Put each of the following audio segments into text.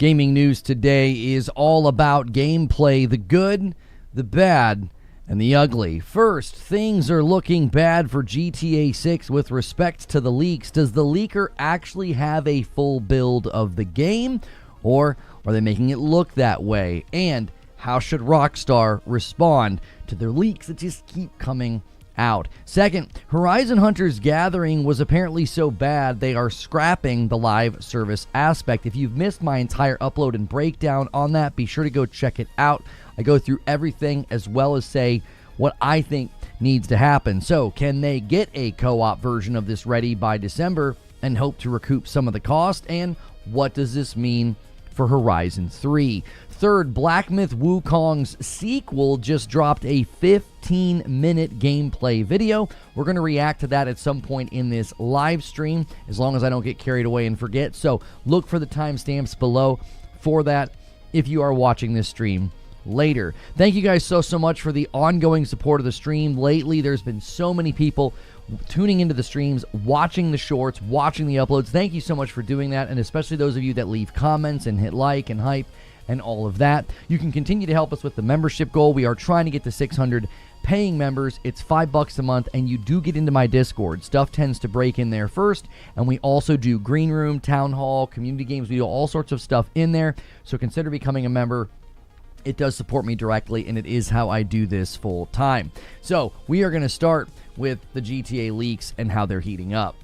Gaming news today is all about gameplay, the good, the bad, and the ugly. First, things are looking bad for GTA 6 with respect to the leaks. Does the leaker actually have a full build of the game, or are they making it look that way? And how should Rockstar respond to their leaks that just keep coming out? Second, Horizon Hunters Gathering was apparently so bad they are scrapping the live service aspect. If you've missed my entire upload and breakdown on that, be sure to go check it out. I go through everything as well as say what I think needs to happen. So, can they get a co-op version of this ready by December and hope to recoup some of the cost? And what does this mean for Horizon 3? Third, Black Myth Wukong's sequel just dropped a 15-minute gameplay video. We're going to react to that at some point in this live stream, as long as I don't get carried away and forget. So look for the timestamps below for that if you are watching this stream later. Thank you guys so much for the ongoing support of the stream. Lately, there's been so many people tuning into the streams, watching the shorts, watching the uploads. Thank you so much for doing that, and especially those of you that leave comments and hit like and hype and all of that. You can continue to help us with the membership goal. We are trying to get to 600 paying members. It's $5 a month, and you do get into my Discord. Stuff tends to break in there first, and we also do Green Room, Town Hall, community games. We do all sorts of stuff in there, so consider becoming a member. It does support me directly, and it is how I do this full time. So we are going to start with the GTA leaks and how they're heating up.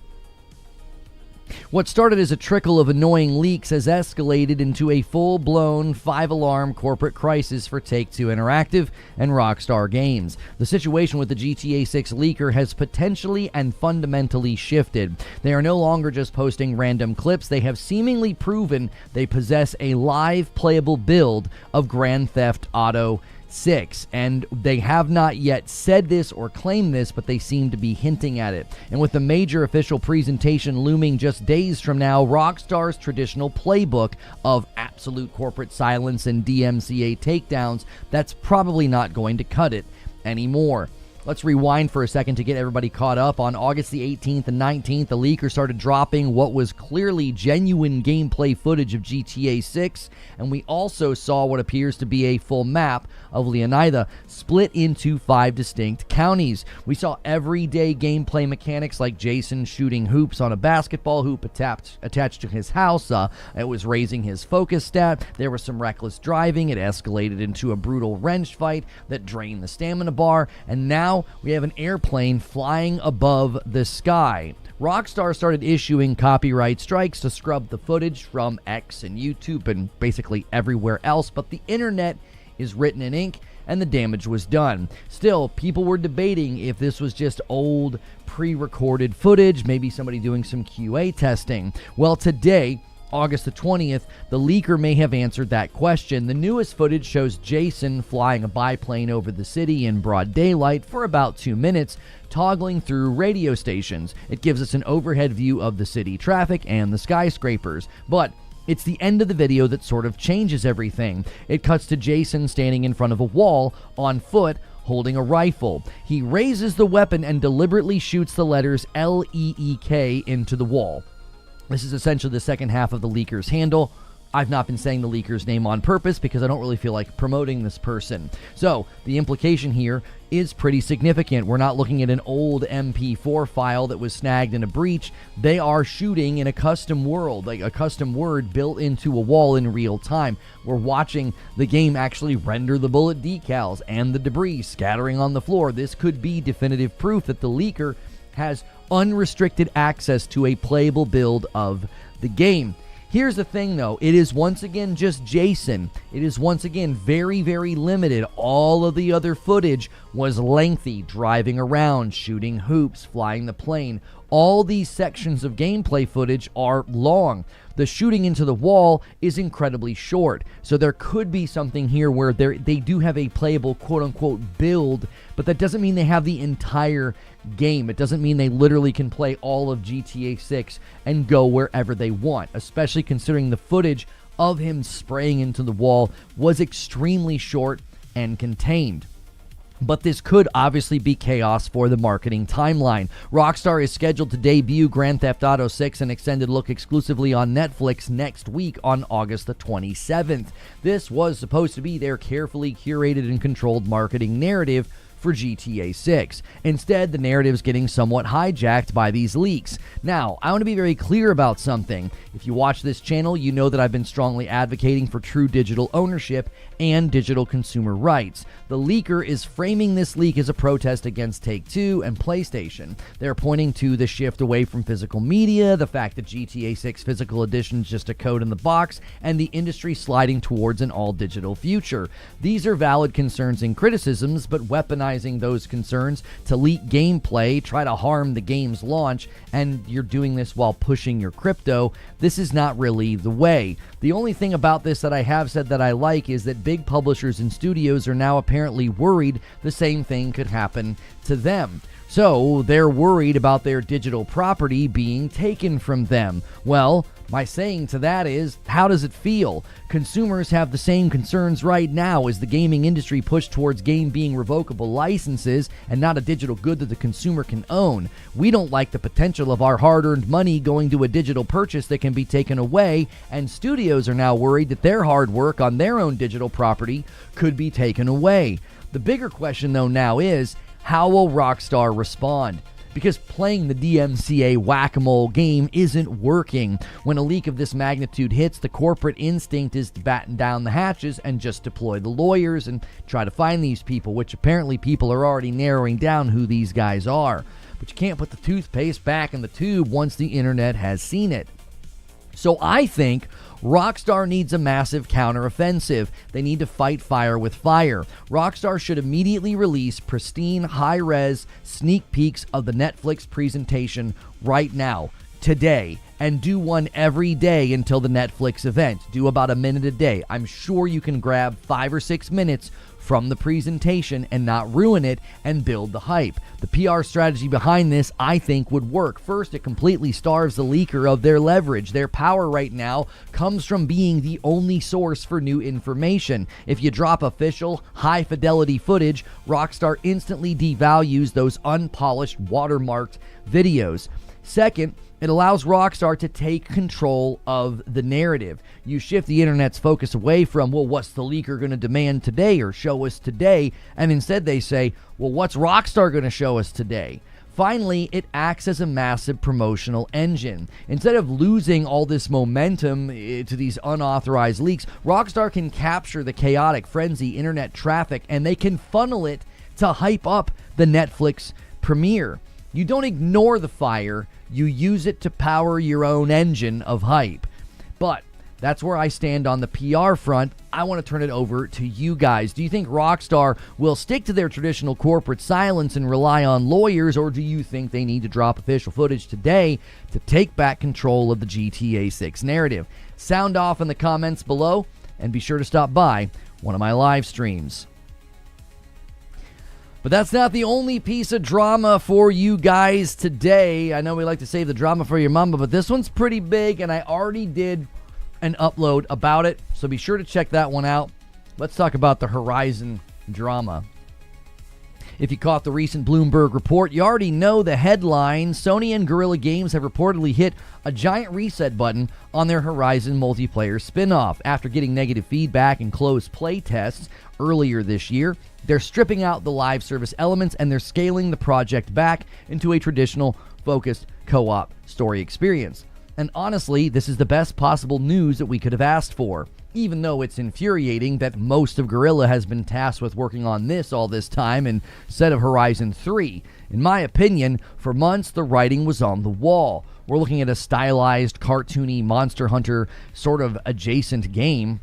What started as a trickle of annoying leaks has escalated into a full-blown 5-alarm corporate crisis for Take-Two Interactive and Rockstar Games. The situation with the GTA 6 leaker has potentially and fundamentally shifted. They are no longer just posting random clips. They have seemingly proven they possess a live playable build of Grand Theft Auto 6, and they have not yet said this or claimed this, but they seem to be hinting at it. And with the major official presentation looming just days from now, Rockstar's traditional playbook of absolute corporate silence and DMCA takedowns, that's probably not going to cut it anymore. Let's rewind for a second to get everybody caught up. On August the 18th and 19th, the leaker started dropping what was clearly genuine gameplay footage of GTA 6, and we also saw what appears to be a full map of Leonida split into 5 distinct counties. We saw everyday gameplay mechanics like Jason shooting hoops on a basketball hoop attached to his house. It was raising his focus stat. There was some reckless driving. It escalated into a brutal wrench fight that drained the stamina bar, and now we have an airplane flying above the sky. Rockstar started issuing copyright strikes to scrub the footage from X and YouTube and basically everywhere else, but the internet is written in ink and the damage was done. Still, people were debating if this was just old pre-recorded footage, maybe somebody doing some QA testing. Well, today, August the 20th, the leaker may have answered that question. The newest footage shows Jason flying a biplane over the city in broad daylight for about 2 minutes, toggling through radio stations. It gives us an overhead view of the city traffic and the skyscrapers, but it's the end of the video that sort of changes everything. It cuts to Jason standing in front of a wall, on foot, holding a rifle. He raises the weapon and deliberately shoots the letters LEEK into the wall. This is essentially the second half of the leaker's handle. I've not been saying the leaker's name on purpose because I don't really feel like promoting this person. So, the implication here is pretty significant. We're not looking at an old MP4 file that was snagged in a breach. They are shooting in a custom world, like a custom word built into a wall in real time. We're watching the game actually render the bullet decals and the debris scattering on the floor. This could be definitive proof that the leaker has unrestricted access to a playable build of the game. Here's the thing though, it is once again just Jason. It is once again very, very limited. All of the other footage was lengthy, driving around, shooting hoops, flying the plane. All these sections of gameplay footage are long. The shooting into the wall is incredibly short. So there could be something here where they do have a playable quote-unquote build, but that doesn't mean they have the entire game. It doesn't mean they literally can play all of GTA 6 and go wherever they want, especially considering the footage of him spraying into the wall was extremely short and contained. But this could obviously be chaos for the marketing timeline. Rockstar is scheduled to debut Grand Theft Auto 6, an extended look exclusively on Netflix next week on August the 27th. This was supposed to be their carefully curated and controlled marketing narrative for GTA 6. Instead, the narrative's getting somewhat hijacked by these leaks. Now, I want to be very clear about something. If you watch this channel, you know that I've been strongly advocating for true digital ownership and digital consumer rights. The leaker is framing this leak as a protest against Take-Two and PlayStation. They're pointing to the shift away from physical media, the fact that GTA 6 Physical Edition is just a code in the box, and the industry sliding towards an all-digital future. These are valid concerns and criticisms, but weaponizing those concerns to leak gameplay, try to harm the game's launch, and you're doing this while pushing your crypto, this is not really the way. The only thing about this that I have said that I like is that big publishers and studios are now apparently worried the same thing could happen to them. So they're worried about their digital property being taken from them. Well, my saying to that is, how does it feel? Consumers have the same concerns right now as the gaming industry push towards game being revocable licenses and not a digital good that the consumer can own. We don't like the potential of our hard-earned money going to a digital purchase that can be taken away, and studios are now worried that their hard work on their own digital property could be taken away. The bigger question, though, now is, how will Rockstar respond? Because playing the DMCA whack-a-mole game isn't working. When a leak of this magnitude hits, the corporate instinct is to batten down the hatches and just deploy the lawyers and try to find these people, which apparently people are already narrowing down who these guys are. But you can't put the toothpaste back in the tube once the internet has seen it. So I think Rockstar needs a massive counteroffensive. They need to fight fire with fire. Rockstar should immediately release pristine, high-res sneak peeks of the Netflix presentation right now, today, and do one every day until the Netflix event. Do about a minute a day. I'm sure you can grab 5 or 6 minutes from the presentation and not ruin it and build the hype. The PR strategy behind this, I think, would work. First, it completely starves the leaker of their leverage. Their power right now comes from being the only source for new information. If you drop official, high-fidelity footage, Rockstar instantly devalues those unpolished, watermarked videos. Second, it allows Rockstar to take control of the narrative. You shift the internet's focus away from, well, what's the leaker going to demand today or show us today? And instead they say, well, what's Rockstar going to show us today? Finally, it acts as a massive promotional engine. Instead of losing all this momentum to these unauthorized leaks, Rockstar can capture the chaotic frenzy internet traffic and they can funnel it to hype up the Netflix premiere. You don't ignore the fire, you use it to power your own engine of hype. But that's where I stand on the PR front. I want to turn it over to you guys. Do you think Rockstar will stick to their traditional corporate silence and rely on lawyers, or do you think they need to drop official footage today to take back control of the GTA 6 narrative? Sound off in the comments below, and be sure to stop by one of my live streams. But that's not the only piece of drama for you guys today. I know we like to save the drama for your mama, but this one's pretty big, and I already did an upload about it, so be sure to check that one out. Let's talk about the Horizon drama. If you caught the recent Bloomberg report, you already know the headline. Sony and Guerrilla Games have reportedly hit a giant reset button on their Horizon multiplayer spin-off. After getting negative feedback and closed play tests earlier this year, they're stripping out the live service elements and they're scaling the project back into a traditional, focused co-op story experience. And honestly, this is the best possible news that we could have asked for. Even though it's infuriating that most of Guerrilla has been tasked with working on this all this time instead of Horizon 3. In my opinion, for months the writing was on the wall. We're looking at a stylized, cartoony Monster Hunter sort of adjacent game,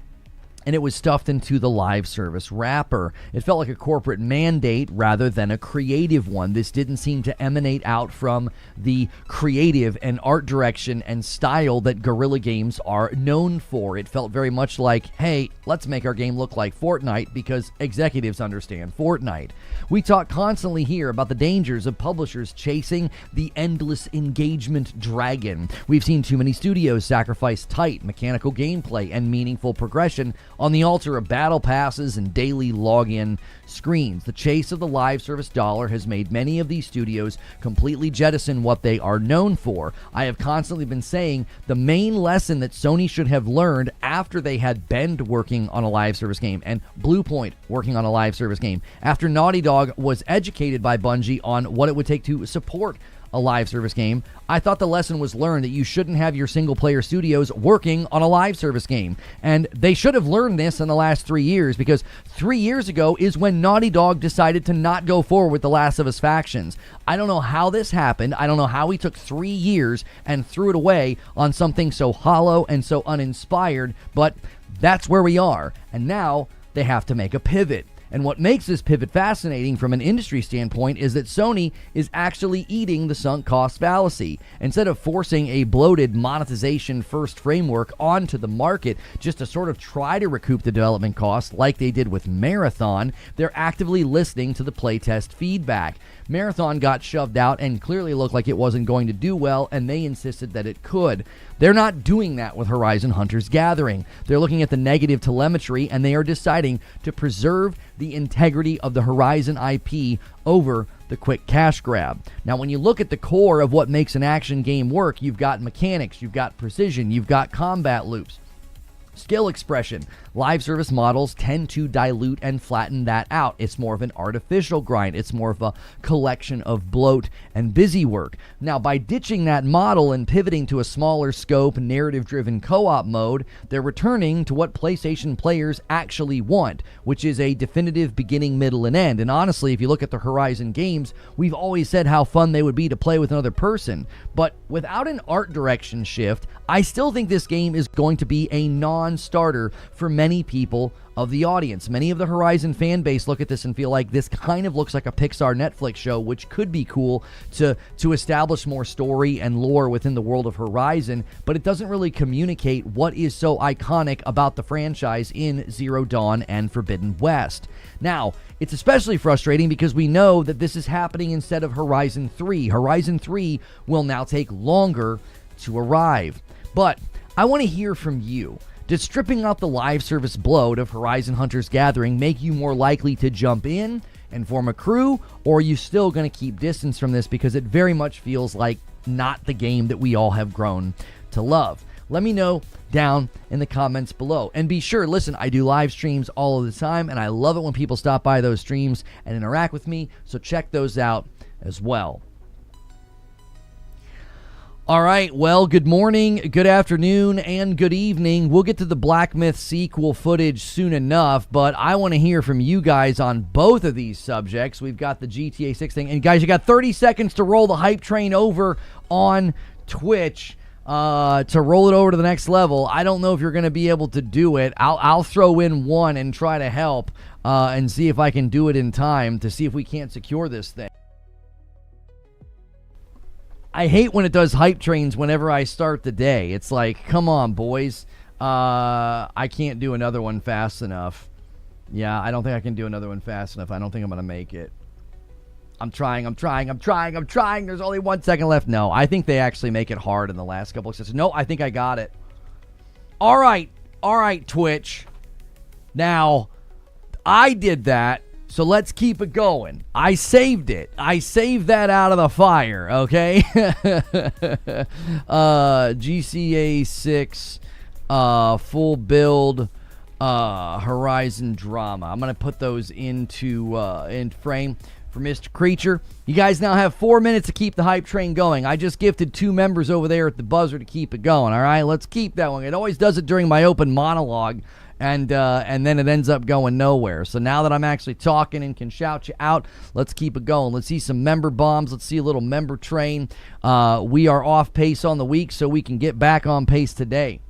and it was stuffed into the live service wrapper. It felt like a corporate mandate rather than a creative one. This didn't seem to emanate out from the creative and art direction and style that Guerrilla Games are known for. It felt very much like, hey, let's make our game look like Fortnite because executives understand Fortnite. We talk constantly here about the dangers of publishers chasing the endless engagement dragon. We've seen too many studios sacrifice tight mechanical gameplay and meaningful progression on the altar of battle passes and daily login screens. The chase of the live service dollar has made many of these studios completely jettison what they are known for. I have constantly been saying the main lesson that Sony should have learned after they had Bend working on a live service game and Bluepoint working on a live service game, after Naughty Dog was educated by Bungie on what it would take to support a live service game, I thought the lesson was learned that you shouldn't have your single player studios working on a live service game. And they should have learned this in the last 3 years, because 3 years ago is when Naughty Dog decided to not go forward with The Last of Us Factions. I don't know how this happened. I don't know how we took 3 years and threw it away on something so hollow and so uninspired, but that's where we are. And now they have to make a pivot. And what makes this pivot fascinating from an industry standpoint is that Sony is actually eating the sunk cost fallacy. Instead of forcing a bloated monetization first framework onto the market just to sort of try to recoup the development costs like they did with Marathon, they're actively listening to the playtest feedback. Marathon got shoved out and clearly looked like it wasn't going to do well, and they insisted that it could. They're not doing that with Horizon Hunters Gathering. They're looking at the negative telemetry, and they are deciding to preserve the integrity of the Horizon IP over the quick cash grab. Now, when you look at the core of what makes an action game work, you've got mechanics, you've got precision, you've got combat loops, skill expression. Live service models tend to dilute and flatten that out. It's more of an artificial grind. It's more of a collection of bloat and busy work. Now, by ditching that model and pivoting to a smaller scope, narrative-driven co-op mode, they're returning to what PlayStation players actually want, which is a definitive beginning, middle, and end. And honestly, if you look at the Horizon games, we've always said how fun they would be to play with another person. But without an art direction shift, I still think this game is going to be a non-starter for many people of the audience. Many of the Horizon fan base look at this and feel like this kind of looks like a Pixar Netflix show, which could be cool to establish more story and lore within the world of Horizon, but it doesn't really communicate what is so iconic about the franchise in Zero Dawn and Forbidden West. Now, it's especially frustrating because we know that this is happening instead of Horizon 3. Horizon 3 will now take longer to arrive. But I want to hear from you. Does stripping out the live service bloat of Horizon Hunters Gathering make you more likely to jump in and form a crew, or are you still going to keep distance from this because it very much feels like not the game that we all have grown to love? Let me know down in the comments below. And be sure, listen, I do live streams all of the time, and I love it when people stop by those streams and interact with me, so check those out as well. All right, well, good morning, good afternoon, and good evening. We'll get to the Black Myth sequel footage soon enough, but I want to hear from you guys on both of these subjects. We've got the GTA 6 thing, and guys, you got 30 seconds to roll the hype train over on Twitch to roll it over to the next level. I don't know if you're going to be able to do it. I'll throw in one and try to help and see if I can do it in time to see if we can't secure this thing. I hate when it does hype trains whenever I start the day. It's like, come on, boys. I can't do another one fast enough. Yeah, I don't think I can do another one fast enough. I don't think I'm going to make it. I'm trying. There's only 1 second left. No, I think they actually make it hard in the last couple of sessions. No, I think I got it. All right, Twitch. Now, I did that. So let's keep it going. I saved it. I saved that out of the fire, okay? GCA 6 full build Horizon drama. I'm going to put those into in frame for Mr. Creature. You guys now have 4 minutes to keep the hype train going. I just gifted 2 members over there at the buzzer to keep it going, all right? Let's keep that one. It always does it during my open monologue. And then it ends up going nowhere. So now that I'm actually talking and can shout you out, let's keep it going. Let's see some member bombs. Let's see a little member train. We are off pace on the week, so we can get back on pace today.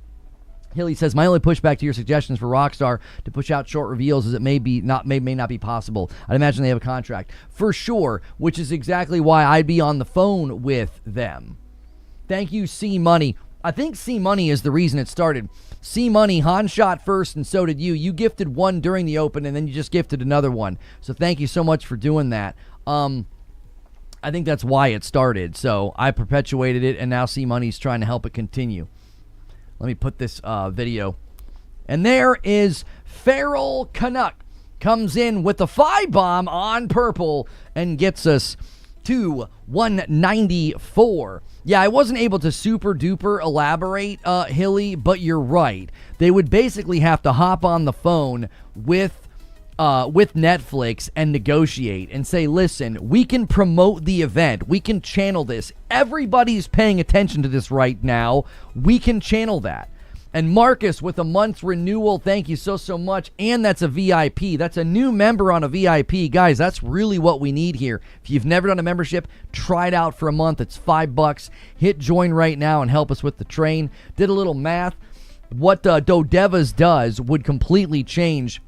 Hilly says, my only pushback to your suggestions for Rockstar to push out short reveals is it may not be possible. I'd imagine they have a contract. For sure, which is exactly why I'd be on the phone with them. Thank you, C Money. I think C Money is the reason it started. C Money, Han shot first, and so did you. You gifted one during the open, and then you just gifted another one. So thank you so much for doing that. I think that's why it started. So I perpetuated it, and now C Money's trying to help it continue. Let me put this video And there is Feral Canuck. Comes in with the 5-bomb on purple and gets us to 194. Yeah, I wasn't able to super duper elaborate, Hilly, but you're right. They would basically have to hop on the phone with Netflix and negotiate and say, listen, we can promote the event. We can channel this. Everybody's paying attention to this right now. We can channel that. And Marcus with a month's renewal, thank you so much. And that's a VIP. That's a new member on a VIP. Guys, that's really what we need here. If you've never done a membership, try it out for a month. It's $5. Hit join right now and help us with the train. Did a little math. What Dodevas does would completely change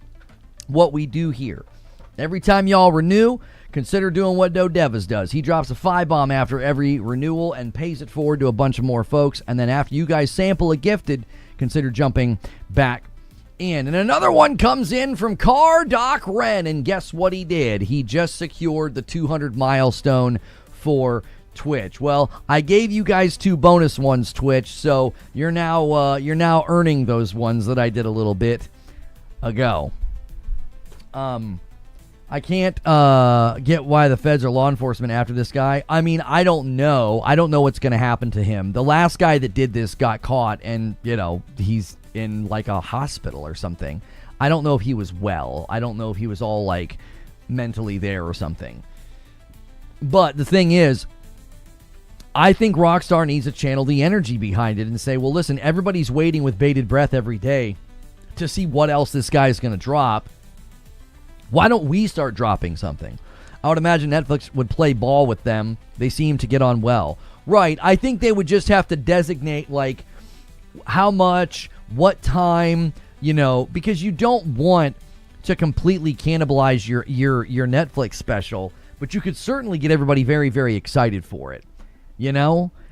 what we do here. Every time y'all renew, consider doing what Dodevas does. He drops a 5-bomb after every renewal and pays it forward to a bunch of more folks. And then after you guys sample a gifted, consider jumping back in. And another one comes in from Car Doc Ren. And guess what he did? He just secured the 200 milestone for Twitch. Well, I gave you guys 2 bonus ones, Twitch, so you're now earning those ones that I did a little bit ago. I can't get why the feds are law enforcement after this guy. I mean, I don't know. I don't know what's going to happen to him. The last guy that did this got caught, and, he's in, like, a hospital or something. I don't know if he was well. I don't know if he was all, like, mentally there or something. But the thing is, I think Rockstar needs to channel the energy behind it and say, well, listen, everybody's waiting with bated breath every day to see what else this guy's going to drop. Why don't we start dropping something? I would imagine Netflix would play ball with them. They seem to get on well. Right. I think they would just have to designate, like, how much, what time, because you don't want to completely cannibalize your Netflix special, but you could certainly get everybody very, very excited for it,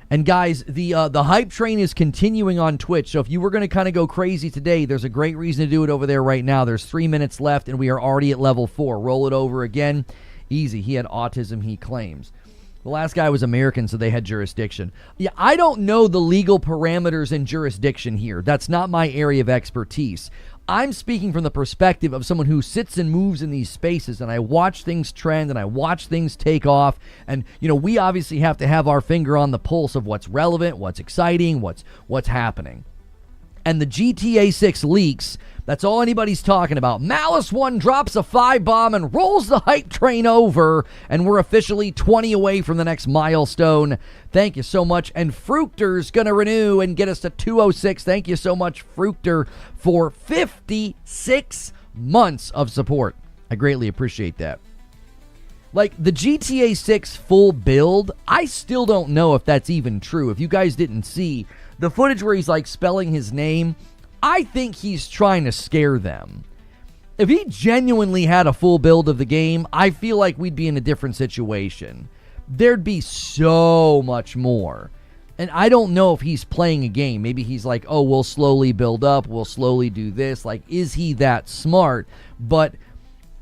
And guys, the hype train is continuing on Twitch, so if you were going to kind of go crazy today, there's a great reason to do it over there right now. There's 3 minutes left, and we are already at level 4. Roll it over again. Easy. He had autism, he claims. The last guy was American, so they had jurisdiction. Yeah, I don't know the legal parameters and jurisdiction here. That's not my area of expertise. I'm speaking from the perspective of someone who sits and moves in these spaces, and I watch things trend, and I watch things take off, and, we obviously have to have our finger on the pulse of what's relevant, what's exciting, what's happening. And the GTA 6 leaks, that's all anybody's talking about. Malice 1 drops a 5-bomb and rolls the hype train over, and we're officially 20 away from the next milestone. Thank you so much. And Fructer's going to renew and get us to 206. Thank you so much, Fructer, for 56 months of support. I greatly appreciate that. Like, the GTA 6 full build, I still don't know if that's even true. If you guys didn't see the footage where he's, like, spelling his name, I think he's trying to scare them. If he genuinely had a full build of the game, I feel like we'd be in a different situation. There'd be so much more. And I don't know if he's playing a game. Maybe he's like, oh, we'll slowly build up. We'll slowly do this. Like, is he that smart? But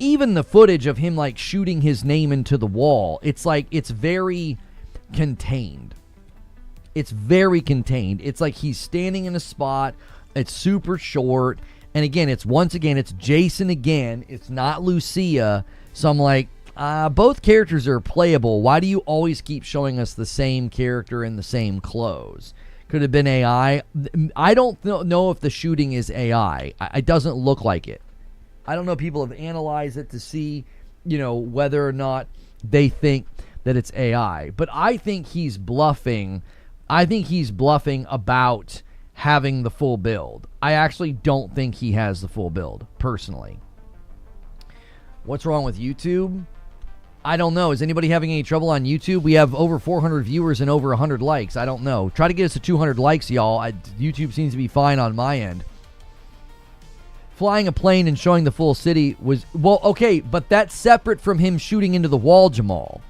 even the footage of him, like, shooting his name into the wall, it's like, it's very contained. It's very contained. It's like he's standing in a spot. It's super short. And again, it's Jason again. It's not Lucia. So I'm like, both characters are playable. Why do you always keep showing us the same character in the same clothes? Could have been AI. I don't know if the shooting is AI. It doesn't look like it. I don't know if people have analyzed it to see, whether or not they think that it's AI. But I think he's bluffing. I think he's bluffing about having the full build. I actually don't think he has the full build, personally. What's wrong with YouTube? I don't know. Is anybody having any trouble on YouTube? We have over 400 viewers and over 100 likes. I don't know. Try to get us to 200 likes, y'all. YouTube seems to be fine on my end. Flying a plane and showing the full city was... Well, okay, but that's separate from him shooting into the wall, Jamal.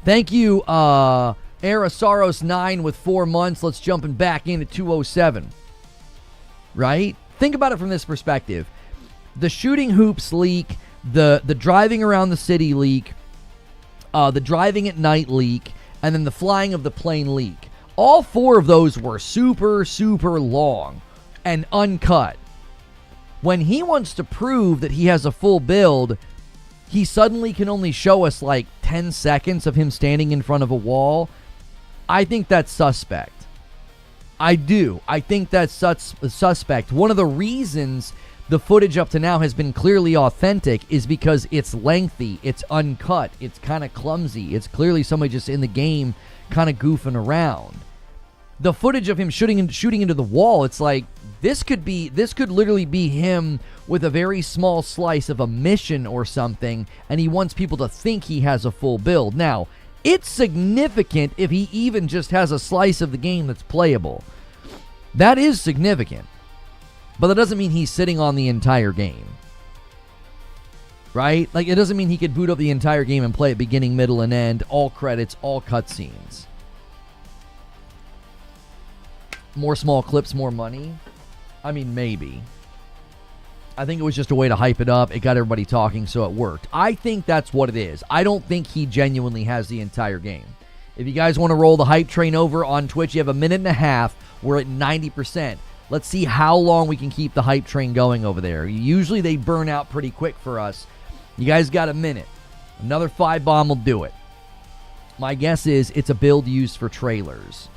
Thank you, Arasaros 9 with 4 months. Let's jumping back in at 207. Right? Think about it from this perspective. The shooting hoops leak, the driving around the city leak, the driving at night leak, and then the flying of the plane leak. All 4 of those were super, super long. and uncut. When he wants to prove that he has a full build, he suddenly can only show us like 10 seconds of him standing in front of a wall. I think that's suspect. I do. I think that's suspect. One of the reasons the footage up to now has been clearly authentic is because it's lengthy, it's uncut, it's kind of clumsy. It's clearly somebody just in the game kind of goofing around. The footage of him shooting into the wall, it's like this could literally be him with a very small slice of a mission or something, and he wants people to think he has a full build. Now, it's significant if he even just has a slice of the game that's playable. That is significant. But that doesn't mean he's sitting on the entire game. Right? Like, it doesn't mean he could boot up the entire game and play it beginning, middle, and end, all credits, all cutscenes. More small clips, more money? I mean, maybe. I think it was just a way to hype it up. It got everybody talking, so it worked. I think that's what it is. I don't think he genuinely has the entire game. If you guys want to roll the hype train over on Twitch, you have a minute and a half. We're at 90%. Let's see how long we can keep the hype train going over there. Usually they burn out pretty quick for us. You guys got a minute. Another 5 bomb will do it. My guess is it's a build used for trailers.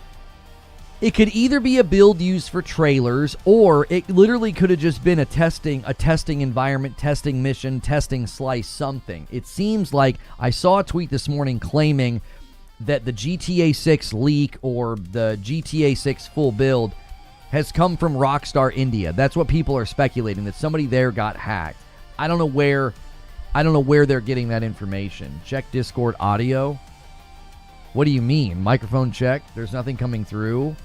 It could either be a build used for trailers, or it literally could have just been a testing environment, testing mission, testing slice, something. It seems like I saw a tweet this morning claiming that the GTA 6 leak or the GTA 6 full build has come from Rockstar India. That's what people are speculating, that somebody there got hacked. I don't know where they're getting that information. Check Discord audio. What do you mean? Microphone check. There's nothing coming through.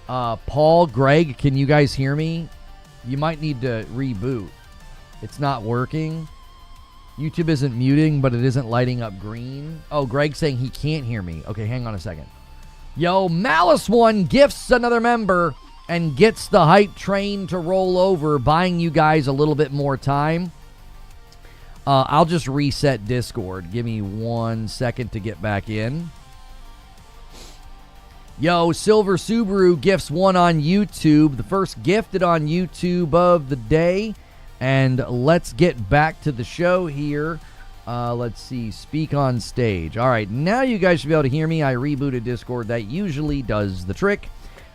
Paul, Greg, can you guys hear me? You might need to reboot. It's not working. YouTube isn't muting, but it isn't lighting up green. Oh, Greg's saying he can't hear me. Okay, hang on a second. Yo, Malice One gifts another member and gets the hype train to roll over, buying you guys a little bit more time. I'll just reset Discord. Give me 1 second to get back in. Yo, Silver Subaru gifts 1 on YouTube. The first gifted on YouTube of the day. And let's get back to the show here. Let's see. Speak on stage. All right, now you guys should be able to hear me. I rebooted Discord. That usually does the trick.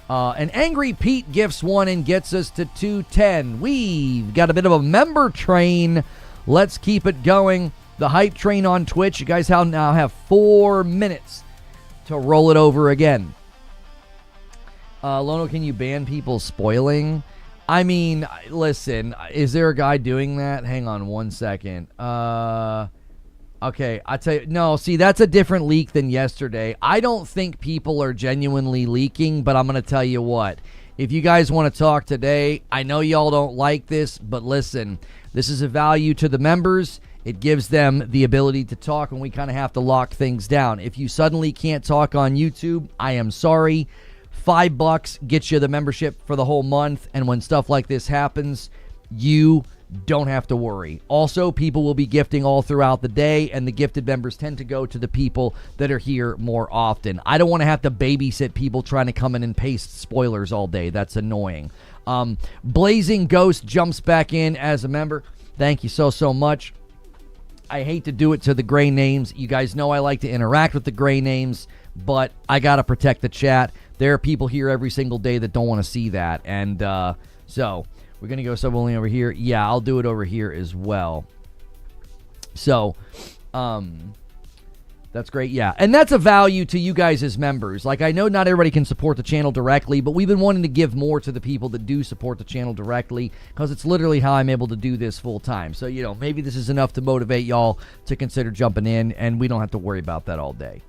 And Angry Pete gifts 1 and gets us to 210. We've got a bit of a member train. Let's keep it going. The hype train on Twitch. You guys now have 4 minutes to roll it over again. Lono, can you ban people spoiling? I mean, listen, is there a guy doing that? Hang on 1 second. Okay, I tell you, no, see, that's a different leak than yesterday. I don't think people are genuinely leaking, but I'm going to tell you what. If you guys want to talk today, I know y'all don't like this, but listen, this is a value to the members. It gives them the ability to talk when we kind of have to lock things down. If you suddenly can't talk on YouTube, I am sorry. $5 gets you the membership for the whole month, and when stuff like this happens, you don't have to worry. Also, people will be gifting all throughout the day, and the gifted members tend to go to the people that are here more often. I don't want to have to babysit people trying to come in and paste spoilers all day. That's annoying. Blazing Ghost jumps back in as a member. Thank you so much. I hate to do it to the gray names. You guys know I like to interact with the gray names, but I got to protect the chat. There are people here every single day that don't want to see that. And so we're going to go sub-only over here. Yeah, I'll do it over here as well. So that's great. Yeah, and that's a value to you guys as members. Like, I know not everybody can support the channel directly, but we've been wanting to give more to the people that do support the channel directly, because it's literally how I'm able to do this full time. So, you know, maybe this is enough to motivate y'all to consider jumping in, and we don't have to worry about that all day.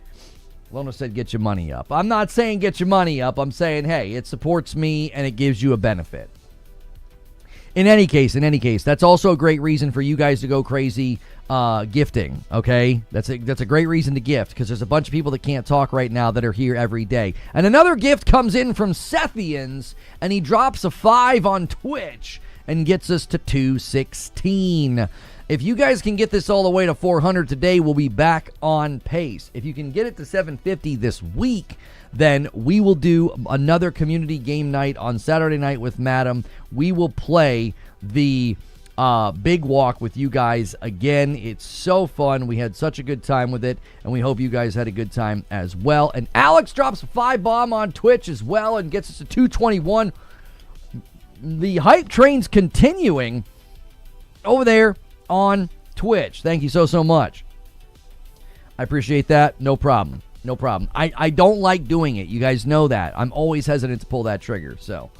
Lono said get your money up. I'm not saying get your money up. I'm saying, hey, it supports me and it gives you a benefit. In any case, that's also a great reason for you guys to go crazy gifting, okay? That's a great reason to gift, because there's a bunch of people that can't talk right now that are here every day. And another gift comes in from Sethians, and he drops a 5 on Twitch and gets us to 216. If you guys can get this all the way to 400 today, we'll be back on pace. If you can get it to 750 this week, then we will do another community game night on Saturday night with Madam. We will play the Big Walk with you guys again. It's so fun. We had such a good time with it, and we hope you guys had a good time as well. And Alex drops a 5-bomb on Twitch as well and gets us to 221. The hype train's continuing over there on Twitch. Thank you so much. I appreciate that. No problem. No problem. I don't like doing it. You guys know that. I'm always hesitant to pull that trigger. So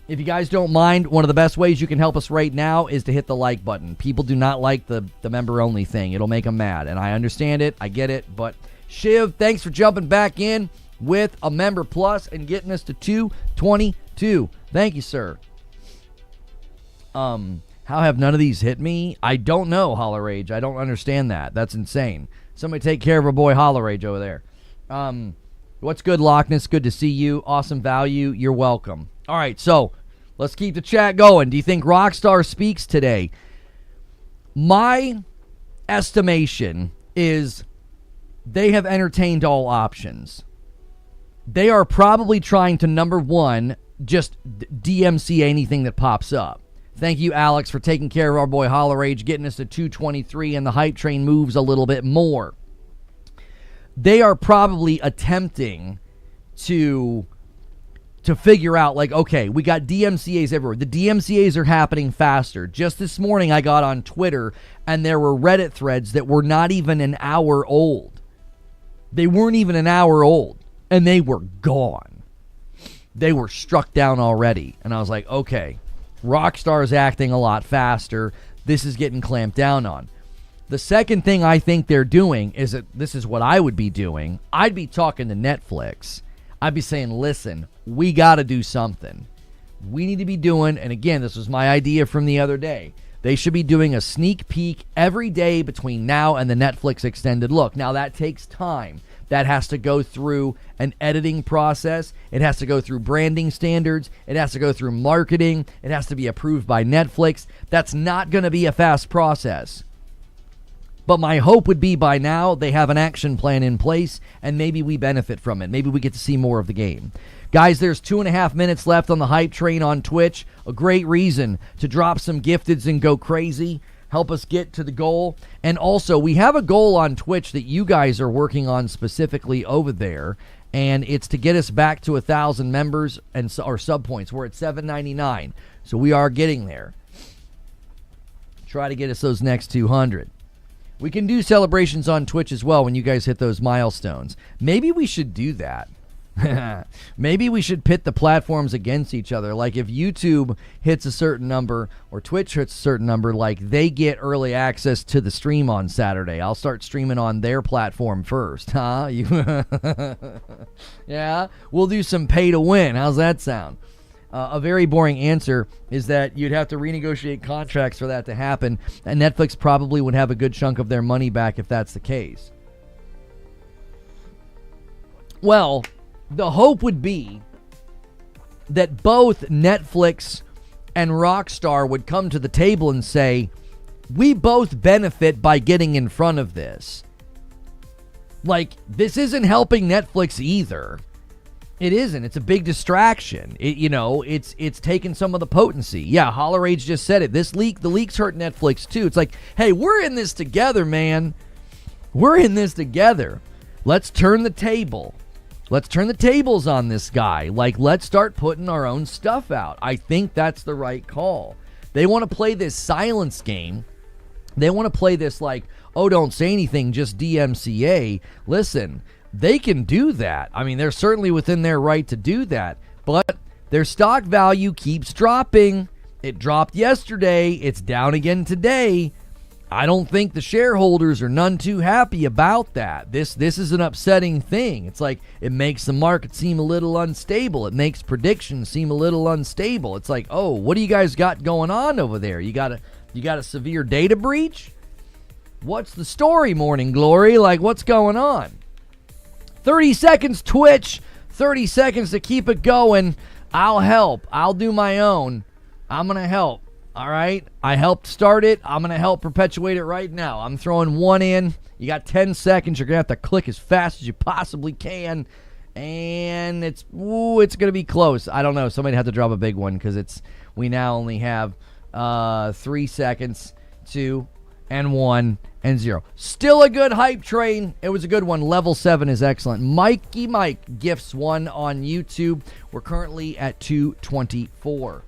if you guys don't mind, one of the best ways you can help us right now is to hit the like button. People do not like the member-only thing. It'll make them mad, and I understand it. I get it. But Shiv, thanks for jumping back in with a Member Plus and getting us to 222. Thank you, sir. How have none of these hit me? I don't know, Holler Rage. I don't understand that. That's insane. Somebody take care of our boy Holler Rage over there. What's good, Loch-Ness? Good to see you. Awesome value. You're welcome. All right, so let's keep the chat going. Do you think Rockstar speaks today? My estimation is they have entertained all options. They are probably trying to, number one, just DMCA anything that pops up. Thank you, Alex, for taking care of our boy Holler Rage, getting us to 223, and the hype train moves a little bit more. They are probably attempting to figure out, like, okay, we got DMCAs everywhere. The DMCAs are happening faster. Just this morning, I got on Twitter, and there were Reddit threads that were not even an hour old. They weren't even an hour old, and they were gone. They were struck down already, and I was like, okay, Rockstar is acting a lot faster. This is getting clamped down on. The second thing I think they're doing is that this is what I would be doing. I'd be talking to Netflix. I'd be saying, listen, we got to do something. We need to be doing, and again, this was my idea from the other day, they should be doing a sneak peek every day between now and the Netflix extended look. Now, that takes time. That has to go through an editing process. It has to go through branding standards. It has to go through marketing. It has to be approved by Netflix. That's not going to be a fast process. But my hope would be by now they have an action plan in place, and maybe we benefit from it. Maybe we get to see more of the game. Guys, there's 2.5 minutes left on the hype train on Twitch. A great reason to drop some gifteds and go crazy. Help us get to the goal. And also, we have a goal on Twitch that you guys are working on specifically over there, and it's to get us back to 1,000 members and or sub points. We're at 799, so we are getting there. Try to get us those next 200. We can do celebrations on Twitch as well when you guys hit those milestones. Maybe we should do that. Maybe we should pit the platforms against each other. Like if YouTube hits a certain number or Twitch hits a certain number, like they get early access to the stream on Saturday. I'll start streaming on their platform first. Huh? Yeah? We'll do some pay to win. How's that sound? A very boring answer is that you'd have to renegotiate contracts for that to happen, and Netflix probably would have a good chunk of their money back if that's the case. Well, the hope would be that both Netflix and Rockstar would come to the table and say, we both benefit by getting in front of this. Like, this isn't helping Netflix either. It isn't. It's a big distraction. It's taken some of the potency. Yeah, Holler Age just said it. The leaks hurt Netflix too. It's like, hey, we're in this together, man. We're in this together. Let's turn the table. Let's turn the tables on this guy. Like, let's start putting our own stuff out. I think that's the right call. They want to play this silence game. They want to play this like, oh, don't say anything, just DMCA. Listen, they can do that. I mean, they're certainly within their right to do that. But their stock value keeps dropping. It dropped yesterday. It's down again today. I don't think the shareholders are none too happy about that. This is an upsetting thing. It's like it makes the market seem a little unstable. It makes predictions seem a little unstable. It's like, oh, what do you guys got going on over there? You got a severe data breach? What's the story, Morning Glory? Like, what's going on? 30 seconds, Twitch. 30 seconds to keep it going. I'll help. I'll do my own. I'm going to help. All right, I helped start it. I'm going to help perpetuate it right now. I'm throwing one in. You got 10 seconds. You're going to have to click as fast as you possibly can. And it's going to be close. I don't know. Somebody had to drop a big one because we now only have 3 seconds, 2 and 1 and 0. Still a good hype train. It was a good one. Level 7 is excellent. Mikey Mike gifts one on YouTube. We're currently at 224.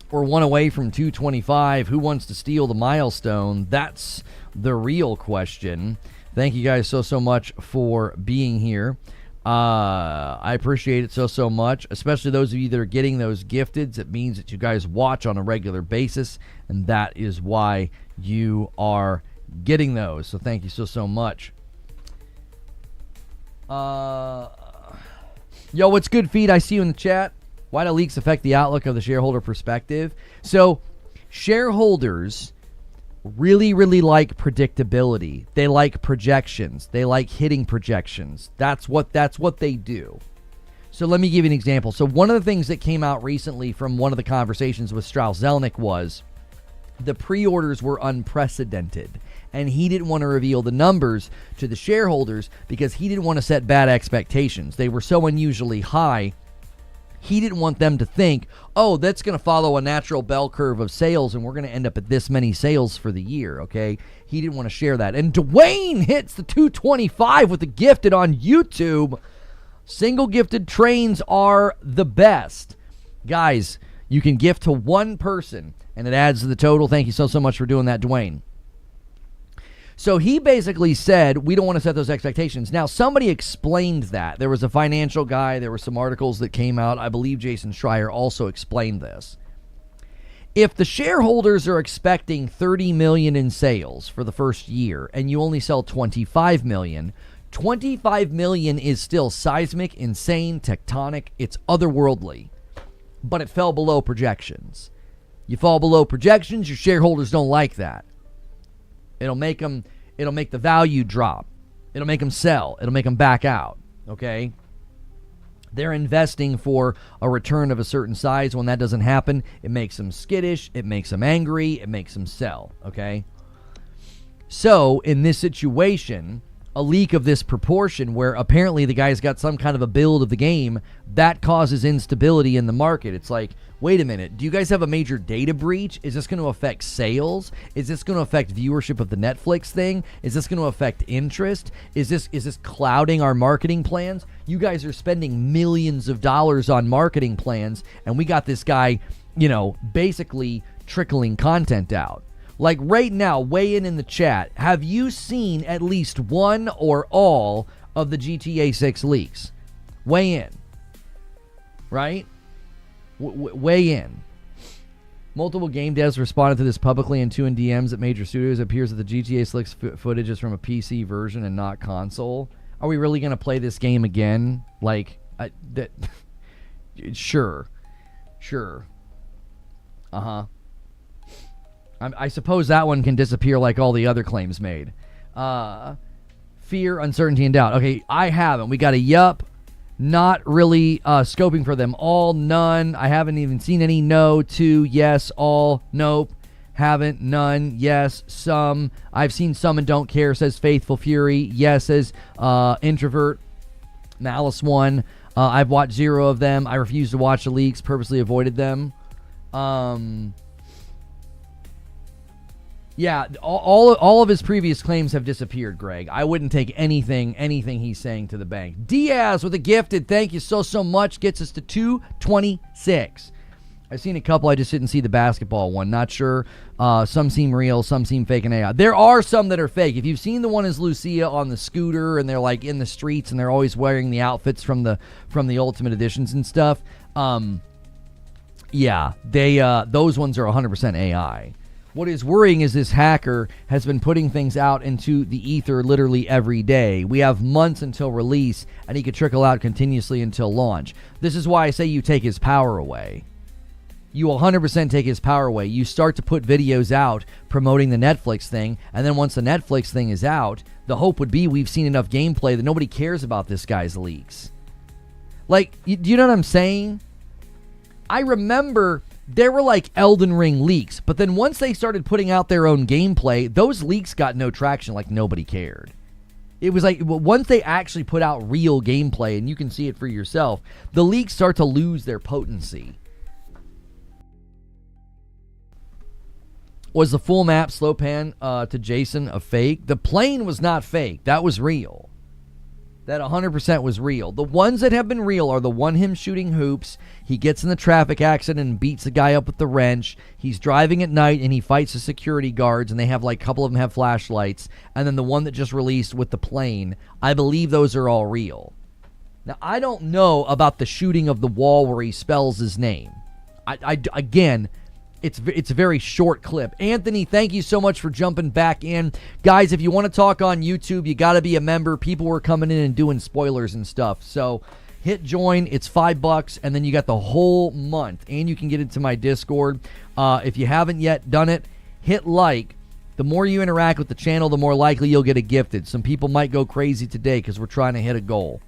We're one away from 225. Who wants to steal the milestone? That's the real question. Thank you guys so much for being here. I appreciate it so much, especially those of you that are getting those gifteds. It means that you guys watch on a regular basis, and that is why you are getting those. So thank you so much. Yo, what's good, Feed? I see you in the chat. Why do leaks affect the outlook of the shareholder perspective? So shareholders really like predictability. They like projections. They like hitting projections. That's what they do. So let me give you an example. So one of the things that came out recently from one of the conversations with Strauss Zelnick was the pre-orders were unprecedented, and he didn't want to reveal the numbers to the shareholders because he didn't want to set bad expectations. They were so unusually high. He didn't want them to think, oh, that's going to follow a natural bell curve of sales and we're going to end up at this many sales for the year, okay? He didn't want to share that. And Dwayne hits the 225 with the gifted on YouTube. Single gifted trains are the best. Guys, you can gift to one person and it adds to the total. Thank you so much for doing that, Dwayne. So he basically said, we don't want to set those expectations. Now, somebody explained that. There was a financial guy. There were some articles that came out. I believe Jason Schreier also explained this. If the shareholders are expecting 30 million in sales for the first year and you only sell 25 million, 25 million is still seismic, insane, tectonic. It's otherworldly. But it fell below projections. You fall below projections, your shareholders don't like that. It'll make the value drop. It'll make them sell. It'll make them back out, okay? They're investing for a return of a certain size. When that doesn't happen, it makes them skittish. It makes them angry. It makes them sell, okay? So, in this situation, a leak of this proportion where apparently the guy's got some kind of a build of the game, that causes instability in the market. It's like, wait a minute, do you guys have a major data breach? Is this going to affect sales? Is this going to affect viewership of the Netflix thing? Is this going to affect interest? Is this clouding our marketing plans? You guys are spending millions of dollars on marketing plans, and we got this guy, basically trickling content out. Like right now, weigh in the chat. Have you seen at least one or all of the GTA 6 leaks? Weigh in. Right? Weigh in. Multiple game devs responded to this publicly and 2 in DMs at major studios. It appears that the GTA 6 footage is from a PC version and not console. Are we really going to play this game again? Sure. Uh-huh. I suppose that one can disappear like all the other claims made. Fear, uncertainty, and doubt. Okay, I haven't. We got a yup. Not really scoping for them all. None. I haven't even seen any. No. 2. Yes. All. Nope. Haven't. None. Yes. Some. I've seen some and don't care, says Faithful Fury. Yes, says Introvert. Malice 1. I've watched 0 of them. I refuse to watch the leaks. Purposely avoided them. Yeah, all of his previous claims have disappeared, Greg. I wouldn't take anything he's saying to the bank. Diaz with a gifted, thank you so much, gets us to 226. I've seen a couple, I just didn't see the basketball one. Not sure. Some seem real, some seem fake and AI. There are some that are fake. If you've seen the one as Lucia on the scooter and they're like in the streets and they're always wearing the outfits from the Ultimate Editions and stuff, yeah, those ones are 100% AI. What is worrying is this hacker has been putting things out into the ether literally every day. We have months until release, and he could trickle out continuously until launch. This is why I say you take his power away. You 100% take his power away. You start to put videos out promoting the Netflix thing, and then once the Netflix thing is out, the hope would be we've seen enough gameplay that nobody cares about this guy's leaks. Like, do you know what I'm saying? I remember there were like Elden Ring leaks, but then once they started putting out their own gameplay, those leaks got no traction, like nobody cared. It was like once they actually put out real gameplay, and you can see it for yourself, the leaks start to lose their potency. Was the full map slow pan to Jason a fake? The plane was not fake. That was real. That 100% was real. The ones that have been real are the one him shooting hoops. He gets in the traffic accident and beats the guy up with the wrench. He's driving at night and he fights the security guards, and they have like a couple of them have flashlights. And then the one that just released with the plane, I believe those are all real. Now, I don't know about the shooting of the wall where he spells his name. Again, it's a very short clip. Anthony, thank you so much for jumping back in. Guys, if you want to talk on YouTube, you got to be a member. People were coming in and doing spoilers and stuff. So hit join. It's $5, and then you got the whole month. And you can get into my Discord. If you haven't yet done it, hit like. The more you interact with the channel, the more likely you'll get it gifted. Some people might go crazy today because we're trying to hit a goal.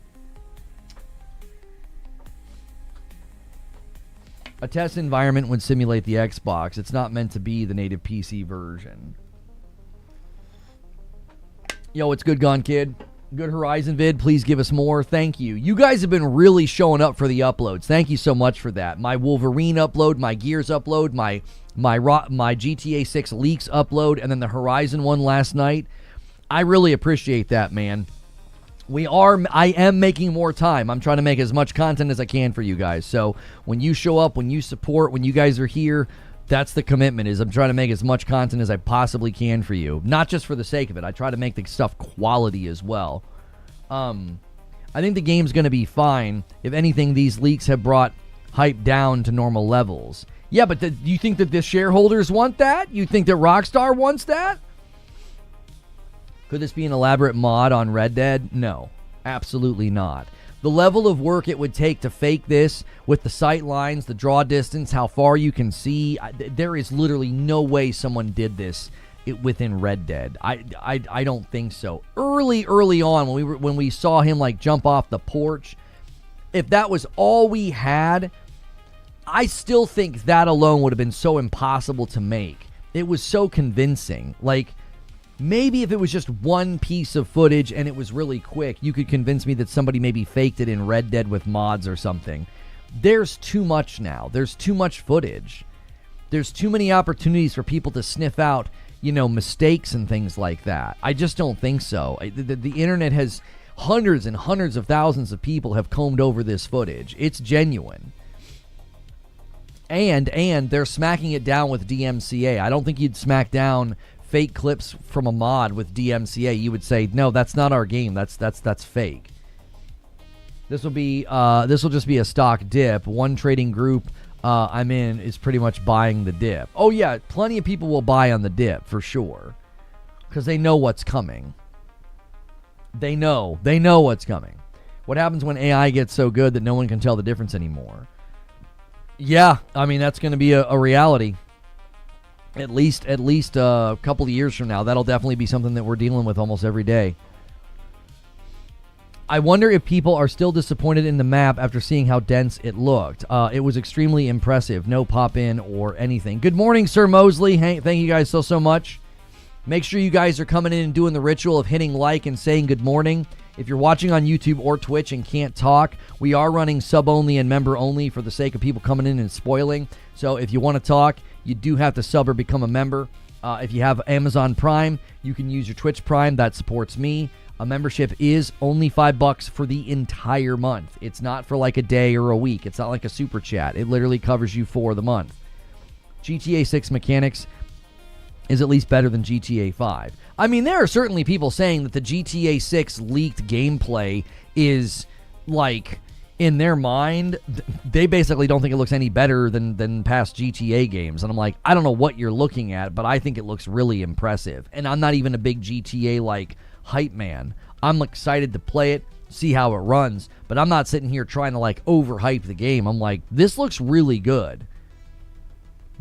A test environment would simulate the Xbox. It's not meant to be the native PC version. Yo, what's good, Gone Kid? Good Horizon vid. Please give us more. Thank you. You guys have been really showing up for the uploads. Thank you so much for that. My Wolverine upload, my Gears upload, my GTA 6 leaks upload, and then the Horizon one last night. I really appreciate that, man. I am making more time. I'm trying to make as much content as I can for you guys. So when you show up, when you support, when you guys are here, that's the commitment, is I'm trying to make as much content as I possibly can for you. Not just for the sake of it. I try to make the stuff quality as well. I think the game's going to be fine. If anything, these leaks have brought hype down to normal levels. Yeah, but do you think that the shareholders want that? You think that Rockstar wants that? Could this be an elaborate mod on Red Dead? No, absolutely not. The level of work it would take to fake this with the sight lines, the draw distance, how far you can see, there is literally no way someone did this within Red Dead. I don't think so. Early on, when we saw him like jump off the porch, if that was all we had, I still think that alone would have been so impossible to make. It was so convincing. Like, maybe if it was just one piece of footage and it was really quick, you could convince me that somebody maybe faked it in Red Dead with mods or something. There's too much now. There's too much footage. There's too many opportunities for people to sniff out, mistakes and things like that. I just don't think so. The internet has hundreds and hundreds of thousands of people have combed over this footage. It's genuine. And they're smacking it down with DMCA. I don't think you'd smack down fake clips from a mod with DMCA. You would say, no, that's not our game. That's fake. This will just be a stock dip. One trading group I'm in is pretty much buying the dip. Oh yeah, plenty of people will buy on the dip for sure, because they know what's coming. They know what's coming. What happens when AI gets so good that no one can tell the difference anymore? Yeah, I mean, that's going to be a reality. At least a couple of years from now, that'll definitely be something that we're dealing with almost every day. I wonder if people are still disappointed in the map after seeing how dense it looked. It was extremely impressive. No pop-in or anything. Good morning, Sir Mosley. Hey, thank you guys so much. Make sure you guys are coming in and doing the ritual of hitting like and saying good morning. If you're watching on YouTube or Twitch and can't talk, we are running sub-only and member-only for the sake of people coming in and spoiling. So if you want to talk, you do have to sub or become a member. If you have Amazon Prime, you can use your Twitch Prime. That supports me. A membership is only $5 for the entire month. It's not for like a day or a week. It's not like a super chat. It literally covers you for the month. GTA 6 mechanics is at least better than GTA 5. I mean, there are certainly people saying that the GTA 6 leaked gameplay is like, in their mind, they basically don't think it looks any better than past GTA games. And I'm like, I don't know what you're looking at, but I think it looks really impressive. And I'm not even a big GTA like hype man. I'm excited to play it, see how it runs, but I'm not sitting here trying to like overhype the game. I'm like, this looks really good.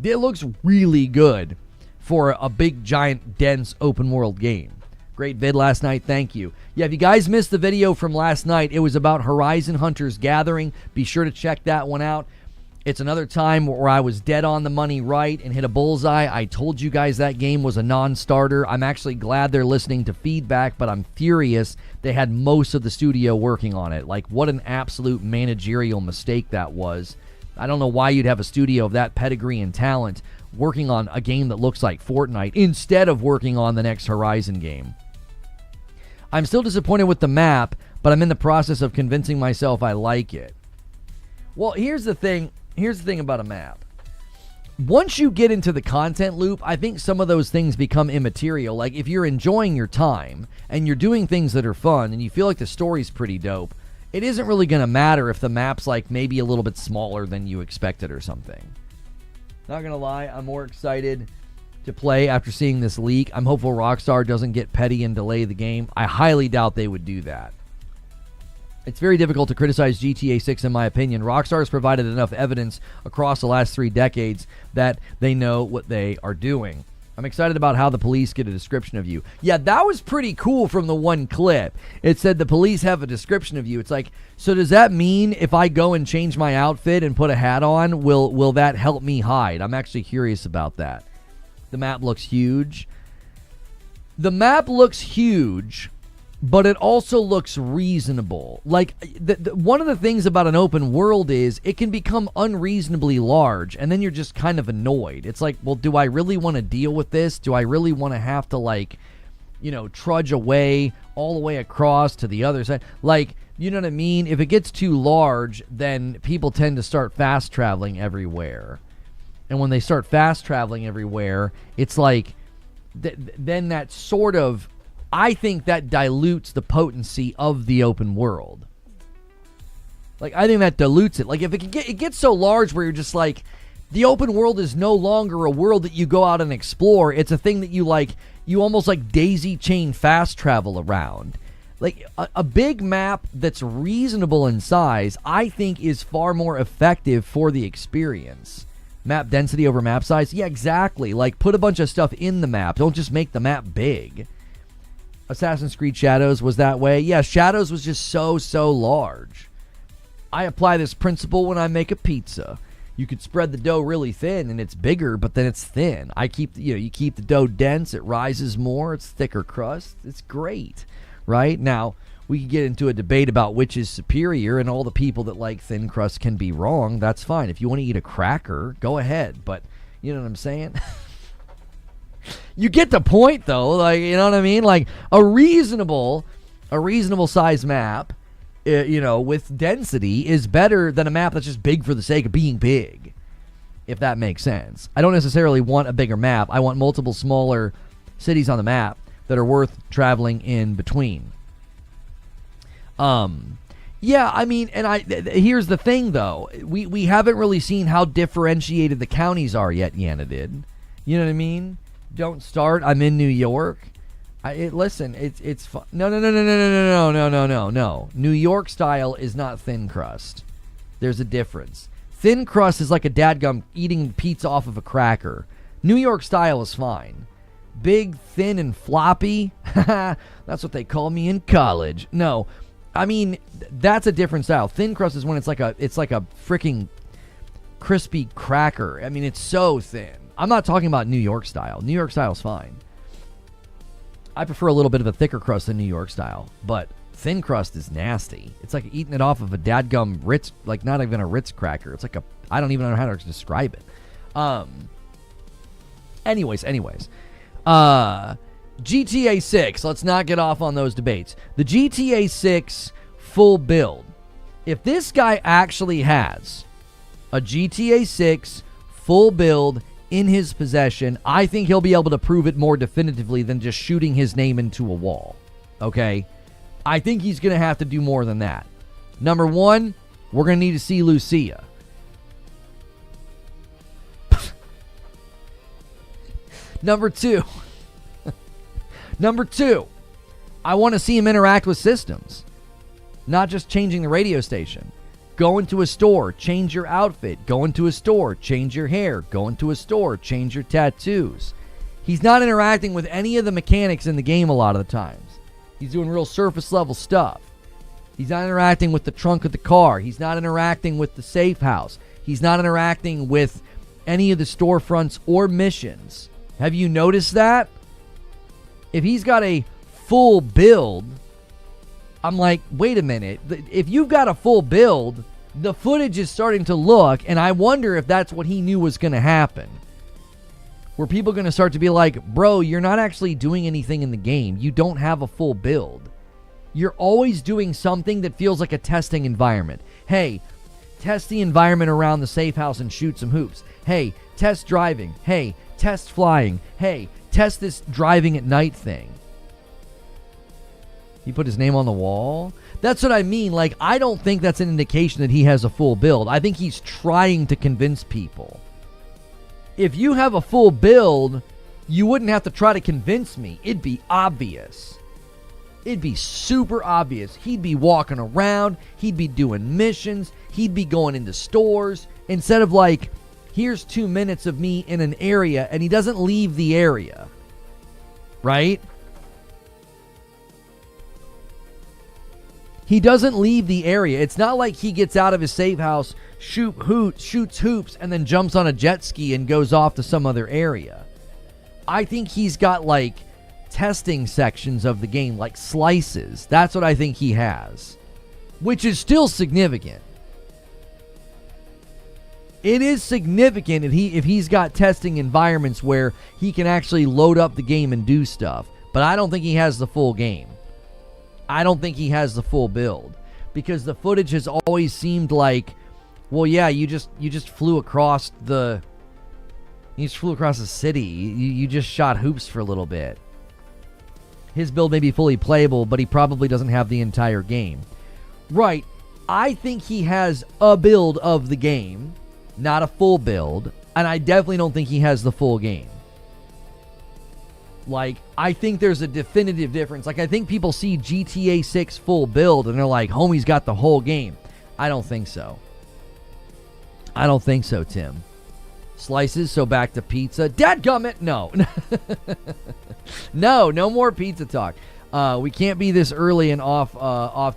It looks really good for a big, giant, dense, open world game. Great vid last night. Thank you. Yeah, if you guys missed the video from last night, it was about Horizon Hunters Gathering. Be sure to check that one out. It's another time where I was dead on the money right and hit a bullseye. I told you guys that game was a non-starter. I'm actually glad they're listening to feedback, but I'm furious they had most of the studio working on it. Like, what an absolute managerial mistake that was. I don't know why you'd have a studio of that pedigree and talent working on a game that looks like Fortnite instead of working on the next Horizon game. I'm still disappointed with the map, but I'm in the process of convincing myself I like it. Well, here's the thing about a map. Once you get into the content loop, I think some of those things become immaterial. Like, if you're enjoying your time and you're doing things that are fun and you feel like the story's pretty dope, it isn't really going to matter if the map's like maybe a little bit smaller than you expected or something. Not going to lie, I'm more excited to play after seeing this leak. I'm hopeful Rockstar doesn't get petty and delay the game. I highly doubt they would do that. It's very difficult to criticize GTA 6 in my opinion. Rockstar has provided enough evidence across the last 3 decades that they know what they are doing. I'm excited about how the police get a description of you. Yeah, that was pretty cool from the one clip. It said the police have a description of you. It's like, so does that mean if I go and change my outfit and put a hat on, will that help me hide? I'm actually curious about that. The map looks huge. The map looks huge, but it also looks reasonable. Like, one of the things about an open world is it can become unreasonably large, and then you're just kind of annoyed. It's like, well, do I really want to deal with this? Do I really want to have to, like, you know, trudge away all the way across to the other side? Like, you know what I mean? If it gets too large, then people tend to start fast traveling everywhere. And when they start fast traveling everywhere, it's like, then that sort of, I think that dilutes the potency of the open world. Like, I think that dilutes it. Like, if it gets so large where you're just like, the open world is no longer a world that you go out and explore. It's a thing that you almost like daisy chain fast travel around. Like, a big map that's reasonable in size, I think, is far more effective for the experience. Map density over map size? Yeah, exactly. Like, put a bunch of stuff in the map. Don't just make the map big. Assassin's Creed Shadows was that way. Yeah, Shadows was just so large. I apply this principle when I make a pizza. You could spread the dough really thin and it's bigger, but then it's thin. You keep the dough dense, it rises more, it's thicker crust. It's great, right? Now, we could get into a debate about which is superior, and all the people that like thin crust can be wrong. That's fine. If you want to eat a cracker, go ahead, but you know what I'm saying? You get the point, though. Like, you know what I mean? Like, a reasonable size map, with density is better than a map that's just big for the sake of being big, if that makes sense. I don't necessarily want a bigger map. I want multiple smaller cities on the map that are worth traveling in between. Yeah, I mean, and here's the thing, though. We haven't really seen how differentiated the counties are yet, Yanadid. You know what I mean? Don't start. I'm in New York. Listen, it's fun. No. New York style is not thin crust. There's a difference. Thin crust is like a dadgum eating pizza off of a cracker. New York style is fine. Big, thin, and floppy. That's what they called me in college. No, I mean, that's a different style. Thin crust is when it's like a freaking crispy cracker. I mean, it's so thin. I'm not talking about New York style. New York style is fine. I prefer a little bit of a thicker crust than New York style, but thin crust is nasty. It's like eating it off of a dadgum Ritz, like not even a Ritz cracker. It's like I don't even know how to describe it. Anyways. GTA 6, let's not get off on those debates. The GTA 6 full build. If this guy actually has a GTA 6 full build in his possession, I think he'll be able to prove it more definitively than just shooting his name into a wall. Okay? I think he's going to have to do more than that. Number one, we're going to need to see Lucia. Number two, I want to see him interact with systems, not just changing the radio station. Go into a store, change your outfit. Go into a store, change your hair. Go into a store, change your tattoos. He's not interacting with any of the mechanics in the game a lot of the times. He's doing real surface level stuff. He's not interacting with the trunk of the car. He's not interacting with the safe house. He's not interacting with any of the storefronts or missions. Have you noticed that? If he's got a full build, I'm like, wait a minute. If you've got a full build, the footage is starting to look, and I wonder if that's what he knew was going to happen. Where people are going to start to be like, bro, you're not actually doing anything in the game. You don't have a full build. You're always doing something that feels like a testing environment. Hey, test the environment around the safe house and shoot some hoops. Hey, test driving. Hey, test flying. Hey, test this driving at night thing. He put his name on the wall. That's what I mean. Like, I don't think that's an indication that he has a full build. I think he's trying to convince people. If you have a full build, you wouldn't have to try to convince me. It'd be obvious. It'd be super obvious. He'd be walking around. He'd be doing missions. He'd be going into stores. Instead of like, here's 2 minutes of me in an area, and he doesn't leave the area. Right? He doesn't leave the area. It's not like he gets out of his safe house, shoots hoops, and then jumps on a jet ski and goes off to some other area. I think he's got like testing sections of the game, like slices. That's what I think he has, which is still significant. It is significant if he's got testing environments where he can actually load up the game and do stuff. But I don't think he has the full game. I don't think he has the full build, because the footage has always seemed like, well, yeah, you just flew across the city. You just shot hoops for a little bit. His build may be fully playable, but he probably doesn't have the entire game. Right. I think he has a build of the game, not a full build, and I definitely don't think he has the full game. Like, I think there's a definitive difference. Like, I think people see GTA 6 full build and they're like, homie's got the whole game. I don't think so. I don't think so, Tim. Slices, so back to pizza. Dadgummit! No. No more pizza talk. We can't be this early and off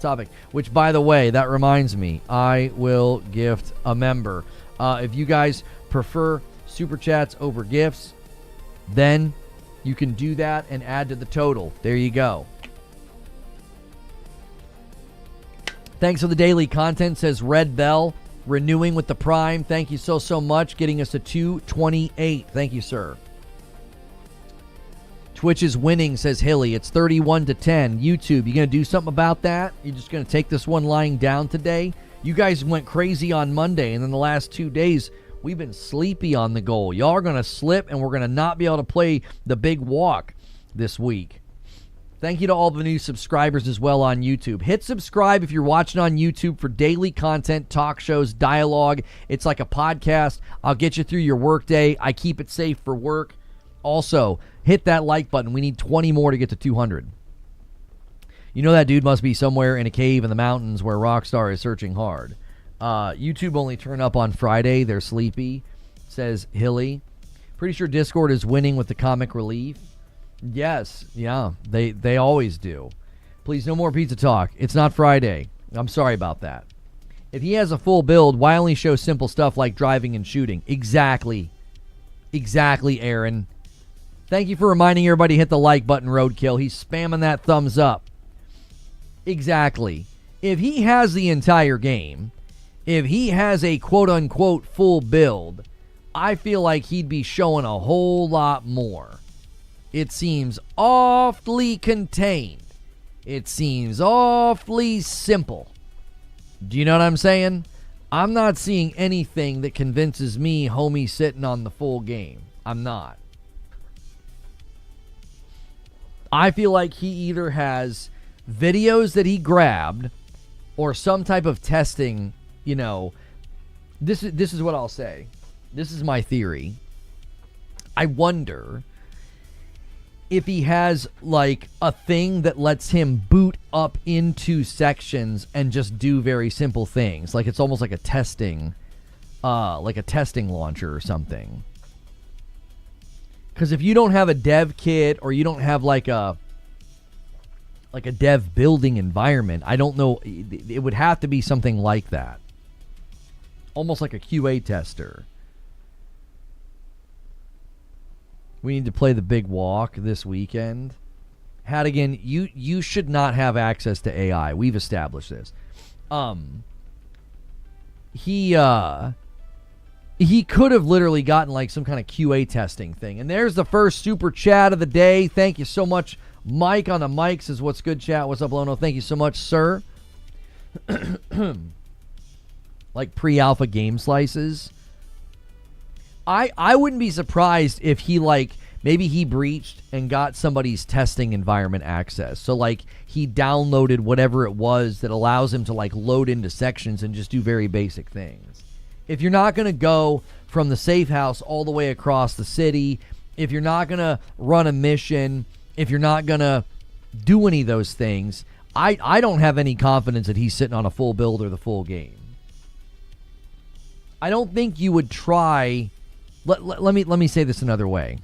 topic. Which, by the way, that reminds me, I will gift a member. If you guys prefer super chats over gifts, then you can do that and add to the total. There you go. Thanks for the daily content, says Red Bell. Renewing with the Prime. Thank you so much. Getting us to 228. Thank you, sir. Twitch is winning, says Hilly. It's 31-10. YouTube, you going to do something about that? You're just going to take this one lying down today? You guys went crazy on Monday, and then the last 2 days, we've been sleepy on the goal. Y'all are going to slip, and we're going to not be able to play the big walk this week. Thank you to all the new subscribers as well on YouTube. Hit subscribe if you're watching on YouTube for daily content, talk shows, dialogue. It's like a podcast. I'll get you through your workday. I keep it safe for work. Also, hit that like button. We need 20 more to get to 200. You know that dude must be somewhere in a cave in the mountains where Rockstar is searching hard. YouTube only turn up on Friday. They're sleepy, says Hilly. Pretty sure Discord is winning with the comic relief. Yes, yeah, they always do. Please, no more pizza talk. It's not Friday. I'm sorry about that. If he has a full build, why only show simple stuff like driving and shooting? Exactly, Aaron. Thank you for reminding everybody to hit the like button, Roadkill. He's spamming that thumbs up. Exactly. If he has the entire game, if he has a quote-unquote full build, I feel like he'd be showing a whole lot more. It seems awfully contained. It seems awfully simple. Do you know what I'm saying? I'm not seeing anything that convinces me homie's sitting on the full game. I'm not. I feel like he either has videos that he grabbed or some type of testing, you know. This is what I'll say. This is my theory. I wonder if he has like a thing that lets him boot up into sections and just do very simple things. Like it's almost like a testing launcher or something. Because if you don't have a dev kit or you don't have like a dev building environment, I don't know. It would have to be something like that. almost like a QA tester. We need to play the big walk this weekend. Hadigan, you should not have access to AI. We've established this. He could have literally gotten like some kind of QA testing thing. And there's the first super chat of the day. Thank you so much. Mike on the mic says, what's good, chat? What's up, Lono? Thank you so much, sir. Like pre-alpha game slices. I wouldn't be surprised if he like maybe he breached and got somebody's testing environment access. So like he downloaded whatever it was that allows him to like load into sections and just do very basic things. If you're not going to go from the safe house all the way across the city, if you're not going to run a mission, if you're not going to do any of those things, I don't have any confidence that he's sitting on a full build or the full game. I don't think you would try. Let me say this another way.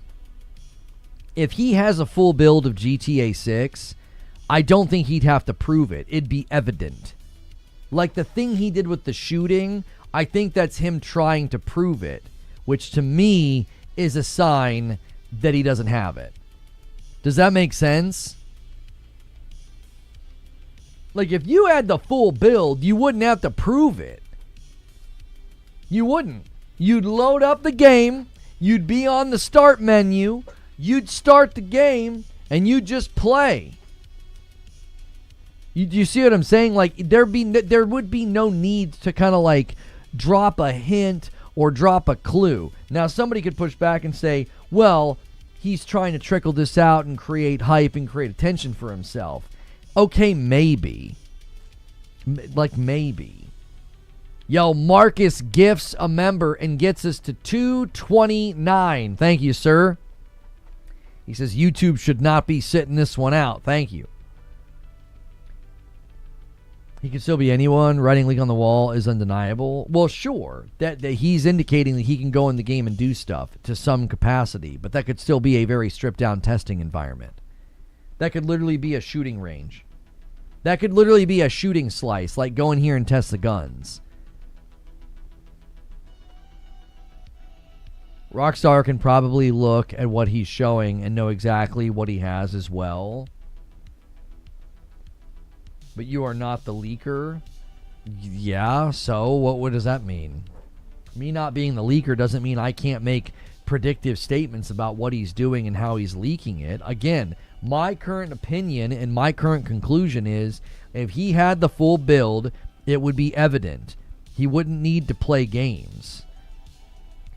If he has a full build of GTA 6, I don't think he'd have to prove it. It'd be evident. Like the thing he did with the shooting, I think that's him trying to prove it, which to me is a sign that he doesn't have it. Does that make sense? Like if you had the full build, you wouldn't have to prove it. You wouldn't. You'd load up the game, you'd be on the start menu, you'd start the game, and you'd just play. You see what I'm saying? Like there would be no need to kind of like drop a hint or drop a clue. Now somebody could push back and say, well, he's trying to trickle this out and create hype and create attention for himself. Okay, maybe. Like maybe. Yo, Marcus gifts a member and gets us to 229. Thank you, sir. He says YouTube should not be sitting this one out. Thank you. He could still be anyone. Writing League on the wall is undeniable. Well, sure. That he's indicating that he can go in the game and do stuff to some capacity, but that could still be a very stripped down testing environment. That could literally be a shooting range. That could literally be a shooting slice, like go in here and test the guns. Rockstar can probably look at what he's showing and know exactly what he has as well. But you are not the leaker. Yeah, so what does that mean? Me not being the leaker doesn't mean I can't make predictive statements about what he's doing and how he's leaking it. Again, my current opinion and my current conclusion is if he had the full build, it would be evident. He wouldn't need to play games.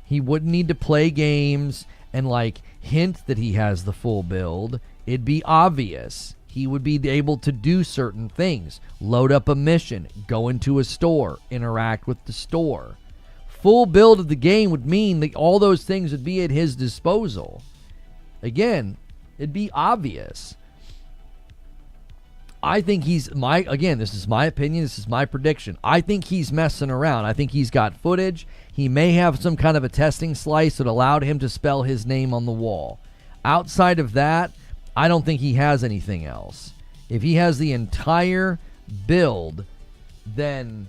He wouldn't need to play games and like hint that he has the full build. It'd be obvious. He would be able to do certain things. Load up a mission, go into a store, interact with the store. Full build of the game would mean that all those things would be at his disposal. Again, it'd be obvious. I think again, this is my opinion, this is my prediction. I think he's messing around. I think he's got footage. He may have some kind of a testing slice that allowed him to spell his name on the wall. Outside of that, I don't think he has anything else. If he has the entire build, then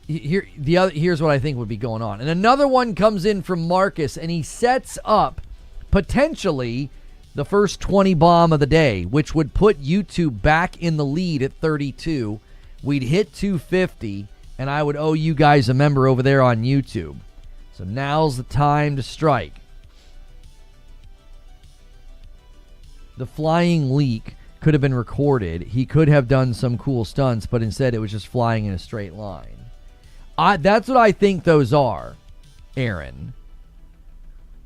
here's what I think would be going on. And another one comes in from Marcus, and he sets up potentially the first 20 bomb of the day, which would put YouTube back in the lead at 32. We'd hit 250, and I would owe you guys a member over there on YouTube. So now's the time to strike. The flying leak could have been recorded. He could have done some cool stunts, but instead it was just flying in a straight line. That's what I think those are, Aaron.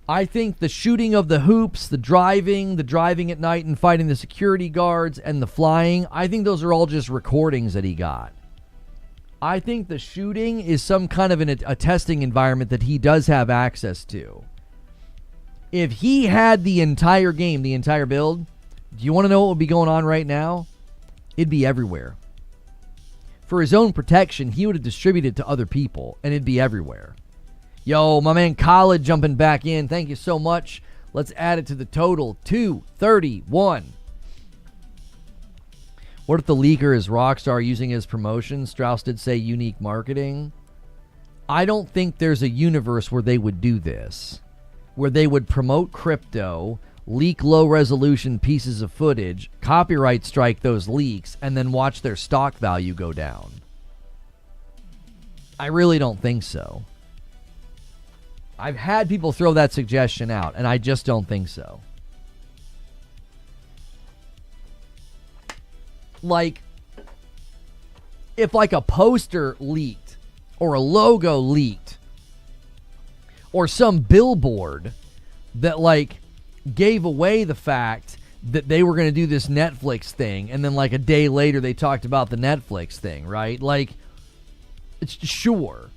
I think the shooting of the hoops, the driving at night and fighting the security guards, and the flying, I think those are all just recordings that he got. I think the shooting is some kind of a testing environment that he does have access to. If he had the entire game, the entire build, do you want to know what would be going on right now? It'd be everywhere. For his own protection, he would have distributed to other people, and it'd be everywhere. Yo, my man Khaled jumping back in. Thank you so much. Let's add it to the total. 231. What if the leaker is Rockstar using his promotion? Strauss did say unique marketing. I don't think there's a universe where they would do this, where they would promote crypto, leak low-resolution pieces of footage, copyright strike those leaks, and then watch their stock value go down. I really don't think so. I've had people throw that suggestion out, and I just don't think so. Like, if like a poster leaked, or a logo leaked, or some billboard that like gave away the fact that they were going to do this Netflix thing, and then like a day later they talked about the Netflix thing, right? Like, it's sure.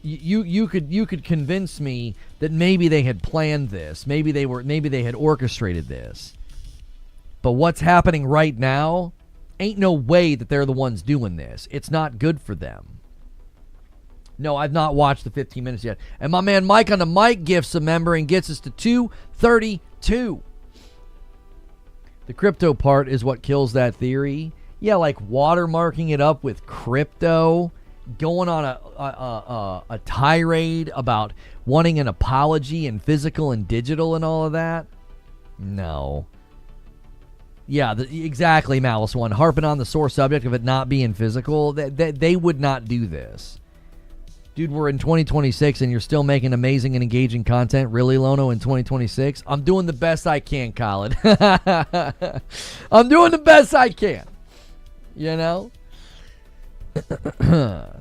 You could convince me that maybe they had planned this, maybe they had orchestrated this. But what's happening right now, ain't no way that they're the ones doing this. It's not good for them. No, I've not watched the 15 minutes yet. And my man Mike on the mic gifts a member and gets us to 232. The crypto part is what kills that theory. Yeah, like watermarking it up with crypto, going on a tirade about wanting an apology in physical and digital and all of that. No. Yeah, exactly, Malice One. Harping on the sore subject of it not being physical, they would not do this. Dude, we're in 2026 and you're still making amazing and engaging content. Really, Lono, in 2026? I'm doing the best I can, Colin. I'm doing the best I can. You know?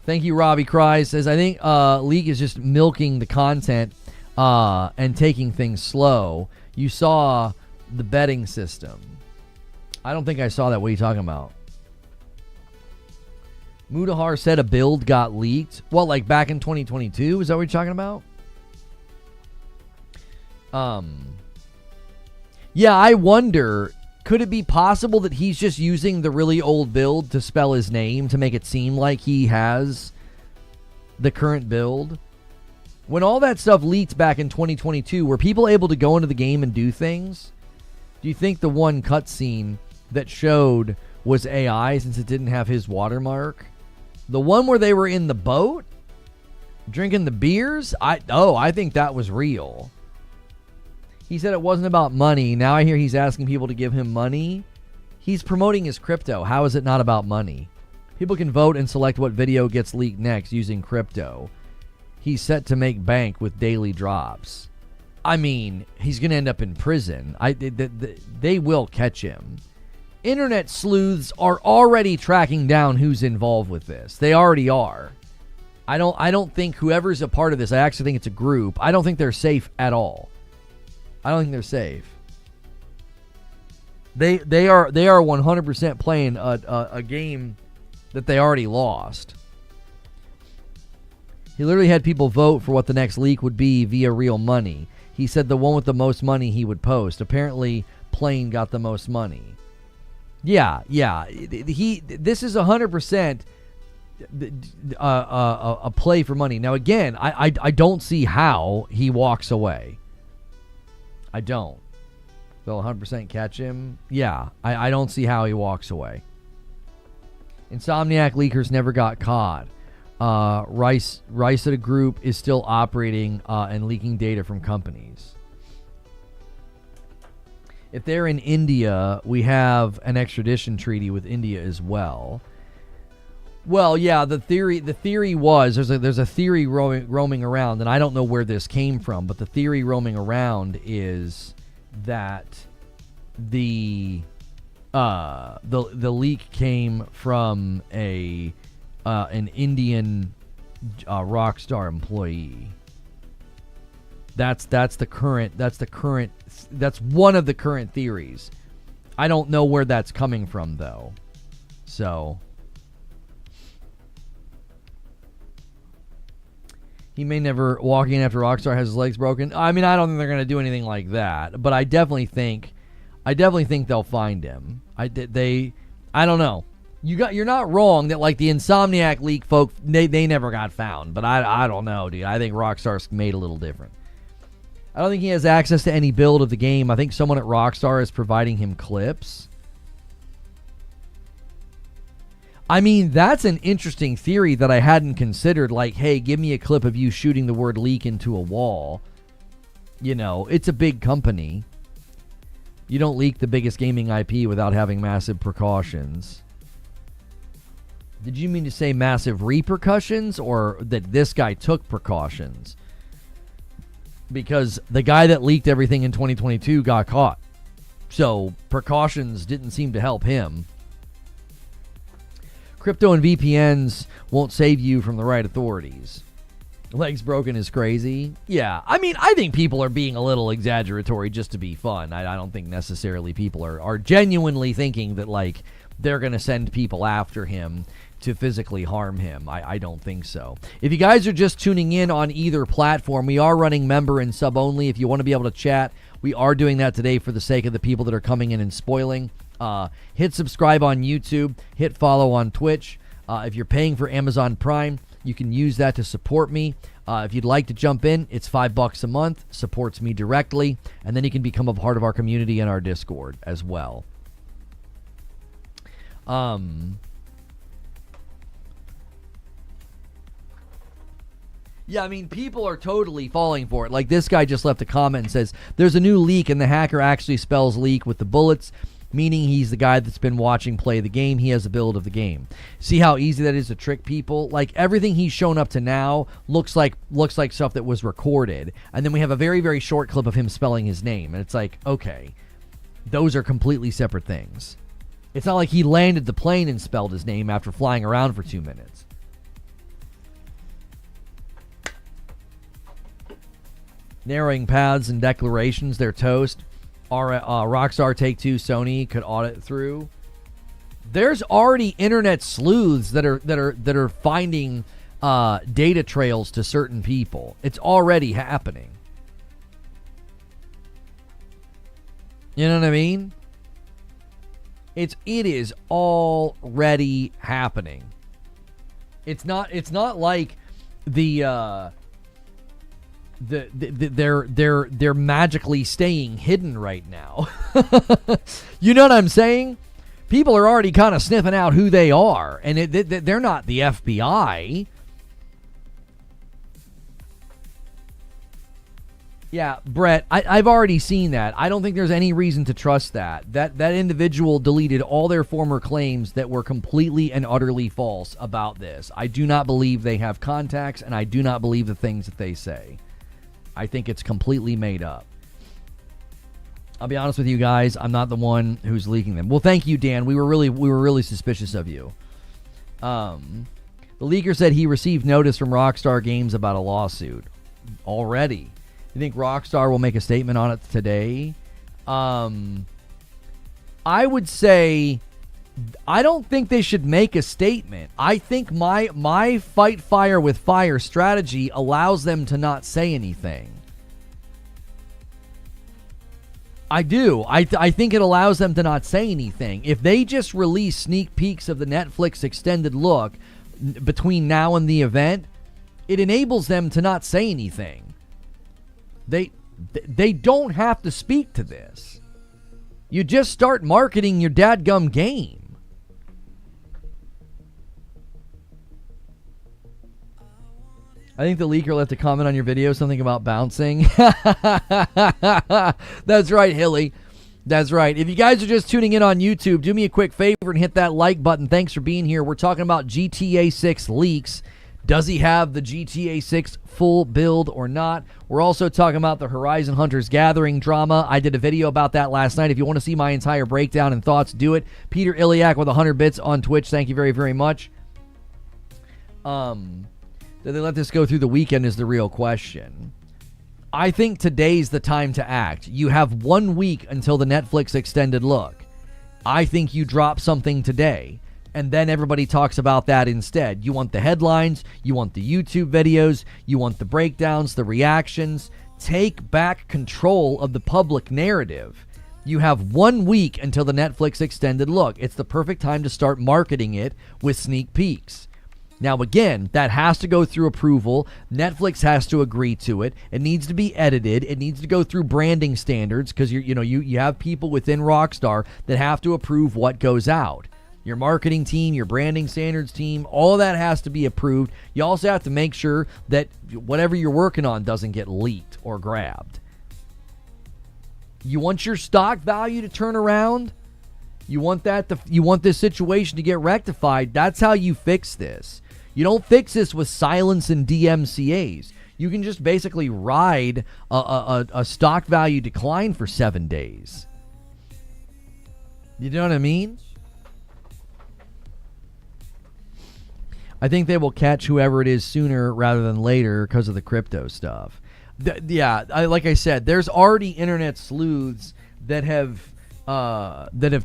Thank you, Robbie Cries. Says, I think League is just milking the content and taking things slow. You saw the betting system. I don't think I saw that. What are you talking about? Mudahar said a build got leaked. Well, like back in 2022? Is that what you're talking about? Yeah, I wonder, could it be possible that he's just using the really old build to spell his name to make it seem like he has the current build? When all that stuff leaked back in 2022, were people able to go into the game and do things? Do you think the one cutscene that showed was AI since it didn't have his watermark? The one where they were in the boat drinking the beers? I think that was real. He said it wasn't about money. Now I hear he's asking people to give him money. He's promoting his crypto. How is it not about money? People can vote and select what video gets leaked next using crypto. He's set to make bank with daily drops. I mean, he's going to end up in prison. They will catch him. Internet sleuths are already tracking down who's involved with this. They already are. I don't think whoever's a part of this, I actually think it's a group. I don't think they're safe at all. I don't think they're safe. They are 100% playing a game that they already lost. He literally had people vote for what the next leak would be via real money. He said the one with the most money he would post. Apparently, Plane got the most money. Yeah. This is 100% a play for money. Now, again, I don't see how he walks away. I don't. They'll 100% catch him. Yeah, I don't see how he walks away. Insomniac leakers never got caught. Rice at a group is still operating and leaking data from companies. If they're in India, we have an extradition treaty with India as well. Well, yeah, the theory was there's a theory roaming around, and I don't know where this came from, but the theory roaming around is that the leak came from an Indian Rockstar employee. That's one of the current theories. I don't know where that's coming from though. So he may never walk in after Rockstar has his legs broken. I mean, I don't think they're going to do anything like that, but I definitely think they'll find him. I don't know. You're not wrong that like the Insomniac leak folk they never got found, but I don't know, dude. I think Rockstar's made a little different. I don't think he has access to any build of the game. I think someone at Rockstar is providing him clips. I mean, that's an interesting theory that I hadn't considered. Like, hey, give me a clip of you shooting the word leak into a wall. You know, it's a big company. You don't leak the biggest gaming IP without having massive precautions. Did you mean to say massive repercussions, or that this guy took precautions? Because the guy that leaked everything in 2022 got caught. So precautions didn't seem to help him. Crypto and VPNs won't save you from the right authorities. Legs broken is crazy. Yeah, I mean, I think people are being a little exaggeratory just to be fun. I don't think necessarily people are genuinely thinking that, like, they're going to send people after him to physically harm him. I don't think so. If you guys are just tuning in on either platform, we are running member and sub only. If you want to be able to chat, we are doing that today for the sake of the people that are coming in and spoiling. Hit subscribe on YouTube. Hit follow on Twitch. If you're paying for Amazon Prime, you can use that to support me. If you'd like to jump in, it's $5 a month. Supports me directly. And then you can become a part of our community and our Discord as well. Yeah, I mean, people are totally falling for it. Like, this guy just left a comment and says, there's a new leak, and the hacker actually spells leak with the bullets, meaning he's the guy that's been watching play the game. He has a build of the game. See how easy that is to trick people? Like, everything he's shown up to now looks like stuff that was recorded. And then we have a very, very short clip of him spelling his name. And it's like, okay, those are completely separate things. It's not like he landed the plane and spelled his name after flying around for 2 minutes. Narrowing paths and declarations, they're toast. Rockstar, Take-Two, Sony could audit through. There's already internet sleuths that are finding data trails to certain people. It's already happening. You know what I mean? It is already happening. It's not like they're magically staying hidden right now. You know what I'm saying? People are already kind of sniffing out who they are, and they're not the FBI. Yeah, Brett, I've already seen that. I don't think there's any reason to trust that. That individual deleted all their former claims that were completely and utterly false about this. I do not believe they have contacts, and I do not believe the things that they say. I think it's completely made up. I'll be honest with you guys, I'm not the one who's leaking them. Well, thank you, Dan. We were really suspicious of you. The leaker said he received notice from Rockstar Games about a lawsuit already. You think Rockstar will make a statement on it today? I would say I don't think they should make a statement. I think my fight fire with fire strategy allows them to not say anything. I do. I think it allows them to not say anything. If they just release sneak peeks of the Netflix extended look between now and the event, it enables them to not say anything. They don't have to speak to this. You just start marketing your dadgum game. I think the leaker left a comment on your video, something about bouncing. That's right, Hilly. That's right. If you guys are just tuning in on YouTube, do me a quick favor and hit that like button. Thanks for being here. We're talking about GTA 6 leaks. Does he have the GTA 6 full build or not? We're also talking about the Horizon Hunters Gathering drama. I did a video about that last night. If you want to see my entire breakdown and thoughts, do it. Peter Iliak with 100 bits on Twitch. Thank you very, very much. Did they let this go through the weekend is the real question. I think today's the time to act. You have 1 week until the Netflix extended look. I think you drop something today. And then everybody talks about that instead. You want the headlines, you want the YouTube videos, you want the breakdowns, the reactions. Take back control of the public narrative. You have 1 week until the Netflix extended look. It's the perfect time to start marketing it with sneak peeks. Now, again, that has to go through approval. Netflix has to agree to it. It needs to be edited. It needs to go through branding standards because you have people within Rockstar that have to approve what goes out. Your marketing team, your branding standards team, all of that has to be approved. You also have to make sure that whatever you're working on doesn't get leaked or grabbed. You want your stock value to turn around? You want this situation to get rectified? That's how you fix this. You don't fix this with silence and DMCAs. You can just basically ride a stock value decline for 7 days. You know what I mean? I think they will catch whoever it is sooner rather than later because of the crypto stuff. Like I said, there's already internet sleuths that have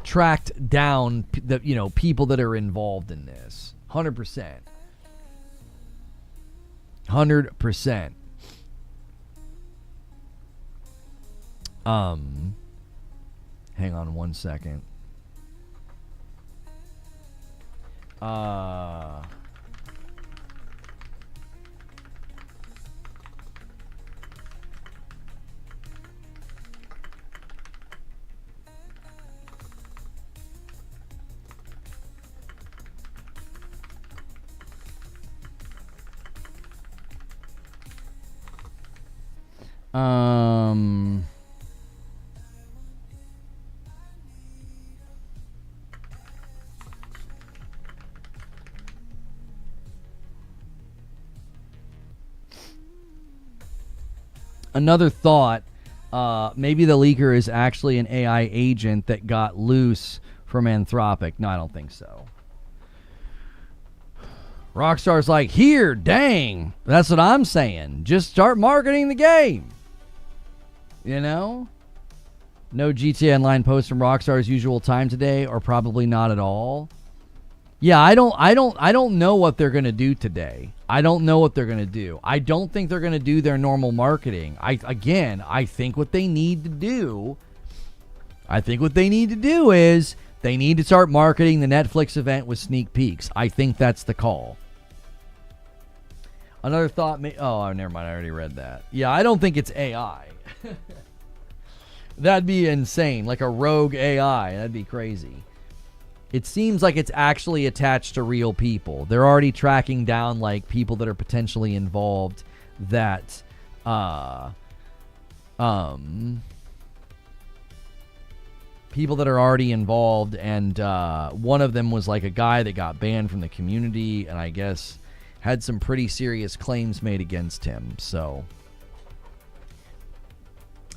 tracked down people that are involved in this. 100%. 100%. Hang on one second. Another thought, maybe the leaker is actually an AI agent that got loose from Anthropic. No, I don't think so. Rockstar's like, here, dang. That's what I'm saying. Just start marketing the game. You know? No GTA Online posts from Rockstar's usual time today, or probably not at all. Yeah, I don't know what they're gonna do today. I don't know what they're gonna do. I don't think they're gonna do their normal marketing. I think what they need to do. Is they need to start marketing the Netflix event with sneak peeks. I think that's the call. Another thought. Oh, never mind. I already read that. Yeah, I don't think it's AI. That'd be insane. Like a rogue AI. That'd be crazy. It seems like it's actually attached to real people. They're already tracking down like people that are potentially involved that people that are already involved, and one of them was like a guy that got banned from the community and I guess had some pretty serious claims made against him. So,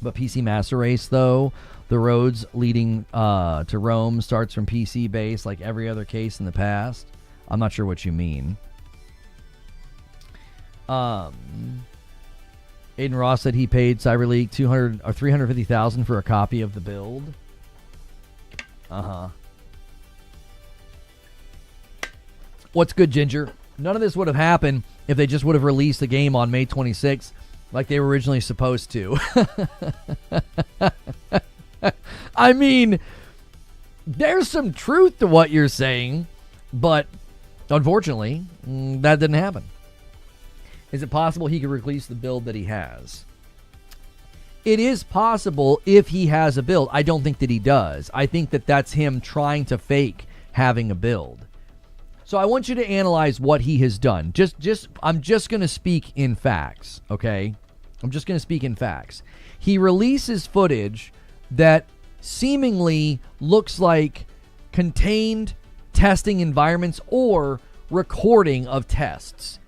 but PC Master Race though, the roads leading to Rome starts from PC base like every other case in the past. I'm not sure what you mean. Aiden Ross said he paid Cyberleek $200 or $350,000 for a copy of the build. What's good, Ginger? None of this would have happened if they just would have released the game on May 26th like they were originally supposed to. I mean, there's some truth to what you're saying, but unfortunately, that didn't happen. Is it possible he could release the build that he has? It is possible if he has a build. I don't think that he does. I think that that's him trying to fake having a build. So I want you to analyze what he has done. I'm just going to speak in facts, okay? I'm just going to speak in facts. He releases footage that seemingly looks like contained testing environments or recording of tests.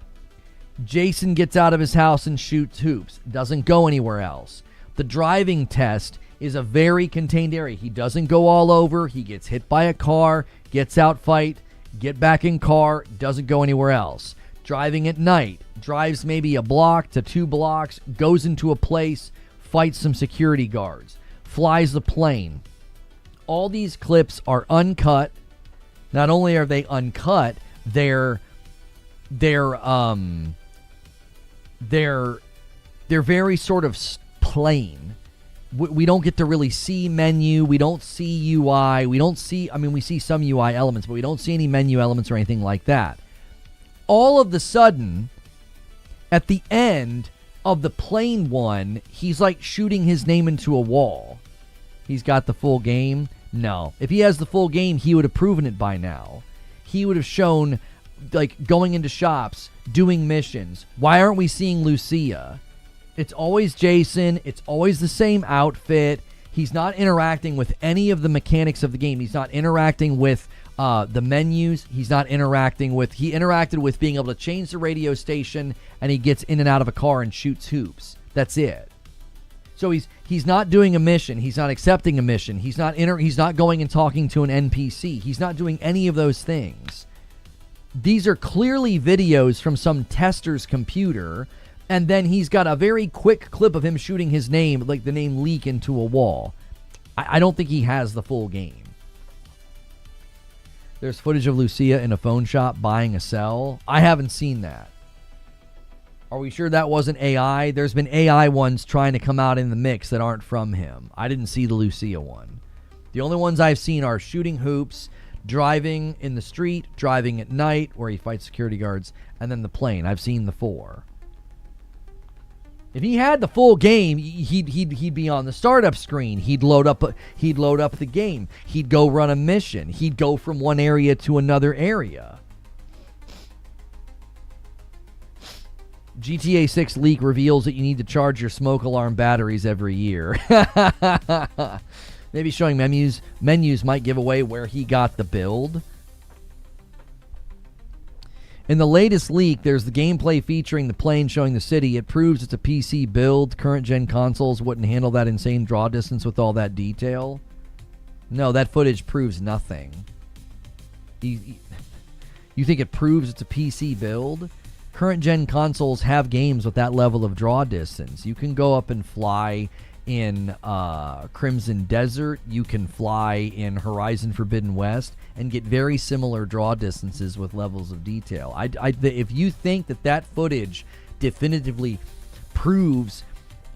Jason gets out of his house and shoots hoops. Doesn't go anywhere else. The driving test is a very contained area. He doesn't go all over. He gets hit by a car, gets out, fight, get back in car, doesn't go anywhere else. Driving at night, drives maybe a block to 2 blocks, goes into a place, fights some security guards, flies the plane. All these clips are uncut. Not only are they uncut, they're very sort of plain. We don't get to really see menu. We don't see UI. We see some UI elements, but we don't see any menu elements or anything like that. All of the sudden, at the end of the plane one, he's like shooting his name into a wall. He's got the full game. No. If he has the full game, he would have proven it by now. He would have shown, like, going into shops, doing missions. Why aren't we seeing Lucia? It's always Jason. It's always the same outfit. He's not interacting with any of the mechanics of the game. He's not interacting with the menus. He's not interacting with... He interacted with being able to change the radio station, and he gets in and out of a car and shoots hoops. That's it. So he's not doing a mission. He's not accepting a mission. He's not going and talking to an NPC. He's not doing any of those things. These are clearly videos from some tester's computer, and then he's got a very quick clip of him shooting his name, like the name Leek, into a wall. I don't think he has the full game. There's footage of Lucia in a phone shop buying a cell. I haven't seen that. Are we sure that wasn't AI? There's been AI ones trying to come out in the mix that aren't from him. I didn't see the Lucia one. The only ones I've seen are shooting hoops, driving in the street, driving at night where he fights security guards, and then the plane. I've seen the 4. If he had the full game, he'd be on the startup screen. He'd load up the game. He'd go run a mission. He'd go from one area to another area. GTA 6 leak reveals that you need to charge your smoke alarm batteries every year. Maybe showing menus might give away where he got the build. In the latest leak, there's the gameplay featuring the plane showing the city. It proves it's a PC build. Current-gen consoles wouldn't handle that insane draw distance with all that detail. No, that footage proves nothing. You think it proves it's a PC build? Current-gen consoles have games with that level of draw distance. You can go up and fly in Crimson Desert. You can fly in Horizon Forbidden West and get very similar draw distances with levels of detail. If you think that footage definitively proves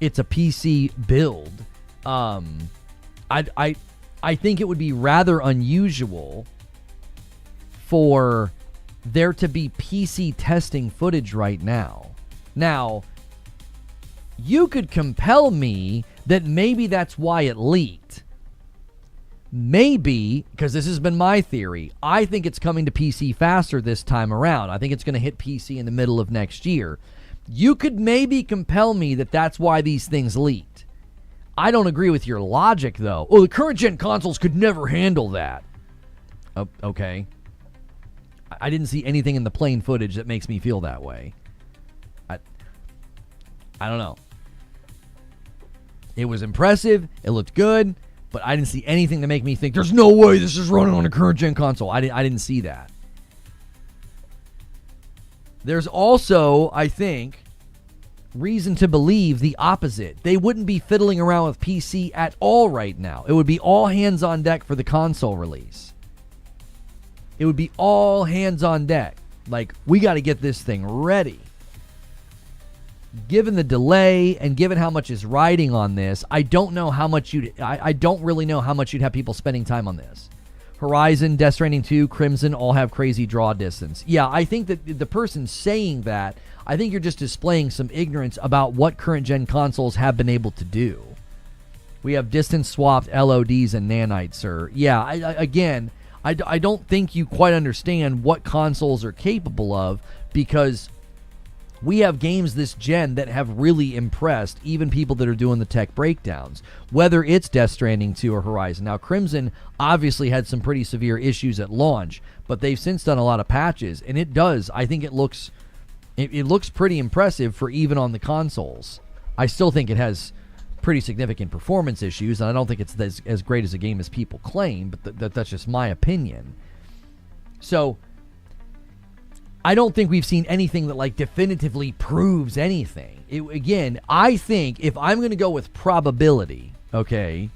it's a PC build, I think it would be rather unusual for there to be PC testing footage right now. Now, you could compel me that maybe that's why it leaked. Maybe, because this has been my theory, I think it's coming to PC faster this time around. I think it's going to hit PC in the middle of next year. You could maybe compel me that that's why these things leaked. I don't agree with your logic, though. Oh, the current-gen consoles could never handle that. Oh, okay. I didn't see anything in the plain footage that makes me feel that way. I don't know. It was impressive. It looked good. But I didn't see anything to make me think, there's no way this is running on a current-gen console. I didn't see that. There's also, I think, reason to believe the opposite. They wouldn't be fiddling around with PC at all right now. It would be all hands on deck for the console release. It would be all hands on deck. Like, we got to get this thing ready. Given the delay and given how much is riding on this, I don't know how much I don't really know how much you'd have people spending time on this. Horizon, Death Stranding 2, Crimson all have crazy draw distance. Yeah, I think that the person saying that, I think you're just displaying some ignorance about what current-gen consoles have been able to do. We have distance-swapped LODs and nanites, sir. Yeah, I don't think you quite understand what consoles are capable of, because we have games this gen that have really impressed even people that are doing the tech breakdowns, whether it's Death Stranding 2 or Horizon. Now, Crimson obviously had some pretty severe issues at launch, but they've since done a lot of patches, and it does. I think it looks pretty impressive for even on the consoles. I still think it has pretty significant performance issues, and I don't think it's as great as a game as people claim, but that's just my opinion. So I don't think we've seen anything that like definitively proves anything. Again, I think if I'm going to go with probability, okay,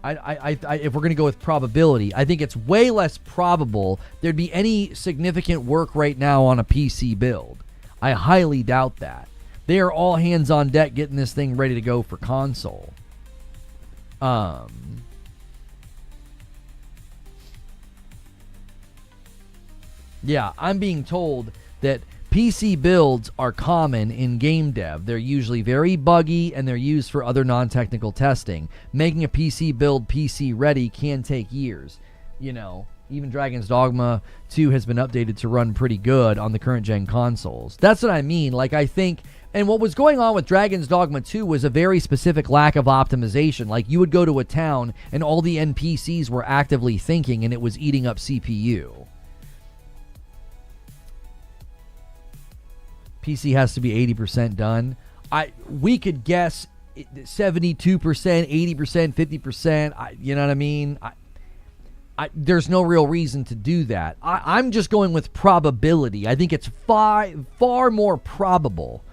if we're going to go with probability, I think it's way less probable there'd be any significant work right now on a PC build. I highly doubt that. They are all hands on deck getting this thing ready to go for console. Yeah, I'm being told that PC builds are common in game dev. They're usually very buggy, and they're used for other non-technical testing. Making a PC build PC ready can take years. You know, even Dragon's Dogma 2 has been updated to run pretty good on the current gen consoles. That's what I mean. Like, I think, and what was going on with Dragon's Dogma 2 was a very specific lack of optimization. Like, you would go to a town, and all the NPCs were actively thinking, and it was eating up CPU. PC has to be 80% done. We could guess 72%, 80%, 50%. You know what I mean? There's no real reason to do that. I'm just going with probability. I think it's far more probable.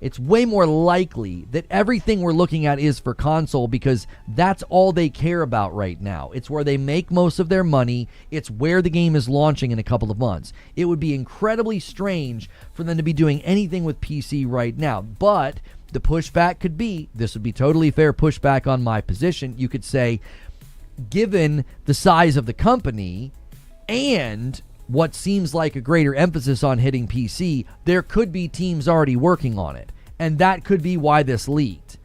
It's way more likely that everything we're looking at is for console, because that's all they care about right now. It's where they make most of their money. It's where the game is launching in a couple of months. It would be incredibly strange for them to be doing anything with PC right now. But the pushback could be, this would be totally fair pushback on my position. You could say, given the size of the company and what seems like a greater emphasis on hitting PC, there could be teams already working on it. And that could be why this leaked.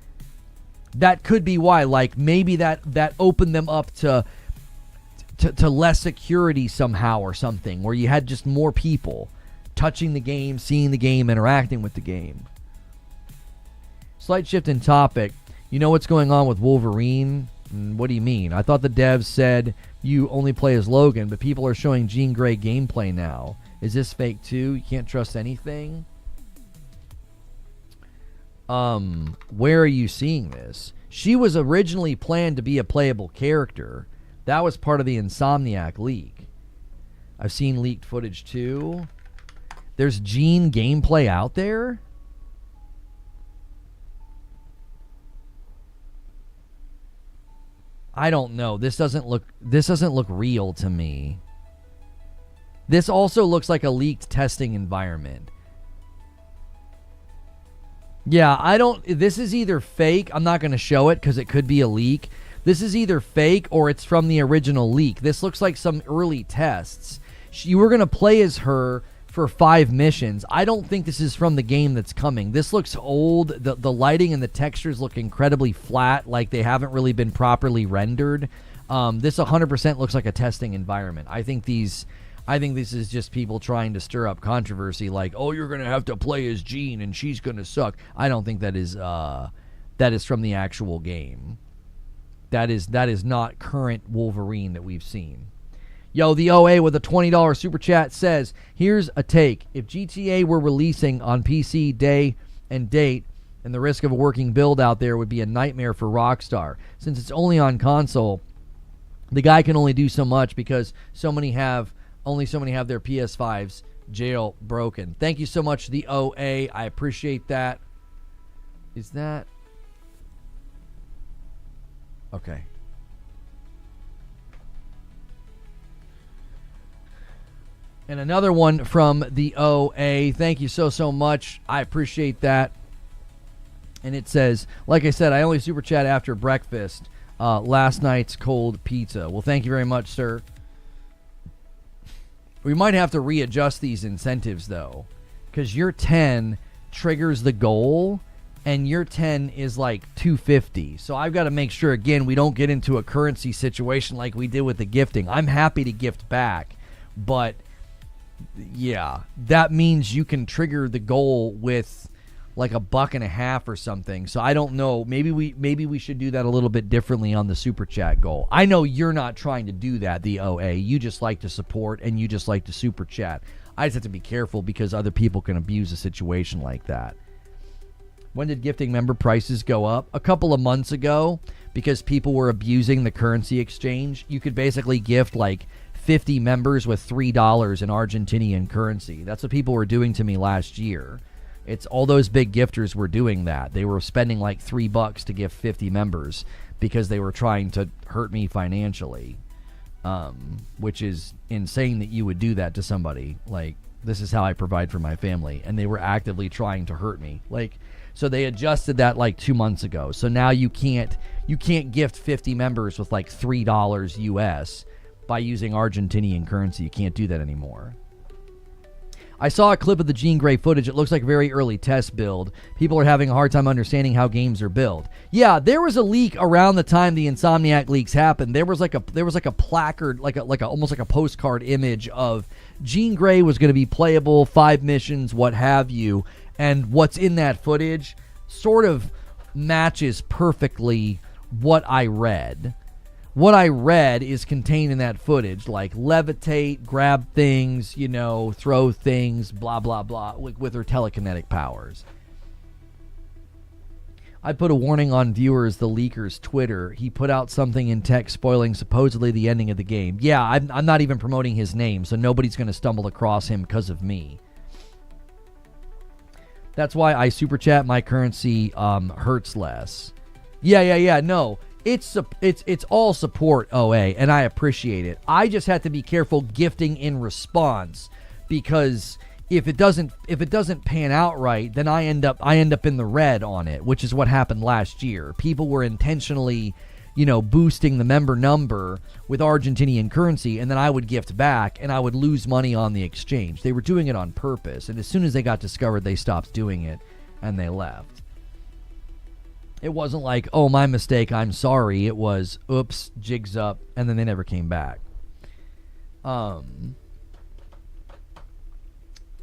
That could be why, like, maybe that opened them up to less security somehow or something, where you had just more people touching the game, seeing the game, interacting with the game. Slight shift in topic. You know what's going on with Wolverine? What do you mean? I thought the devs said you only play as Logan, but people are showing Jean Grey gameplay now. Is this fake too? You can't trust anything? Where are you seeing this? She was originally planned to be a playable character. That was part of the Insomniac leak. I've seen leaked footage too. There's Jean gameplay out there? I don't know. This doesn't look real to me. This also looks like a leaked testing environment. Yeah, this is either fake. I'm not going to show it because it could be a leak. This is either fake or it's from the original leak. This looks like some early tests. You were going to play as her for 5 missions. I don't think this is from the game that's coming. This looks old. The lighting and the textures look incredibly flat, like they haven't really been properly rendered. This 100% looks like a testing environment. I think this is just people trying to stir up controversy, like, oh, you're going to have to play as Jean and she's going to suck. I don't think that is from the actual game. That is not current Wolverine that we've seen. Yo, the OA with a $20 super chat says, here's a take. If GTA were releasing on PC day and date, and the risk of a working build out there would be a nightmare for Rockstar. Since it's only on console, the guy can only do so much because only so many have their PS5s jailbroken. Thank you so much, the OA. I appreciate that. Is that... Okay. And another one from the OA. Thank you so much. I appreciate that. And it says, like I said, I only super chat after breakfast. Last night's cold pizza. Well, thank you very much, sir. We might have to readjust these incentives, though, because your 10 triggers the goal, and your 10 is like 250. So I've got to make sure, again, we don't get into a currency situation like we did with the gifting. I'm happy to gift back, but yeah, that means you can trigger the goal with like $1.50 or something. So I don't know. Maybe we should do that a little bit differently on the super chat goal. I know you're not trying to do that, the OA. You just like to support and you just like to super chat. I just have to be careful because other people can abuse a situation like that. When did gifting member prices go up? A couple of months ago, because people were abusing the currency exchange. You could basically gift like 50 members with $3 in Argentinian currency. That's what people were doing to me last year. It's all those big gifters were doing that. They were spending like $3 to gift 50 members because they were trying to hurt me financially, which is insane that you would do that to somebody. Like, this is how I provide for my family, and they were actively trying to hurt me. Like, so they adjusted that like 2 months ago. So now you can't gift 50 members with like $3 US by using Argentinian currency. You can't do that anymore. I saw a clip of the Jean Grey footage. It looks like a very early test build. People are having a hard time understanding how games are built. Yeah, there was a leak around the time the Insomniac leaks happened. There was like a placard, almost like a postcard image of Jean Grey was going to be playable, 5 missions, what have you. And what's in that footage sort of matches perfectly what I read. What I read is contained in that footage, like levitate, grab things, throw things, blah, blah, blah, with her telekinetic powers. I put a warning on viewers, the leaker's Twitter. He put out something in text spoiling supposedly the ending of the game. Yeah, I'm not even promoting his name, so nobody's going to stumble across him because of me. That's why I super chat. My currency hurts less. Yeah, no. It's all support, OA, and I appreciate it. I just have to be careful gifting in response, because if it doesn't pan out right, then I end up in the red on it, which is what happened last year. People were intentionally, boosting the member number with Argentinian currency, and then I would gift back and I would lose money on the exchange. They were doing it on purpose, and as soon as they got discovered, they stopped doing it and they left. It wasn't like, oh, my mistake, I'm sorry. It was, oops, jigs up, and then they never came back.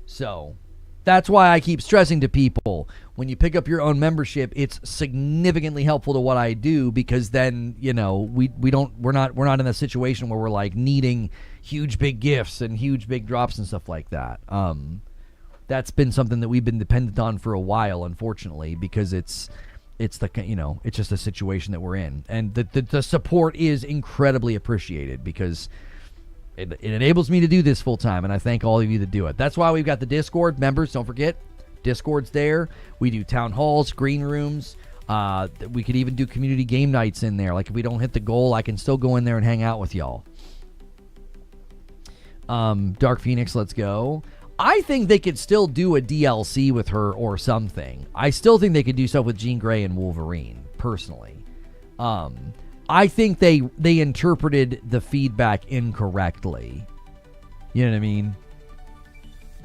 So, that's why I keep stressing to people, when you pick up your own membership, it's significantly helpful to what I do, because then, we're not in a situation where we're like needing huge big gifts and huge big drops and stuff like that. That's been something that we've been dependent on for a while, unfortunately, because it's just a situation that we're in, and the support is incredibly appreciated, because it enables me to do this full time, and I thank all of you that do it. That's why we've got the Discord members. Don't forget, Discord's there. We do town halls, green rooms. We could even do community game nights in there. Like, if we don't hit the goal, I can still go in there and hang out with y'all. Dark Phoenix, let's go. I think they could still do a DLC with her or something. I still think they could do stuff with Jean Grey and Wolverine, personally. I think they interpreted the feedback incorrectly. You know what I mean?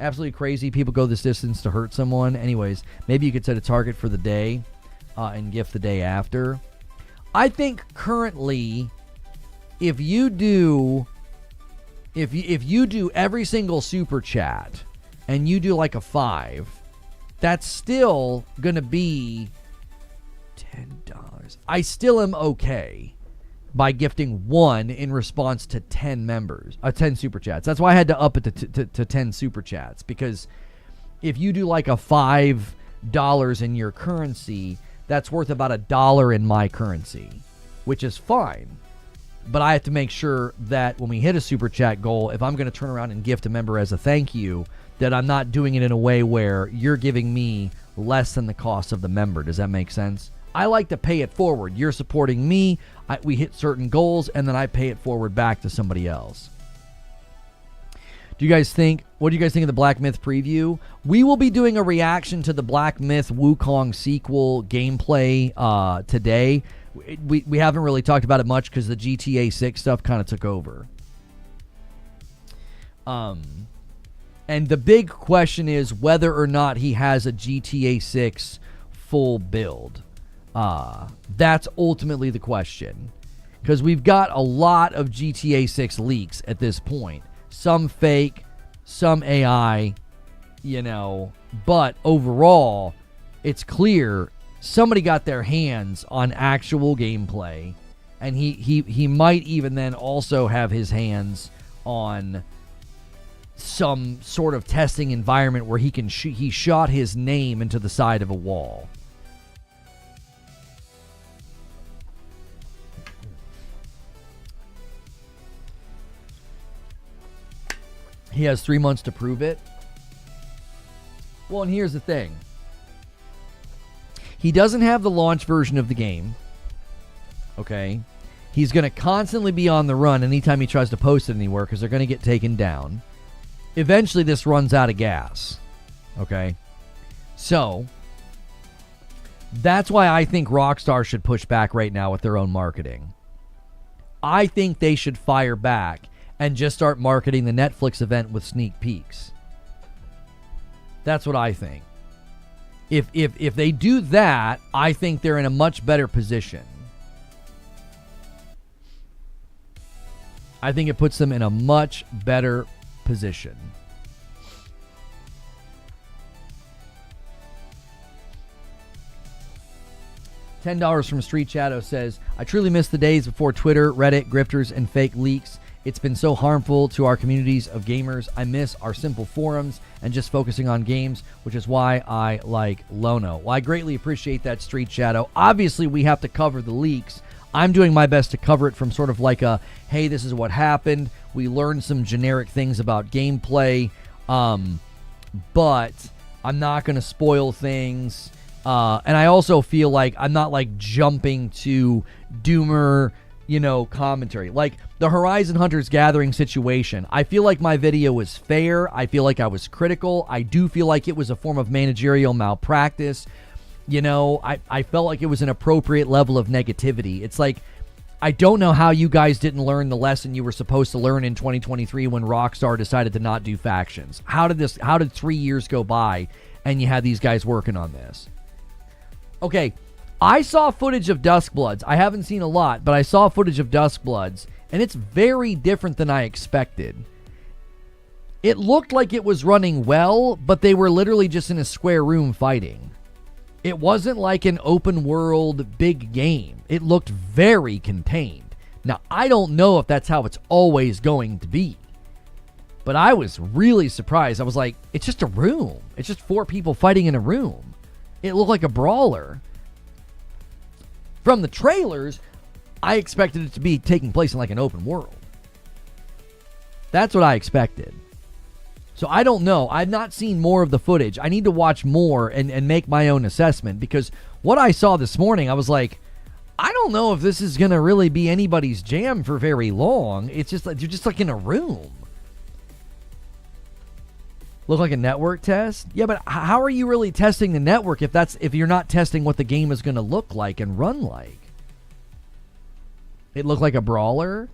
Absolutely crazy. People go this distance to hurt someone. Anyways, maybe you could set a target for the day and gift the day after. I think currently, if you do every single super chat and you do like a 5, that's still going to be $10. I still am okay by gifting 1 in response to 10 super chats. That's why I had to up it to 10 super chats, because if you do like a $5 in your currency, that's worth about $1 in my currency, which is fine. But I have to make sure that when we hit a super chat goal, if I'm going to turn around and gift a member as a thank you, that I'm not doing it in a way where you're giving me less than the cost of the member. Does that make sense? I like to pay it forward. You're supporting me. We hit certain goals, and then I pay it forward back to somebody else. What do you guys think of the Black Myth preview? We will be doing a reaction to the Black Myth Wukong sequel gameplay today. We haven't really talked about it much because the GTA 6 stuff kind of took over. And the big question is whether or not he has a GTA 6 full build. That's ultimately the question. Because we've got a lot of GTA 6 leaks at this point. Some fake, some AI, but overall, it's clear somebody got their hands on actual gameplay, and he might even then also have his hands on some sort of testing environment where he shot his name into the side of a wall. He has 3 months to prove it. Well, and here's the thing. He doesn't have the launch version of the game. Okay? He's going to constantly be on the run anytime he tries to post it anywhere because they're going to get taken down. Eventually, this runs out of gas. Okay? So, that's why I think Rockstar should push back right now with their own marketing. I think they should fire back and just start marketing the Netflix event with sneak peeks. That's what I think. If they do that, I think they're in a much better position. I think it puts them in a much better position. $10 from Street Shadow says, I truly miss the days before Twitter, Reddit, grifters, and fake leaks. It's been so harmful to our communities of gamers. I miss our simple forums and just focusing on games, which is why I like Lono. Well, I greatly appreciate that, Street Shadow. Obviously, we have to cover the leaks. I'm doing my best to cover it from sort of like a, hey, this is what happened. We learned some generic things about gameplay, but I'm not going to spoil things. And I also feel like I'm not like jumping to doomer, commentary. Like the Horizon Hunters Gathering situation, I feel like my video was fair. I feel like I was critical. I do feel like it was a form of managerial malpractice. I felt like it was an appropriate level of negativity. It's like, I don't know how you guys didn't learn the lesson you were supposed to learn in 2023 when Rockstar decided to not do factions. How did 3 years go by and you had these guys working on this? Okay, I saw footage of Duskbloods. I haven't seen a lot, but I saw footage of Duskbloods, and it's very different than I expected. It looked like it was running well, but they were literally just in a square room fighting. It wasn't like an open world big game. It looked very contained. Now, I don't know if that's how it's always going to be, but I was really surprised. I was like, it's just a room. It's just 4 people fighting in a room. It looked like a brawler. From the trailers, I expected it to be taking place in like an open world. That's what I expected. So I don't know. I've not seen more of the footage. I need to watch more and make my own assessment, because what I saw this morning, I was like, I don't know if this is going to really be anybody's jam for very long. It's just like you're just like in a room. Look like a network test? Yeah, but how are you really testing the network if you're not testing what the game is going to look like and run like? It looked like a brawler?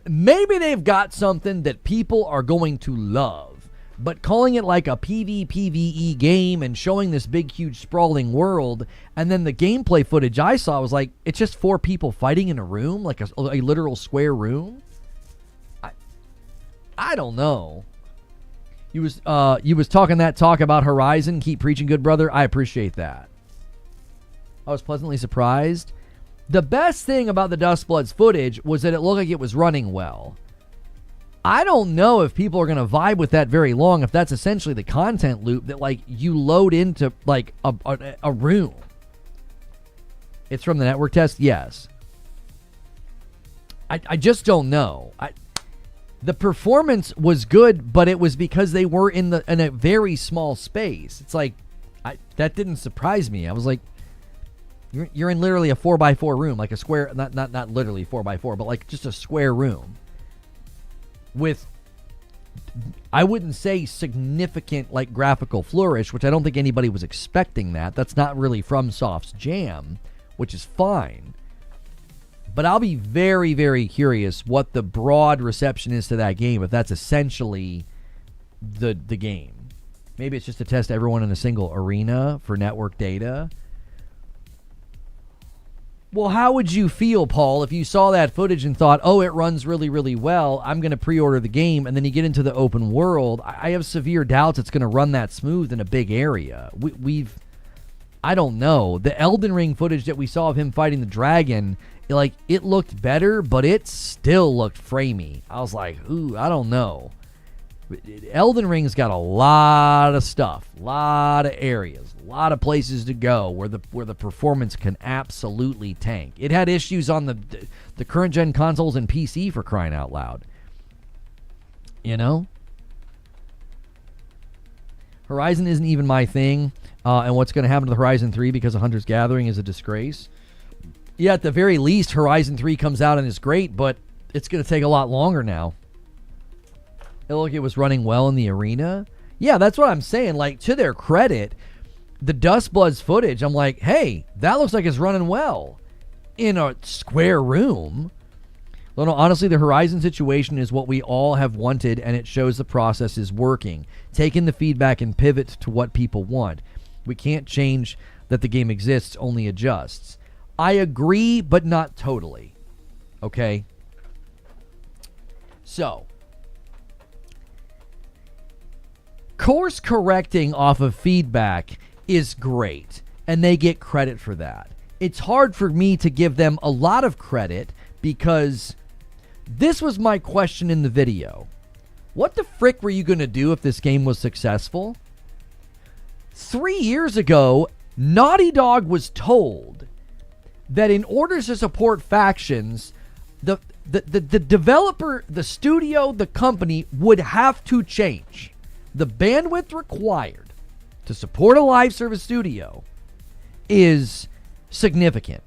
Maybe they've got something that people are going to love, but calling it like a PvPvE game and showing this big, huge, sprawling world, and then the gameplay footage I saw was like, it's just 4 people fighting in a room, like a literal square room? I don't know. You was talking that talk about Horizon. Keep preaching, good brother. I appreciate that. I was pleasantly surprised. The best thing about the Duskbloods footage was that it looked like it was running well. I don't know if people are going to vibe with that very long, if that's essentially the content loop that like you load into like a room. It's from the network test? Yes. I just don't know. The performance was good, but it was because they were in a very small space. It's like, that didn't surprise me. I was like, you're in literally a 4x4 room, like a square, not literally 4x4, but like just a square room with, I wouldn't say significant like graphical flourish, which I don't think anybody was expecting that. That's not really FromSoft's jam, which is fine. But I'll be very, very curious what the broad reception is to that game, if that's essentially the game. Maybe it's just to test everyone in a single arena for network data. Well, how would you feel, Paul, if you saw that footage and thought, oh, it runs really, really well, I'm going to pre-order the game, and then you get into the open world? I have severe doubts it's going to run that smooth in a big area. I don't know. The Elden Ring footage that we saw of him fighting the dragon, like, it looked better, but it still looked framey. I was like, ooh, I don't know. Elden Ring's got a lot of stuff, a lot of areas, a lot of places to go where the performance can absolutely tank. It had issues on the current gen consoles and PC, for crying out loud. You know? Horizon isn't even my thing, and what's going to happen to the Horizon 3 because of Hunter's Gathering is a disgrace. Yeah, at the very least, Horizon 3 comes out and is great, but it's going to take a lot longer now. It looked like it was running well in the arena. Yeah, that's what I'm saying. Like, to their credit, the Duskbloods footage, I'm like, hey, that looks like it's running well in a square room. So no, honestly, the Horizon situation is what we all have wanted, and it shows the process is working. Taking the feedback and pivot to what people want. We can't change that the game exists, only adjusts. I agree, but not totally. Okay? So, course correcting off of feedback is great, and they get credit for that. It's hard for me to give them a lot of credit because this was my question in the video. What the frick were you going to do if this game was successful? 3 years ago, Naughty Dog was told that in order to support factions, the developer, the studio, the company would have to change. The bandwidth required to support a live service studio is significant,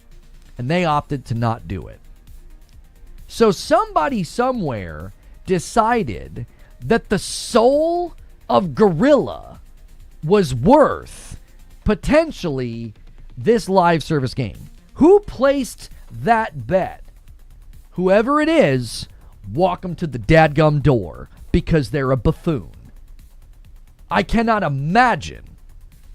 and they opted to not do it. So somebody somewhere decided that the soul of Guerrilla was worth potentially this live service game. Who placed that bet? Whoever it is, walk them to the dadgum door because they're a buffoon. I cannot imagine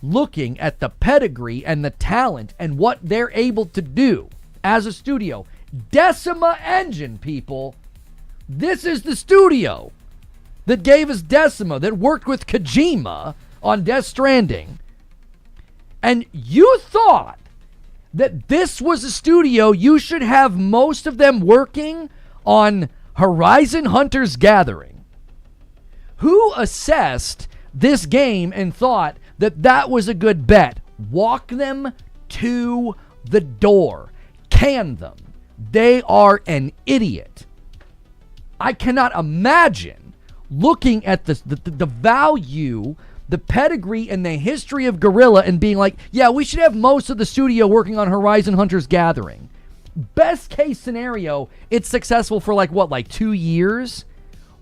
looking at the pedigree and the talent and what they're able to do as a studio. Decima Engine, people. This is the studio that gave us Decima, that worked with Kojima on Death Stranding. And you thought that this was a studio you should have most of them working on Horizon Hunter's Gathering. Who assessed this game and thought that that was a good bet? Walk them to the door. Can them. They are an idiot. I cannot imagine looking at the value, the pedigree, and the history of Guerrilla and being like, yeah, we should have most of the studio working on Horizon Hunter's Gathering. Best case scenario, it's successful for like 2 years?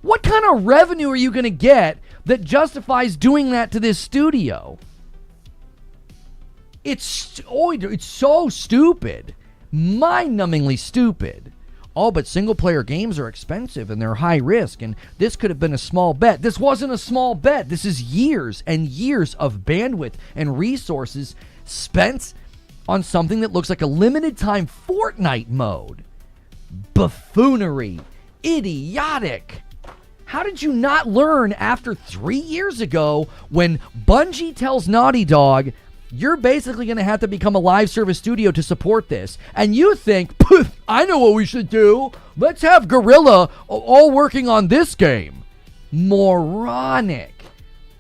What kind of revenue are you going to get that justifies doing that to this studio? It's so stupid. Mind-numbingly stupid. Oh, but single-player games are expensive and they're high risk, and this could have been a small bet. This wasn't a small bet. This is years and years of bandwidth and resources spent on something that looks like a limited-time Fortnite mode. Buffoonery. Idiotic. How did you not learn after 3 years ago when Bungie tells Naughty Dog, you're basically going to have to become a live service studio to support this. And you think, I know what we should do. Let's have Guerrilla all working on this game. Moronic.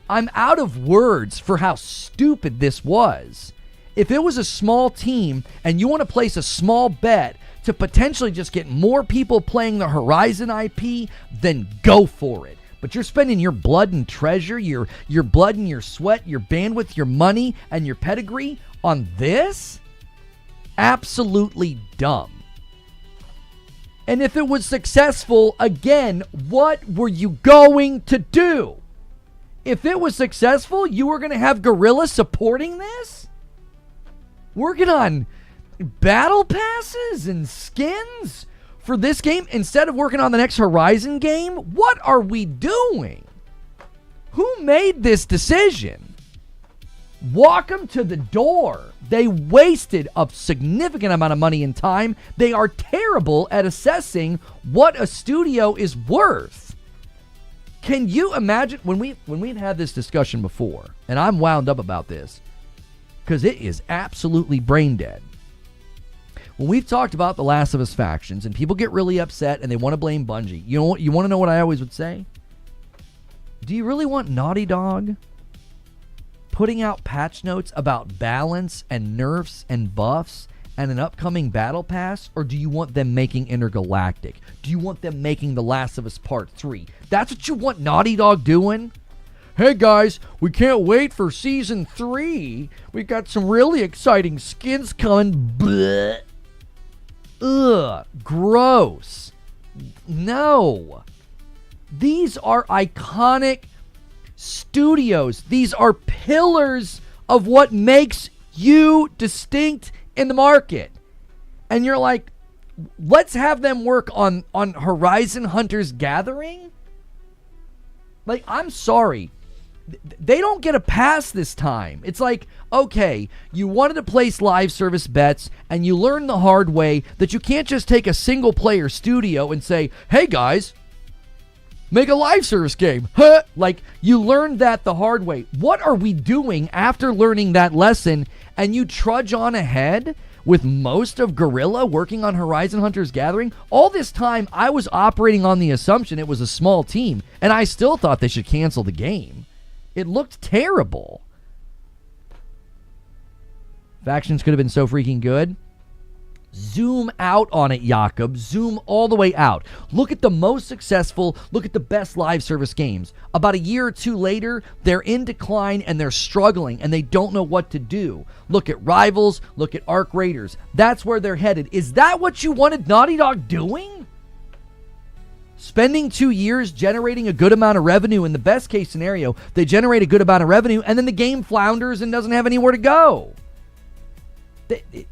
I'm out of words for how stupid this was. If it was a small team and you want to place a small bet to potentially just get more people playing the Horizon IP, then go for it. But you're spending your blood and treasure, your blood and your sweat, your bandwidth, your money, and your pedigree on this? Absolutely dumb. And if it was successful, again, what were you going to do? If it was successful, you were going to have Guerrilla supporting this? Working on battle passes and skins for this game instead of working on the next Horizon game? What are we doing? Who made this decision? Walk them to the door. They wasted a significant amount of money and time. They are terrible at assessing what a studio is worth. Can you imagine when we've had this discussion before, and I'm wound up about this because it is absolutely brain dead. When we've talked about the Last of Us factions and people get really upset and they want to blame Bungie, you know what? You want to know what I always would say? Do you really want Naughty Dog putting out patch notes about balance and nerfs and buffs and an upcoming battle pass? Or do you want them making Intergalactic? Do you want them making The Last of Us Part 3? That's what you want Naughty Dog doing? Hey guys, we can't wait for Season 3. We got some really exciting skins coming. Blech. Ugh, gross. No. These are iconic studios. These are pillars of what makes you distinct in the market. And you're like, let's have them work on Horizon Hunters Gathering? Like, I'm sorry. They don't get a pass this time. It's like, okay, you wanted to place live service bets, and you learned the hard way that you can't just take a single-player studio and say, hey, guys, make a live service game. Huh? Like, you learned that the hard way. What are we doing after learning that lesson, and you trudge on ahead with most of Guerrilla working on Horizon Hunters Gathering? All this time, I was operating on the assumption it was a small team, and I still thought they should cancel the game. It looked terrible. Factions could have been so freaking good. Zoom out on it, Jakob. Zoom all the way out. Look at the most successful, look at the best live service games. About a year or two later, they're in decline and they're struggling and they don't know what to do. Look at Rivals, look at Arc Raiders. That's where they're headed. Is that what you wanted Naughty Dog doing? Spending 2 years generating a good amount of revenue. In the best case scenario, they generate a good amount of revenue and then the game flounders and doesn't have anywhere to go. It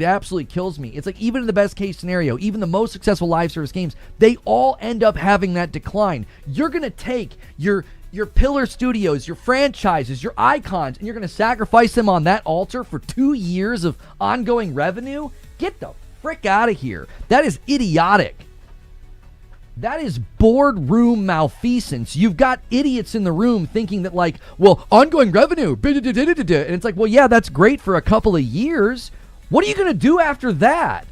absolutely kills me. It's like, even in the best case scenario, even the most successful live service games, they all end up having that decline. You're going to take your pillar studios, your franchises, your icons, and you're going to sacrifice them on that altar for 2 years of ongoing revenue? Get the frick out of here. That is idiotic. That is boardroom malfeasance. You've got idiots in the room thinking that, like, well, ongoing revenue. And it's like, well, yeah, that's great for a couple of years. What are you going to do after that?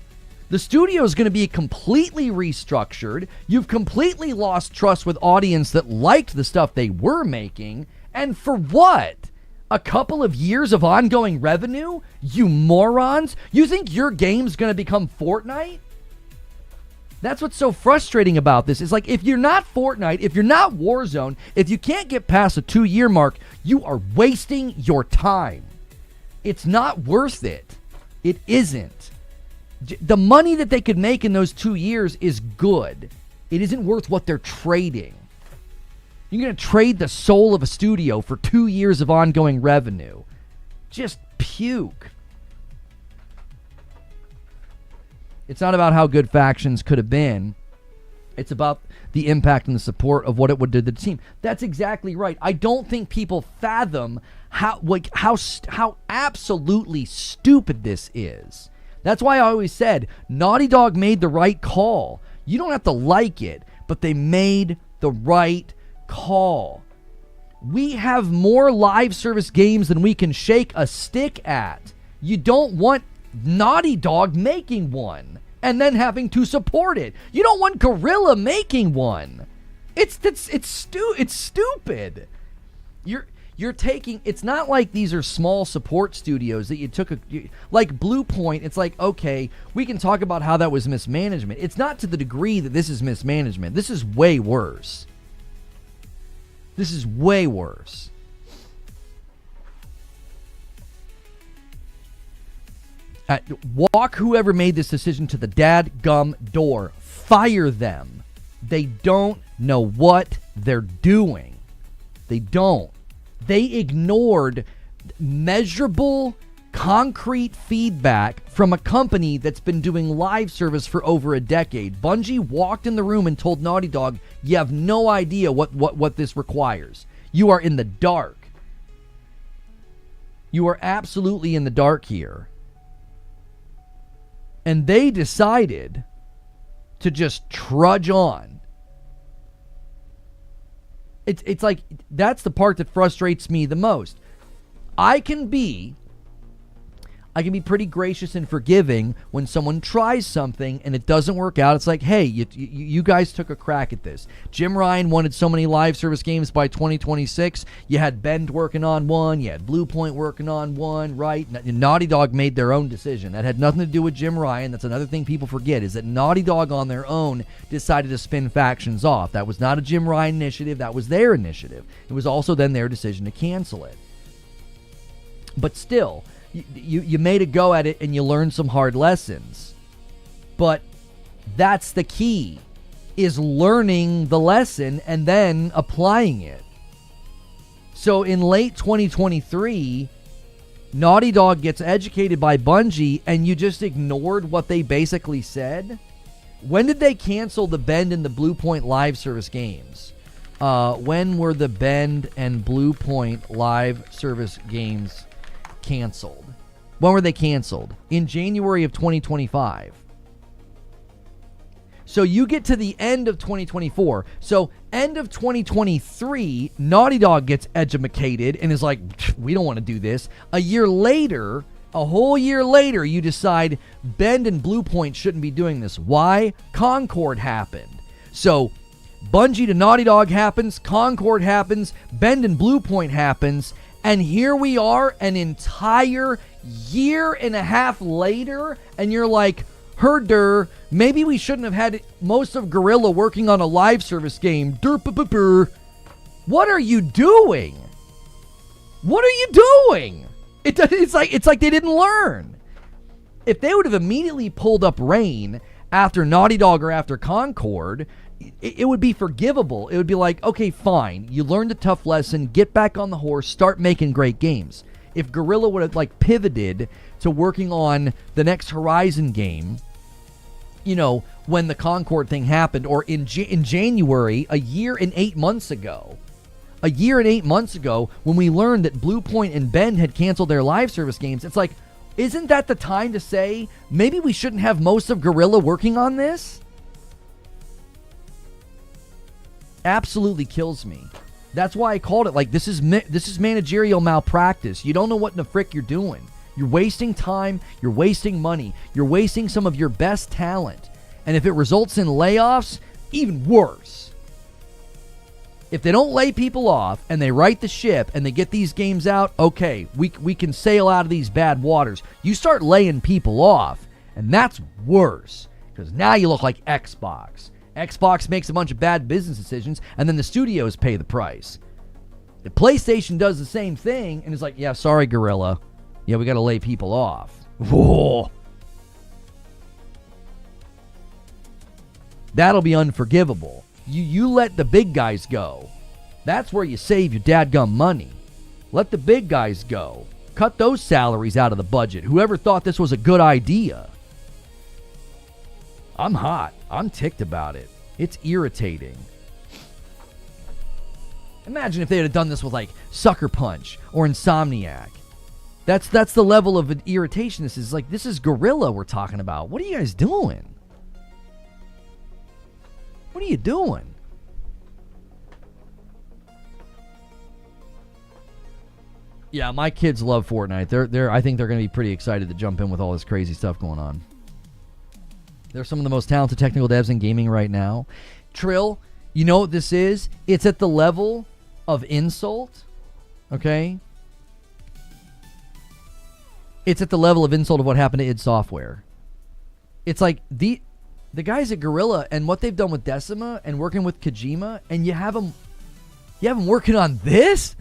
The studio is going to be completely restructured. You've completely lost trust with audience that liked the stuff they were making. And for what? A couple of years of ongoing revenue? You morons? You think your game's going to become Fortnite? That's what's so frustrating about this. It's like, if you're not Fortnite, if you're not Warzone, if you can't get past a 2-year mark, you are wasting your time. It's not worth it. It isn't. The money that they could make in those 2 years is good. It isn't worth what they're trading. You're going to trade the soul of a studio for 2 years of ongoing revenue. Just puke. It's not about how good Factions could have been. It's about the impact and the support of what it would do to the team. That's exactly right. I don't think people fathom how absolutely stupid this is. That's why I always said Naughty Dog made the right call. You don't have to like it, but they made the right call. We have more live service games than we can shake a stick at. You don't want Naughty Dog making one and then having to support it. You don't want Guerrilla making one. It's stupid. You're taking, it's not like these are small support studios that you took like Blue Point. It's like, okay, we can talk about how that was mismanagement. It's not to the degree that this is mismanagement. This is way worse. This is way worse. Walk whoever made this decision to the dadgum door. Fire them. They don't know what they're doing. They don't. They ignored measurable, concrete feedback from a company that's been doing live service for over a decade. Bungie walked in the room and told Naughty Dog, you have no idea what this requires. You are in the dark. You are absolutely in the dark here. And they decided to just trudge on. It's like, that's the part that frustrates me the most. I can be pretty gracious and forgiving when someone tries something and it doesn't work out. It's like, hey, you guys took a crack at this. Jim Ryan wanted so many live service games by 2026. You had Bend working on one. You had Blue Point working on one, right? Naughty Dog made their own decision. That had nothing to do with Jim Ryan. That's another thing people forget, is that Naughty Dog on their own decided to spin Factions off. That was not a Jim Ryan initiative. That was their initiative. It was also then their decision to cancel it. But still, you made a go at it and you learned some hard lessons. But that's the key, is learning the lesson and then applying it. So in late 2023, Naughty Dog gets educated by Bungie, and you just ignored what they basically said? When did they cancel the Bend and the Blue Point live service games? When were the Bend and Blue Point live service games canceled? When were they canceled? In January of 2025. So you get to the end of 2024. So end of 2023, Naughty Dog gets educated and is like, we don't want to do this. A year later, a whole year later, you decide Bend and Blue Point shouldn't be doing this. Why? Concord happened. So Bungie to Naughty Dog happens, Concord happens, Bend and Blue Point happens, and here we are an entire year and a half later, and you're like, herder, maybe we shouldn't have had most of Guerrilla working on a live service game. Derp-a-pa-purr. What are you doing? What are you doing? It's like they didn't learn. If they would have immediately pulled up Rain after Naughty Dog or after Concord, it would be forgivable. It would be like, okay, fine. You learned a tough lesson. Get back on the horse. Start making great games. If Guerrilla would have pivoted to working on the next Horizon game, when the Concord thing happened, or in January, a year and 8 months ago, when we learned that Blue Point and Bend had canceled their live service games, it's like, isn't that the time to say, maybe we shouldn't have most of Guerrilla working on this? Absolutely kills me. That's why I called it this is managerial malpractice. You don't know what in the frick you're doing. You're wasting time. You're wasting money. You're wasting some of your best talent. And if it results in layoffs, even worse. If they don't lay people off and they right the ship and they get these games out, okay, we can sail out of these bad waters. You start laying people off, and that's worse, because now you look like Xbox. Xbox makes a bunch of bad business decisions, and then the studios pay the price. The PlayStation does the same thing, and is like, yeah, sorry, Guerrilla. Yeah, we got to lay people off. Whoa. That'll be unforgivable. You let the big guys go. That's where you save your dadgum money. Let the big guys go. Cut those salaries out of the budget. Whoever thought this was a good idea? I'm hot. I'm ticked about it. It's irritating. Imagine if they had done this with Sucker Punch or Insomniac. That's the level of irritation. This is Guerrilla we're talking about. What are you guys doing? What are you doing? Yeah, my kids love Fortnite. I think they're going to be pretty excited to jump in with all this crazy stuff going on. They're some of the most talented technical devs in gaming right now. Trill, you know what this is? It's at the level of insult, okay? It's at the level of insult of what happened to id Software. It's like the guys at Guerrilla and what they've done with Decima and working with Kojima, and you have them working on this?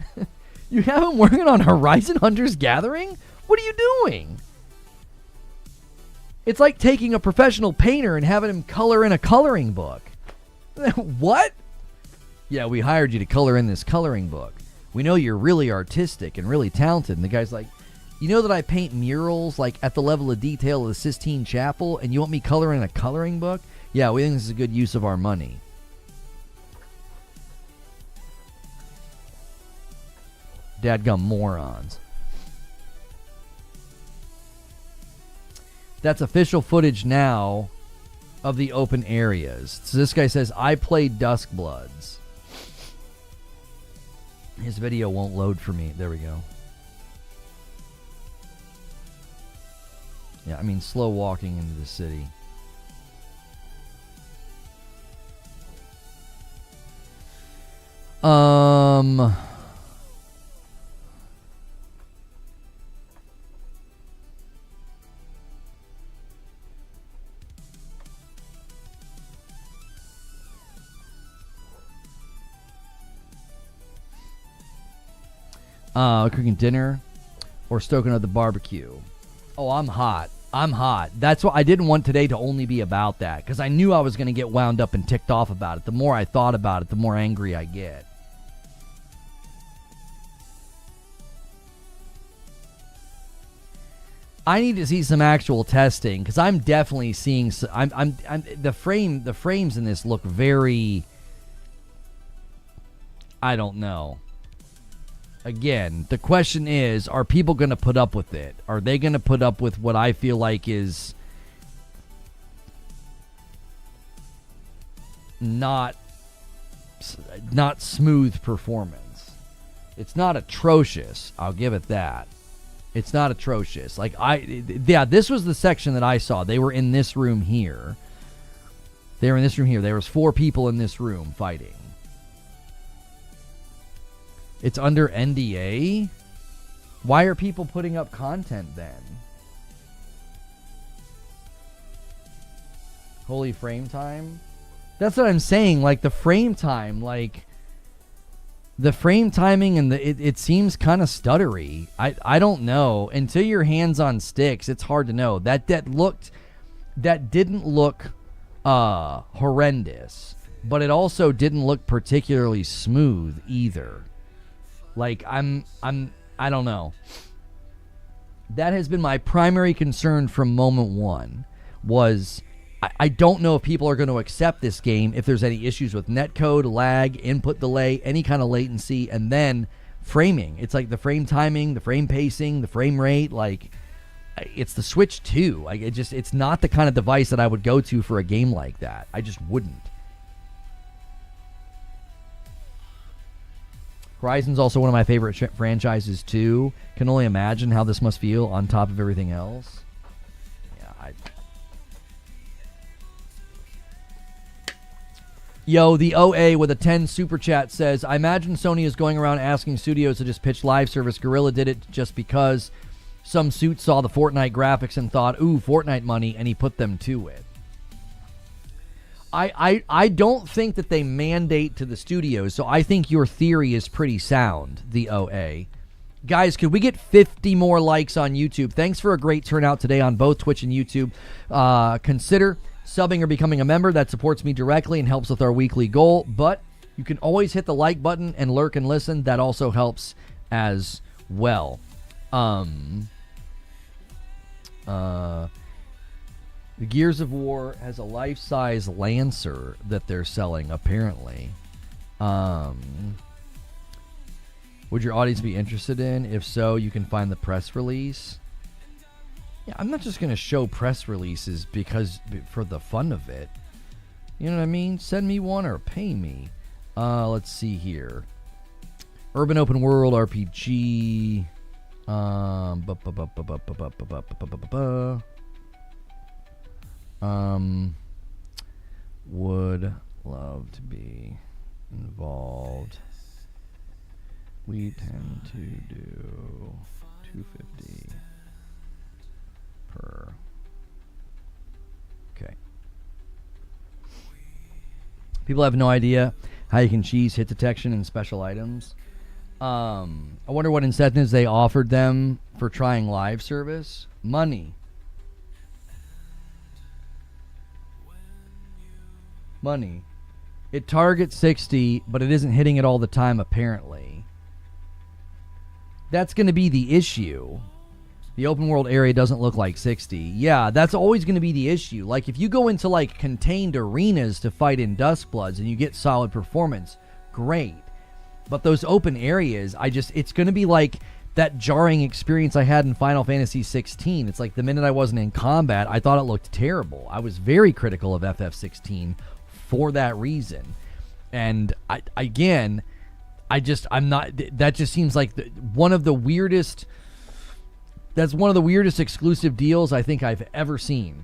You have them working on Horizon Hunters Gathering? What are you doing? It's like taking a professional painter and having him color in a coloring book. What? Yeah, we hired you to color in this coloring book. We know you're really artistic and really talented. And the guy's like, you know that I paint murals at the level of detail of the Sistine Chapel, and you want me coloring in a coloring book? Yeah, we think this is a good use of our money. Dadgum morons. That's official footage now of the open areas. So this guy says, I played Duskbloods. His video won't load for me. There we go. Yeah, I mean, slow walking into the city. Cooking dinner or stoking up the barbecue. Oh, I'm hot. That's why I didn't want today to only be about that, because I knew I was going to get wound up and ticked off about it. The more I thought about it, the more angry I get. I need to see some actual testing because I'm definitely seeing. I'm the frames in this look very. I don't know. Again, the question is, are people going to put up with it? Are they going to put up with what I feel like is not smooth performance? It's not atrocious. I'll give it that. It's not atrocious. This was the section that I saw. They were in this room here. There was 4 people in this room fighting. It's under NDA? Why are people putting up content then? Holy frame time? That's what I'm saying. Like, the frame time, the frame timing and it seems kind of stuttery. I don't know. Until your hands on sticks, it's hard to know. That didn't look horrendous, but it also didn't look particularly smooth either. Like, I don't know. That has been my primary concern from moment one, was I don't know if people are going to accept this game if there's any issues with netcode, lag, input delay, any kind of latency, and then framing. It's like the frame timing, the frame pacing, the frame rate, like, it's the Switch 2. Like, it's not the kind of device that I would go to for a game like that. I just wouldn't. Horizon's also one of my favorite franchises, too. Can only imagine how this must feel on top of everything else. Yeah, Yo, the OA with a 10 super chat says, I imagine Sony is going around asking studios to just pitch live service. Guerrilla did it just because some suit saw the Fortnite graphics and thought, ooh, Fortnite money, and he put them to it. I don't think that they mandate to the studios, so I think your theory is pretty sound, the OA. Guys, could we get 50 more likes on YouTube? Thanks for a great turnout today on both Twitch and YouTube. Consider subbing or becoming a member. That supports me directly and helps with our weekly goal, but you can always hit the like button and lurk and listen. That also helps as well. The Gears of War has a life-size Lancer that they're selling, apparently. Would your audience be interested in? If so, you can find the press release. Yeah, I'm not just going to show press releases for the fun of it. You know what I mean? Send me one or pay me. Let's see here. Urban Open World RPG. Would love to be involved. We tend to do $250 per. Okay. People have no idea how you can cheese hit detection and special items. I wonder what incentives they offered them for trying live service. Money. It targets 60, but it isn't hitting it all the time, apparently. That's going to be the issue. The open world area doesn't look like 60. Yeah, that's always going to be the issue. Like, if you go into, like, contained arenas to fight in Duskbloods and you get solid performance, great. But those open areas, it's going to be like that jarring experience I had in Final Fantasy 16. It's like the minute I wasn't in combat, I thought it looked terrible. I was very critical of FF16 for that reason. And I'm not, that just seems like one of the weirdest exclusive deals I think I've ever seen.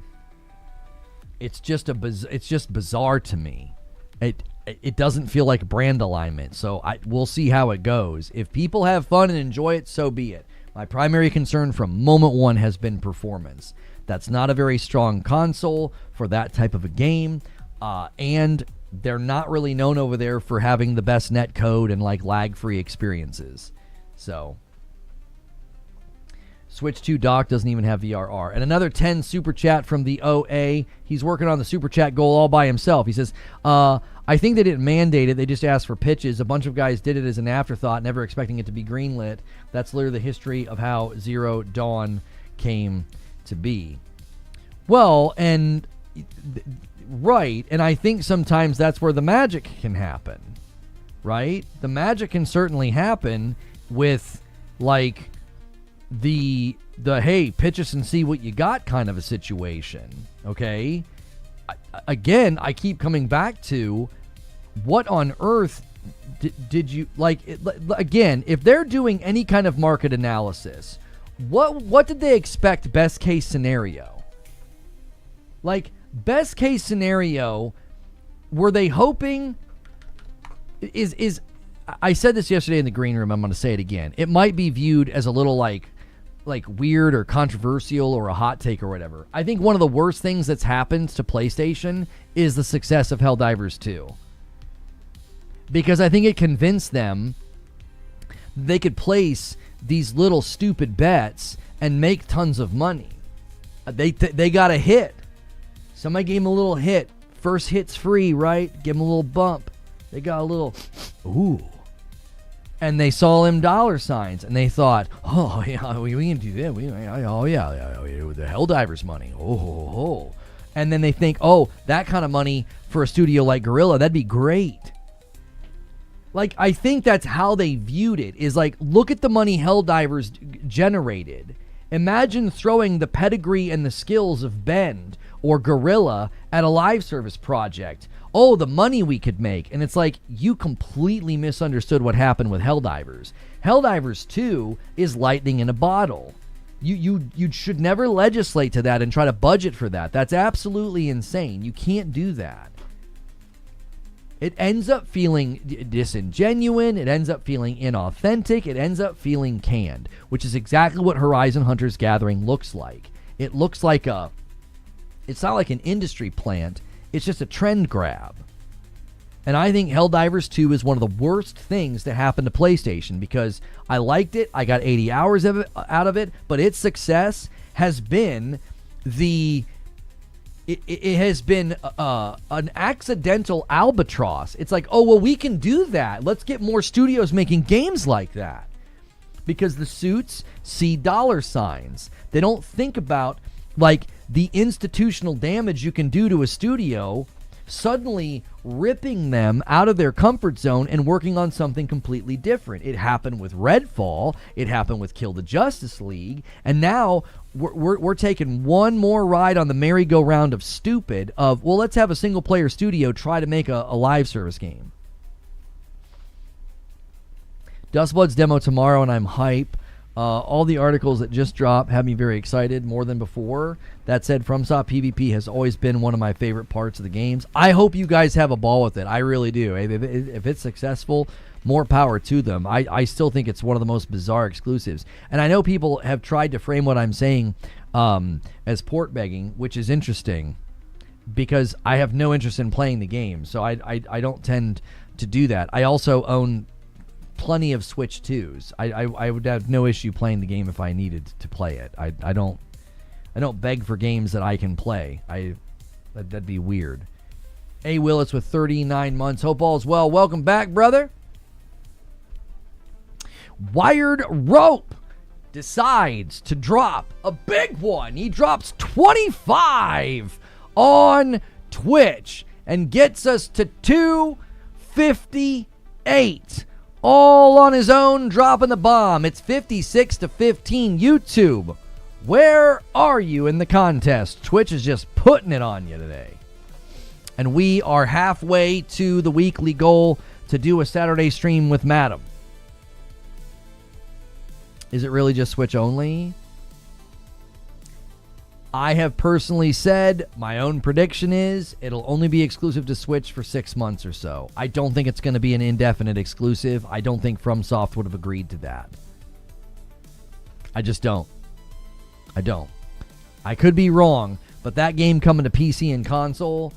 It's just bizarre to me. It doesn't feel like brand alignment, so we'll see how it goes. If people have fun and enjoy it, so be it. My primary concern from moment one has been performance. That's not a very strong console for that type of a game, and they're not really known over there for having the best net code and like lag-free experiences. So, Switch 2 dock doesn't even have VRR. And another 10 super chat from the OA. He's working on the super chat goal all by himself. He says, I think they didn't mandate it. They just asked for pitches. A bunch of guys did it as an afterthought, never expecting it to be greenlit. That's literally the history of how Zero Dawn came to be. Well, and right, and I think sometimes that's where the magic can happen, right? The magic can certainly happen with like the hey, pitch us and see what you got kind of a situation, okay? Again, I keep coming back to what on earth did you like? Again, if they're doing any kind of market analysis, what did they expect best case scenario? Like, best case scenario, were they hoping is I said this yesterday in the green room, I'm going to say it again. It might be viewed as a little like weird or controversial or a hot take or whatever. I think one of the worst things that's happened to PlayStation is the success of Helldivers 2. Because I think it convinced them they could place these little stupid bets and make tons of money. They got a hit. Somebody gave them a little hit. First hit's free, right? Give them a little bump. They got a little, ooh. And they saw them dollar signs, and they thought, oh, yeah, we can do that. The Helldivers money. Oh. And then they think, oh, that kind of money for a studio like Guerrilla, that'd be great. Like, I think that's how they viewed it, is like, look at the money Helldivers generated. Imagine throwing the pedigree and the skills of Bend or Guerrilla at a live service project. Oh, the money we could make. And it's like, you completely misunderstood what happened with Helldivers. Helldivers 2 is lightning in a bottle. You should never legislate to that and try to budget for that. That's absolutely insane. You can't do that. It ends up feeling disingenuine. It ends up feeling inauthentic. It ends up feeling canned, which is exactly what Horizon Hunters Gathering looks like. It looks like it's not like an industry plant. It's just a trend grab. And I think Helldivers 2 is one of the worst things to happen to PlayStation because I liked it. I got 80 hours out of it, but its success has been it has been an accidental albatross. It's like, oh, well, we can do that. Let's get more studios making games like that. Because the suits see dollar signs. They don't think about, like, the institutional damage you can do to a studio, suddenly ripping them out of their comfort zone and working on something completely different. It happened with Redfall. It happened with Kill the Justice League. And now we're taking one more ride on the merry-go-round of stupid of, well, let's have a single-player studio try to make a live service game. Dustblood's demo tomorrow, and I'm hype. All the articles that just dropped have me very excited, more than before. That said, FromSoft PvP has always been one of my favorite parts of the games. I hope you guys have a ball with it. I really do. If it's successful, more power to them. I still think it's one of the most bizarre exclusives. And I know people have tried to frame what I'm saying as port begging, which is interesting because I have no interest in playing the game. So I don't tend to do that. I also own plenty of Switch 2s. I would have no issue playing the game if I needed to play it. I don't beg for games that I can play. That'd be weird. A. Willis with 39 months. Hope all is well. Welcome back, brother. Wired Rope decides to drop a big one. He drops 25 on Twitch and gets us to 258. All on his own, dropping the bomb. It's 56-15. YouTube, where are you in the contest? Twitch is just putting it on you today. And we are halfway to the weekly goal to do a Saturday stream with Madam. Is it really just Switch only? I have personally said my own prediction is it'll only be exclusive to Switch for 6 months or so. I don't think it's going to be an indefinite exclusive. I don't think FromSoft would have agreed to that. I just don't. I don't. I could be wrong, but that game coming to PC and console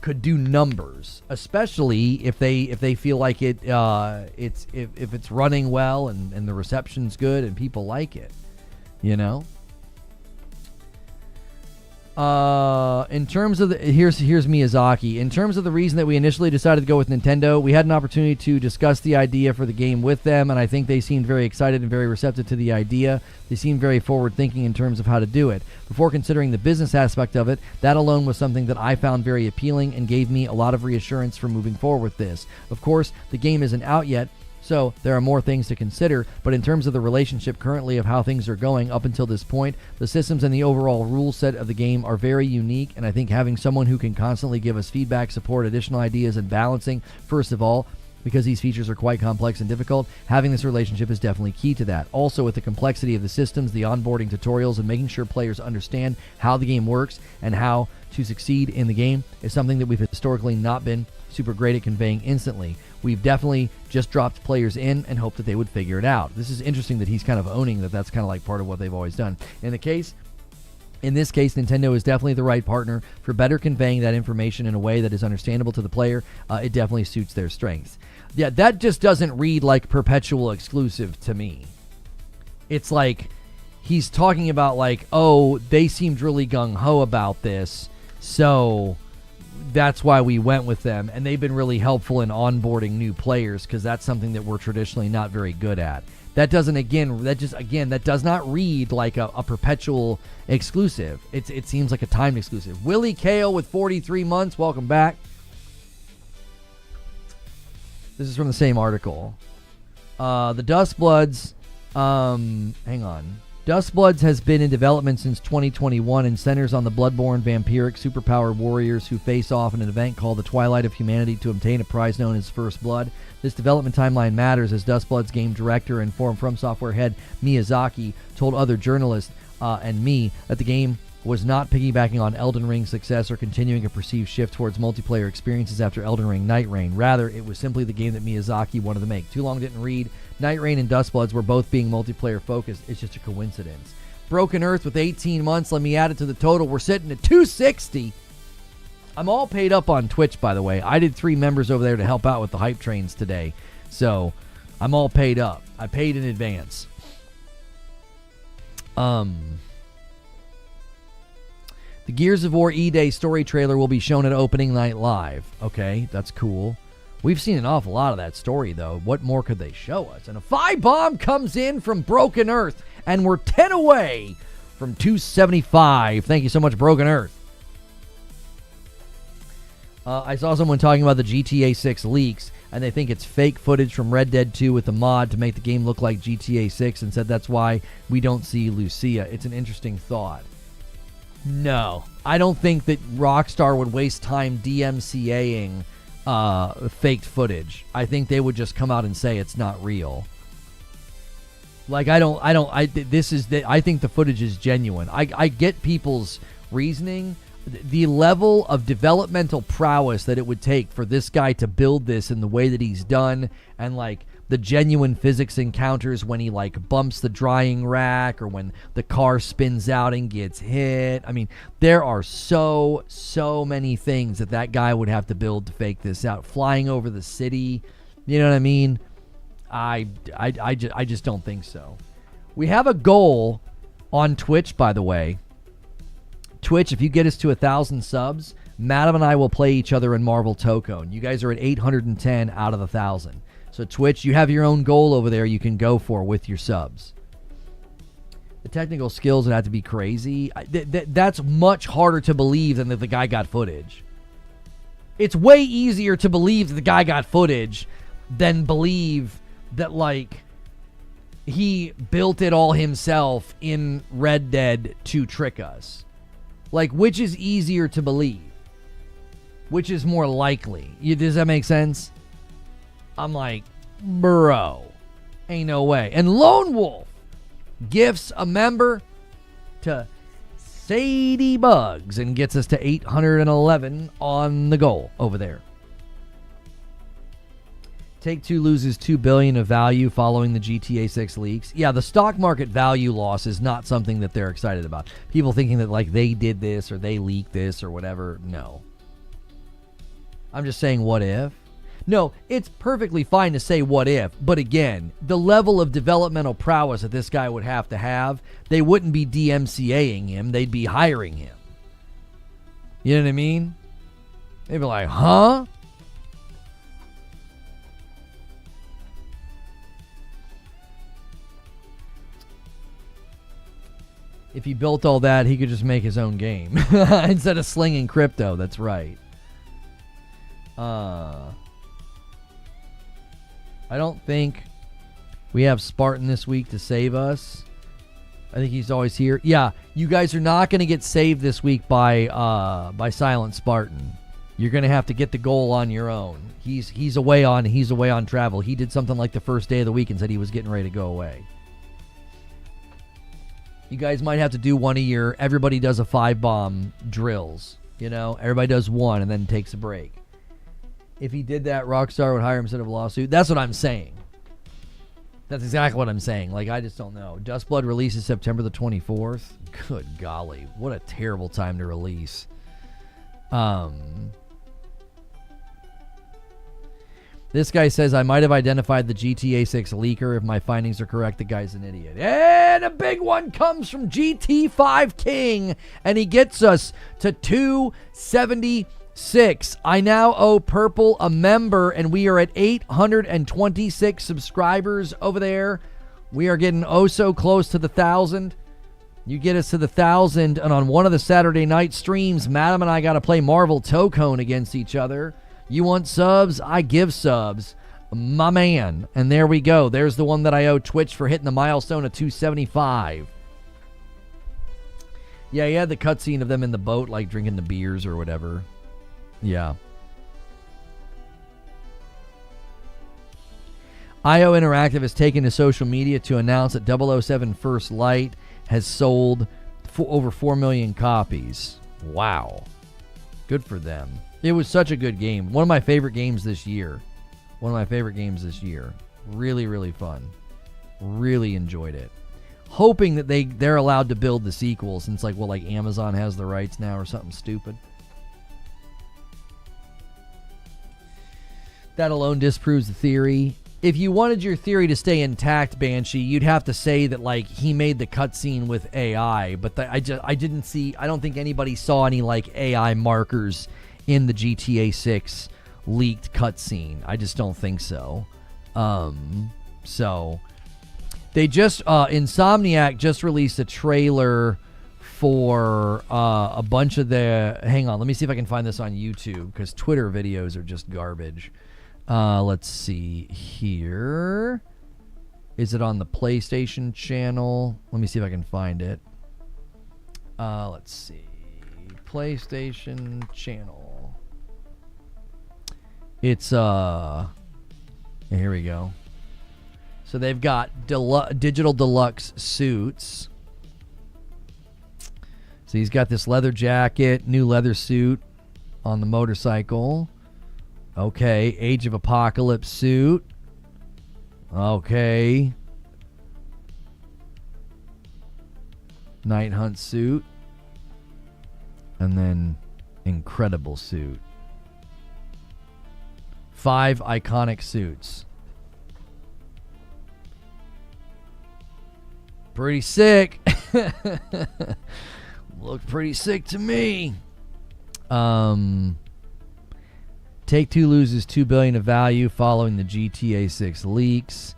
could do numbers, especially if they feel like if it's running well and the reception's good and people like it, you know. In terms of the here's Miyazaki. In terms of the reason that we initially decided to go with Nintendo, we had an opportunity to discuss the idea for the game with them, and I think they seemed very excited and very receptive to the idea. They seemed very forward-thinking in terms of how to do it. Before considering the business aspect of it, that alone was something that I found very appealing and gave me a lot of reassurance for moving forward with this. Of course, the game isn't out yet, so there are more things to consider, but in terms of the relationship currently of how things are going up until this point, the systems and the overall rule set of the game are very unique, and I think having someone who can constantly give us feedback, support, additional ideas, and balancing, first of all, because these features are quite complex and difficult, having this relationship is definitely key to that. Also, with the complexity of the systems, the onboarding tutorials, and making sure players understand how the game works and how to succeed in the game is something that we've historically not been super great at conveying instantly. We've definitely just dropped players in and hoped that they would figure it out. This is interesting that he's kind of owning that that's kind of like part of what they've always done. In this case, Nintendo is definitely the right partner for better conveying that information in a way that is understandable to the player. It definitely suits their strengths. Yeah, that just doesn't read like perpetual exclusive to me. It's like he's talking about like, oh, they seemed really gung-ho about this, so that's why we went with them, and they've been really helpful in onboarding new players because that's something that we're traditionally not very good at. That does not read like a perpetual exclusive. It seems like a timed exclusive. Willie Kale with 43 months, welcome back. This is from the same article. The Dustbloods, hang on. Dustbloods has been in development since 2021 and centers on the bloodborne vampiric superpowered warriors who face off in an event called the Twilight of Humanity to obtain a prize known as First Blood. This development timeline matters as Dustbloods game director and From Software head Miyazaki told other journalists and me that the game was not piggybacking on Elden Ring's success or continuing a perceived shift towards multiplayer experiences after Elden Ring Night Rain. Rather, it was simply the game that Miyazaki wanted to make. Too long didn't read. Night Rain and Dustbloods were both being multiplayer focused. It's just a coincidence. Broken Earth with 18 months. Let me add it to the total. We're sitting at 260. I'm all paid up on Twitch, by the way. I did 3 members over there to help out with the hype trains today. So I'm all paid up. I paid in advance. The Gears of War E-Day story trailer will be shown at opening night live. Okay, that's cool. We've seen an awful lot of that story, though. What more could they show us? And a 5-bomb comes in from Broken Earth, and we're 10 away from 275. Thank you so much, Broken Earth. I saw someone talking about the GTA 6 leaks, and they think it's fake footage from Red Dead 2 with the mod to make the game look like GTA 6, and said that's why we don't see Lucia. It's an interesting thought. No, I don't think that Rockstar would waste time DMCAing faked footage. I think they would just come out and say it's not real. Like I think the footage is genuine. I get people's reasoning. The level of developmental prowess that it would take for this guy to build this in the way that he's done, and like the genuine physics encounters when he like bumps the drying rack or when the car spins out and gets hit. I mean, there are so many things that guy would have to build to fake this out. Flying over the city, you know what I mean? I just don't think so. We have a goal on Twitch, by the way. Twitch, if you get us to 1,000 subs, Madam and I will play each other in Marvel Tokone. You guys are at 810 out of the 1,000. So Twitch, you have your own goal over there you can go for with your subs. The technical skills would have to be crazy. That's much harder to believe than that the guy got footage. It's way easier to believe that the guy got footage than believe that, like, he built it all himself in Red Dead to trick us. Like, which is easier to believe? Which is more likely? Does that make sense? I'm like, bro, ain't no way. And Lone Wolf gifts a member to Sadie Bugs and gets us to 811 on the goal over there. Take-Two loses $2 billion of value following the GTA 6 leaks. Yeah, the stock market value loss is not something that they're excited about. People thinking that like they did this or they leaked this or whatever. No. I'm just saying, what if? No, it's perfectly fine to say what if, but again, the level of developmental prowess that this guy would have to have, they wouldn't be DMCAing him, they'd be hiring him. You know what I mean? They'd be like, huh? If he built all that, he could just make his own game instead of slinging crypto. That's right. I don't think we have Spartan this week to save us. I think he's always here. Yeah, you guys are not going to get saved this week by Silent Spartan. You're going to have to get the goal on your own. He's away on travel. He did something like the first day of the week and said he was getting ready to go away. You guys might have to do one a year. Everybody does a 5-bomb drills. You know, everybody does one and then takes a break. If he did that, Rockstar would hire him instead of a lawsuit. That's what I'm saying. That's exactly what I'm saying. Like, I just don't know. Dustblood releases September the 24th. Good golly. What a terrible time to release. This guy says, I might have identified the GTA 6 leaker. If my findings are correct, the guy's an idiot. And a big one comes from GT5 King, and he gets us to 276. I now owe Purple a member, and we are at 826 subscribers over there. We are getting oh so close to the 1,000. You get us to the 1,000, and on one of the Saturday night streams, Madam and I got to play Marvel Tocone against each other. You want subs? I give subs. My man. And there we go. There's the one that I owe Twitch for hitting the milestone of 275. Yeah, he had the cutscene of them in the boat, like drinking the beers or whatever. Yeah. IO Interactive has taken to social media to announce that 007 First Light has sold for over 4 million copies. Wow. Good for them. It was such a good game. One of my favorite games this year. Really, really fun. Really enjoyed it. Hoping that they're allowed to build the sequel since like Amazon has the rights now or something stupid. That alone disproves the theory. If you wanted your theory to stay intact, Banshee, you'd have to say that like he made the cutscene with AI, but I don't think anybody saw any like AI markers in the GTA 6 leaked cutscene. I just don't think so. So they just Insomniac just released a trailer for a bunch of the. Hang on, let me see if I can find this on YouTube because Twitter videos are just garbage. Let's see here. Is it on the PlayStation channel? Let me see if I can find it. Let's see. PlayStation channel. It's here we go. So they've got digital deluxe suits. So he's got this leather jacket, new leather suit on the motorcycle. Okay, Age of Apocalypse suit. Okay. Night Hunt suit. And then Incredible suit. 5 iconic suits. Pretty sick. Look pretty sick to me. Take-Two loses $2 billion of value following the GTA 6 leaks.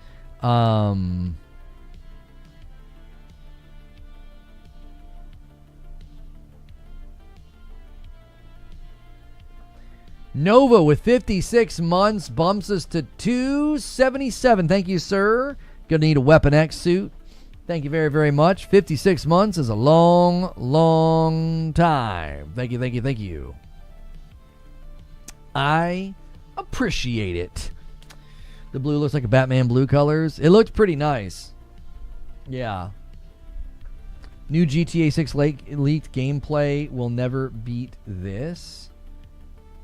Nova with 56 months bumps us to 277. Thank you, sir. Gonna need a Weapon X suit. Thank you very, very much. 56 months is a long, long time. Thank you, thank you, thank you. I appreciate it. The blue looks like a Batman blue colors. It looked pretty nice. Yeah. New GTA 6 leaked gameplay will never beat this.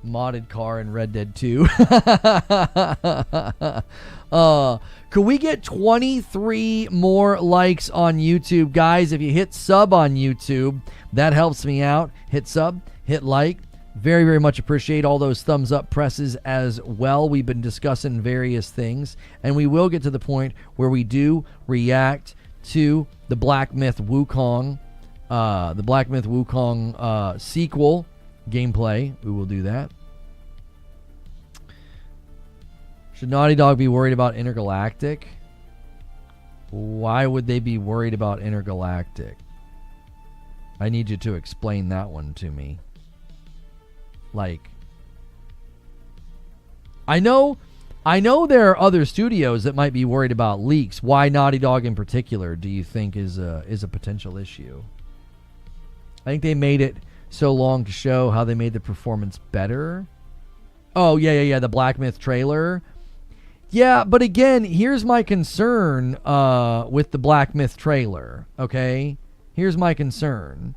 Modded car in Red Dead 2. Could we get 23 more likes on YouTube? Guys, if you hit sub on YouTube, that helps me out. Hit sub, hit like. Very, very much appreciate all those thumbs up presses as well. We've been discussing various things, and we will get to the point where we do react to the Black Myth Wukong, sequel gameplay. We will do that. Should Naughty Dog be worried about Intergalactic? Why would they be worried about Intergalactic? I need you to explain that one to me. Like, I know there are other studios that might be worried about leaks. Why Naughty Dog in particular do you think is a potential issue? I think they made it so long to show how they made the performance better. Oh, yeah, the Black Myth trailer. Yeah, but again, here's my concern with the Black Myth trailer, okay? Here's my concern.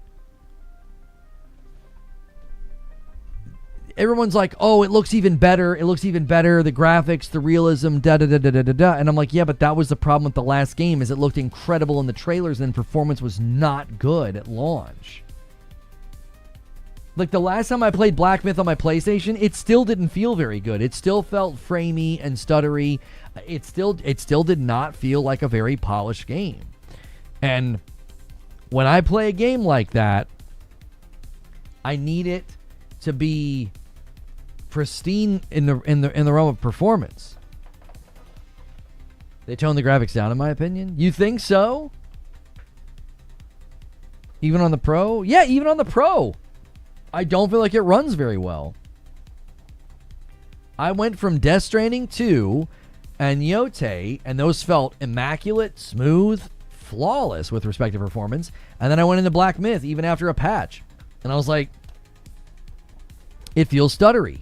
Everyone's like, oh, it looks even better. It looks even better. The graphics, the realism, da-da-da-da-da-da. And I'm like, yeah, but that was the problem with the last game, is it looked incredible in the trailers and performance was not good at launch. Like, the last time I played Black Myth on my PlayStation, it still didn't feel very good. It still felt framey and stuttery. It still did not feel like a very polished game. And when I play a game like that, I need it to be pristine in the realm of performance. They toned the graphics down, in my opinion. You think so? Even on the Pro? Yeah, even on the Pro. I don't feel like it runs very well. I went from Death Stranding 2 and Yote, and those felt immaculate, smooth, flawless with respect to performance. And then I went into Black Myth even after a patch. And I was like, it feels stuttery.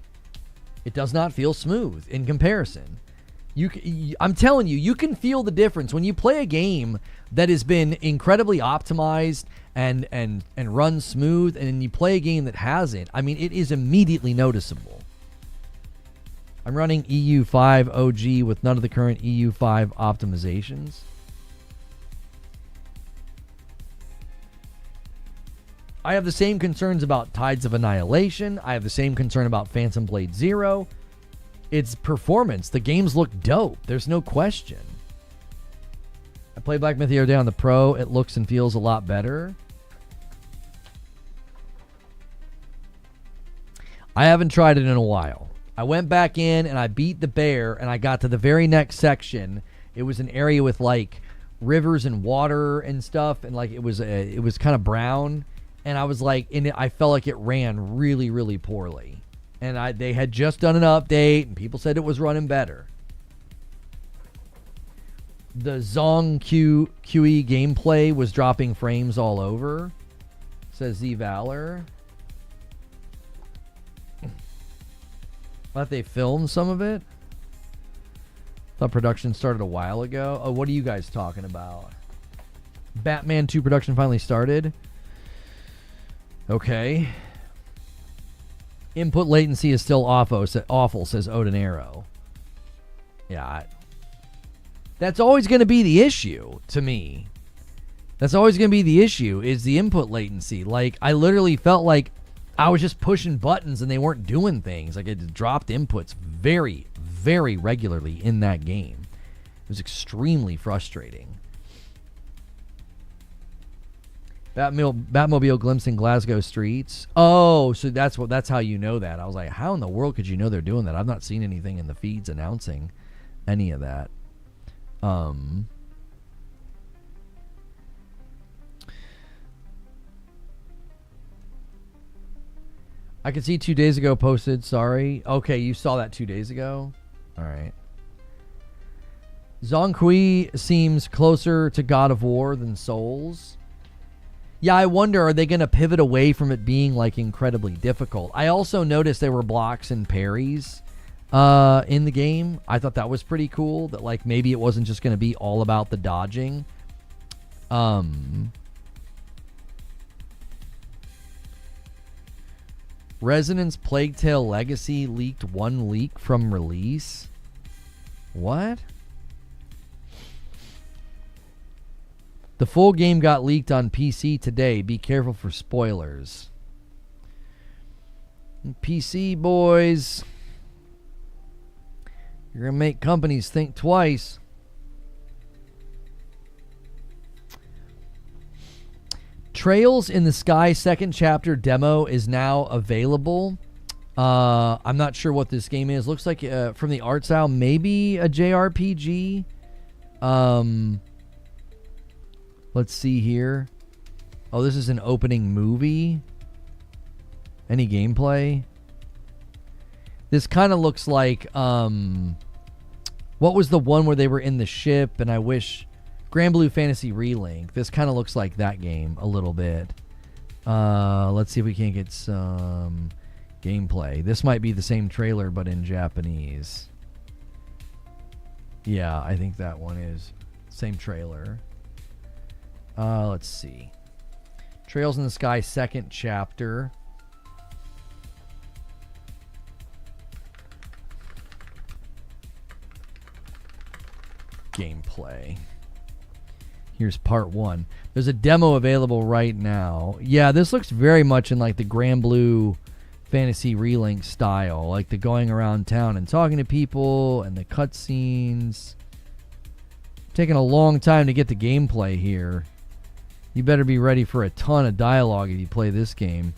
It does not feel smooth in comparison. I'm telling you, you can feel the difference when you play a game that has been incredibly optimized and runs smooth, and then you play a game that hasn't. I mean, it is immediately noticeable. I'm running EU5 OG with none of the current EU5 optimizations. I have the same concerns about Tides of Annihilation. I have the same concern about Phantom Blade Zero. It's performance. The games look dope. There's no question. I played Black Myth the other day on the Pro. It looks and feels a lot better. I haven't tried it in a while. I went back in and I beat the bear, and I got to the very next section. It was an area with like rivers and water and stuff, and like it was kind of brown. And I was like, I felt like it ran really, really poorly. And they had just done an update, and people said it was running better. The Zhong Kui gameplay was dropping frames all over, says Z Valor. Thought they filmed some of it. Thought production started a while ago. Oh, what are you guys talking about? Batman 2 production finally started. Okay. Input latency is still awful, says Odinero. Yeah. That's always going to be the issue to me. That's always going to be the issue, is the input latency. Like, I literally felt like I was just pushing buttons and they weren't doing things. Like, it dropped inputs very, very regularly in that game. It was extremely frustrating. Batmobile glimpsing Glasgow streets. Oh, so that's how you know that. I was like, how in the world could you know they're doing that? I've not seen anything in the feeds announcing any of that. I could see 2 days ago posted. Sorry. Okay, you saw that 2 days ago? All right. Zhong Kui seems closer to God of War than Souls. Yeah, I wonder, are they going to pivot away from it being, like, incredibly difficult? I also noticed there were blocks and parries in the game. I thought that was pretty cool, that, like, maybe it wasn't just going to be all about the dodging. Resonance Plague Tale Legacy leaked one leak from release. What? The full game got leaked on PC today. Be careful for spoilers. PC boys, you're going to make companies think twice. Trails in the Sky second chapter demo is now available. I'm not sure what this game is. Looks like from the art style, maybe a JRPG. Let's see here. Oh, this is an opening movie. Any gameplay? This kind of looks like what was the one where they were in the ship and I wish Grand Blue Fantasy Relink. This kind of looks like that game a little bit. Let's see if we can't get some gameplay. This might be the same trailer but in Japanese. Yeah, I think that one is same trailer. Let's see. Trails in the Sky second chapter. Gameplay. Here's part 1. There's a demo available right now. Yeah, this looks very much in like the Grand Blue Fantasy Relink style, like the going around town and talking to people and the cutscenes. Taking a long time to get the gameplay here. You better be ready for a ton of dialogue if you play this game.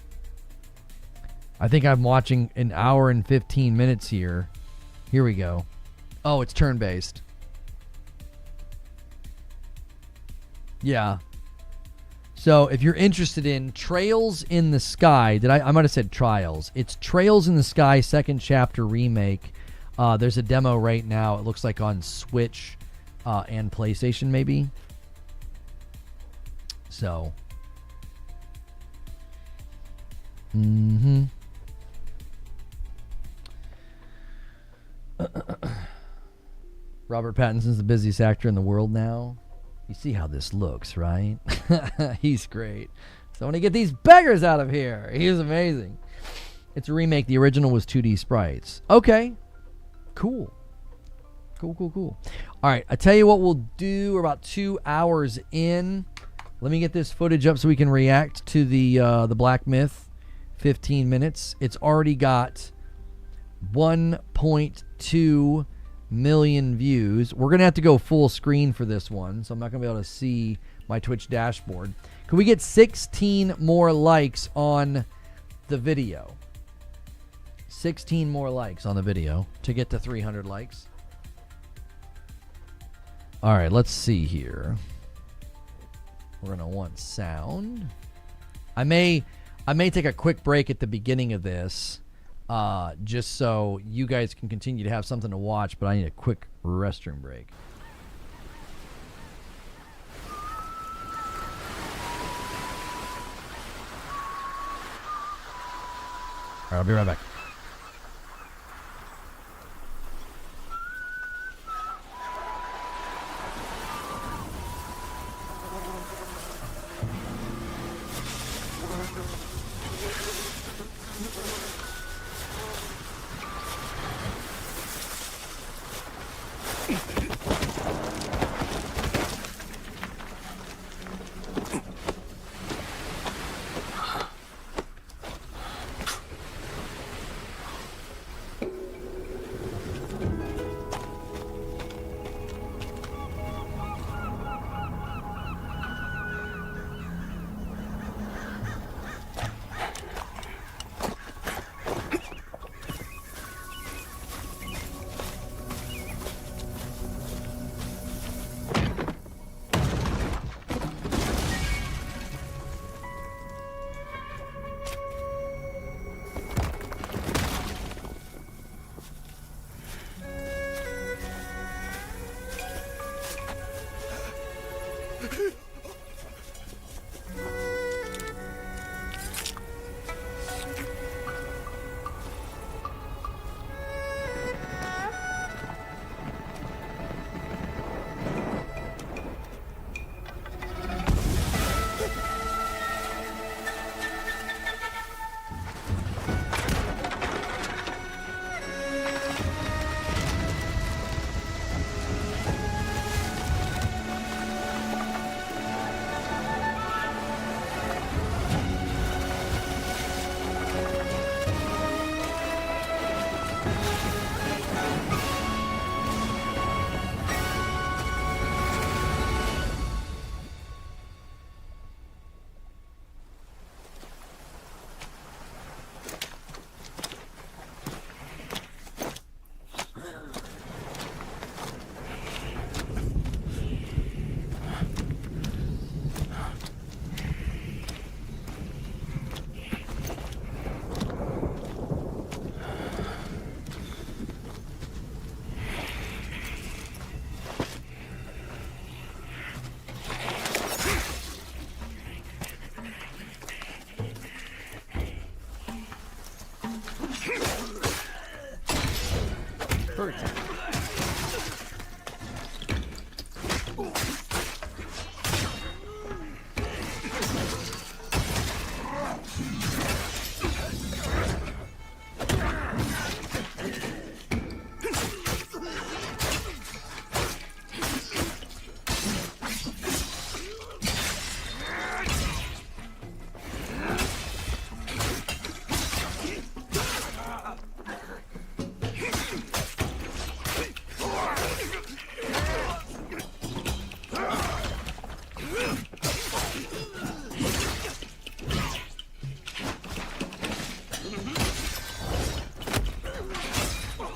I think I'm watching an hour and 15 minutes here. Here we go. Oh, it's turn-based. Yeah. So if you're interested in Trails in the Sky, I might have said Trials. It's Trails in the Sky second chapter remake. There's a demo right now. It looks like on Switch and PlayStation maybe. So. Robert Pattinson's the busiest actor in the world now. You see how this looks, right? He's great. So when I get these beggars out of here, he's amazing. It's a remake. The original was 2D sprites. Okay. Cool. Cool. All right. I tell you what we'll do. We're about 2 hours in. Let me get this footage up so we can react to the Black Myth. 15 minutes. It's already got 1.2 million views. We're gonna have to go full screen for this one, so I'm not gonna be able to see my Twitch dashboard. Can we get 16 more likes on the video? 16 more likes on the video to get to 300 likes. All right, let's see here. We're gonna want sound. I may take a quick break at the beginning of this. Just so you guys can continue to have something to watch, but I need a quick restroom break. All right, I'll be right back.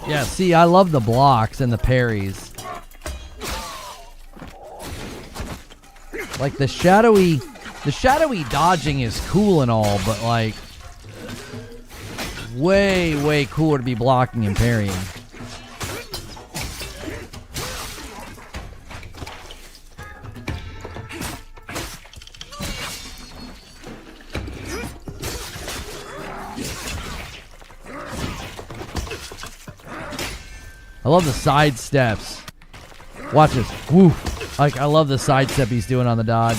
Yeah, see, I love the blocks and the parries. Like the shadowy dodging is cool and all, but like way cooler to be blocking and parrying. I love the side steps. Watch this. Woo. Like, I love the side step he's doing on the dodge.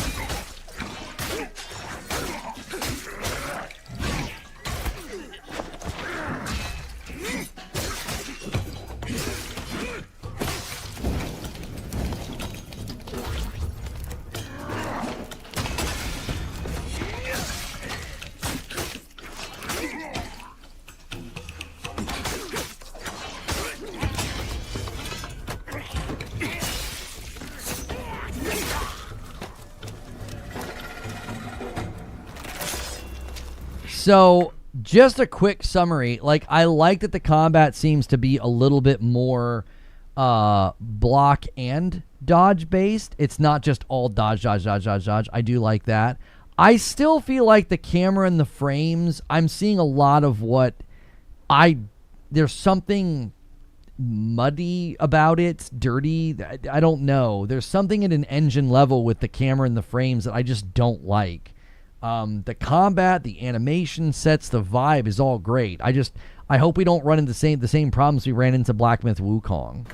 So, just a quick summary. Like, I like that the combat seems to be a little bit more block and dodge based. It's not just all dodge. I do like that. I still feel like the camera and the frames, I'm seeing a lot of there's something muddy about it, dirty. I don't know. There's something at an engine level with the camera and the frames that I just don't like. The combat, the animation sets, the vibe is all great. I hope we don't run into the same problems we ran into Black Myth Wukong.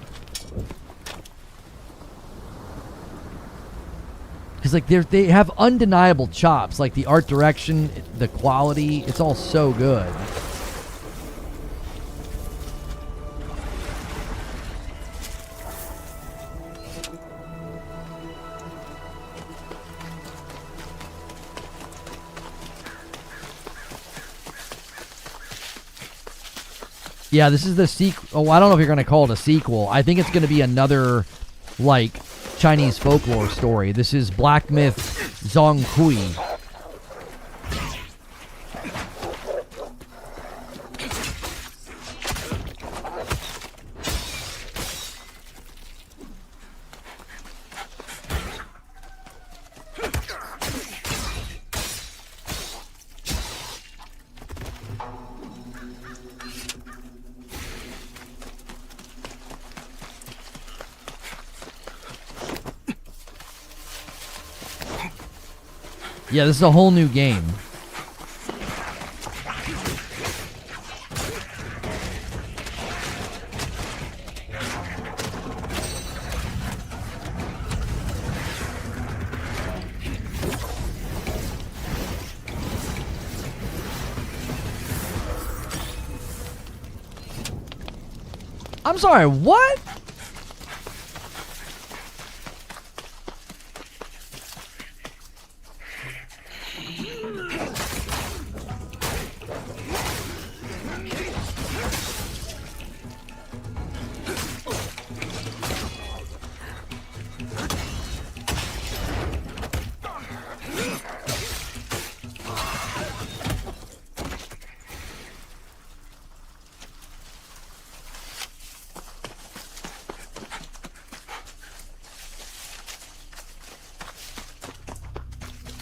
Because like they have undeniable chops, like the art direction, the quality, it's all so good. Yeah, this is the sequel. Oh, I don't know if you're going to call it a sequel. I think it's going to be another, like, Chinese folklore story. This is Black Myth Zhong Kui. Yeah, this is a whole new game. I'm sorry, what?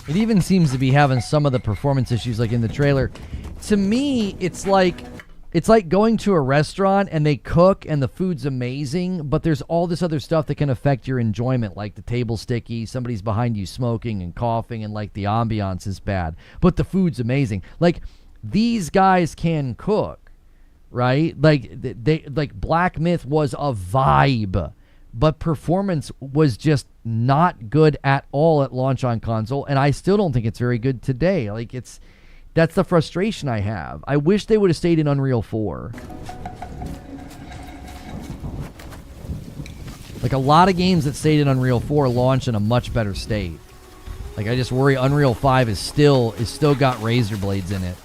It even seems to be having some of the performance issues like in the trailer. To me, it's like going to a restaurant and they cook and the food's amazing, but there's all this other stuff that can affect your enjoyment, like the table sticky, somebody's behind you smoking and coughing, and like the ambiance is bad, but the food's amazing. Like, these guys can cook, right? Like Black Myth was a vibe, but performance was just not good at all at launch on console, and I still don't think it's very good today. Like that's the frustration I have. I wish they would have stayed in Unreal 4. Like a lot of games that stayed in Unreal 4 launch in a much better state. Like I just worry Unreal 5 is still got razor blades in it.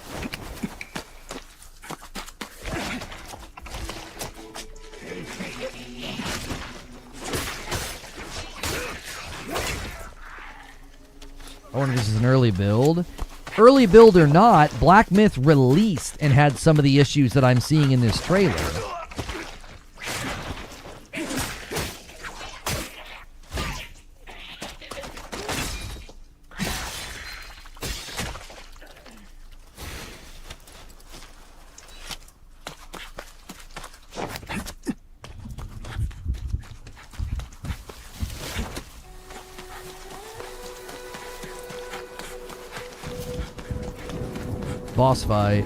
I wonder if this is an early build. Early build or not, Black Myth released and had some of the issues that I'm seeing in this trailer. Boss fight.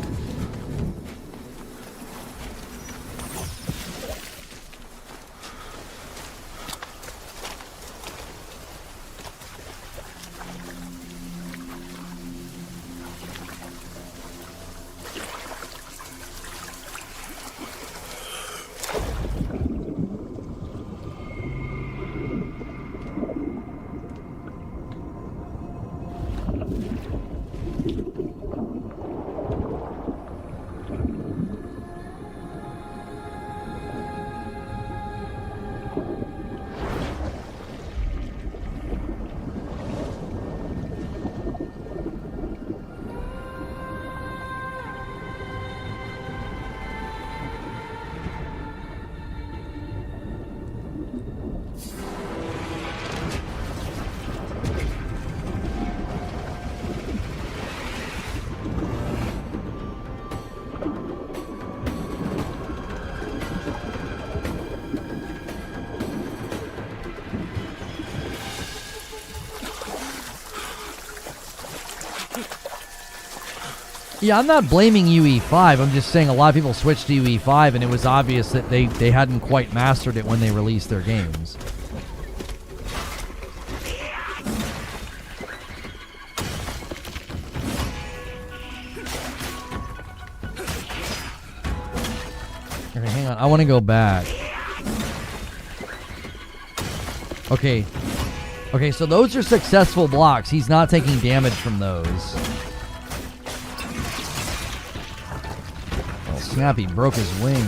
Yeah, I'm not blaming UE5. I'm just saying a lot of people switched to UE5, and it was obvious that they hadn't quite mastered it when they released their games. Okay, hang on. I want to go back. Okay. Okay, so those are successful blocks. He's not taking damage from those. Snap, he broke his wing.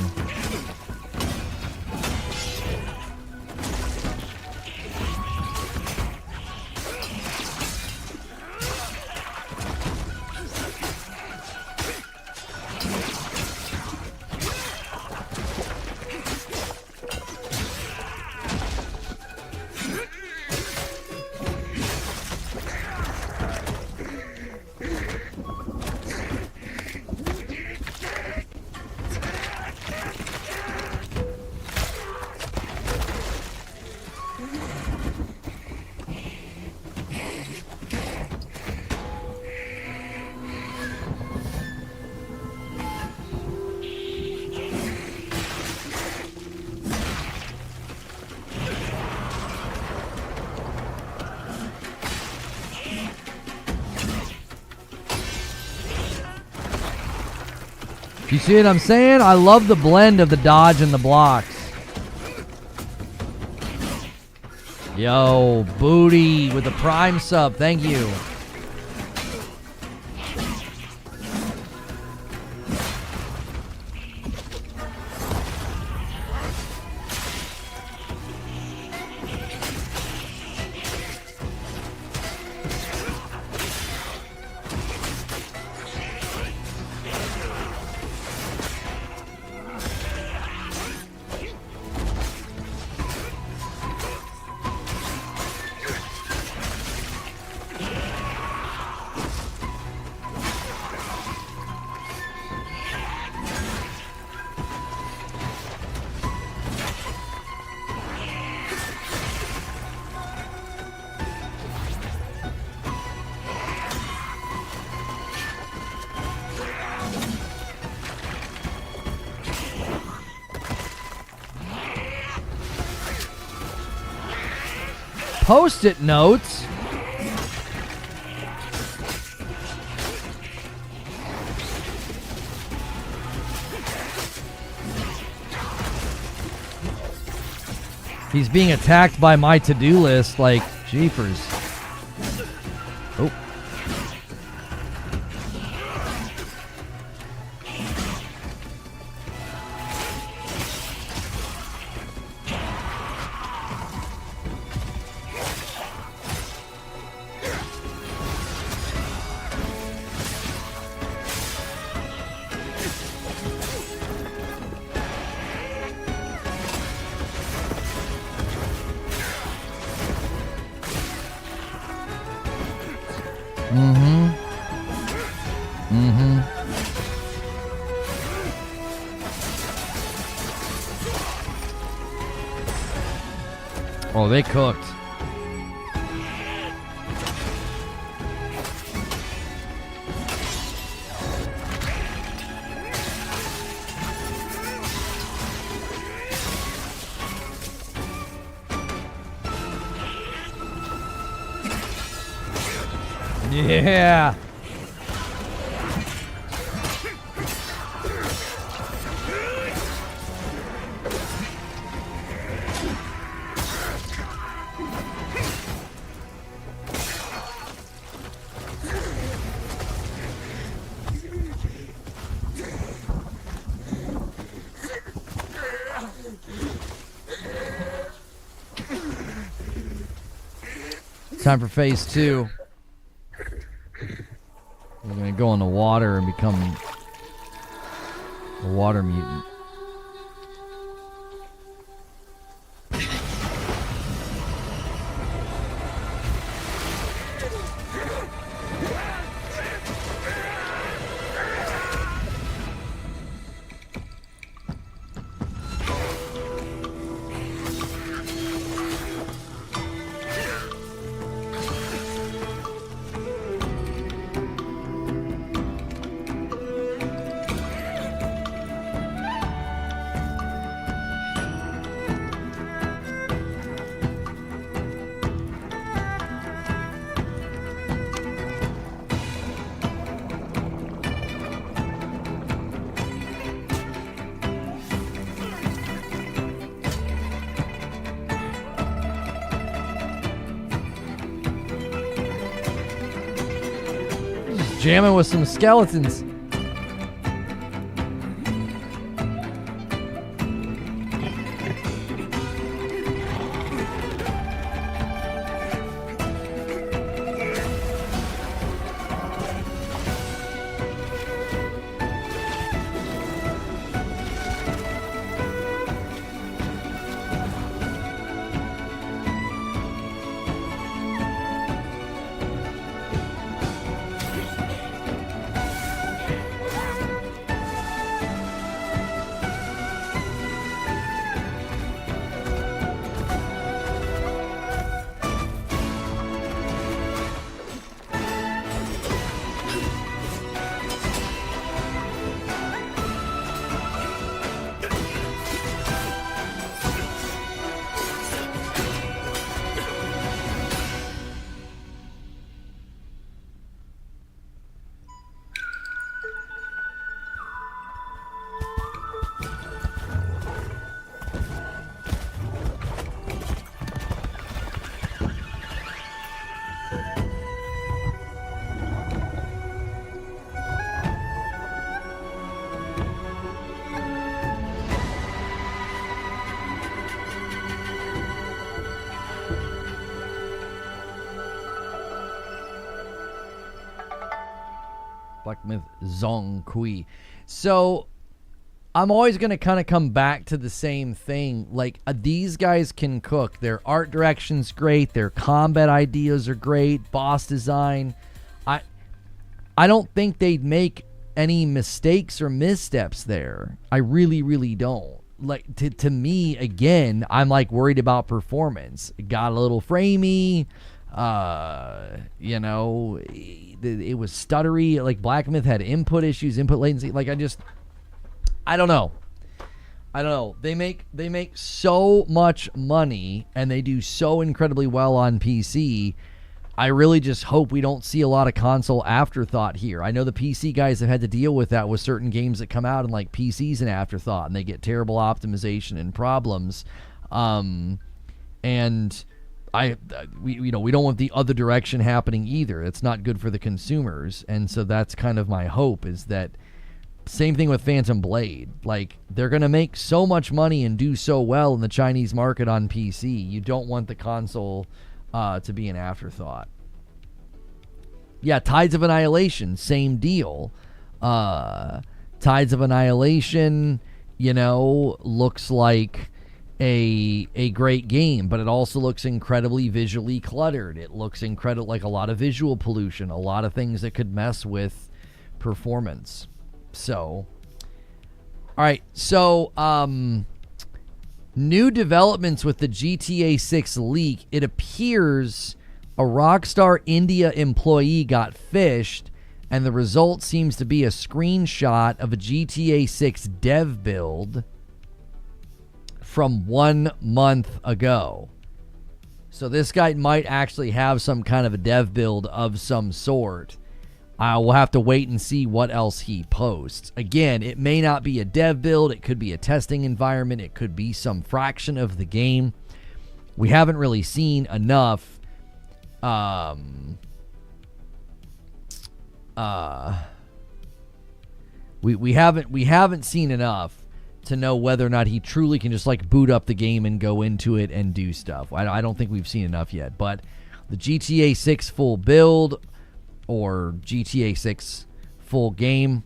You see what I'm saying? I love the blend of the dodge and the blocks. Yo, Booty with the Prime sub. Thank you. Post-it notes. He's being attacked by my to-do list, like, jeepers. Oh. Oh, they cooked. Yeah. Time for phase 2. We're going to go in the water and become a water mutant. Jamming with some skeletons. Black Myth Zhong Kui. So I'm always going to kind of come back to the same thing. Like, these guys can cook. Their art direction's great. Their combat ideas are great. Boss design. I don't think they'd make any mistakes or missteps there. I really, really don't. Like, to me, again, I'm like worried about performance. It got a little framey. You know, it was stuttery. Like, Black Myth had input issues, input latency. Like, I don't know. I don't know. They make so much money and they do so incredibly well on PC. I really just hope we don't see a lot of console afterthought here. I know the PC guys have had to deal with that with certain games that come out and like PC's an afterthought and they get terrible optimization and problems. And we don't want the other direction happening either. It's not good for the consumers. And so that's kind of my hope, is that same thing with Phantom Blade. Like, they're going to make so much money and do so well in the Chinese market on PC. You don't want the console to be an afterthought. Yeah, Tides of Annihilation, same deal. Tides of Annihilation, looks like a great game, but it also looks incredibly visually cluttered. It looks incredible, like a lot of visual pollution, a lot of things that could mess with performance. So, all right. So, new developments with the GTA 6 leak. It appears a Rockstar India employee got phished, and the result seems to be a screenshot of a GTA 6 dev build from 1 month ago. So this guy might actually have some kind of a dev build of some sort. We'll have to wait and see what else he posts. Again, it may not be a dev build. It could be a testing environment. It could be some fraction of the game. We haven't really seen enough. We haven't seen enough to know whether or not he truly can just like boot up the game and go into it and do stuff. I don't think we've seen enough yet. But the GTA 6 full build, or GTA 6 full game,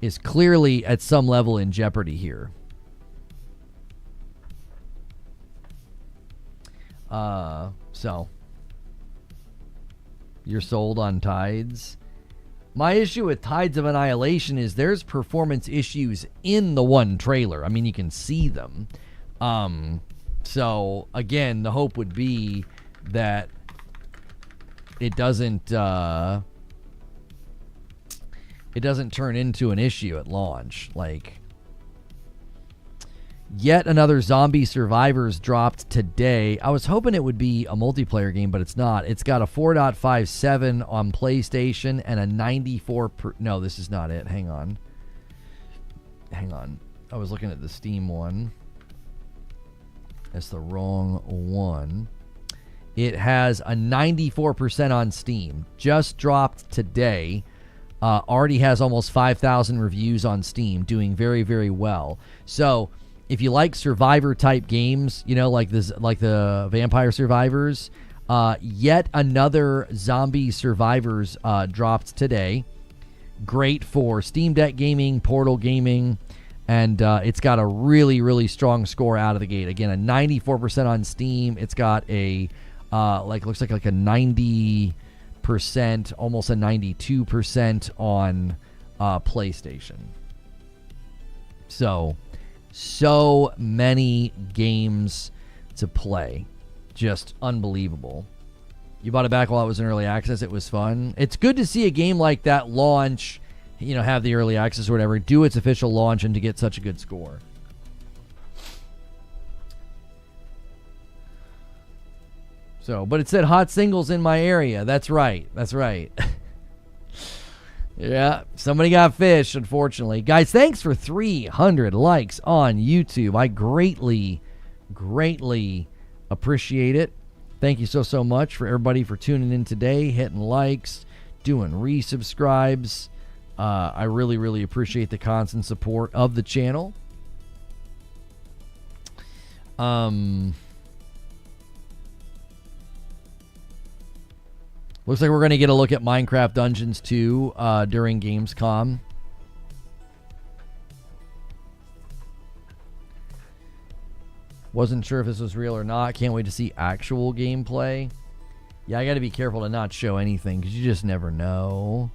is clearly at some level in jeopardy here. So you're sold on Tides? My issue with Tides of Annihilation is there's performance issues in the one trailer. I mean, you can see them. So again, the hope would be that it doesn't turn into an issue at launch. Like, yet another Zombie Survivors dropped today. I was hoping it would be a multiplayer game, but it's not. It's got a 4.57 on PlayStation and a 94 No, this is not it. Hang on. I was looking at the Steam one. That's the wrong one. It has a 94% on Steam. Just dropped today. Already has almost 5,000 reviews on Steam, doing very, very well. So if you like survivor-type games, like the Vampire Survivors, yet another Zombie Survivors dropped today. Great for Steam Deck gaming, Portal gaming, and it's got a really, really strong score out of the gate. Again, a 94% on Steam. It's got a looks like a 90%, almost a 92% on PlayStation. So many games to play. Just unbelievable. You bought it back while it was in early access. It was fun. It's good to see a game like that launch, have the early access or whatever, do its official launch and to get such a good score. But it said hot singles in my area. That's right. Yeah, somebody got fished, unfortunately. Guys, thanks for 300 likes on YouTube. I greatly, greatly appreciate it. Thank you so much for everybody for tuning in today, hitting likes, doing resubscribes. I really, really appreciate the constant support of the channel. Looks like we're going to get a look at Minecraft Dungeons 2 during Gamescom. Wasn't sure if this was real or not. Can't wait to see actual gameplay. Yeah, I got to be careful to not show anything because you just never know.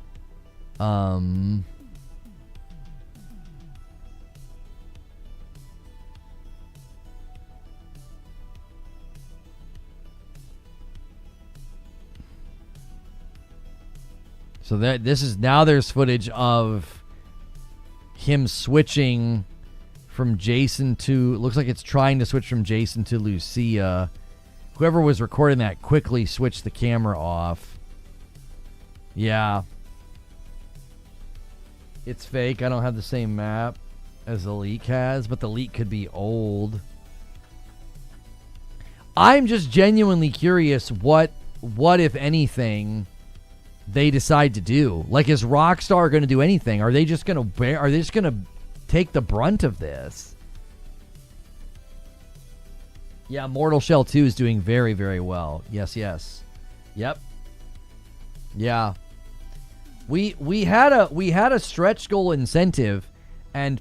So there's footage of him switching from Jason to... Looks like it's trying to switch from Jason to Lucia. Whoever was recording that quickly switched the camera off. Yeah. It's fake. I don't have the same map as the leak has, but the leak could be old. I'm just genuinely curious what if anything, they decide to do. Like, is Rockstar going to do anything? Are they just going to take the brunt of this? Yeah, Mortal Shell 2 is doing very, very well. Yes. Yep. Yeah. We had a stretch goal incentive, and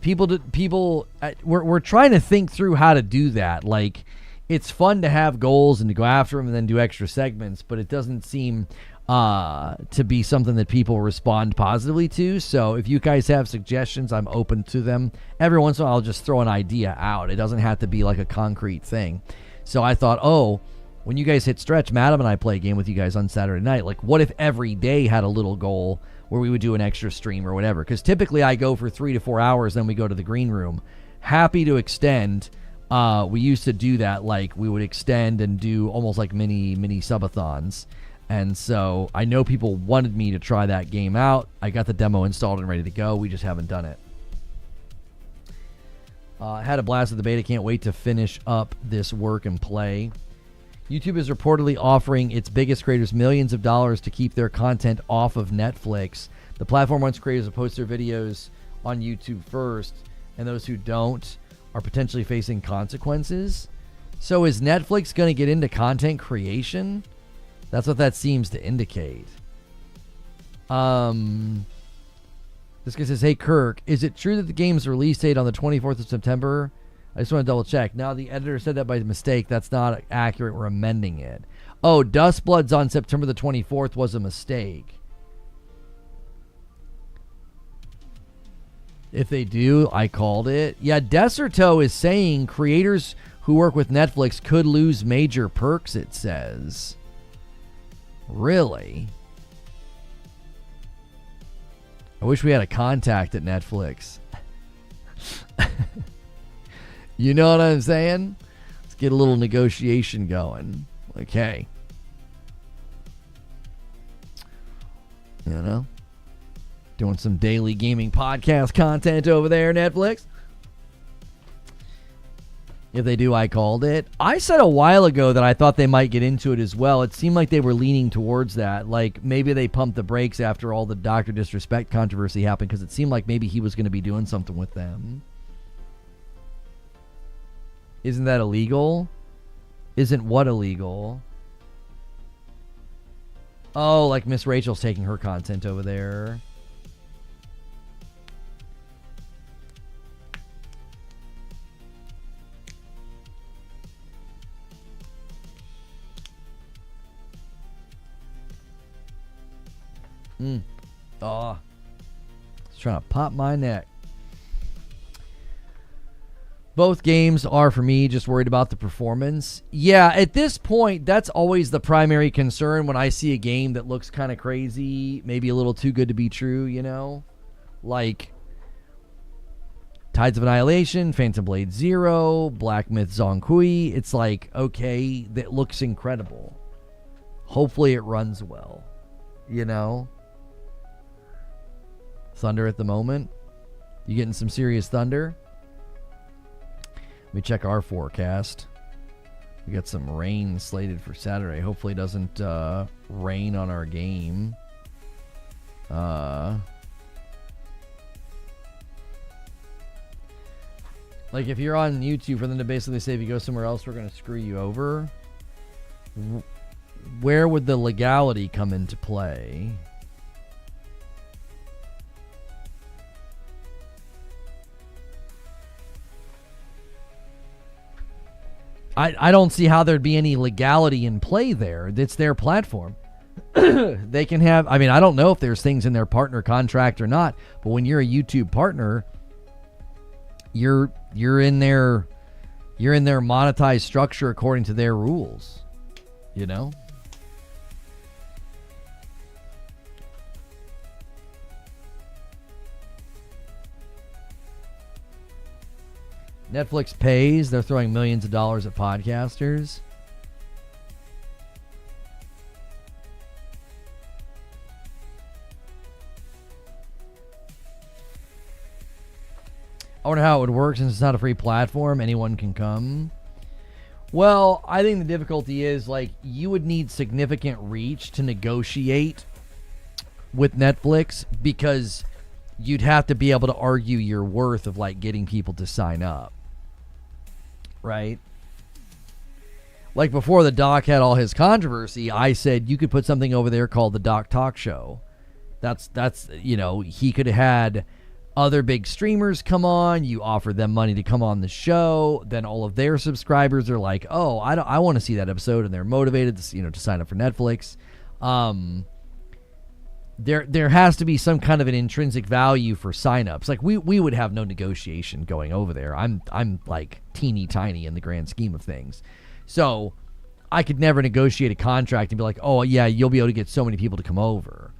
we're trying to think through how to do that. Like, it's fun to have goals and to go after them and then do extra segments, but it doesn't seem to be something that people respond positively to. So if you guys have suggestions, I'm open to them. Every once in a while, I'll just throw an idea out. It doesn't have to be like a concrete thing. So I thought, when you guys hit stretch, Madam and I play a game with you guys on Saturday night. Like, what if every day had a little goal where we would do an extra stream or whatever? Because typically I go for 3 to 4 hours, then we go to the green room. Happy to extend. We used to do that. Like, we would extend and do almost like mini subathons. And so I know people wanted me to try that game out. I got the demo installed and ready to go. We just haven't done it. Had a blast with the beta. Can't wait to finish up this work and play. YouTube is reportedly offering its biggest creators millions of dollars to keep their content off of Netflix. The platform wants creators to post their videos on YouTube first, and those who don't are potentially facing consequences. So is Netflix going to get into content creation? That's what that seems to indicate. This guy says, hey, Kirk, is it true that the game's release date on the 24th of September? I just want to double check. Now, the editor said that by mistake. That's not accurate. We're amending it. Oh, Dustblood's on September the 24th was a mistake. If they do, I called it. Yeah, Deserto is saying creators who work with Netflix could lose major perks, it says. Really? I wish we had a contact at Netflix. You know what I'm saying? Let's get a little negotiation going. Okay. You know? Doing some daily gaming podcast content over there, Netflix. If they do, I called it. I said a while ago that I thought they might get into it as well. It seemed like they were leaning towards that. Like, maybe they pumped the brakes after all the Dr. Disrespect controversy happened, because it seemed like maybe he was going to be doing something with them. Isn't that illegal? Isn't what illegal? Oh, like Miss Rachel's taking her content over there. Oh, it's trying to pop my neck. Both games are, for me, just worried about the performance. Yeah, at this point, that's always the primary concern when I see a game that looks kind of crazy, maybe a little too good to be true, you know? Like Tides of Annihilation, Phantom Blade Zero, Black Myth Zhong Kui. It's like, okay, that looks incredible. Hopefully it runs well, you know? Thunder at the moment. You getting some serious thunder? Let me check our forecast. We got some rain slated for Saturday. Hopefully it doesn't rain on our game. Like, if you're on YouTube, for them to basically say, if you go somewhere else, we're going to screw you over. Where would the legality come into play? I don't see how there'd be any legality in play there. It's their platform. They can have, I mean, I don't know if there's things in their partner contract or not, but when you're a YouTube partner, you're in their monetized structure according to their rules, you know? Netflix pays. They're throwing millions of dollars at podcasters. I wonder how it would work since it's not a free platform. Anyone can come. Well, I think the difficulty is, like, you would need significant reach to negotiate with Netflix because you'd have to be able to argue your worth of, like, getting people to sign up. Right? Like, before the doc had all his controversy, I said you could put something over there called the Doc Talk Show. That's you know, he could have had other big streamers come on, you offer them money to come on the show, then all of their subscribers are like, oh, I want to see that episode, and they're motivated to, you know, to sign up for Netflix. There has to be some kind of an intrinsic value for signups. Like, we would have no negotiation going over there. I'm like teeny tiny in the grand scheme of things. So I could never negotiate a contract and be like, oh yeah, you'll be able to get so many people to come over.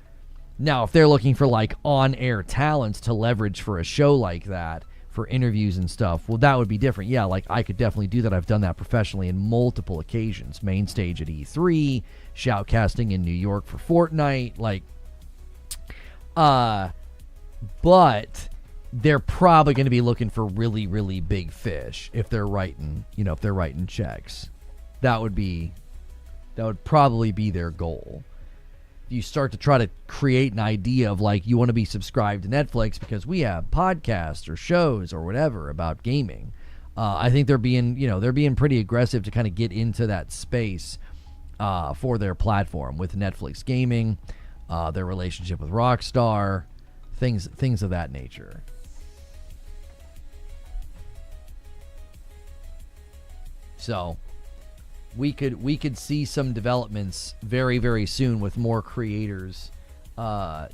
Now, if they're looking for, like, on-air talents to leverage for a show like that, for interviews and stuff, well, that would be different. Yeah, like, I could definitely do that. I've done that professionally in multiple occasions. Main stage at E3, shoutcasting in New York for Fortnite, like, but they're probably going to be looking for really, really big fish if they're writing, you know, if they're writing checks. That would probably be their goal. You start to try to create an idea of, like, you want to be subscribed to Netflix because we have podcasts or shows or whatever about gaming. I think they're being pretty aggressive to kind of get into that space for their platform with Netflix gaming, their relationship with Rockstar, things of that nature. So we could see some developments very, very soon with more creators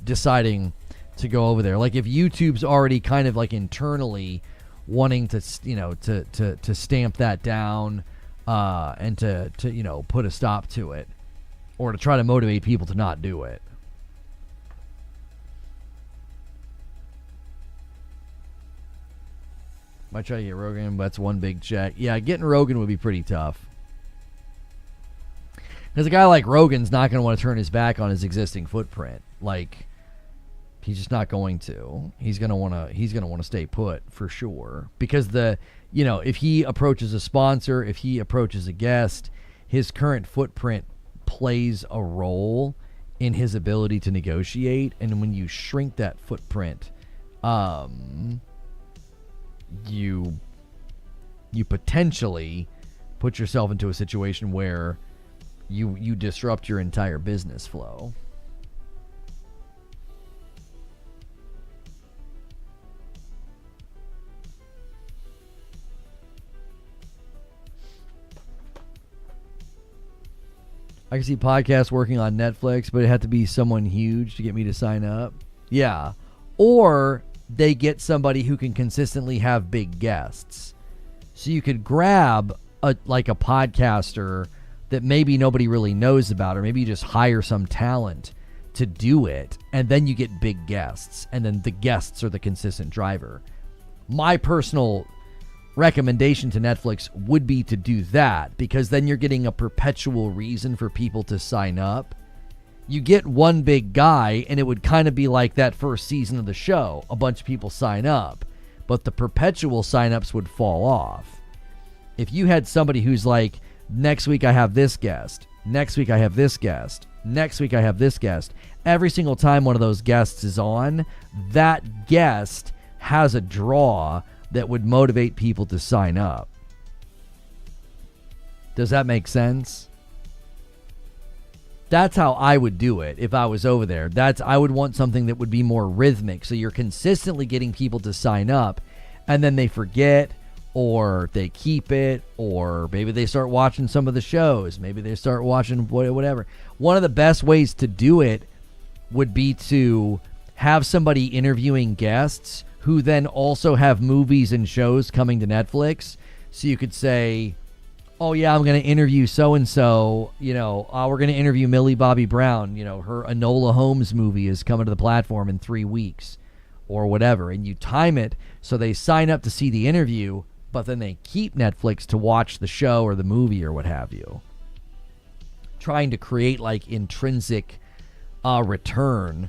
deciding to go over there. Like, if YouTube's already kind of, like, internally wanting to, you know, to stamp that down and to you know, put a stop to it, or to try to motivate people to not do it. Might try to get Rogan, but that's one big check. Yeah, getting Rogan would be pretty tough. Because a guy like Rogan's not going to want to turn his back on his existing footprint. Like, he's just not going to. He's going to want to stay put for sure. Because if he approaches a sponsor, if he approaches a guest, his current footprint plays a role in his ability to negotiate. And when you shrink that footprint, you potentially put yourself into a situation where you disrupt your entire business flow. I can see podcasts working on Netflix, but it had to be someone huge to get me to sign up. Yeah. Or they get somebody who can consistently have big guests. So you could grab a podcaster that maybe nobody really knows about, or maybe you just hire some talent to do it, and then you get big guests, and then the guests are the consistent driver. My personal recommendation to Netflix would be to do that, because then you're getting a perpetual reason for people to sign up. You get one big guy, and it would kind of be like that first season of the show. A bunch of people sign up, but the perpetual signups would fall off. If you had somebody who's like, next week I have this guest, next week I have this guest, next week I have this guest, every single time one of those guests is on, that guest has a draw that would motivate people to sign up. Does that make sense? That's how I would do it if I was over there. I would want something that would be more rhythmic, so you're consistently getting people to sign up, and then they forget, or they keep it, or maybe they start watching some of the shows. Maybe they start watching whatever. One of the best ways to do it would be to have somebody interviewing guests who then also have movies and shows coming to Netflix. So you could say, oh yeah, I'm going to interview so-and-so, we're going to interview Millie Bobby Brown, her Enola Holmes movie is coming to the platform in 3 weeks or whatever. And you time it so they sign up to see the interview, but then they keep Netflix to watch the show or the movie or what have you. Trying to create like intrinsic return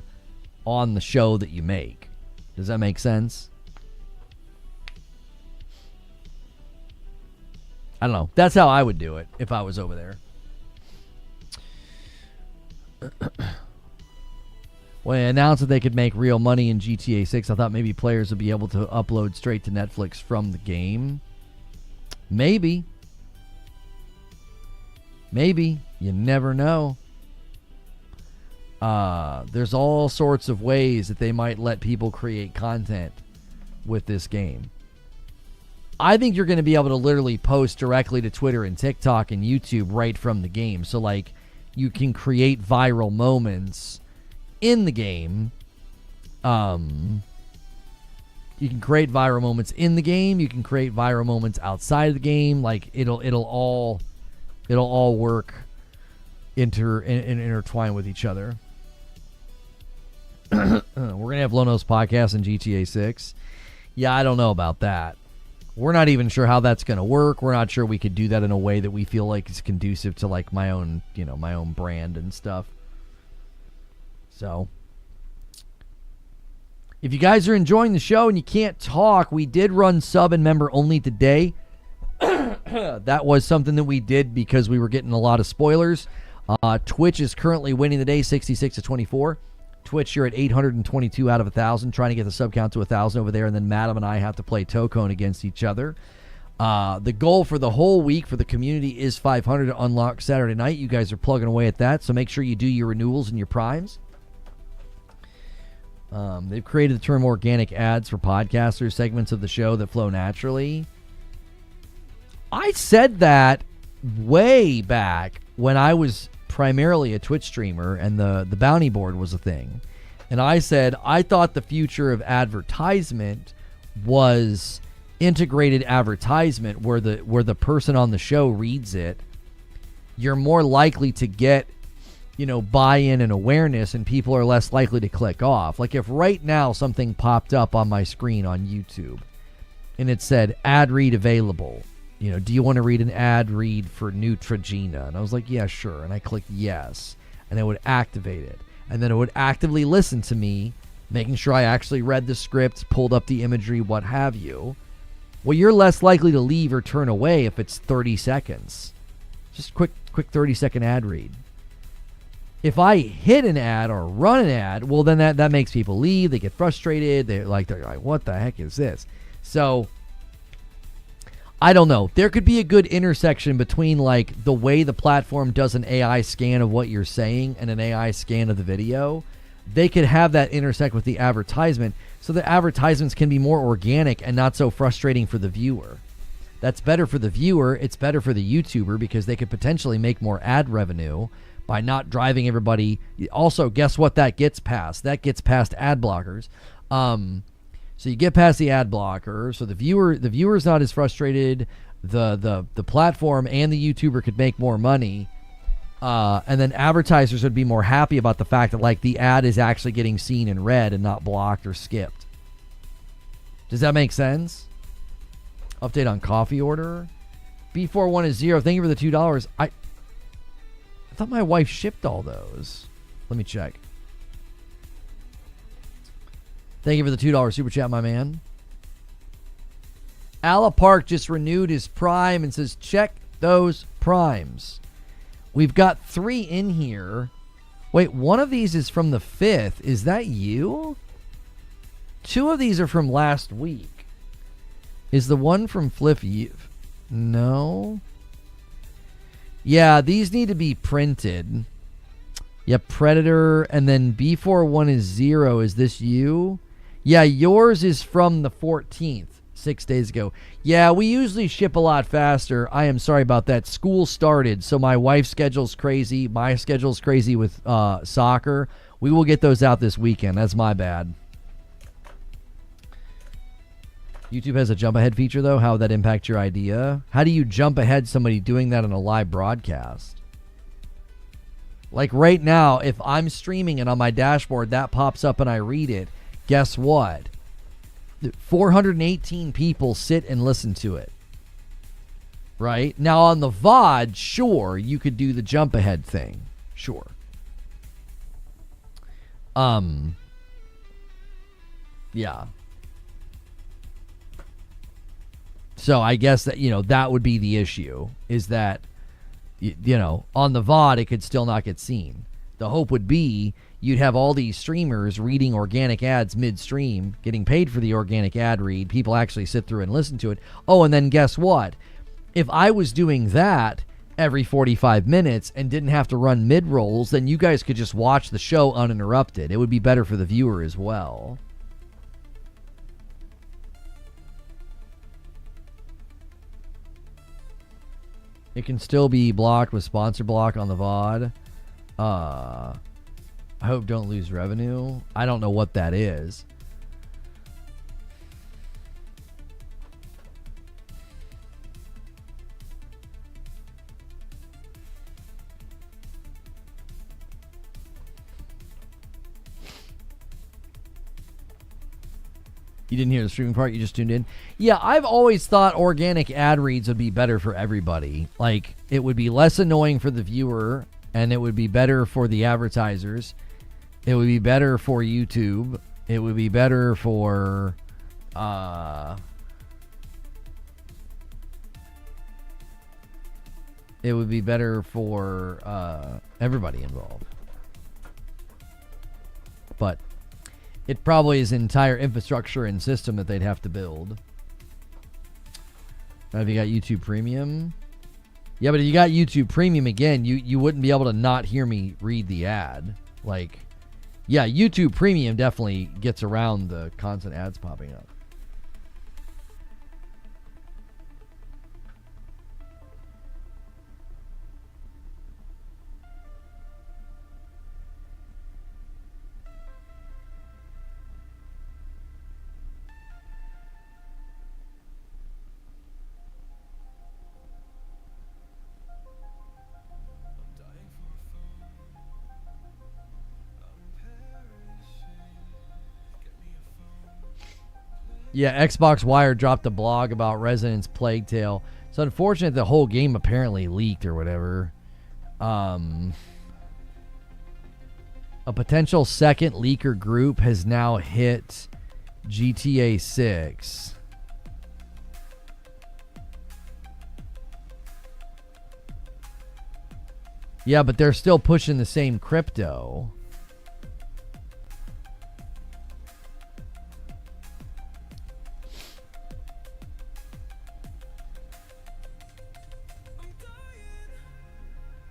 on the show that you make. Does that make sense? I don't know. That's how I would do it if I was over there. When they announced that they could make real money in GTA 6, I thought maybe players would be able to upload straight to Netflix from the game. Maybe. Maybe. You never know. There's all sorts of ways that they might let people create content with this game. I think you're going to be able to literally post directly to Twitter and TikTok and YouTube right from the game. So, like, you can create viral moments in the game. You can create viral moments in the game. You can create viral moments outside of the game. Like, it'll all work intertwine with each other. We're gonna have Lono's podcast in GTA 6. Yeah, I don't know about that. We're not even sure how that's gonna work. We're not sure we could do that in a way that we feel like is conducive to like my own brand and stuff. So, if you guys are enjoying the show and you can't talk, we did run sub and member only today. That was something that we did because we were getting a lot of spoilers. Twitch is currently winning the day 66-24. Twitch, you're at 822 out of 1,000, trying to get the sub count to 1,000 over there, and then Madam and I have to play Tokone against each other. The goal for the whole week for the community is 500 to unlock Saturday night. You guys are plugging away at that, so make sure you do your renewals and your primes. They've created the term organic ads for podcasters, segments of the show that flow naturally. I said that way back when I was primarily a Twitch streamer and the bounty board was a thing. And I said I thought the future of advertisement was integrated advertisement where the person on the show reads it. You're more likely to get, buy-in and awareness, and people are less likely to click off. Like if right now something popped up on my screen on YouTube and it said ad read available. Do you want to read an ad read for Neutrogena? And I was like, yeah, sure. And I clicked yes. And it would activate it. And then it would actively listen to me, making sure I actually read the script, pulled up the imagery, what have you. Well, you're less likely to leave or turn away if it's 30 seconds. Just quick 30-second ad read. If I hit an ad or run an ad, well, then that makes people leave. They get frustrated. They're like, what the heck is this? So I don't know. There could be a good intersection between like the way the platform does an AI scan of what you're saying and an AI scan of the video. They could have that intersect with the advertisement so the advertisements can be more organic and not so frustrating for the viewer. That's better for the viewer. It's better for the YouTuber because they could potentially make more ad revenue by not driving everybody. Also, guess what that gets past? That gets past ad blockers. So you get past the ad blocker, so the viewer's not as frustrated. The platform and the YouTuber could make more money, and then advertisers would be more happy about the fact that like the ad is actually getting seen and read and not blocked or skipped. Does that make sense? Update on coffee order. B41 is 0. Thank you for the $2. I thought my wife shipped all those. Let me check. Thank you for the $2 super chat, my man. Ala Park just renewed his Prime and says, check those Primes. We've got 3 in here. Wait, one of these is from the 5th. Is that you? 2 of these are from last week. Is the one from Fliff you? No. Yeah, these need to be printed. Yep, Predator, and then B41 is 0. Is this you? Yeah, yours is from the 14th, 6 days ago. Yeah, we usually ship a lot faster. I am sorry about that. School started, so my wife's schedule's crazy. My schedule's crazy with soccer. We will get those out this weekend. That's my bad. YouTube has a jump ahead feature, though. How would that impact your idea? How do you jump ahead somebody doing that on a live broadcast? Like right now, if I'm streaming and on my dashboard that pops up and I read it, guess what? 418 people sit and listen to it. right? Now on the VOD, sure, you could do the jump ahead thing. Sure. Yeah. So I guess that, that would be the issue, is that, on the VOD, it could still not get seen. The hope would be you'd have all these streamers reading organic ads midstream, getting paid for the organic ad read. People actually sit through and listen to it. Oh, and then guess what? If I was doing that every 45 minutes and didn't have to run mid-rolls, then you guys could just watch the show uninterrupted. It would be better for the viewer as well. It can still be blocked with sponsor block on the VOD. I hope don't lose revenue. I don't know what that is. You didn't hear the streaming part, you just tuned in. Yeah, I've always thought organic ad reads would be better for everybody. Like, it would be less annoying for the viewer, and it would be better for the advertisers. It would be better for YouTube. It would be better for everybody involved. But it probably is an entire infrastructure and system that they'd have to build. Have you got YouTube Premium? Yeah, but if you got YouTube Premium, again, you wouldn't be able to not hear me read the ad. Like, yeah, YouTube Premium definitely gets around the constant ads popping up. Yeah, Xbox Wire dropped a blog about Resident's Plague Tale. It's unfortunate the whole game apparently leaked or whatever. A potential second leaker group has now hit GTA 6. Yeah, but they're still pushing the same crypto.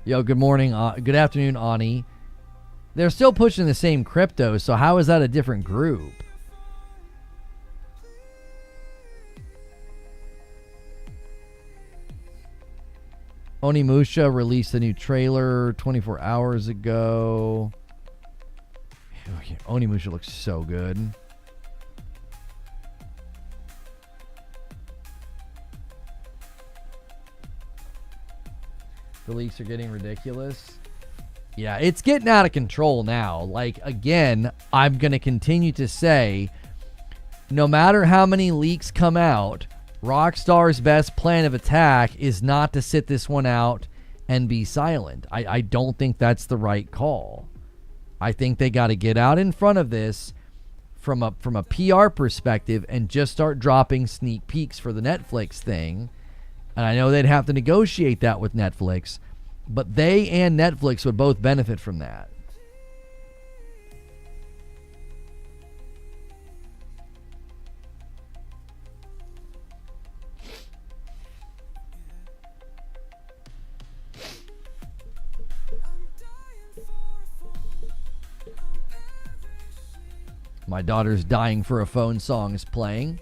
Yo, good morning. Good afternoon, Ani. They're still pushing the same crypto, so how is that a different group? Onimusha released a new trailer 24 hours ago. Onimusha looks so good. The leaks are getting ridiculous. Yeah, it's getting out of control now. Like, again, I'm going to continue to say, no matter how many leaks come out, Rockstar's best plan of attack is not to sit this one out and be silent. I don't think that's the right call. I think they got to get out in front of this from a PR perspective and just start dropping sneak peeks for the Netflix thing. And I know they'd have to negotiate that with Netflix, but they and Netflix would both benefit from that. My daughter's dying for a phone song is playing.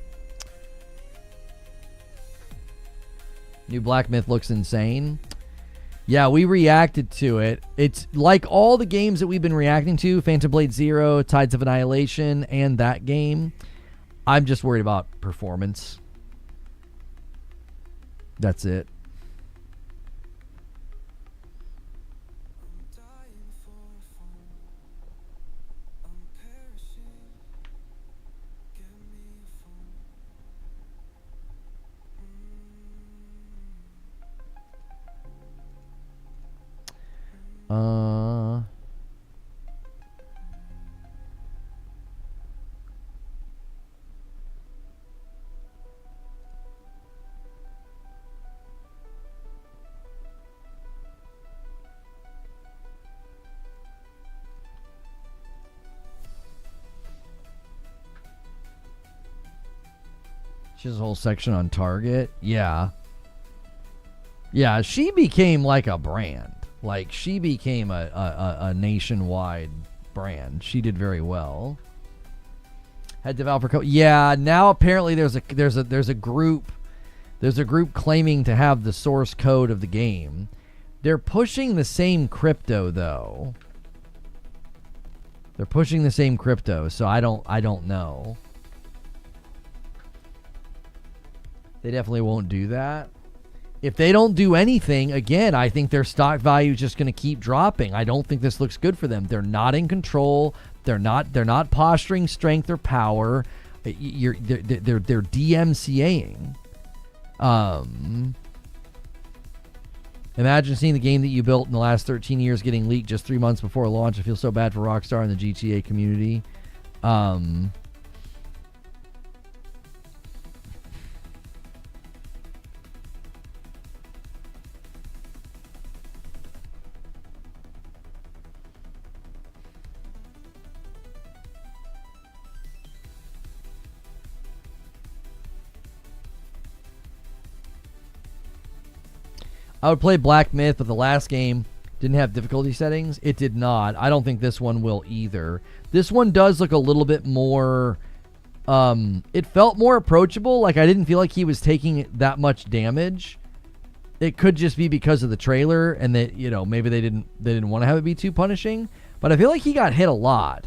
New Black Myth looks insane. Yeah, we reacted to it. It's like all the games that we've been reacting to, Phantom Blade Zero, Tides of Annihilation, and that game. I'm just worried about performance. That's it. She has a whole section on Target. Yeah. Yeah, she became like a brand. Like, she became a nationwide brand. She did very well. Had developer code. Yeah, now apparently there's a group claiming to have the source code of the game. They're pushing the same crypto though. They're pushing the same crypto, so I don't know. They definitely won't do that. If they don't do anything, again, I think their stock value is just going to keep dropping. I don't think this looks good for them. They're not in control. They're not posturing strength or power. They're DMCAing. Imagine seeing the game that you built in the last 13 years getting leaked just 3 months before launch. I feel so bad for Rockstar and the GTA community. I would play Black Myth, but the last game didn't have difficulty settings. It did not. I don't think this one will either. This one does look a little bit more... it felt more approachable. Like, I didn't feel like he was taking that much damage. It could just be because of the trailer and that, you know, maybe they didn't want to have it be too punishing. But I feel like he got hit a lot.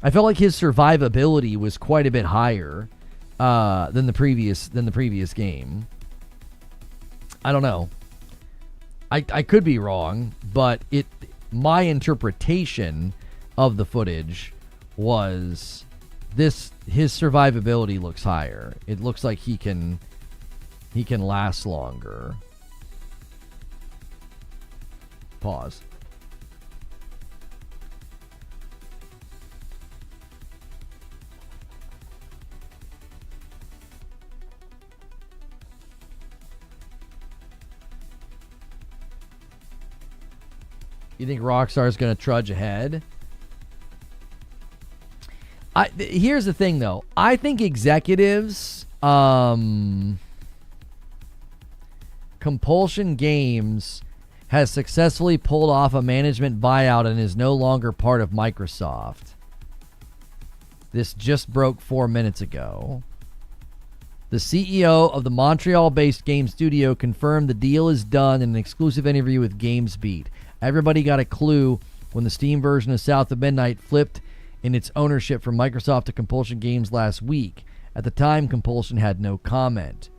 I felt like his survivability was quite a bit higher than the previous game. I don't know. I could be wrong, but my interpretation of the footage was his survivability looks higher. It looks like he can last longer. Pause. You think Rockstar is going to trudge ahead? Here's the thing, though. I think executives, Compulsion Games has successfully pulled off a management buyout and is no longer part of Microsoft. This just broke 4 minutes ago. The CEO of the Montreal-based game studio confirmed the deal is done in an exclusive interview with GamesBeat. Everybody got a clue when the Steam version of South of Midnight flipped in its ownership from Microsoft to Compulsion Games last week. At the time, Compulsion had no comment.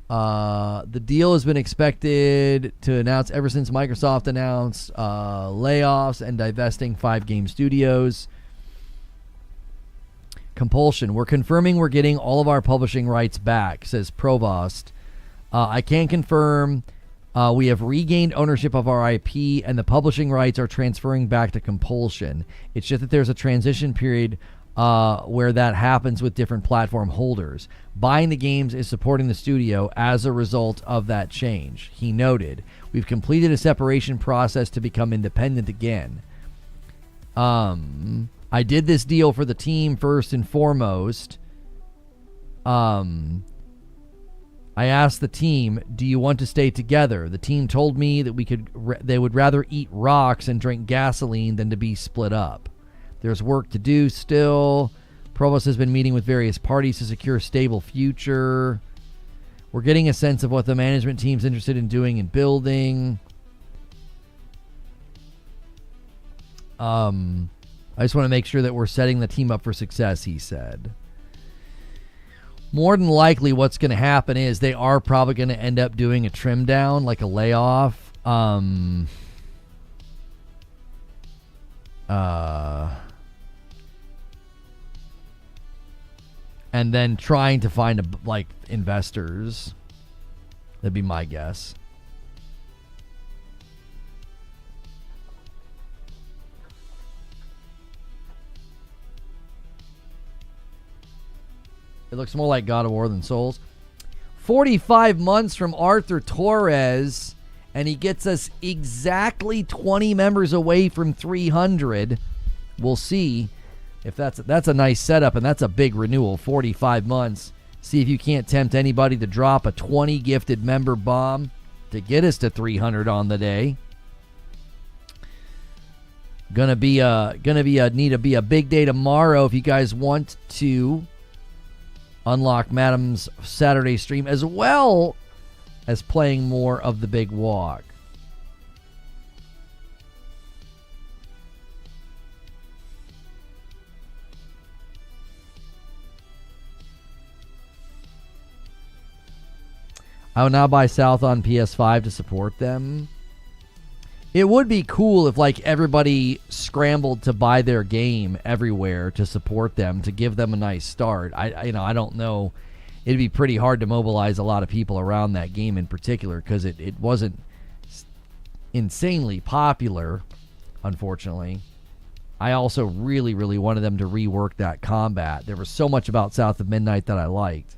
The deal has been expected to announce ever since Microsoft announced layoffs and divesting 5 game studios. Compulsion, we're confirming we're getting all of our publishing rights back, says Provost. I can confirm we have regained ownership of our IP and the publishing rights are transferring back to Compulsion. It's just that there's a transition period where that happens with different platform holders. Buying the games is supporting the studio as a result of that change. He noted, we've completed a separation process to become independent again. I did this deal for the team first and foremost. I asked the team, do you want to stay together? The team told me that they would rather eat rocks and drink gasoline than to be split up. There's work to do still. Provost has been meeting with various parties to secure a stable future. We're getting a sense of what the management team's interested in doing and building. I just want to make sure that we're setting the team up for success, he said. More than likely what's going to happen is they are probably going to end up doing a trim down, like a layoff. And then trying to find investors. That'd be my guess. It looks more like God of War than Souls. 45 months from Arthur Torres, and he gets us exactly 20 members away from 300. We'll see if that's a nice setup, and that's a big renewal. 45 months See if you can't tempt anybody to drop a 20 gifted member bomb to get us to 300 on the day. Gonna be a big day tomorrow if you guys want to unlock Madam's Saturday stream, as well as playing more of the Big Walk. I will now buy South on PS5 to support them. It would be cool if, like, everybody scrambled to buy their game everywhere to support them, to give them a nice start. I don't know. It'd be pretty hard to mobilize a lot of people around that game in particular, because it wasn't insanely popular, unfortunately. I also really, really wanted them to rework that combat. There was so much about South of Midnight that I liked.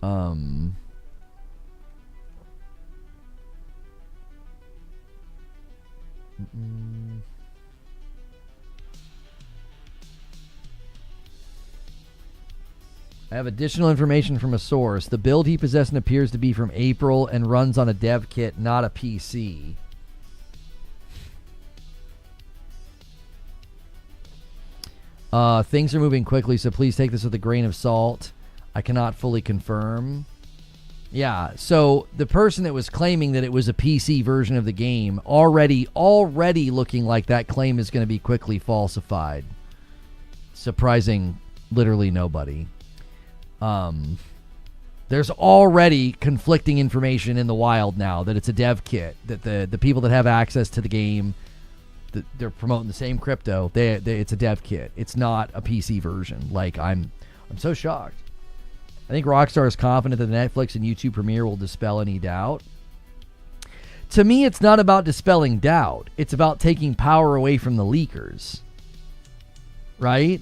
I have additional information from a source. The build he possessed appears to be from April and runs on a dev kit, not a PC. Things are moving quickly, so please take this with a grain of salt. I cannot fully confirm. Yeah, so the person that was claiming that it was a PC version of the game already looking like that claim is going to be quickly falsified. Surprising literally nobody. There's already conflicting information in the wild now that it's a dev kit, that the people that have access to the game, they're promoting the same crypto. It's a dev kit. It's not a PC version. Like, I'm so shocked. I think Rockstar is confident that the Netflix and YouTube premiere will dispel any doubt. To me, it's not about dispelling doubt. It's about taking power away from the leakers. Right?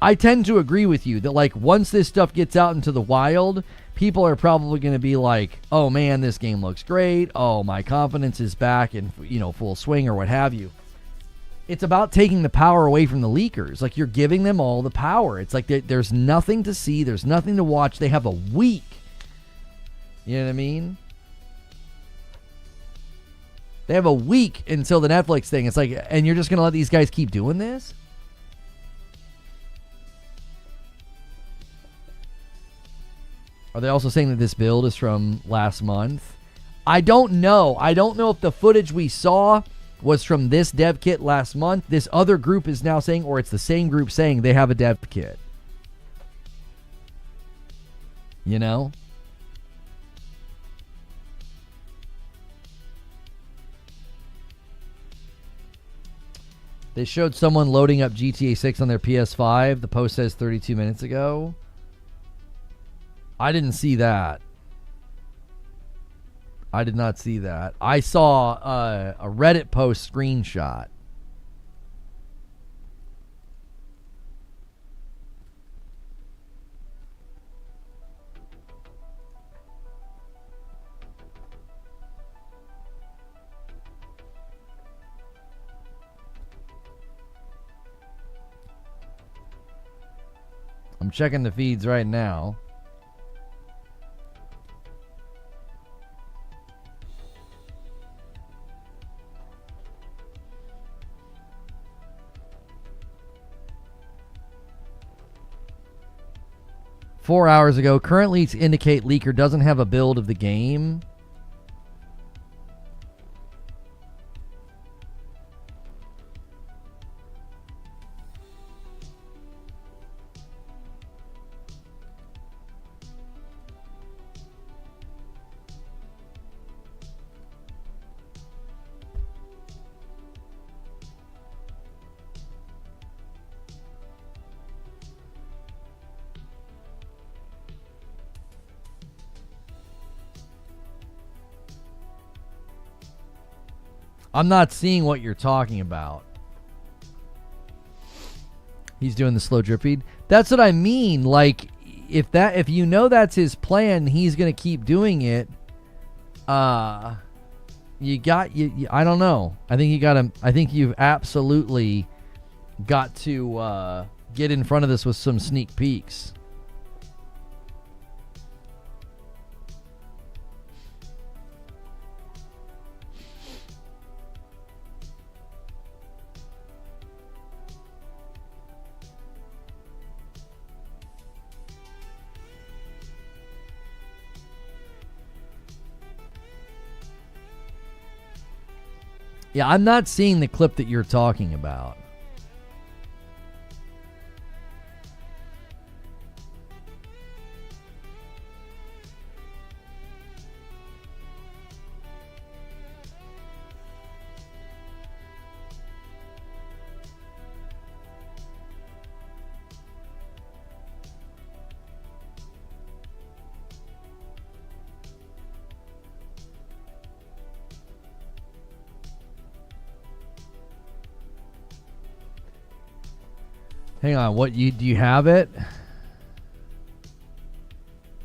I tend to agree with you that, like, once this stuff gets out into the wild, people are probably going to be like, oh man, this game looks great. Oh, my confidence is back in, full swing or what have you. It's about taking the power away from the leakers. Like, you're giving them all the power. It's like there's nothing to see. There's nothing to watch. They have a week. You know what I mean? They have a week until the Netflix thing. It's like, and you're just going to let these guys keep doing this? Are they also saying that this build is from last month? I don't know. I don't know if the footage we saw was from this dev kit last month. This other group is now saying, or it's the same group saying they have a dev kit. You know? They showed someone loading up GTA 6 on their PS5. The post says 32 minutes ago. I didn't see that. I did not see that. I saw a Reddit post screenshot. I'm checking the feeds right now. Four hours ago, current leaks indicate leaker doesn't have a build of the game. I'm not seeing what you're talking about. He's doing the slow drip feed. That's what I mean. Like, if you know that's his plan, he's gonna keep doing it. I don't know. I think you've absolutely got to get in front of this with some sneak peeks. Yeah, I'm not seeing the clip that you're talking about. Hang on, do you have it?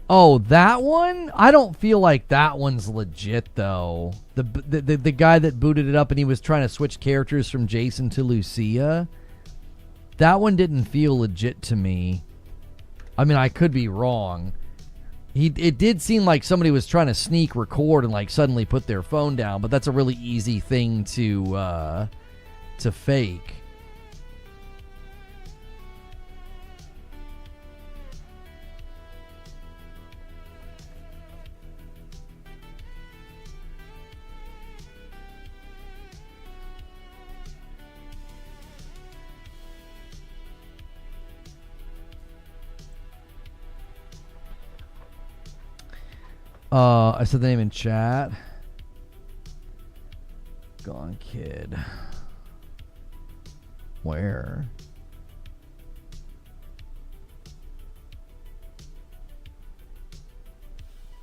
Oh, that one? I don't feel like that one's legit though. The guy that booted it up and he was trying to switch characters from Jason to Lucia. That one didn't feel legit to me. I mean, I could be wrong. It did seem like somebody was trying to sneak record and like suddenly put their phone down, but that's a really easy thing to fake. I said the name in chat. Gone Kid. Where?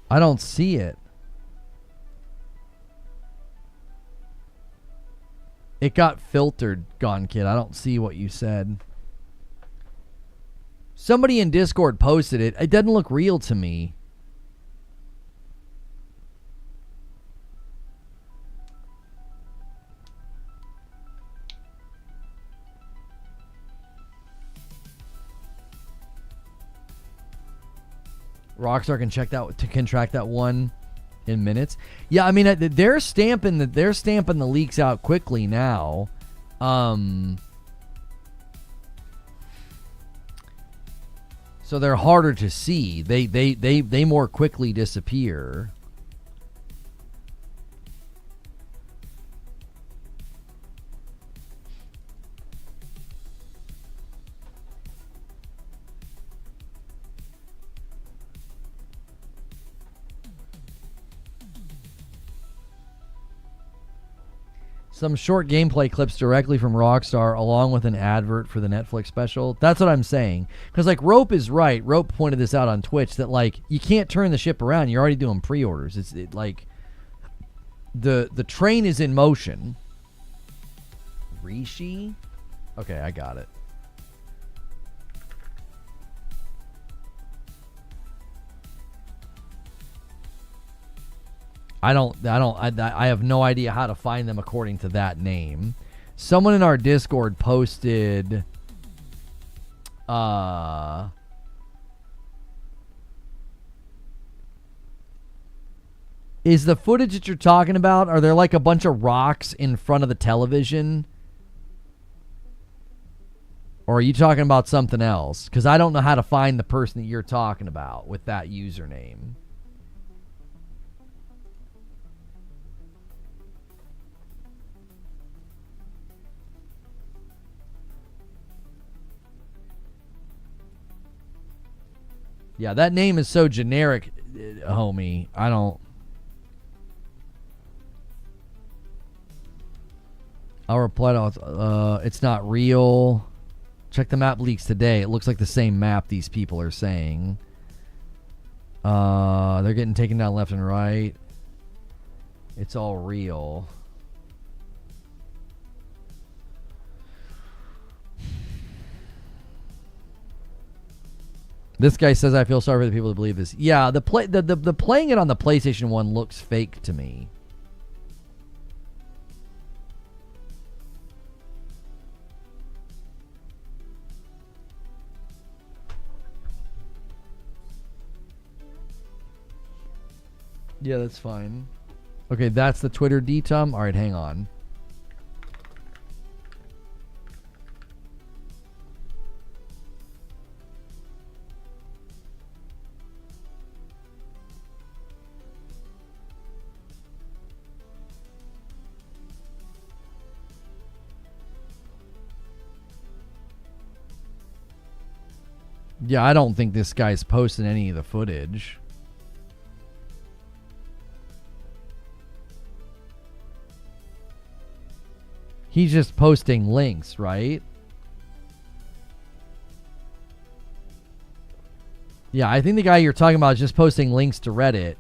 I don't see it. It got filtered, Gone Kid. I don't see what you said. Somebody in Discord posted it. It doesn't look real to me. Rockstar can track that one in minutes. Yeah, I mean they're stamping the leaks out quickly now. So they're harder to see. They more quickly disappear. Some short gameplay clips directly from Rockstar along with an advert for the Netflix special. That's what I'm saying. Because, like, Rope is right. Rope pointed this out on Twitch that, like, you can't turn the ship around. You're already doing pre-orders. It's like, the train is in motion. Rishi? Okay, I got it. I have no idea how to find them according to that name. Someone in our Discord posted is the footage that you're talking about, are there like a bunch of rocks in front of the television? Or are you talking about something else? Because I don't know how to find the person that you're talking about with that username. Yeah, that name is so generic, homie. I don't... I'll reply to... it's not real. Check the map leaks today. It looks like the same map these people are saying. They're getting taken down left and right. It's all real. This guy says, I feel sorry for the people who believe this. Yeah, the playing it on the PlayStation 1 looks fake to me. Yeah, that's fine. Okay, that's the Twitter DTOM. All right, hang on. Yeah, I don't think this guy's posting any of the footage. He's just posting links, right? Yeah, I think the guy you're talking about is just posting links to Reddit.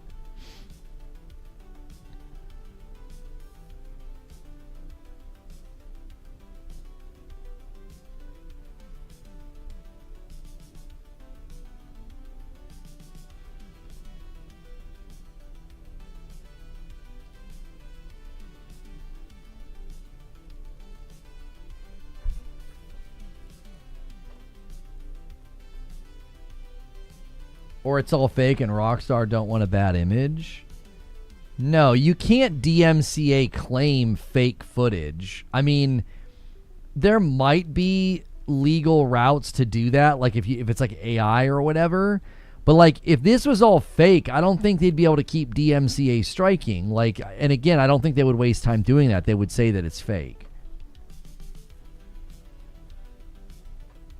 Or it's all fake and Rockstar don't want a bad image. No, you can't DMCA claim fake footage. I mean, there might be legal routes to do that, like if it's like AI or whatever. But like if this was all fake, I don't think they'd be able to keep DMCA striking. Like, and again, I don't think they would waste time doing that. They would say that it's fake.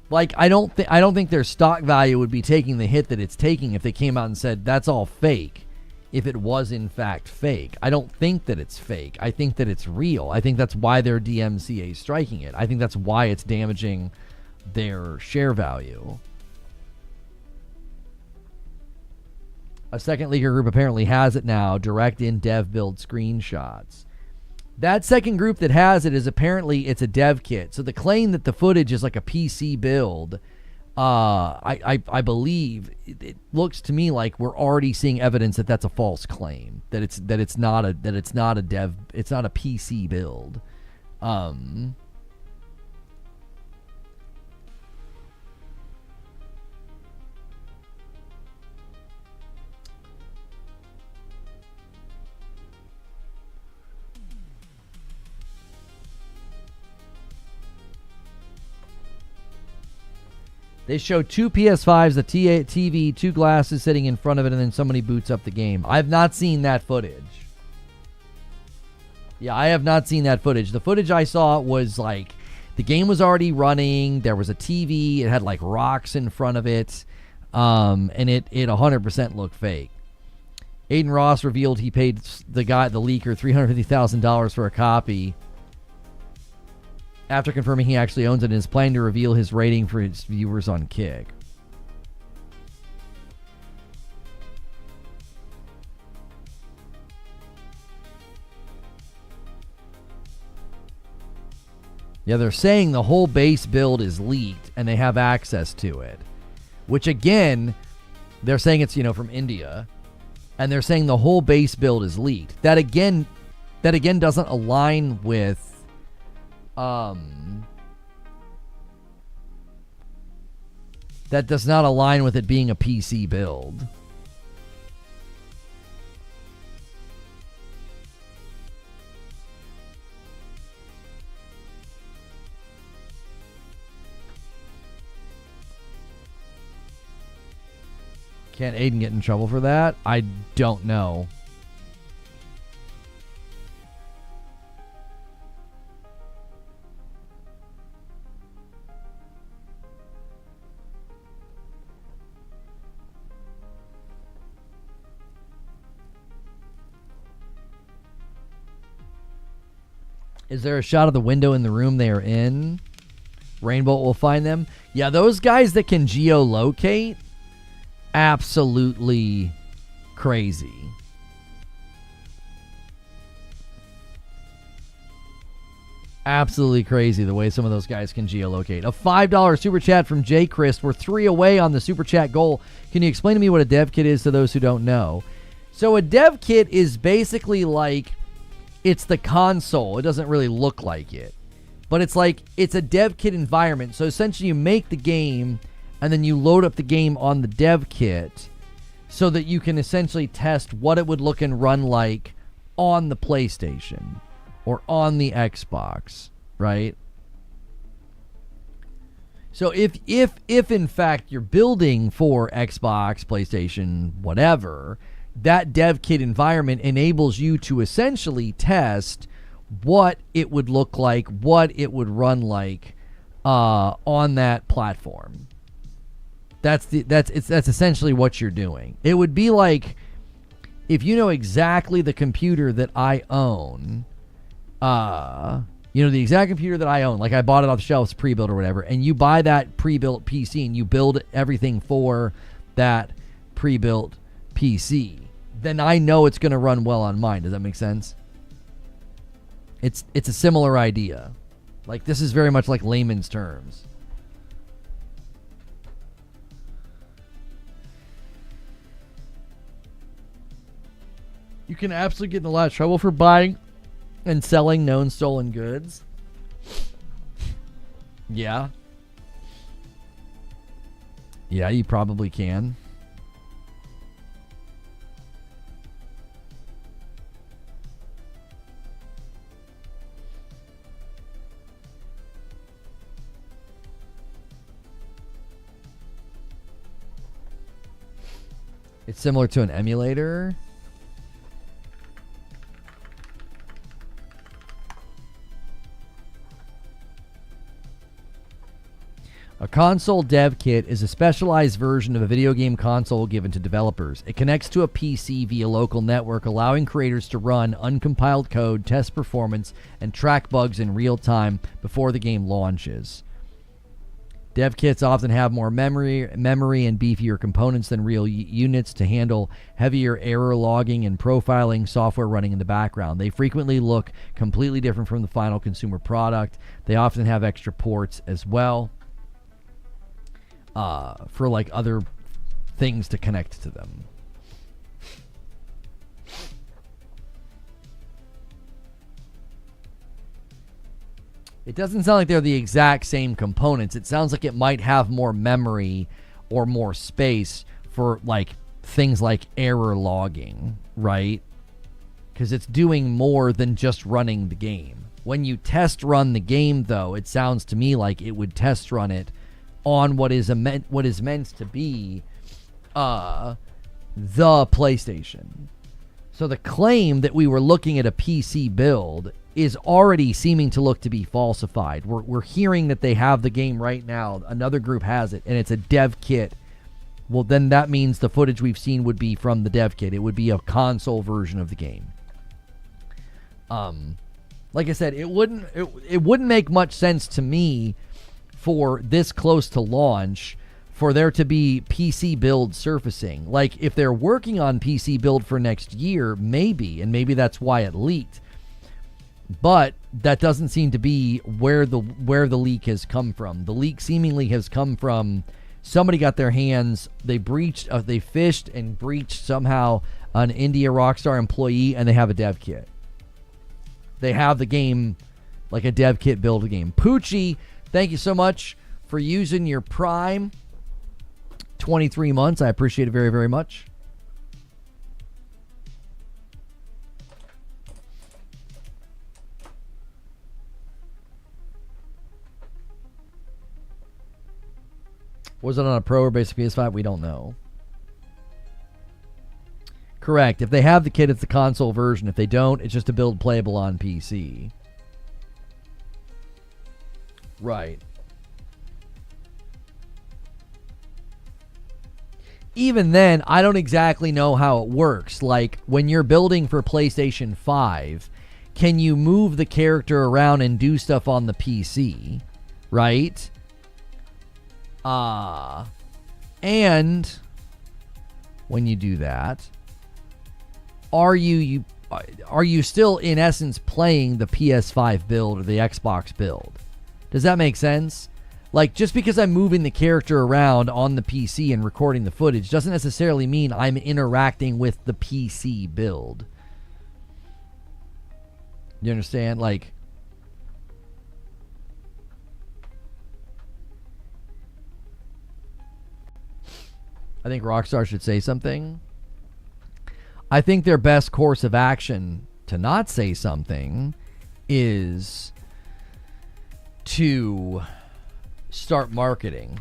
Like, I don't think their stock value would be taking the hit that it's taking if they came out and said that's all fake. If it was in fact fake, I don't think that it's fake. I think that it's real. I think that's why they're DMCA striking it. I think that's why it's damaging their share value. A second leaker group apparently has it now. Direct in dev build screenshots. That second group that has it is apparently it's a dev kit. So the claim that the footage is like a PC build, I believe it looks to me like we're already seeing evidence that that's a false claim. That it's not a PC build. They show two PS5s, a TV, two glasses sitting in front of it, and then somebody boots up the game. I've not seen that footage. Yeah, I have not seen that footage. The footage I saw was like the game was already running. There was a TV. It had like rocks in front of it, and it 100% looked fake. Aiden Ross revealed he paid the leaker $350,000 for a copy. After confirming he actually owns it and is planning to reveal his rating for his viewers on Kick. Yeah, they're saying the whole base build is leaked and they have access to it. Which again, they're saying it's, from India. And they're saying the whole base build is leaked. That again doesn't align with that does not align with it being a PC build. Can't Aiden get in trouble for that? I don't know. Is there a shot of the window in the room they are in? Rainbow will find them. Yeah, those guys that can geolocate, absolutely crazy. Absolutely crazy the way some of those guys can geolocate. A $5 super chat from J. Chris. We're 3 away on the super chat goal. Can you explain to me what a dev kit is to those who don't know? So a dev kit is basically like, it's the console. It doesn't really look like it. But it's like, it's a dev kit environment. So essentially you make the game and then you load up the game on the dev kit. so that you can essentially test what it would look and run like on the PlayStation or on the Xbox, right? So if in fact you're building for Xbox, PlayStation, whatever, that dev kit environment enables you to essentially test what it would look like, what it would run like on that platform. That's essentially what you're doing. It would be like if you know exactly the computer that I own, the exact computer that I own, like I bought it off the shelves pre-built or whatever, and you buy that pre-built PC and you build everything for that pre-built PC, then I know it's going to run well on mine. Does that make sense? It's a similar idea. Like, this is very much like layman's terms. You can absolutely get in a lot of trouble for buying and selling known stolen goods. Yeah. Yeah, you probably can. It's similar to an emulator. A console dev kit is a specialized version of a video game console given to developers. It connects to a PC via local network, allowing creators to run uncompiled code, test performance, and track bugs in real time before the game launches. Dev kits often have more memory and beefier components than real units to handle heavier error logging and profiling software running in the background. They frequently look completely different from the final consumer product. They often have extra ports as well, for like other things to connect to them. It doesn't sound like they're the exact same components. It sounds like it might have more memory or more space for like things like error logging, right? Because it's doing more than just running the game. When you test run the game, though, it sounds to me like it would test run it on what is meant to be the PlayStation. So the claim that we were looking at a PC build is already seeming to look to be falsified. We're hearing that they have the game right now. Another group has it, and it's a dev kit. Well, then that means the footage we've seen would be from the dev kit. It would be a console version of the game. Like I said, it wouldn't make much sense to me for this close to launch for there to be PC build surfacing. Like, if they're working on PC build for next year, maybe, and maybe that's why it leaked. But that doesn't seem to be where the leak has come from. The leak seemingly has come from somebody got their hands, they fished and breached somehow an India Rockstar employee, and they have a dev kit. They have the game, like a dev kit build a game. Poochie, thank you so much for using your Prime 23 months. I appreciate it very, very much. Was it on a Pro or basic PS5? We don't know. Correct. If they have the kit, it's the console version. If they don't, it's just a build playable on PC. Right. Even then, I don't exactly know how it works. Like, when you're building for PlayStation 5, can you move the character around and do stuff on the PC? Right? And when you do that, are you still in essence playing the PS5 build or the Xbox build? Does that make sense? Like, just because I'm moving the character around on the PC and recording the footage doesn't necessarily mean I'm interacting with the PC build. You understand? Like, I think Rockstar should say something. I think their best course of action to not say something is to start marketing.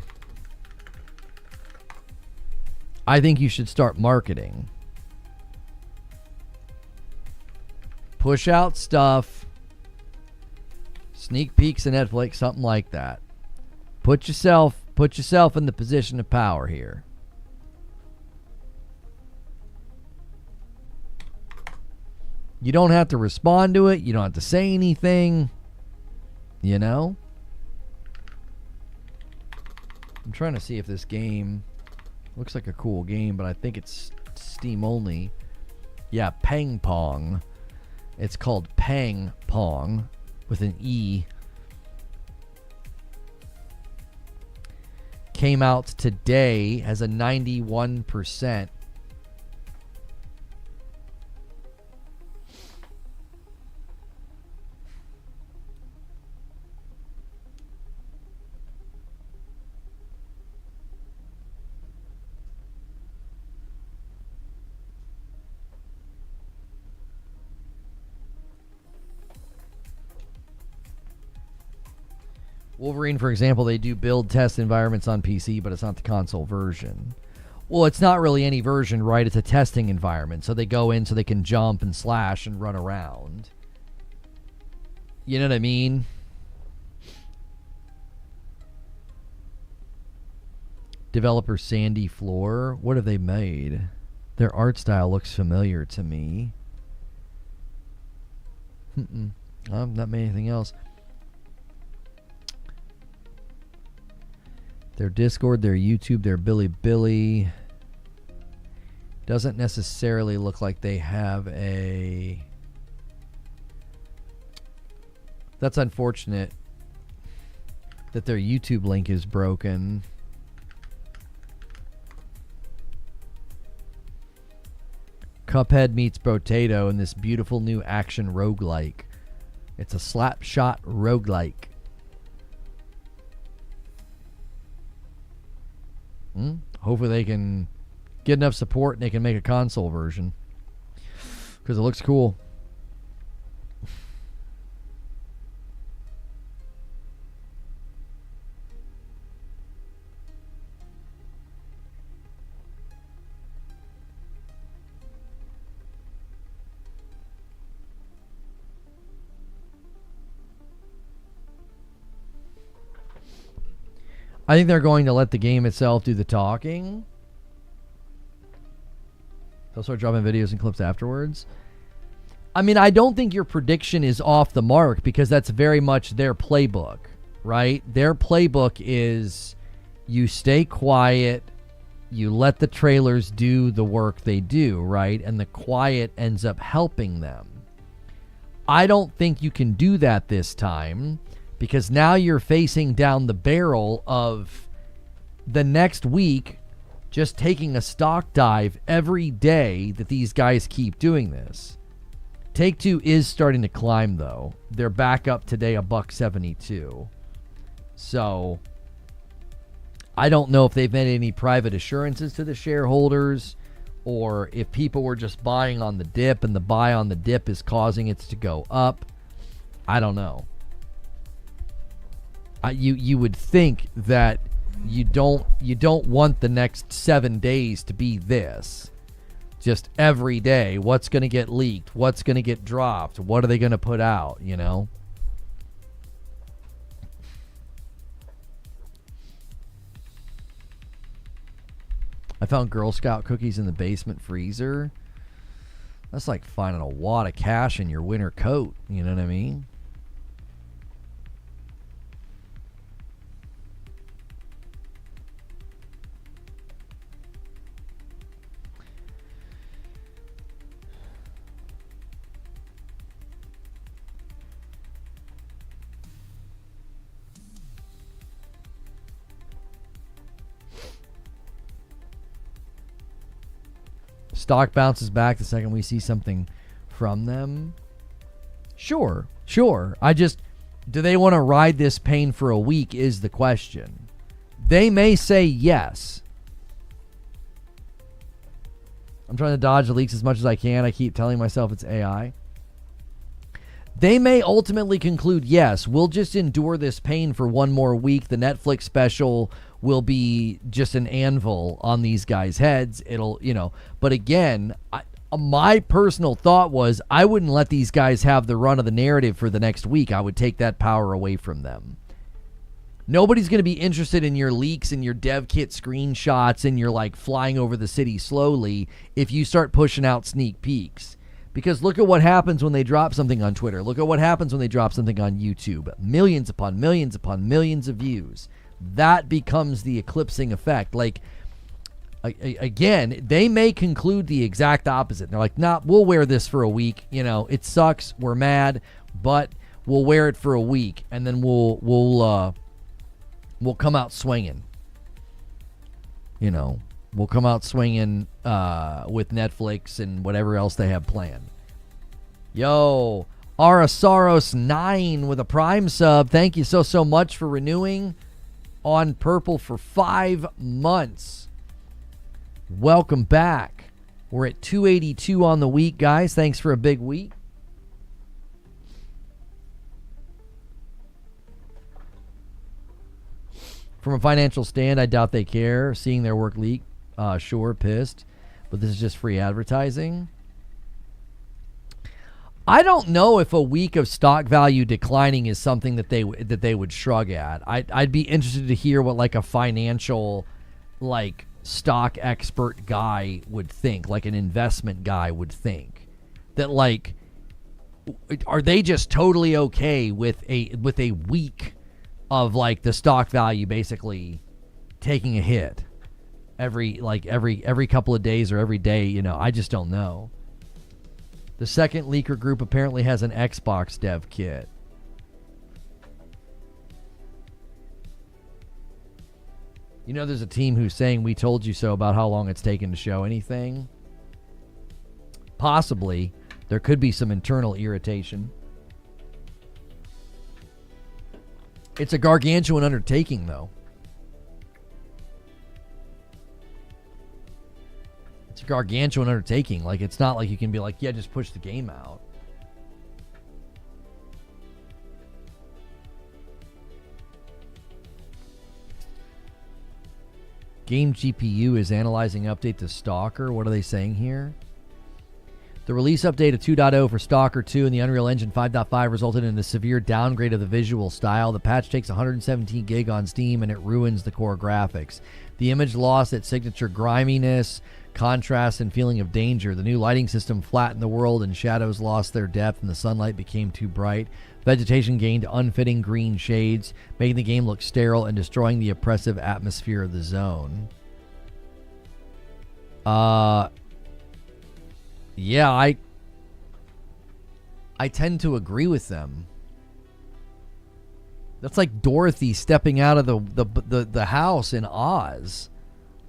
I think you should start marketing. Push out stuff. Sneak peeks in Netflix, something like that. Put yourself in the position of power here. You don't have to respond to it. You don't have to say anything. You know? I'm trying to see if this game looks like a cool game, but I think it's Steam only. Yeah, Pang Pong. It's called Pang Pong with an E. Came out today, has a 91%. Wolverine, for example, they do build test environments on PC, but it's not the console version. Well, it's not really any version, right? It's a testing environment. So they go in so they can jump and slash and run around. You know what I mean? Developer Sandy Floor. What have they made? Their art style looks familiar to me. Not made anything else. Their Discord, their YouTube, their Bilibili. Doesn't necessarily look like they have a... That's unfortunate that their YouTube link is broken. Cuphead meets Potato in this beautiful new action roguelike. It's a slap shot roguelike. Hopefully they can get enough support and they can make a console version, because it looks cool. I think they're going to let the game itself do the talking. They'll start dropping videos and clips afterwards. I mean, I don't think your prediction is off the mark, because that's very much their playbook, right? Their playbook is you stay quiet, you let the trailers do the work they do, right? And the quiet ends up helping them. I don't think you can do that this time, because now you're facing down the barrel of the next week just taking a stock dive every day that these guys keep doing this. Take-Two is starting to climb, though. They're back up today $1.72. So I don't know if they've made any private assurances to the shareholders, or if people were just buying on the dip and the buy on the dip is causing it to go up. I don't know. You would think that you don't want the next 7 days to be this. Just every day, what's going to get leaked? What's going to get dropped? What are they going to put out, you know? I found Girl Scout cookies in the basement freezer. That's like finding a wad of cash in your winter coat, you know what I mean? Stock bounces back the second we see something from them. Sure. Do they want to ride this pain for a week is the question. They may say yes. I'm trying to dodge the leaks as much as I can. I keep telling myself it's AI. They may ultimately conclude, yes, we'll just endure this pain for one more week. The Netflix special will be just an anvil on these guys' heads. It'll, but again, my personal thought was I wouldn't let these guys have the run of the narrative for the next week. I would take that power away from them. Nobody's going to be interested in your leaks and your dev kit screenshots and your flying over the city slowly if you start pushing out sneak peeks. Because look at what happens when they drop something on Twitter. Look at what happens when they drop something on YouTube. Millions upon millions upon millions of views. That becomes the eclipsing effect. Again, they may conclude the exact opposite. They're like, nah, we'll wear this for a week. It sucks. We're mad, but we'll wear it for a week, and then we'll come out swinging. We'll come out swinging with Netflix and whatever else they have planned. Yo, Arasaros9 with a Prime sub. Thank you so much for renewing on Purple for 5 months. Welcome back. We're at 282 on the week, guys. Thanks for a big week. From a financial stand, I doubt they care. Seeing their work leak, sure, pissed. But this is just free advertising. I don't know if a week of stock value declining is something that they would shrug at. I'd be interested to hear what a financial stock expert guy would think, an investment guy would think. That are they just totally okay with a week of the stock value basically taking a hit every couple of days or every day? I just don't know. The second leaker group apparently has an Xbox dev kit. There's a team who's saying we told you so about how long it's taken to show anything. Possibly. There could be some internal irritation. It's a gargantuan undertaking, though. It's a gargantuan undertaking. It's not like you can be yeah, just push the game out. Game GPU is analyzing update to Stalker. What are they saying here? The release update of 2.0 for Stalker 2 and the Unreal Engine 5.5 resulted in a severe downgrade of the visual style. The patch takes 117 gig on Steam and it ruins the core graphics. The image lost its signature griminess, contrast, and feeling of danger. The new lighting system flattened the world and shadows lost their depth and the sunlight became too bright. Vegetation gained unfitting green shades, making the game look sterile and destroying the oppressive atmosphere of the zone. Yeah, I tend to agree with them. That's like Dorothy stepping out of the house in Oz.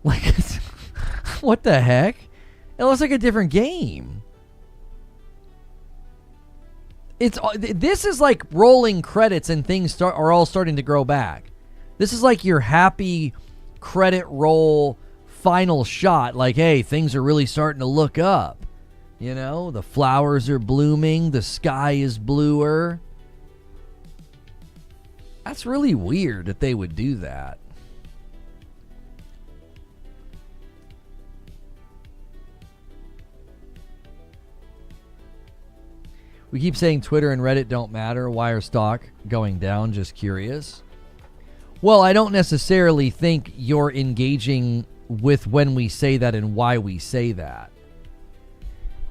What the heck? It looks like a different game. This is like rolling credits and things are all starting to grow back. This is like your happy credit roll final shot. Hey, things are really starting to look up. The flowers are blooming. The sky is bluer. That's really weird that they would do that. We keep saying Twitter and Reddit don't matter. Why are stock going down? Just curious. Well, I don't necessarily think you're engaging with when we say that and why we say that.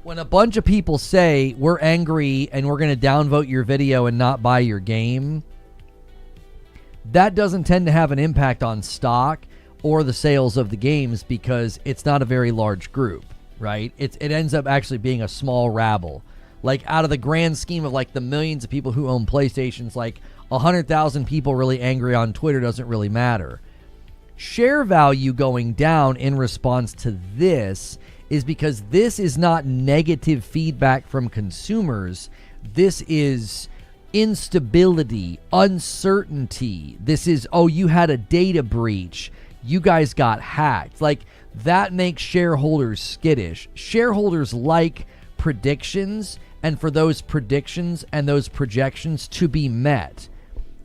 When a bunch of people say we're angry and we're going to downvote your video and not buy your game, that doesn't tend to have an impact on stock or the sales of the games because it's not a very large group, right? It ends up actually being a small rabble. Out of the grand scheme of the millions of people who own PlayStations, 100,000 people really angry on Twitter doesn't really matter. Share value going down in response to this is because this is not negative feedback from consumers. This is instability, uncertainty. This is, oh, you had a data breach. you guys got hacked. Like, that makes shareholders skittish. Shareholders like predictions, and for those predictions and those projections to be met.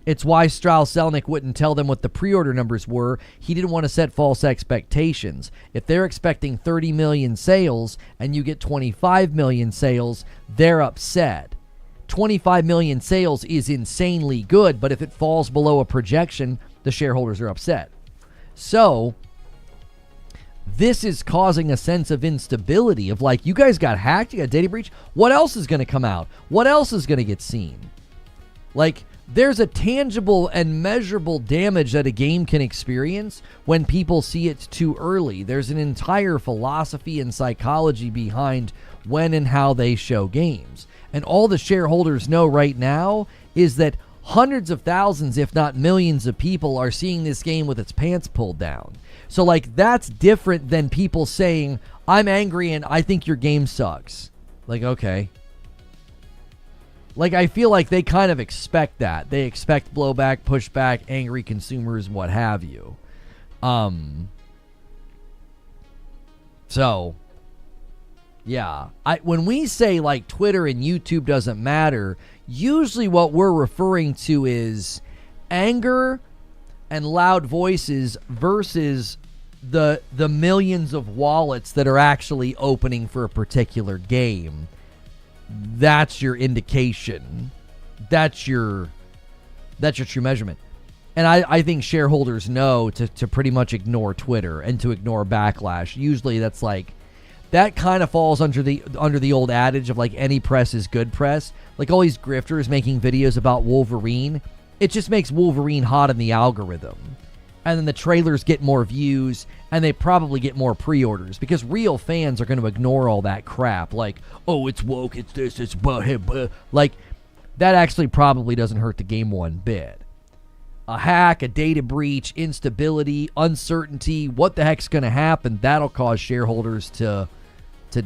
It's why Strauss Zelnick wouldn't tell them what the pre-order numbers were. He didn't want to set false expectations. If they're expecting 30 million sales and you get 25 million sales, they're upset. 25 million sales is insanely good, but if it falls below a projection, the shareholders are upset. So, this is causing a sense of instability of like, you guys got hacked, you got data breach. What else is going to come out? What else is going to get seen? Like, there's a tangible and measurable damage that a game can experience when people see it too early. There's an entire philosophy and psychology behind when and how they show games. And all the shareholders know right now is that hundreds of thousands, if not millions of people are seeing this game with its pants pulled down. So, like, that's different than people saying, I'm angry and I think your game sucks. Like, okay. Like, I feel like they kind of expect that. They expect blowback, pushback, angry consumers, what have you. So, yeah. When we say, like, Twitter and YouTube doesn't matter, usually what we're referring to is anger and loud voices versus the millions of wallets that are actually opening for a particular game. That's your indication. That's your true measurement. And I think shareholders know to pretty much ignore Twitter and to ignore backlash. Usually that's like, that kind of falls under the old adage of like, any press is good press. Like all these grifters making videos about Wolverine, it just makes Wolverine hot in the algorithm. And then the trailers get more views, and they probably get more pre-orders, because real fans are going to ignore all that crap. Like, oh, it's woke, it's this, it's blah. Like, that actually probably doesn't hurt the game one bit. A hack, a data breach, instability, uncertainty, what the heck's going to happen, that'll cause shareholders to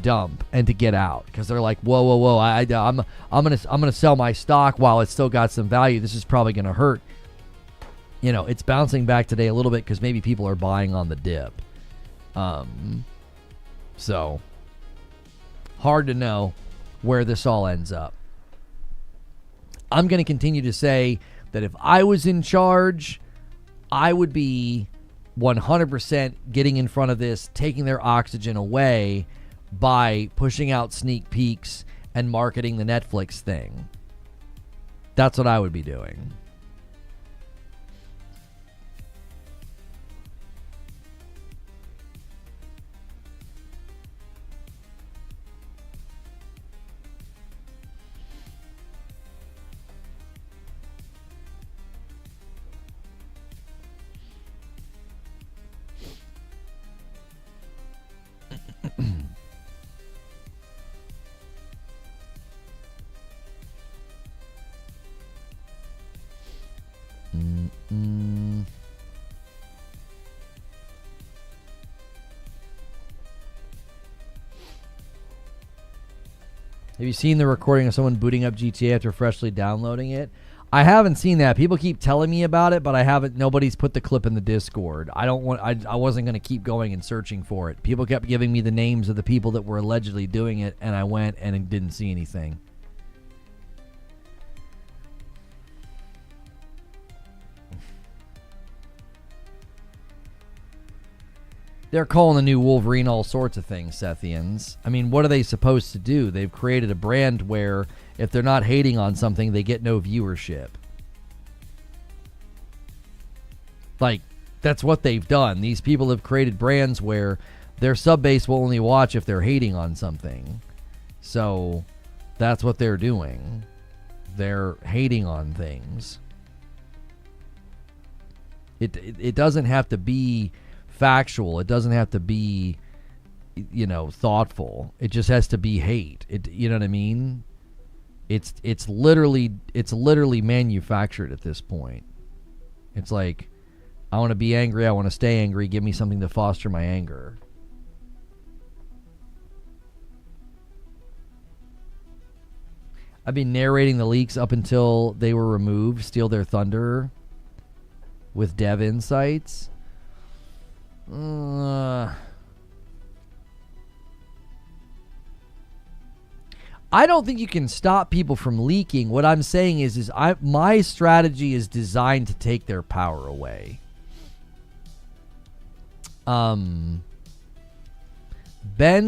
dump and to get out, because they're like, whoa, I'm gonna sell my stock while it's still got some value. This is probably going to hurt. You know, it's bouncing back today a little bit because maybe people are buying on the dip. So, hard to know where this all ends up. I'm going to continue to say that if I was in charge, I would be 100% getting in front of this, taking their oxygen away by pushing out sneak peeks and marketing the Netflix thing. That's what I would be doing. Have you seen the recording of someone booting up GTA after freshly downloading it? I haven't seen that. People keep telling me about it, but I haven't. Nobody's put the clip in the Discord. I wasn't going to keep going and searching for it. People kept giving me the names of the people that were allegedly doing it, and I went and didn't see anything. They're calling the new Wolverine all sorts of things, Sethians. I mean, what are they supposed to do? They've created a brand where if they're not hating on something, they get no viewership. Like, that's what they've done. These people have created brands where their sub base will only watch if they're hating on something. So, that's what they're doing. They're hating on things. It doesn't have to be factual. It doesn't have to be, thoughtful. It just has to be hate. You know what I mean? It's literally manufactured at this point. It's like, I want to be angry, I want to stay angry, give me something to foster my anger. I've been narrating the leaks up until they were removed, steal their thunder with dev insights. I don't think you can stop people from leaking. What I'm saying is my strategy is designed to take their power away. Ben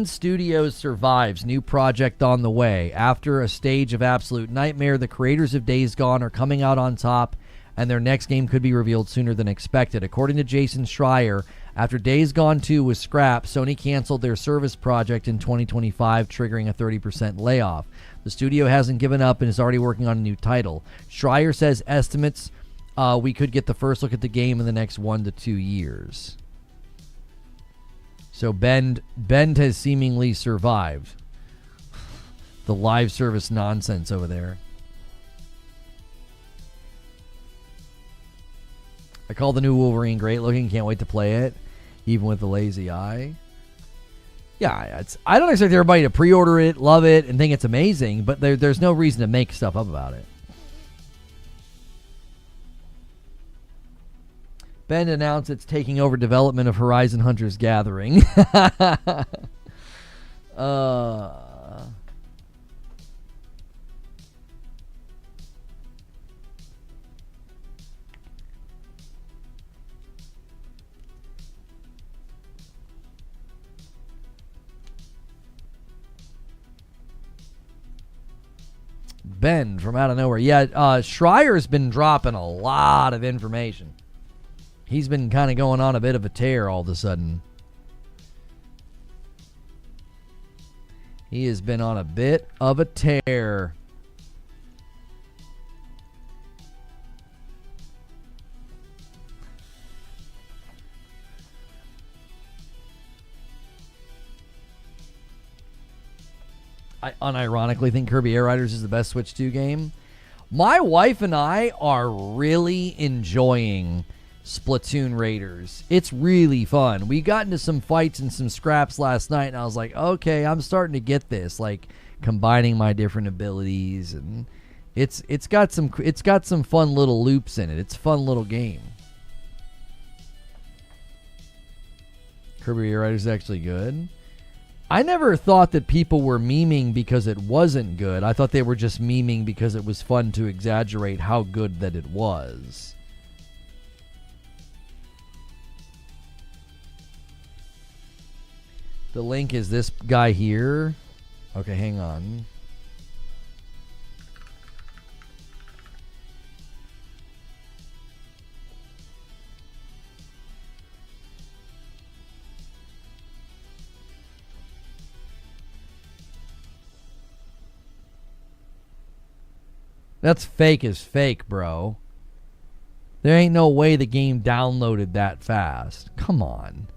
Studios survives. New project on the way. After a stage of absolute nightmare, the creators of Days Gone are coming out on top, and their next game could be revealed sooner than expected. According to Jason Schreier, after Days Gone 2 was scrapped, Sony canceled their service project in 2025, triggering a 30% layoff. The studio hasn't given up and is already working on a new title. Schreier says estimates we could get the first look at the game in the next 1 to 2 years. So Bend has seemingly survived the live service nonsense over there. I call the new Wolverine great looking. Can't wait to play it, even with the lazy eye. Yeah, I don't expect everybody to pre-order it, love it, and think it's amazing, but there's no reason to make stuff up about it. Bend announced it's taking over development of Horizon Hunters Gathering. Ben from out of nowhere. Yeah, Schreier's been dropping a lot of information. He's been kind of going on a bit of a tear all of a sudden. He has been on a bit of a tear. I unironically think Kirby Air Riders is the best Switch 2 game. My wife and I are really enjoying Splatoon Raiders. It's really fun. We got into some fights and some scraps last night, and I was like, okay, I'm starting to get this, like combining my different abilities, and it's got some fun little loops in it. It's a fun little game. Kirby Air Riders is actually good. I never thought that people were memeing because it wasn't good. I thought they were just memeing because it was fun to exaggerate how good that it was. The link is this guy here. Okay, hang on. That's fake as fake, bro. There ain't no way the game downloaded that fast. Come on.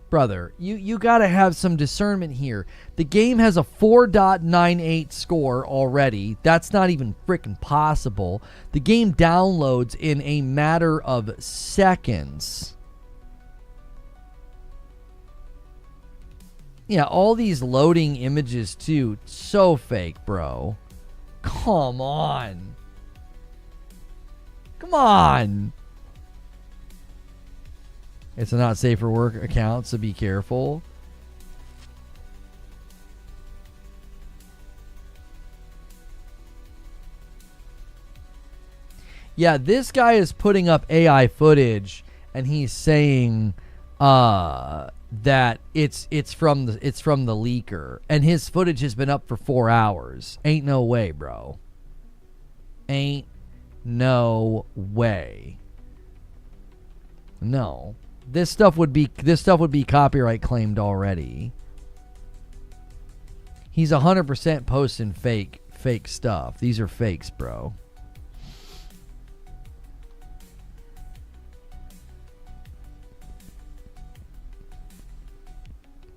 Brother, you got to have some discernment here. The game has a 4.98 score already. That's not even freaking possible. The game downloads in a matter of seconds. Yeah, all these loading images too. So fake, bro. Come on. Come on. It's a not safe for work account, so be careful. Yeah, this guy is putting up AI footage, and he's saying that it's from the leaker, and his footage has been up for 4 hours. Ain't no way, bro. Ain't no way. No. This stuff would be copyright claimed already. He's 100% posting fake stuff. These are fakes, bro.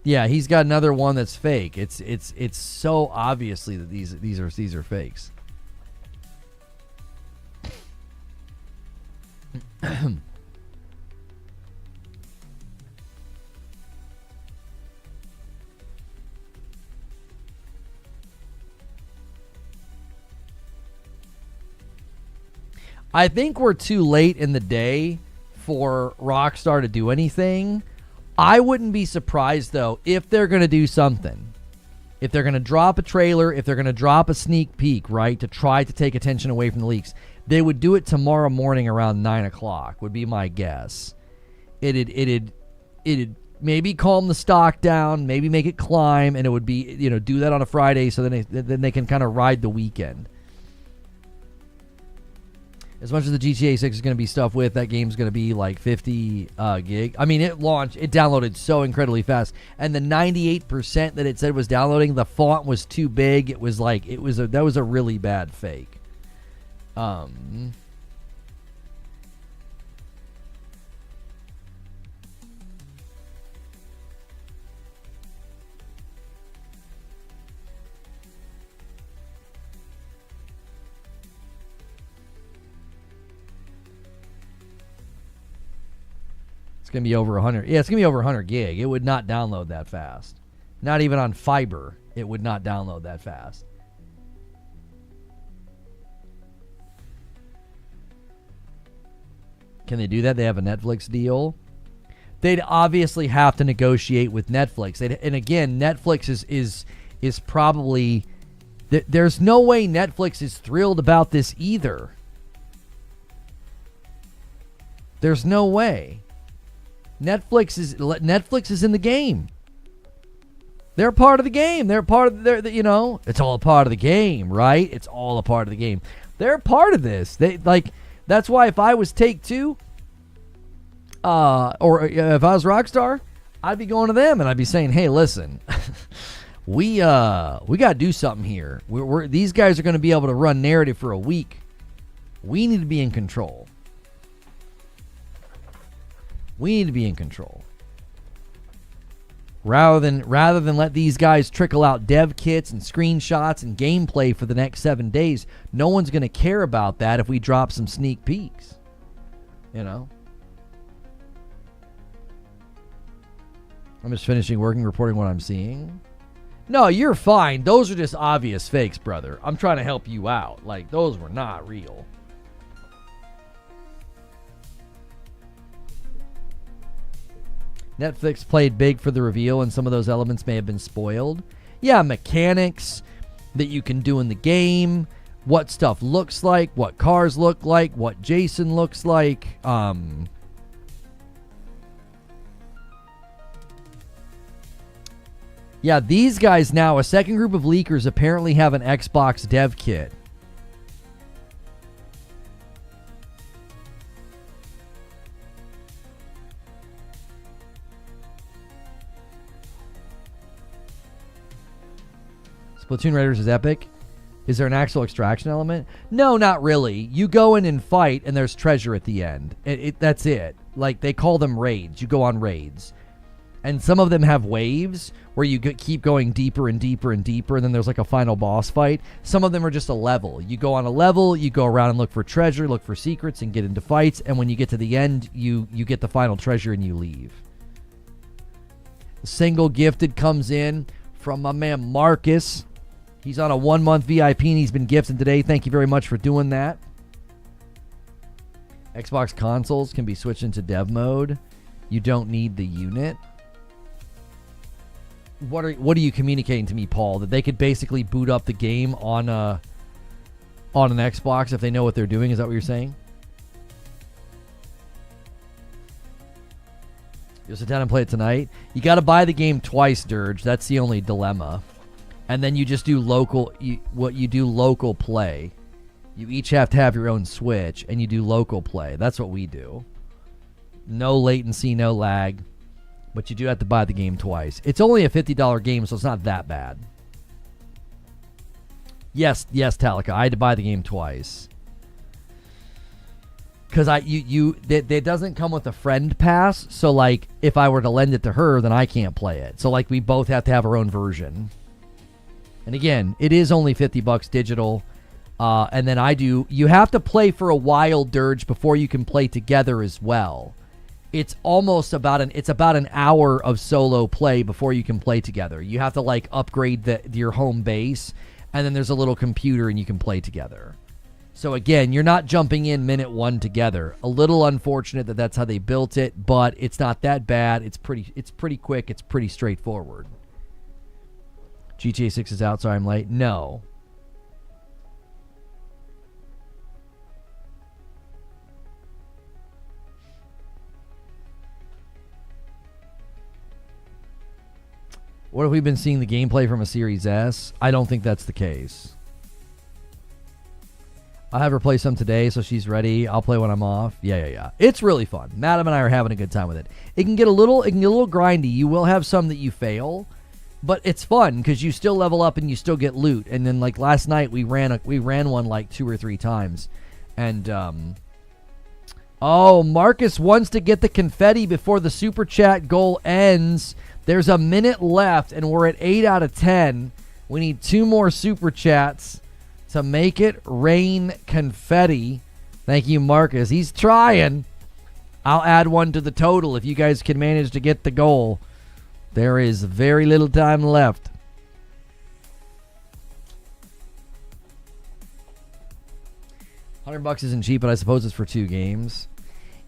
Yeah, he's got another one that's fake. It's so obviously that these are fakes. I think we're too late in the day for Rockstar to do anything. I wouldn't be surprised, though, if they're going to do something. If they're going to drop a trailer, if they're going to drop a sneak peek, right, to try to take attention away from the leaks, they would do it tomorrow morning around 9 o'clock, would be my guess. It'd maybe calm the stock down, maybe make it climb, and it would be, do that on a Friday so then they can kind of ride the weekend. As much as the GTA 6 is going to be stuff with, that game's going to be like 50 gig. I mean, it downloaded so incredibly fast. And the 98% that it said was downloading, the font was too big. That was a really bad fake. It's going to be over 100. Yeah, it's going to be over 100 gig. It would not download that fast. Not even on fiber, it would not download that fast. Can they do that? They have a Netflix deal. They'd obviously have to negotiate with Netflix. And again, Netflix is probably... There's no way Netflix is thrilled about this either. There's no way. Netflix is in the game. They're part of the game. They're part of it's all a part of the game, right? It's all a part of the game. They're part of this. That's why if I was Take-Two, or if I was Rockstar, I'd be going to them and I'd be saying, "Hey, listen, we got to do something here. These guys are going to be able to run narrative for a week. We need to be in control. We need to be in control. Rather than let these guys trickle out dev kits and screenshots and gameplay for the next 7 days, no one's going to care about that if we drop some sneak peeks. I'm just finishing working, reporting what I'm seeing. No, you're fine. Those are just obvious fakes, brother. I'm trying to help you out. Like, those were not real. Netflix played big for the reveal, and some of those elements may have been spoiled. Yeah, mechanics that you can do in the game, what stuff looks like, what cars look like, what Jason looks like. Yeah, these guys now, a second group of leakers apparently have an Xbox dev kit. Splatoon Raiders is epic. Is there an actual extraction element? No, not really. You go in and fight, and there's treasure at the end. That's it. Like, they call them raids. You go on raids. And some of them have waves where you keep going deeper and deeper and deeper, and then there's like a final boss fight. Some of them are just a level. You go on a level, you go around and look for treasure, look for secrets, and get into fights. And when you get to the end, you get the final treasure and you leave. The single gifted comes in from my man Marcus. He's on a 1-month VIP and he's been gifted today. Thank you very much for doing that. Xbox consoles can be switched into dev mode. You don't need the unit. What are you communicating to me, Paul? That they could basically boot up the game on an Xbox if they know what they're doing? Is that what you're saying? You'll sit down and play it tonight. You got to buy the game twice, Dirge. That's the only dilemma. And then you just do local play. You each have to have your own Switch, and you do local play. That's what we do. No latency, no lag. But you do have to buy the game twice. It's only a $50 game, so it's not that bad. Yes, Talika. I had to buy the game twice. Because it doesn't come with a friend pass. So, like, if I were to lend it to her, then I can't play it. So, like, we both have to have our own version. And again, it is only $50 digital. And then you have to play for a while, Dirge, before you can play together as well. It's almost about an hour of solo play before you can play together. You have to like upgrade your home base, and then there's a little computer and you can play together. So again, you're not jumping in minute 1 together. A little unfortunate that that's how they built it, but it's not that bad. It's pretty quick. It's pretty straightforward. GTA 6 is out, sorry I'm late. No. What have we been seeing the gameplay from a Series S? I don't think that's the case. I'll have her play some today, so she's ready. I'll play when I'm off. Yeah. It's really fun. Madam and I are having a good time with it. It can get a little grindy. You will have some that you fail, but it's fun because you still level up and you still get loot. And then like last night we ran one like 2 or 3 times, and oh, Marcus wants to get the confetti before the super chat goal ends. There's a minute left, and we're at 8 out of 10. We need 2 more super chats to make it rain confetti. Thank you, Marcus. He's trying. I'll add 1 to the total if you guys can manage to get the goal. There is very little time left. $100 isn't cheap, but I suppose it's for 2 games.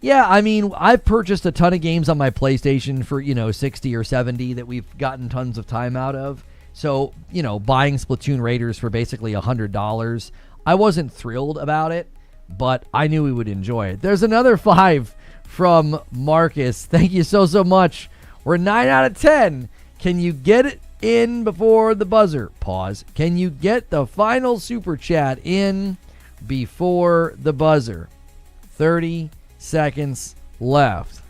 Yeah, I mean, I've purchased a ton of games on my PlayStation for, 60 or 70 that we've gotten tons of time out of. So, buying Splatoon Raiders for basically $100, I wasn't thrilled about it, but I knew we would enjoy it. There's another 5 from Marcus. Thank you so much. We're 9 out of 10. Can you get it in before the buzzer? Pause. Can you get the final super chat in before the buzzer? 30 seconds left.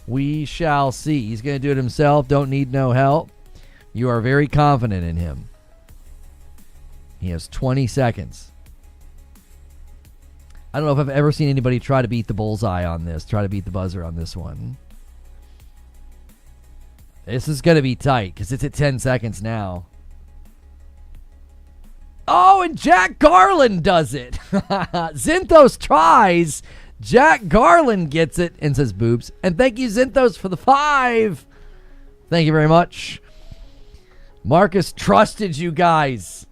We shall see. He's going to do it himself. Don't need no help. You are very confident in him. He has 20 seconds. I don't know if I've ever seen anybody try to beat the bullseye on this, try to beat the buzzer on this one. This is going to be tight because it's at 10 seconds now. Oh, and Jack Garland does it. Zinthos tries. Jack Garland gets it and says boobs. And thank you, Zinthos, for the 5. Thank you very much. Marcus trusted you guys.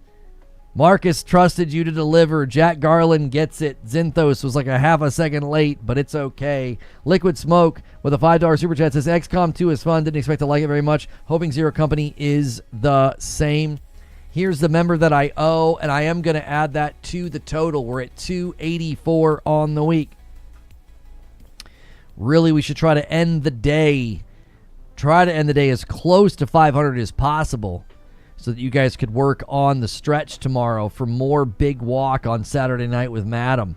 Marcus trusted you to deliver. Jack Garland gets it. Zinthos was like a half a second late, but it's okay. Liquid Smoke with a $5 super chat says XCOM 2 is fun. Didn't expect to like it very much. Hoping Zero Company is the same. Here's the member that I owe, and I am going to add that to the total. We're at 284 on the week. Really, we should try to end the day. Try to end the day as close to 500 as possible so that you guys could work on the stretch tomorrow for more Big Walk on Saturday night with Madam.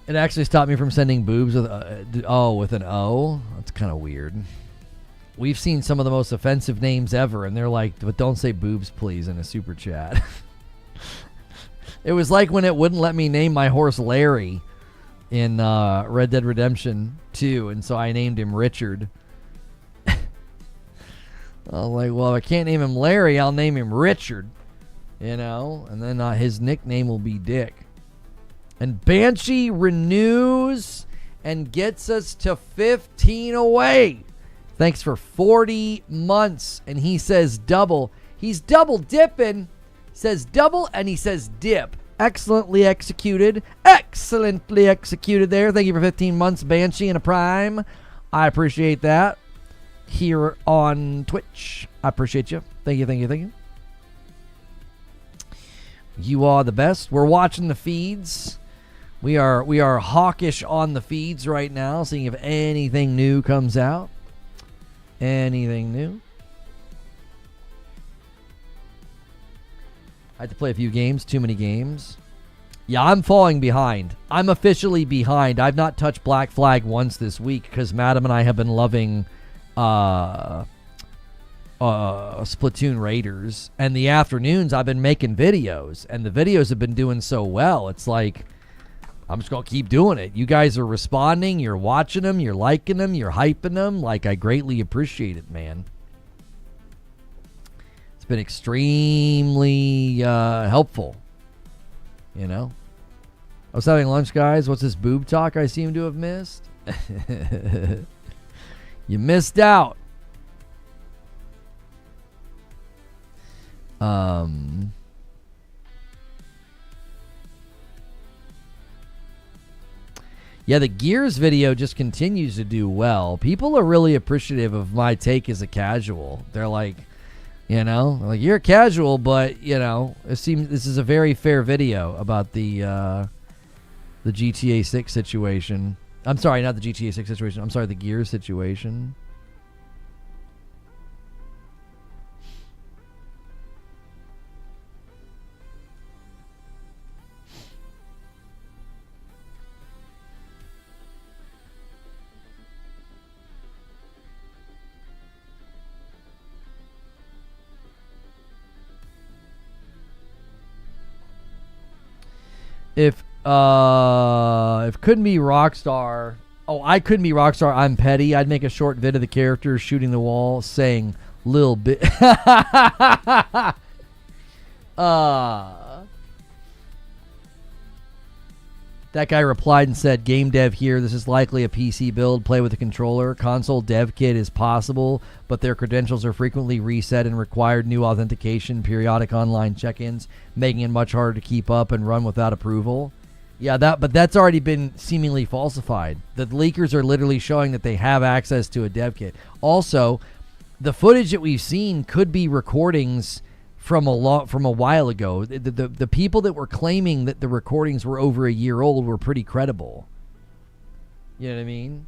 It actually stopped me from sending boobs with with an O. That's kind of weird. We've seen some of the most offensive names ever, and they're like, but don't say boobs, please, in a super chat. It was like when it wouldn't let me name my horse Larry in Red Dead Redemption 2, and so I named him Richard. I was like, well, if I can't name him Larry, I'll name him Richard, and then his nickname will be Dick. And Banshee renews and gets us to 15 away. Thanks for 40 months, and he says double. He's double dipping. Says double, and he says dip. Excellently executed. Excellently executed there. Thank you for 15 months, Banshee and a Prime. I appreciate that. Here on Twitch. I appreciate you. Thank you. You are the best. We're watching the feeds. We are hawkish on the feeds right now, seeing if anything new comes out. Anything new? I had to play a few games, too many games. Yeah, I'm falling behind. I'm officially behind. I've not touched Black Flag once this week because Madam and I have been loving Splatoon Raiders. And the afternoons I've been making videos, and the videos have been doing so well. It's like, I'm just going to keep doing it. You guys are responding. You're watching them. You're liking them. You're hyping them. Like, I greatly appreciate it, man. Been extremely helpful. I was having lunch, guys. What's this boob talk I seem to have missed? You missed out. Yeah, the Gears video just continues to do well. People are really appreciative of my take as a casual. They're like, you know, like, you're a casual, but, you know, it seems this is a very fair video about the GTA 6 situation. I'm sorry, not the GTA 6 situation. I'm sorry, the Gears situation. If couldn't be Rockstar, I couldn't be Rockstar, I'm petty. I'd make a short vid of the characters shooting the wall, saying "lil bit." That guy replied and said, "Game dev here. This is likely a PC build. Play with a controller. Console dev kit is possible, but their credentials are frequently reset and required new authentication, periodic online check-ins, making it much harder to keep up and run without approval." Yeah, but that's already been seemingly falsified. The leakers are literally showing that they have access to a dev kit. Also, the footage that we've seen could be recordings from a while ago. The people that were claiming that the recordings were over a year old were pretty credible. You know what I mean?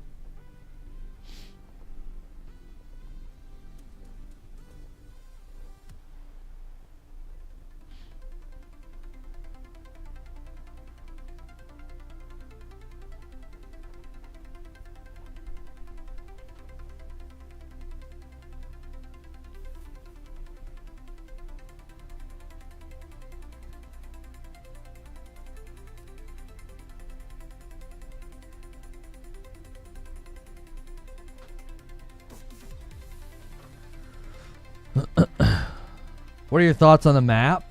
What are your thoughts on the map?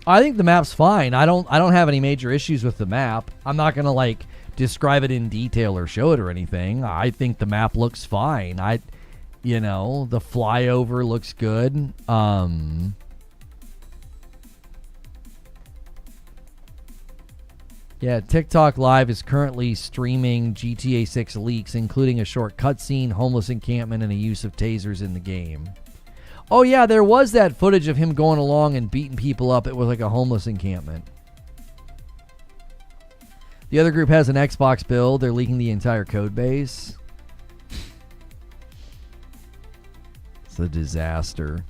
I think the map's fine. I don't have any major issues with the map. I'm not gonna like describe it in detail or show it or anything. I think the map looks fine. The flyover looks good. Yeah, TikTok Live is currently streaming GTA 6 leaks, including a short cutscene, homeless encampment, and a use of tasers in the game. Oh, yeah, there was that footage of him going along and beating people up. It was like a homeless encampment. The other group has an Xbox build. They're leaking the entire code base. It's a disaster.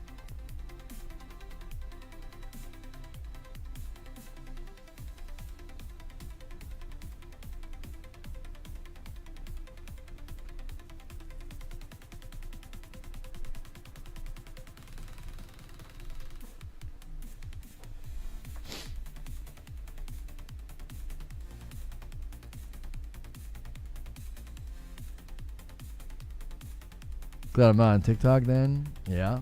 Glad I'm not on TikTok then. Yeah.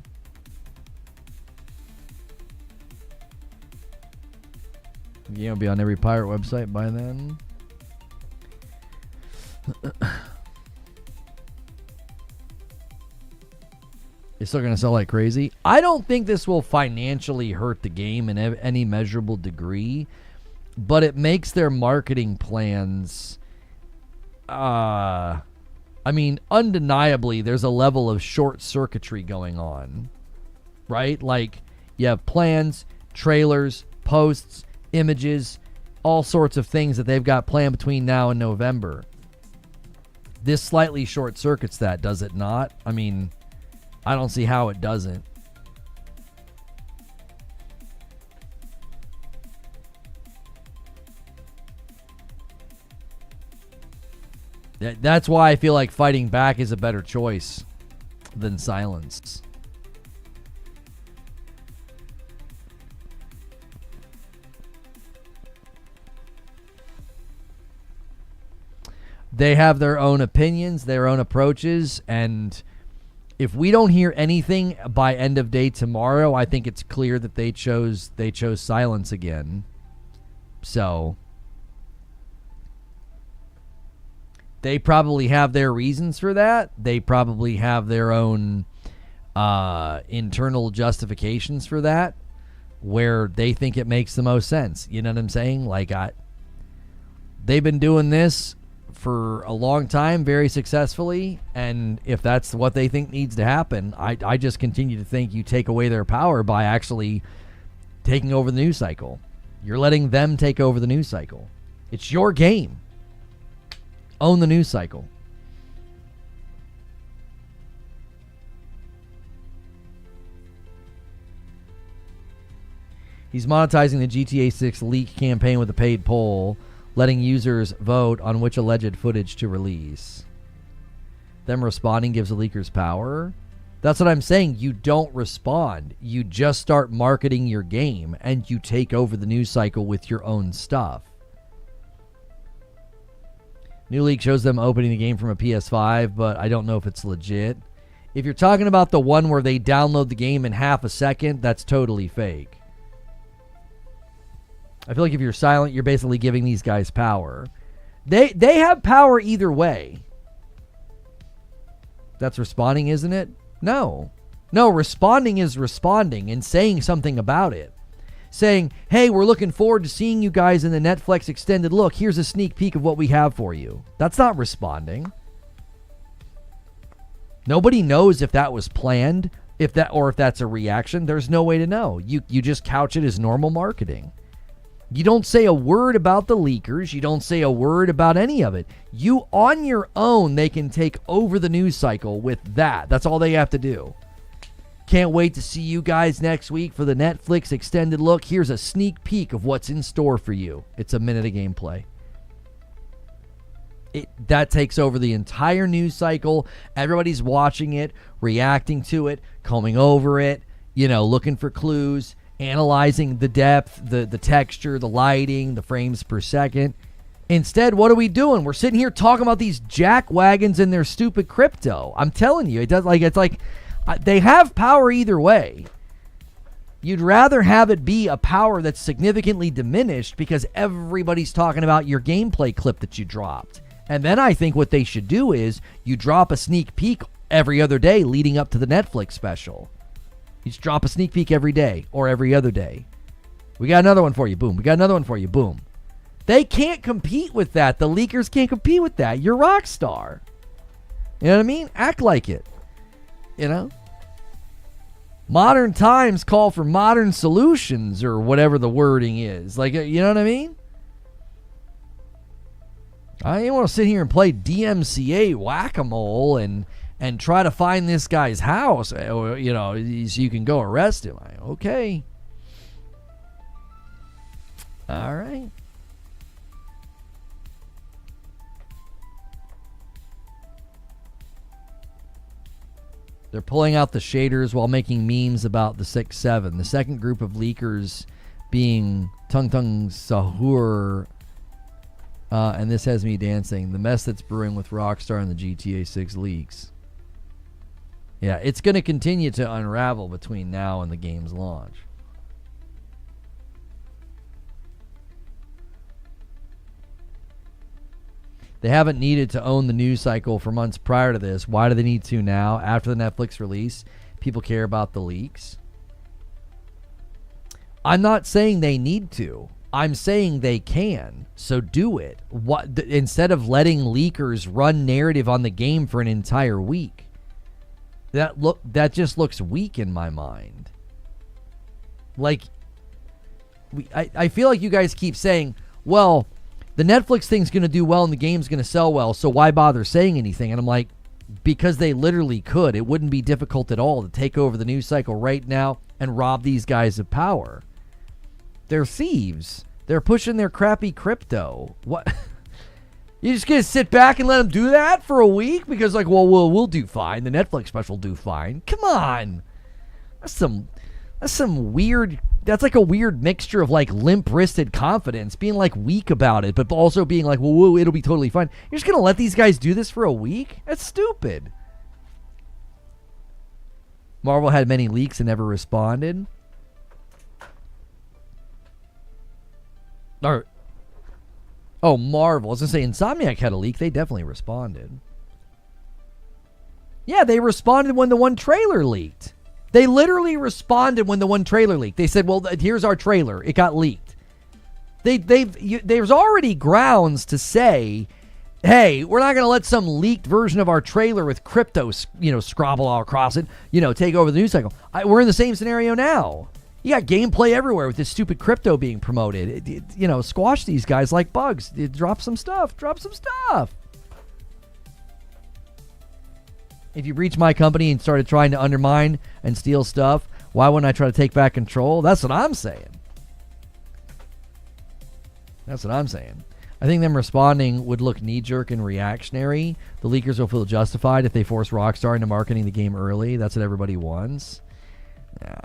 You'll be on every pirate website by then. It's still going to sell like crazy. I don't think this will financially hurt the game in any measurable degree, but it makes their marketing plans... undeniably, there's a level of short circuitry going on, right? Like, you have plans, trailers, posts, images, all sorts of things that they've got planned between now and November. This slightly short circuits that, does it not? I mean, I don't see how it doesn't. That's why I feel like fighting back is a better choice than silence. They have their own opinions, their own approaches, and if we don't hear anything by end of day tomorrow, I think it's clear that they chose silence again. So they probably have their reasons for that. They probably have their own internal justifications for that, where they think it makes the most sense. You know what I'm saying? Like, they've been doing this for a long time very successfully, and if that's what they think needs to happen, I just continue to think you take away their power by actually taking over the news cycle. You're letting them take over the news cycle. It's your game. Own the news cycle. He's monetizing the GTA 6 leak campaign with a paid poll, letting users vote on which alleged footage to release. Them responding gives the leakers power. That's what I'm saying. You don't respond. You just start marketing your game, and you take over the news cycle with your own stuff. New leak shows them opening the game from a PS5, but I don't know if it's legit. If you're talking about the one where they download the game in half a second, that's totally fake. I feel like if you're silent, you're basically giving these guys power. They have power either way. That's responding, isn't it? No. No, responding is responding and saying something about it. Saying, hey, we're looking forward to seeing you guys in the Netflix extended look. Here's a sneak peek of what we have for you. That's not responding. Nobody knows if that was planned, if that's a reaction. There's no way to know. You just couch it as normal marketing. You don't say a word about the leakers. You don't say a word about any of it. You, on your own, they can take over the news cycle with that. That's all they have to do. Can't wait to see you guys next week for the Netflix extended look. Here's a sneak peek of what's in store for you. It's a minute of gameplay. That takes over the entire news cycle. Everybody's watching it, reacting to it, combing over it, looking for clues, analyzing the depth, the texture, the lighting, the frames per second. Instead, what are we doing? We're sitting here talking about these jack wagons and their stupid crypto. I'm telling you, it's like they have power either way. You'd rather have it be a power that's significantly diminished because everybody's talking about your gameplay clip that you dropped. And then I think what they should do is you drop a sneak peek every other day leading up to the Netflix special. You just drop a sneak peek every day or every other day. We got another one for you. Boom. We got another one for you. Boom. They can't compete with that. The leakers can't compete with that. You're Rockstar. You know what I mean? Act like it. Modern times call for modern solutions or whatever the wording is. Like, you know what I mean? I ain't want to sit here and play DMCA whack-a-mole and try to find this guy's house, so you can go arrest him. Okay. All right. They're pulling out the shaders while making memes about the 6-7. The second group of leakers being Tung Tung Sahur, and this has me dancing. The mess that's brewing with Rockstar and the GTA 6 leaks. Yeah, it's going to continue to unravel between now and the game's launch. They haven't needed to own the news cycle for months prior to this. Why do they need to now? After the Netflix release, people care about the leaks. I'm not saying they need to. I'm saying they can. So do it. Instead of letting leakers run narrative on the game for an entire week. That just looks weak in my mind. Like, I feel like you guys keep saying, well, the Netflix thing's going to do well and the game's going to sell well, so why bother saying anything? And I'm like, because they literally could. It wouldn't be difficult at all to take over the news cycle right now and rob these guys of power. They're thieves. They're pushing their crappy crypto. What? You just going to sit back and let them do that for a week? Because, like, well, we'll do fine. The Netflix special will do fine. Come on. That's some weird... That's like a weird mixture of like limp-wristed confidence, being like weak about it, but also being like, well, whoa, it'll be totally fine. You're just going to let these guys do this for a week? That's stupid. Marvel had many leaks and never responded. Marvel. I was going to say Insomniac had a leak. They definitely responded. Yeah, they responded when the one trailer leaked. They literally responded when the one trailer leaked. They said, well, here's our trailer. It got leaked. There's already grounds to say hey, we're not going to let some leaked version of our trailer with crypto, scrabble all across it, take over the news cycle. We're in the same scenario now. You got gameplay everywhere with this stupid crypto being promoted. Squash these guys like bugs. Drop some stuff. If you breach my company and started trying to undermine and steal stuff, why wouldn't I try to take back control? That's what I'm saying. I think them responding would look knee-jerk and reactionary. The leakers will feel justified if they force Rockstar into marketing the game early. That's what everybody wants. Yeah.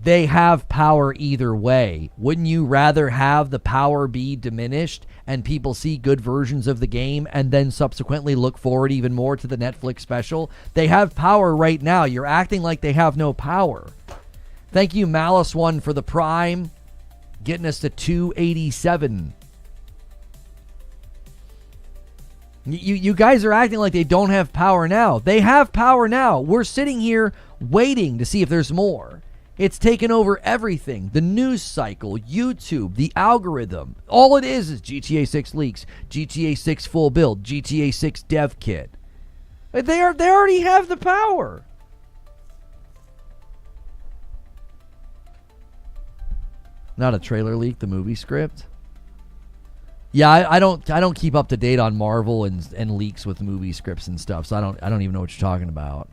They have power either way. Wouldn't you rather have the power be diminished and people see good versions of the game and then subsequently look forward even more to the Netflix special? They have power right now. You're acting like they have no power. Thank you, Malice One, for the Prime, getting us to 287. You guys are acting like they don't have power now. They have power now. We're sitting here waiting to see if there's more. It's taken over everything. The news cycle, YouTube, the algorithm. All it is GTA 6 leaks, GTA 6 full build, GTA 6 dev kit. They already have the power. Not a trailer leak, the movie script. Yeah, I don't keep up to date on Marvel and leaks with movie scripts and stuff, so I don't even know what you're talking about.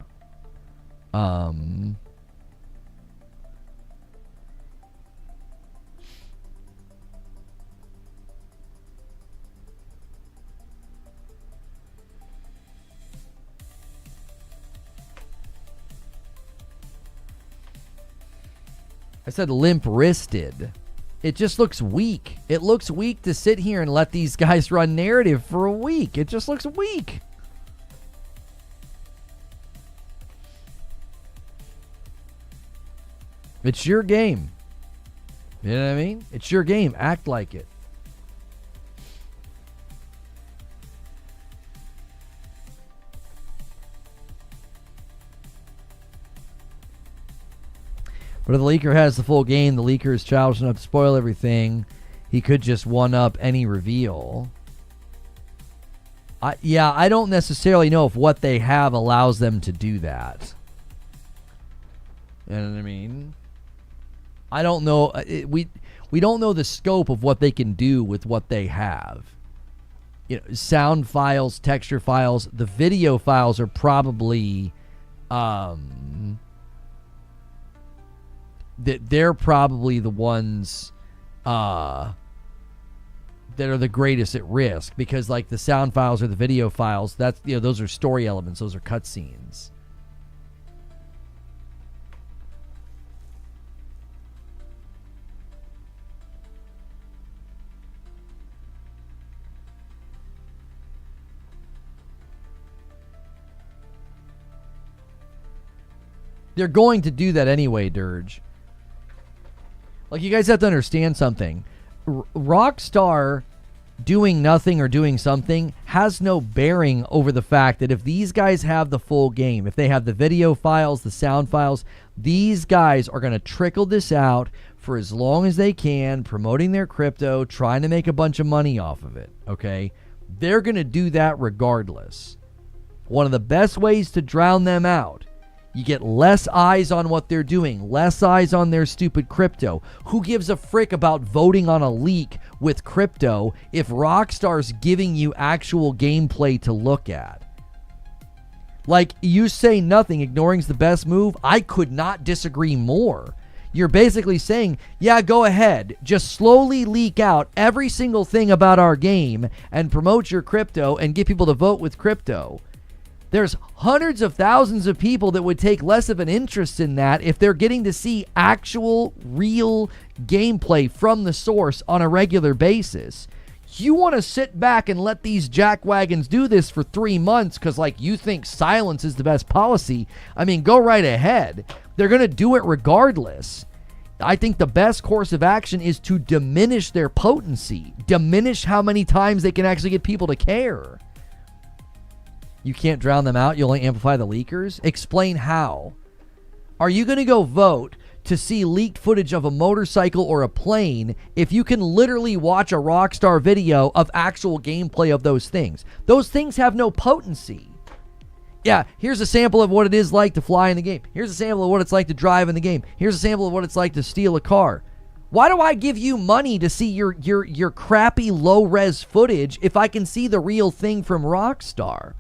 I said limp-wristed. It just looks weak. It looks weak to sit here and let these guys run narrative for a week. It just looks weak. It's your game. You know what I mean? It's your game. Act like it. But if the leaker has the full game, the leaker is childish enough to spoil everything. He could just one-up any reveal. I don't necessarily know if what they have allows them to do that. You know what I mean? I don't know. We don't know the scope of what they can do with what they have. Sound files, texture files. The video files are probably... they're probably the ones that are the greatest at risk, because like the sound files or the video files, that's those are story elements, those are cutscenes. They're going to do that anyway, Dirge. Like, you guys have to understand something. Rockstar doing nothing or doing something has no bearing over the fact that if these guys have the full game, if they have the video files, the sound files, these guys are going to trickle this out for as long as they can, promoting their crypto, trying to make a bunch of money off of it, okay? They're going to do that regardless. One of the best ways to drown them out, you get less eyes on what they're doing, less eyes on their stupid crypto. Who gives a frick about voting on a leak with crypto if Rockstar's giving you actual gameplay to look at? Like, you say nothing, ignoring's the best move. I could not disagree more. You're basically saying, yeah, go ahead. Just slowly leak out every single thing about our game and promote your crypto and get people to vote with crypto. There's hundreds of thousands of people that would take less of an interest in that if they're getting to see actual, real gameplay from the source on a regular basis. You want to sit back and let these jackwagons do this for 3 months because, like, you think silence is the best policy. I mean, go right ahead. They're going to do it regardless. I think the best course of action is to diminish their potency. Diminish how many times they can actually get people to care. You can't drown them out. You only amplify the leakers. Explain how. Are you going to go vote to see leaked footage of a motorcycle or a plane if you can literally watch a Rockstar video of actual gameplay of those things? Those things have no potency. Yeah, here's a sample of what it is like to fly in the game. Here's a sample of what it's like to drive in the game. Here's a sample of what it's like to steal a car. Why do I give you money to see your crappy low-res footage if I can see the real thing from Rockstar?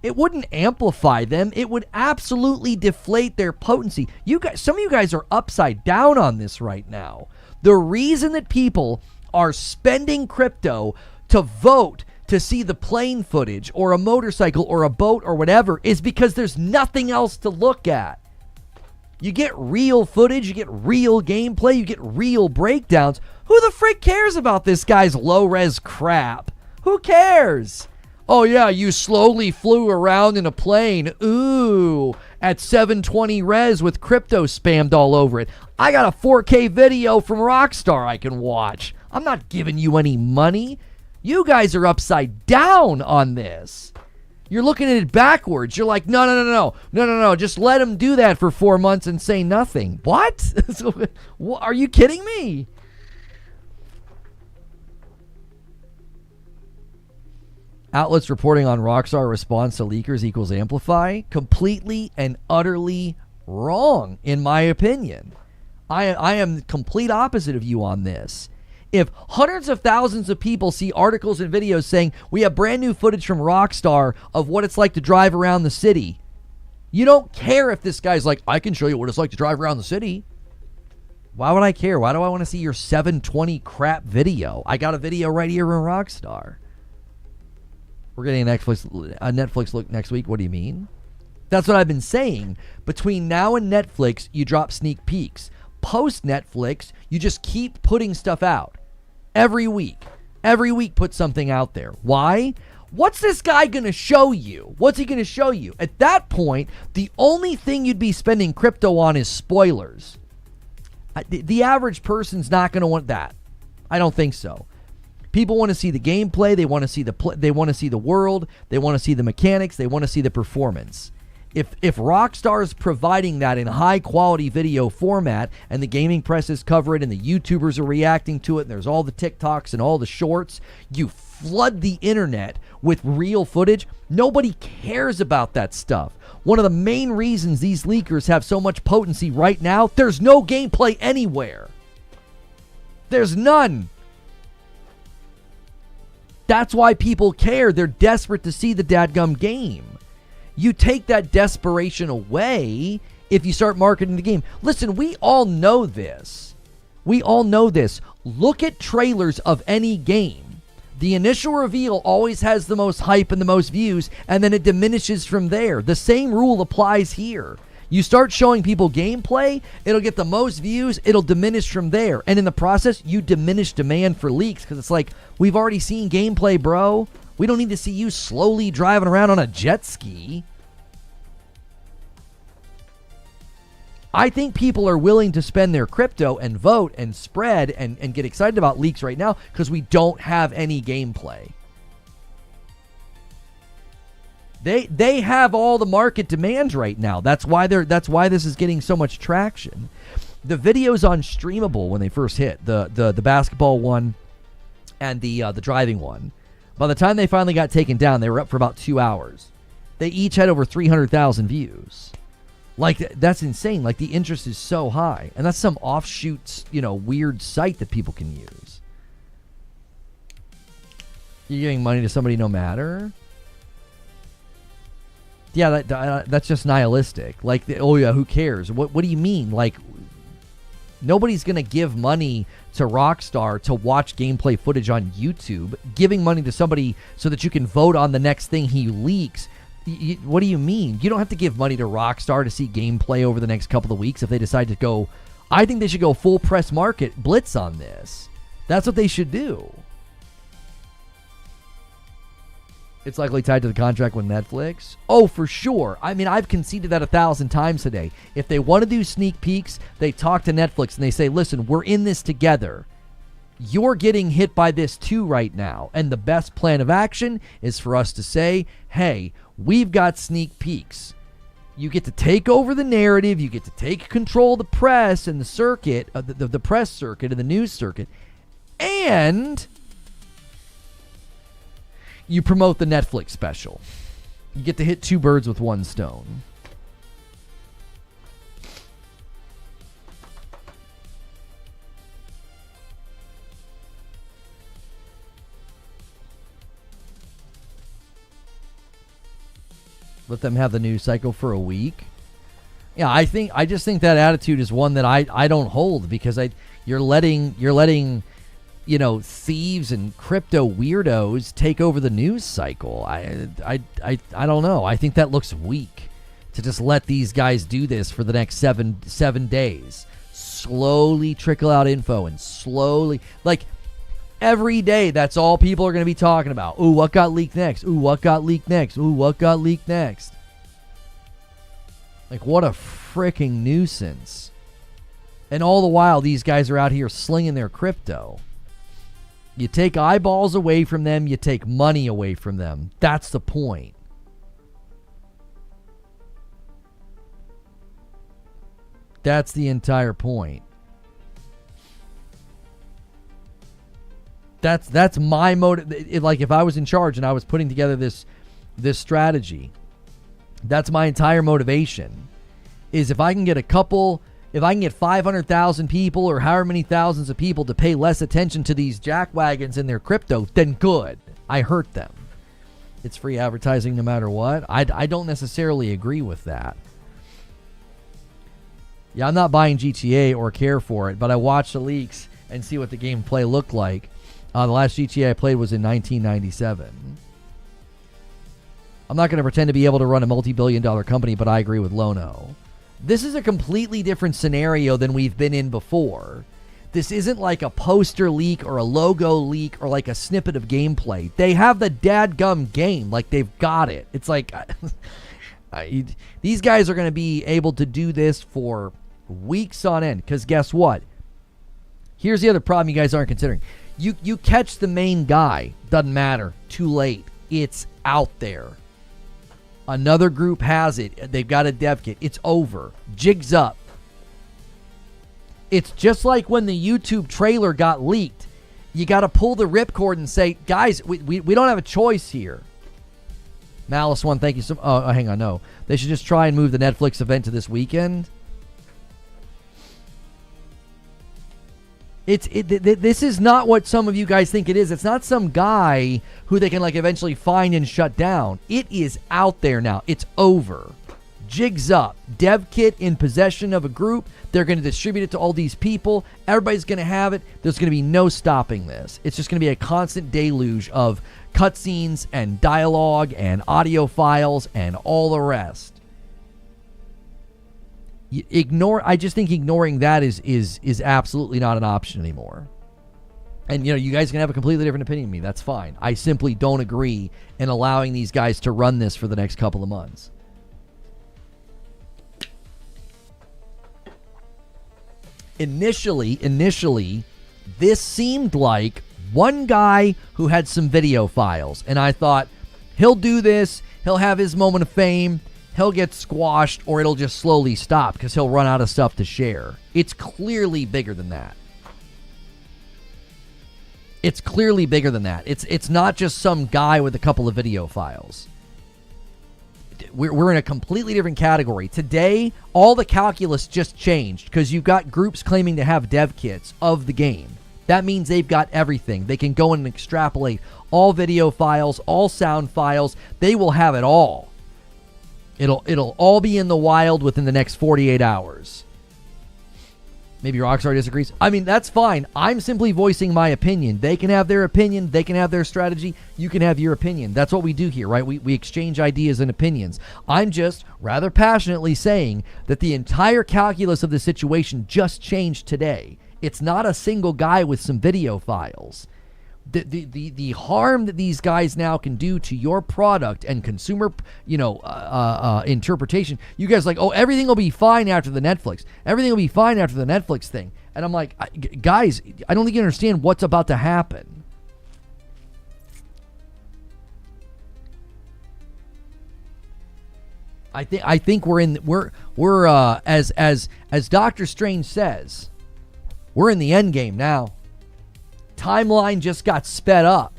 It wouldn't amplify them. It would absolutely deflate their potency. You guys, some of you guys are upside down on this right now. The reason that people are spending crypto to vote to see the plane footage or a motorcycle or a boat or whatever is because there's nothing else to look at. You get real footage, you get real gameplay, you get real breakdowns. Who the frick cares about this guy's low-res crap? Who cares? Oh yeah, you slowly flew around in a plane, ooh, at 720 res with crypto spammed all over it. I got a 4K video from Rockstar I can watch. I'm not giving you any money. You guys are upside down on this. You're looking at it backwards. You're like, no. Just let him do that for 4 months and say nothing. What? Are you kidding me? Outlets reporting on Rockstar response to leakers equals amplify. Completely and utterly wrong, in my opinion. I am complete opposite of you on this. If hundreds of thousands of people see articles and videos saying we have brand new footage from Rockstar of what it's like to drive around the city, you don't care if this guy's like, I can show you what it's like to drive around the city. Why would I care? Why do I want to see your 720 crap video? I got a video right here from Rockstar. We're getting a Netflix look next week. What do you mean? That's what I've been saying. Between now and Netflix, you drop sneak peeks. Post Netflix, you just keep putting stuff out. Every week. Every week put something out there. Why? What's this guy going to show you? What's he going to show you? At that point, the only thing you'd be spending crypto on is spoilers. The average person's not going to want that. I don't think so. People want to see the gameplay. They want to see they want to see the world. They want to see the mechanics. They want to see the performance. If Rockstar is providing that in high quality video format and the gaming presses cover it and the YouTubers are reacting to it and there's all the TikToks and all the shorts, you flood the internet with real footage. Nobody cares about that stuff. One of the main reasons these leakers have so much potency right now, there's no gameplay anywhere. There's none. That's why people care. They're desperate to see the dadgum game. You take that desperation away if you start marketing the game. Listen, we all know this. We all know this. Look at trailers of any game. The initial reveal always has the most hype and the most views, and then it diminishes from there. The same rule applies here. You start showing people gameplay, it'll get the most views, it'll diminish from there. And in the process, you diminish demand for leaks because it's like, we've already seen gameplay, bro. We don't need to see you slowly driving around on a jet ski. I think people are willing to spend their crypto and vote and spread and get excited about leaks right now because we don't have any gameplay. They have all the market demand right now. That's why this is getting so much traction. The videos on Streamable when they first hit, the basketball one and the driving one, by the time they finally got taken down, they were up for about 2 hours. They each had over 300,000 views. Like, that's insane. Like, the interest is so high. And that's some offshoot, weird site that people can use. You're giving money to somebody no matter? Yeah, that's just nihilistic. Like, oh yeah, who cares? What do you mean? Like, nobody's going to give money to Rockstar to watch gameplay footage on YouTube. Giving money to somebody so that you can vote on the next thing he leaks. What do you mean? You don't have to give money to Rockstar to see gameplay over the next couple of weeks if they decide to go. I think they should go full press market blitz on this. That's what they should do. It's likely tied to the contract with Netflix. Oh, for sure. I mean, I've conceded that 1,000 times today. If they want to do sneak peeks, they talk to Netflix and they say, listen, we're in this together. You're getting hit by this too right now. And the best plan of action is for us to say, hey, we've got sneak peeks. You get to take over the narrative. You get to take control of the press and the circuit, the press circuit and the news circuit. And you promote the Netflix special. You get to hit two birds with one stone. Let them have the news cycle for a week. Yeah, I just think that attitude is one that I don't hold, because you're letting thieves and crypto weirdos take over the news cycle. I don't know. I think that looks weak, to just let these guys do this for the next seven days. Slowly trickle out info, and slowly, like, every day, that's all people are going to be talking about. Ooh, what got leaked next? Ooh, what got leaked next? Ooh, what got leaked next? Like, what a freaking nuisance. And all the while, these guys are out here slinging their crypto. You take eyeballs away from them, you take money away from them. That's the point. That's the entire point. That's my motive. Like, if I was in charge and I was putting together this strategy, that's my entire motivation. Is if I can get 500,000 people, or however many thousands of people, to pay less attention to these jackwagons in their crypto, then good. I hurt them. It's free advertising no matter what. I don't necessarily agree with that. Yeah, I'm not buying GTA or care for it, but I watch the leaks and see what the gameplay looked like. The last GTA I played was in 1997. I'm not going to pretend to be able to run a multi-billion-dollar company, but I agree with Lono. This is a completely different scenario than we've been in before. This isn't like a poster leak or a logo leak or like a snippet of gameplay. They have the dadgum game. Like, they've got it. It's like, these guys are going to be able to do this for weeks on end. Because guess what? Here's the other problem you guys aren't considering. You catch the main guy. Doesn't matter. Too late. It's out there. Another group has it. They've got a dev kit. It's over. Jig's up. It's just like when the YouTube trailer got leaked. You got to pull the ripcord and say, guys, we don't have a choice here. Malice One, thank you so much. Oh, hang on, no. They should just try and move the Netflix event to this weekend. This is not what some of you guys think it is. It's not some guy who they can like eventually find and shut down. It is out there now. It's over. Jig's up. Dev kit in possession of a group. They're going to distribute it to all these people. Everybody's going to have it. There's going to be no stopping this. It's just going to be a constant deluge of cutscenes and dialogue and audio files and all the rest. I just think ignoring that is absolutely not an option anymore. And you guys can have a completely different opinion than me. That's fine. I simply don't agree in allowing these guys to run this for the next couple of months. Initially, this seemed like one guy who had some video files, and I thought, he'll do this, he'll have his moment of fame, he'll get squashed, or it'll just slowly stop because he'll run out of stuff to share. It's clearly bigger than that. It's clearly bigger than that. It's not just some guy with a couple of video files. We're in a completely different category. Today, all the calculus just changed because you've got groups claiming to have dev kits of the game. That means they've got everything. They can go in and extrapolate all video files, all sound files. They will have it all. It'll all be in the wild within the next 48 hours. Maybe Rockstar disagrees. I mean, that's fine. I'm simply voicing my opinion. They can have their opinion. They can have their strategy. You can have your opinion. That's what we do here, right? We exchange ideas and opinions. I'm just rather passionately saying that the entire calculus of the situation just changed today. It's not a single guy with some video files. The harm that these guys now can do to your product and consumer, interpretation. You guys are like, oh, everything will be fine after the Netflix. Everything will be fine after the Netflix thing. And I'm like, guys, I don't think you understand what's about to happen. I think we're as Doctor Strange says, we're in the end game now. Timeline just got sped up.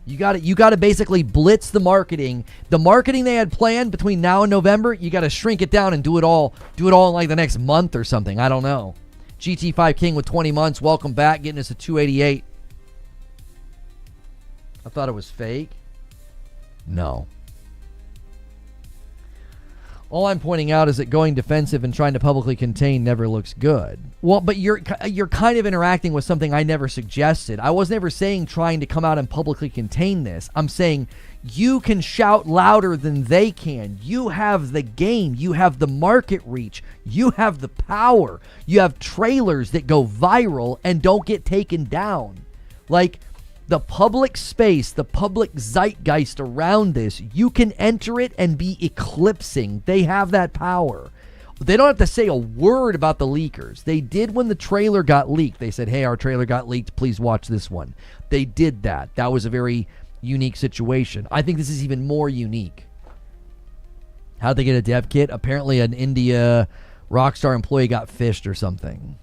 You got to basically blitz the marketing. The marketing they had planned between now and November, you got to shrink it down and do it all in like the next month or something. I don't know. GT5 King with 20 months. Welcome back, getting us a 288. I thought it was fake. No. All I'm pointing out is that going defensive and trying to publicly contain never looks good. Well, but you're kind of interacting with something I never suggested. I was never saying trying to come out and publicly contain this. I'm saying you can shout louder than they can. You have the game. You have the market reach. You have the power. You have trailers that go viral and don't get taken down. Like, the public space, the public zeitgeist around this, you can enter it and be eclipsing. They have that power. They don't have to say a word about the leakers. They did when the trailer got leaked. They said, hey, our trailer got leaked. Please watch this one. They did that. That was a very unique situation. I think this is even more unique. How'd they get a dev kit? Apparently an India Rockstar employee got fished or something.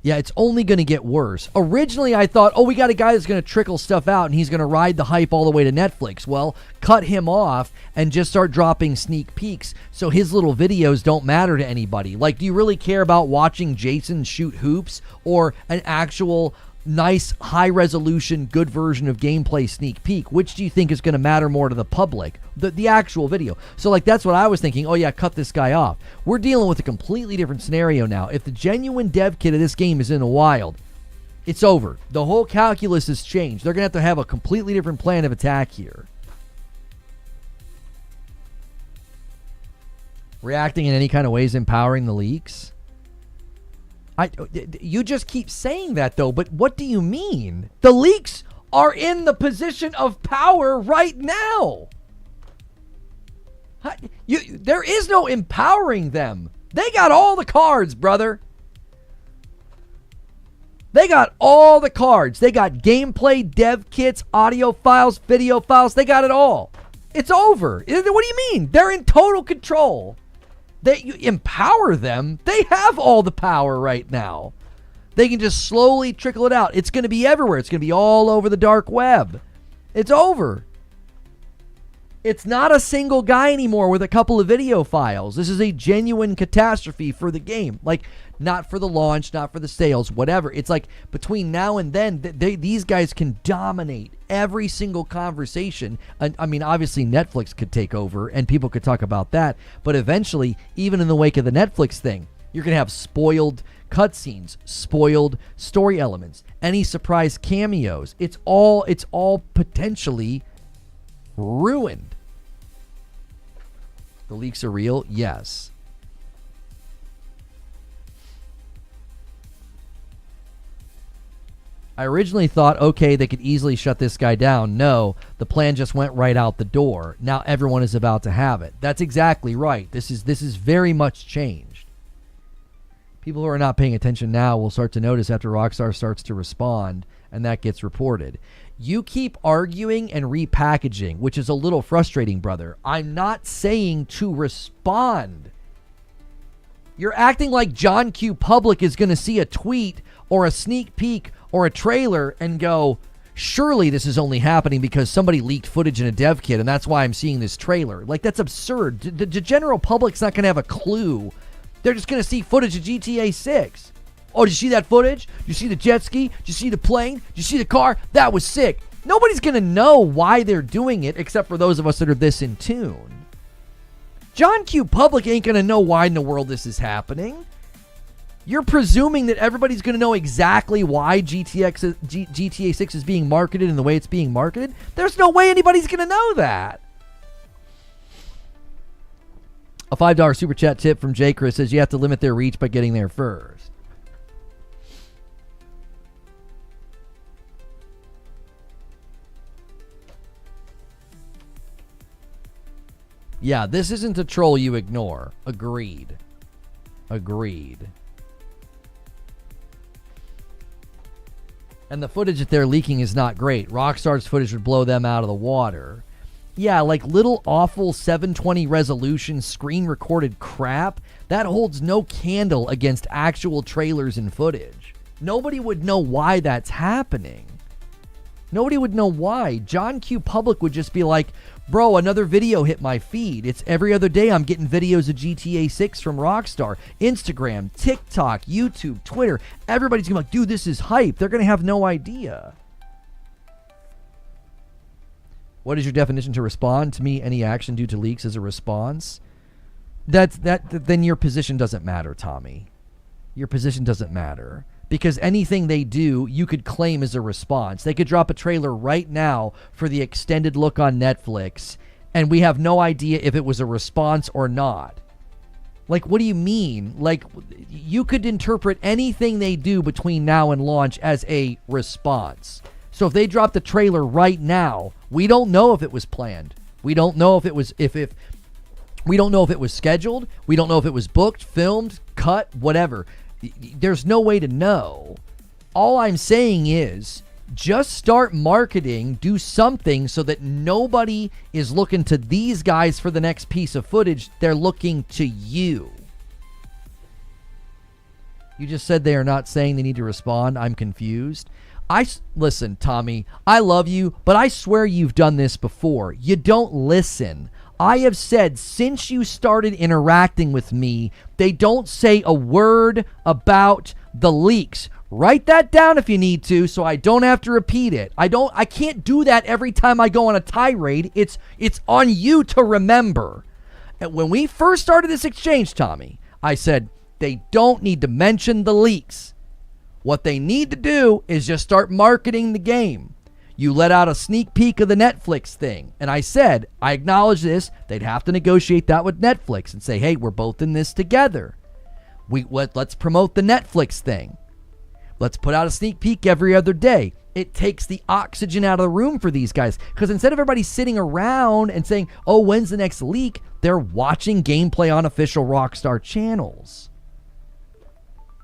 Yeah, it's only going to get worse. Originally, I thought, we got a guy that's going to trickle stuff out and he's going to ride the hype all the way to Netflix. Well, cut him off and just start dropping sneak peeks so his little videos don't matter to anybody. Like, do you really care about watching Jason shoot hoops or an actual nice, high-resolution, good version of gameplay sneak peek? Which do you think is going to matter more to the public? The actual video. So, like, that's what I was thinking. Oh, yeah, cut this guy off. We're dealing with a completely different scenario now. If the genuine dev kit of this game is in the wild, it's over. The whole calculus has changed. They're going to have a completely different plan of attack here. Reacting in any kind of ways empowering the leaks? You just keep saying that, though, but what do you mean? The leaks are in the position of power right now. There is no empowering them. They got all the cards, brother. They got all the cards. They got gameplay, dev kits, audio files, video files. They got it all. It's over. What do you mean? They're in total control. You empower them. They have all the power right now. They can just slowly trickle it out. It's going to be everywhere. It's going to be all over the dark web. It's over. It's not a single guy anymore with a couple of video files. This is a genuine catastrophe for the game. Like, not for the launch, not for the sales, whatever. It's like between now and then, these guys can dominate every single conversation. I mean, obviously Netflix could take over and people could talk about that. But eventually, even in the wake of the Netflix thing, you're going to have spoiled cutscenes, spoiled story elements, any surprise cameos. It's all potentially ruined. The leaks are real? Yes. I originally thought, okay, they could easily shut this guy down. No, the plan just went right out the door. Now everyone is about to have it. That's exactly right. This is very much changed. People who are not paying attention now will start to notice after Rockstar starts to respond, and that gets reported. You keep arguing and repackaging, which is a little frustrating, brother. I'm not saying to respond. You're acting like John Q. Public is going to see a tweet or a sneak peek or a trailer and go, surely this is only happening because somebody leaked footage in a dev kit and that's why I'm seeing this trailer. Like, that's absurd. The general public's not going to have a clue. They're just going to see footage of GTA 6. Oh, did you see that footage? Did you see the jet ski? Did you see the plane? Did you see the car? That was sick. Nobody's going to know why they're doing it except for those of us that are this in tune. John Q. Public ain't going to know why in the world this is happening. You're presuming that everybody's going to know exactly why GTA 6 is being marketed in the way it's being marketed? There's no way anybody's going to know that. A $5 super chat tip from J. Chris says you have to limit their reach by getting there first. Yeah, this isn't a troll you ignore. Agreed. And the footage that they're leaking is not great. Rockstar's footage would blow them out of the water. Yeah, like little awful 720 resolution screen recorded crap, that holds no candle against actual trailers and footage. Nobody would know why that's happening. Nobody would know why. John Q. Public would just be like, bro, another video hit my feed. It's every other day I'm getting videos of GTA 6 from Rockstar. Instagram, TikTok, YouTube, Twitter. Everybody's going to be like, dude, this is hype. They're going to have no idea. What is your definition to respond? To me, any action due to leaks is a response. Then your position doesn't matter, Tommy. Your position doesn't matter. Because anything they do, you could claim as a response. They could drop a trailer right now for the extended look on Netflix, and we have no idea if it was a response or not. Like, what do you mean? Like, you could interpret anything they do between now and launch as a response. So if they dropped the trailer right now, we don't know if it was planned. We don't know if it was we don't know if it was scheduled. We don't know if it was booked, filmed, cut, whatever. There's no way to know. All I'm saying is just start marketing, do something so that nobody is looking to these guys for the next piece of footage. They're looking to you. You just said they are not saying they need to respond. I'm confused. Listen, Tommy, I love you, but I swear you've done this before. You don't listen. I have said since you started interacting with me, they don't say a word about the leaks. Write that down if you need to so I don't have to repeat it. I can't do that every time I go on a tirade. It's on you to remember. And when we first started this exchange, Tommy, I said they don't need to mention the leaks. What they need to do is just start marketing the game. You let out a sneak peek of the Netflix thing. And I said, I acknowledge this. They'd have to negotiate that with Netflix and say, hey, we're both in this together. Let's promote the Netflix thing. Let's put out a sneak peek every other day. It takes the oxygen out of the room for these guys. Because instead of everybody sitting around and saying, oh, when's the next leak? They're watching gameplay on official Rockstar channels.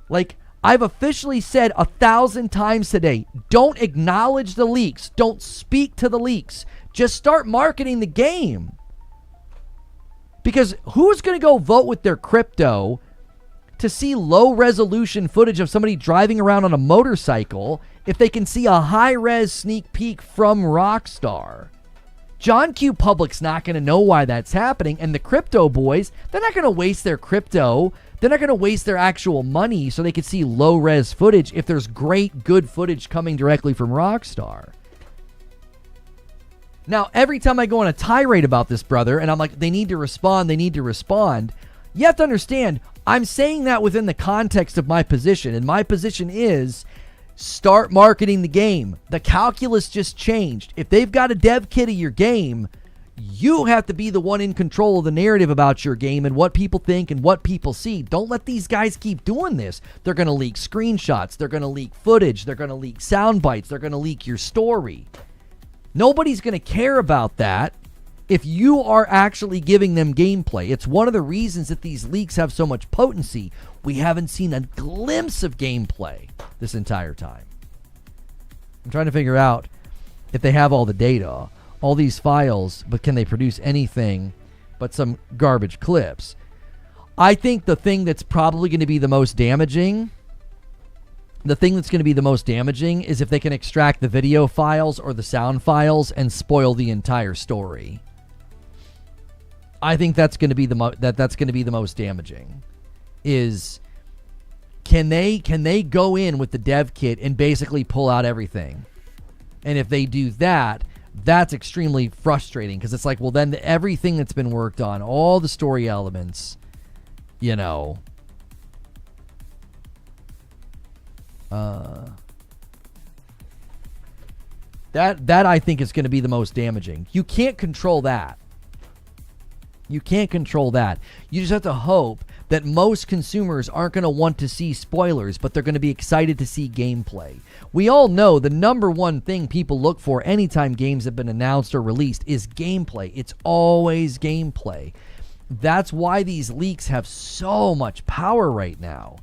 Like, I've officially said 1,000 times today, don't acknowledge the leaks. Don't speak to the leaks. Just start marketing the game. Because who's going to go vote with their crypto to see low-resolution footage of somebody driving around on a motorcycle if they can see a high-res sneak peek from Rockstar? John Q. Public's not going to know why that's happening, and the crypto boys, they're not going to waste their crypto. They're not going to waste their actual money so they can see low-res footage if there's great, good footage coming directly from Rockstar. Now, every time I go on a tirade about this, brother, and I'm like, they need to respond, you have to understand, I'm saying that within the context of my position, and my position is start marketing the game. The calculus just changed. If they've got a dev kit of your game, you have to be the one in control of the narrative about your game and what people think and what people see. Don't let these guys keep doing this. They're going to leak screenshots. They're going to leak footage. They're going to leak sound bites. They're going to leak your story. Nobody's going to care about that if you are actually giving them gameplay. It's one of the reasons that these leaks have so much potency. We haven't seen a glimpse of gameplay this entire time. I'm trying to figure out if they have all the data, all these files, but can they produce anything but some garbage clips? I think the thing that's probably going to be the most damaging, is if they can extract the video files or the sound files and spoil the entire story. I think that's going to be that's going to be the most damaging. Is can they go in with the dev kit and basically pull out everything? And if they do that, that's extremely frustrating because it's like, well, then everything that's been worked on, all the story elements, you know, that I think is going to be the most damaging. You can't control that. You can't control that. You just have to hope that most consumers aren't going to want to see spoilers, but they're going to be excited to see gameplay. We all know the number one thing people look for anytime games have been announced or released is gameplay. It's always gameplay. That's why these leaks have so much power right now.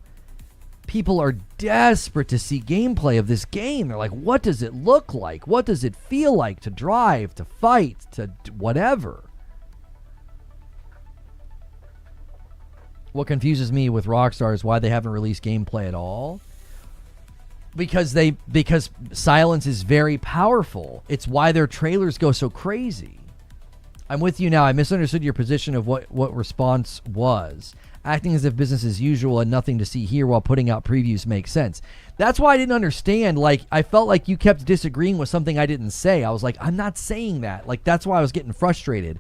People are desperate to see gameplay of this game. They're like, what does it look like? What does it feel like to drive, to fight, to whatever? What confuses me with Rockstar is why they haven't released gameplay at all. Because silence is very powerful. It's why their trailers go so crazy. I'm with you now. I misunderstood your position of what response was. Acting as if business as usual and nothing to see here while putting out previews makes sense. That's why I didn't understand. Like, I felt like you kept disagreeing with something I didn't say. I was like, I'm not saying that. Like, that's why I was getting frustrated.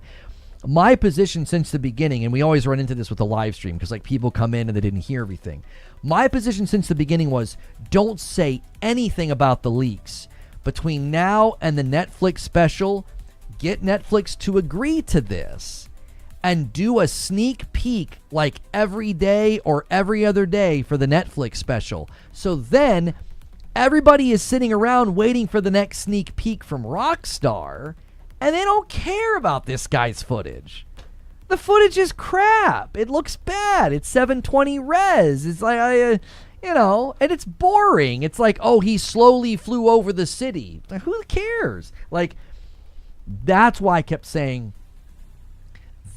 My position since the beginning, and we always run into this with the live stream because like people come in and they didn't hear everything. My position since the beginning was don't say anything about the leaks. Between now and the Netflix special, get Netflix to agree to this and do a sneak peek like every day or every other day for the Netflix special. So then everybody is sitting around waiting for the next sneak peek from Rockstar, and they don't care about this guy's footage. The footage is crap. It looks bad. It's 720 res. It's like, and it's boring. It's like, oh, he slowly flew over the city. Like, who cares? Like, that's why I kept saying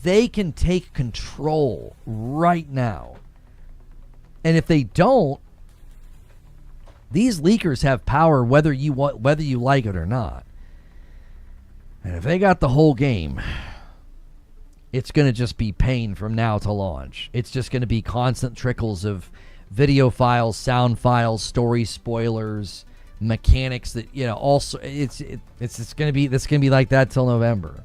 they can take control right now. And if they don't, these leakers have power whether you like it or not. And if they got the whole game, it's going to just be pain from now to launch. It's just going to be constant trickles of video files, sound files, story spoilers, mechanics that, also it's going to be like that till November.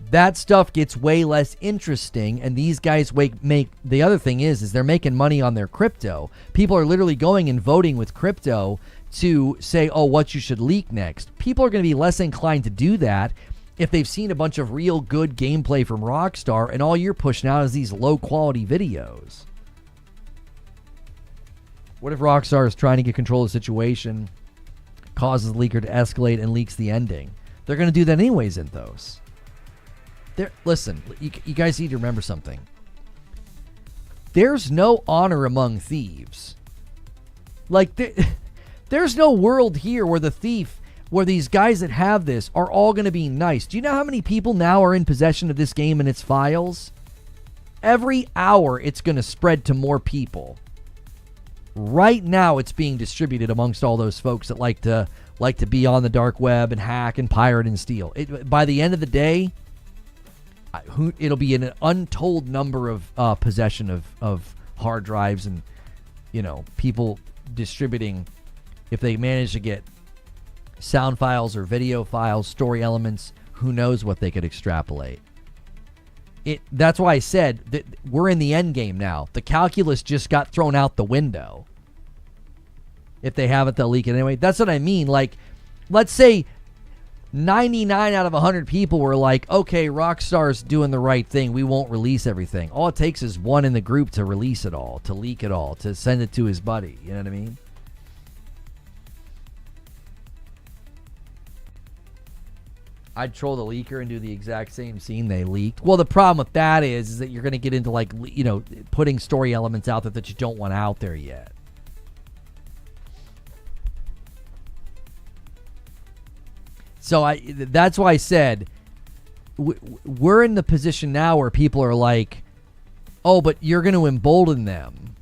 That stuff gets way less interesting, and these guys make the other thing is they're making money on their crypto. People are literally going and voting with crypto to say, oh, what you should leak next. People are going to be less inclined to do that if they've seen a bunch of real good gameplay from Rockstar and all you're pushing out is these low quality videos. What if Rockstar is trying to get control of the situation, causes the leaker to escalate and leaks the ending? They're going to do that anyways, Enthos. Listen, you guys need to remember something. There's no honor among thieves. Like, there's no world here where where these guys that have this are all going to be nice. Do you know how many people now are in possession of this game and its files? Every hour, it's going to spread to more people. Right now, it's being distributed amongst all those folks that like to be on the dark web and hack and pirate and steal. By the end of the day, it'll be an untold number of possession of hard drives and people distributing. If they manage to get sound files or video files, story elements, who knows what they could extrapolate. That's why I said that we're in the end game now. The calculus just got thrown out the window. If they have it, they'll leak it anyway. That's what I mean. Like, let's say 99 out of 100 people were like, okay, Rockstar's doing the right thing. We won't release everything. All it takes is one in the group to release it all, to leak it all, to send it to his buddy. You know what I mean? I'd troll the leaker and do the exact same scene they leaked. Well, the problem with that is that you're going to get into, like, putting story elements out there that you don't want out there yet. So that's why I said we're in the position now where people are like, oh, but you're going to embolden them.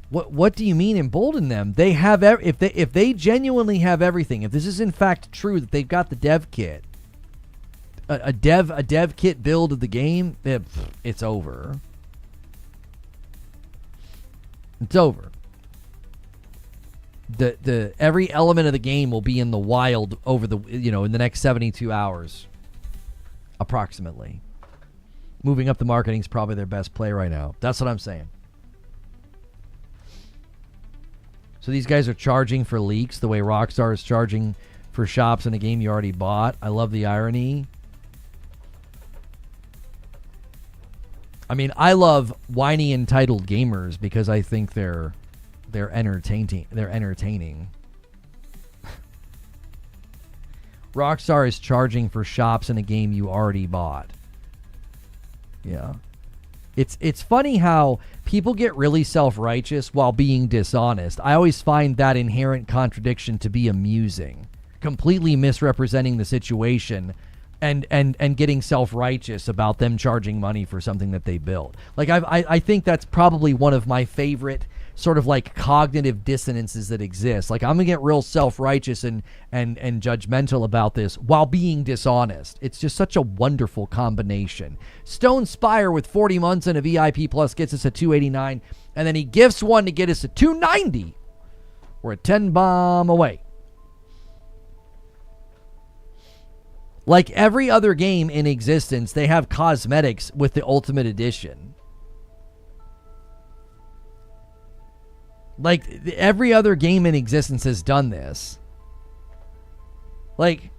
What do you mean embolden them? They have if they genuinely have everything, if this is in fact true that they've got the dev kit, a dev kit build of the game, it's over. It's over. The every element of the game will be in the wild over the in the next 72 hours, approximately. Moving up the marketing is probably their best play right now. That's what I'm saying. So these guys are charging for leaks the way Rockstar is charging for shops in a game you already bought. I love the irony. I mean, I love whiny entitled gamers because I think they're entertaining. They're entertaining. Rockstar is charging for shops in a game you already bought. Yeah. It's funny how people get really self-righteous while being dishonest. I always find that inherent contradiction to be amusing. Completely misrepresenting the situation and getting self-righteous about them charging money for something that they built. Like I think that's probably one of my favorite sort of like cognitive dissonances that exist. Like I'm gonna get real self-righteous and judgmental about this while being dishonest. It's just such a wonderful combination. Stone Spire with 40 months and a VIP plus gets us a 289, and then he gifts one to get us a 290. We're a 10 bomb away. Like every other game in existence, they have cosmetics with the Ultimate Edition. Like every other game in existence has done this. Like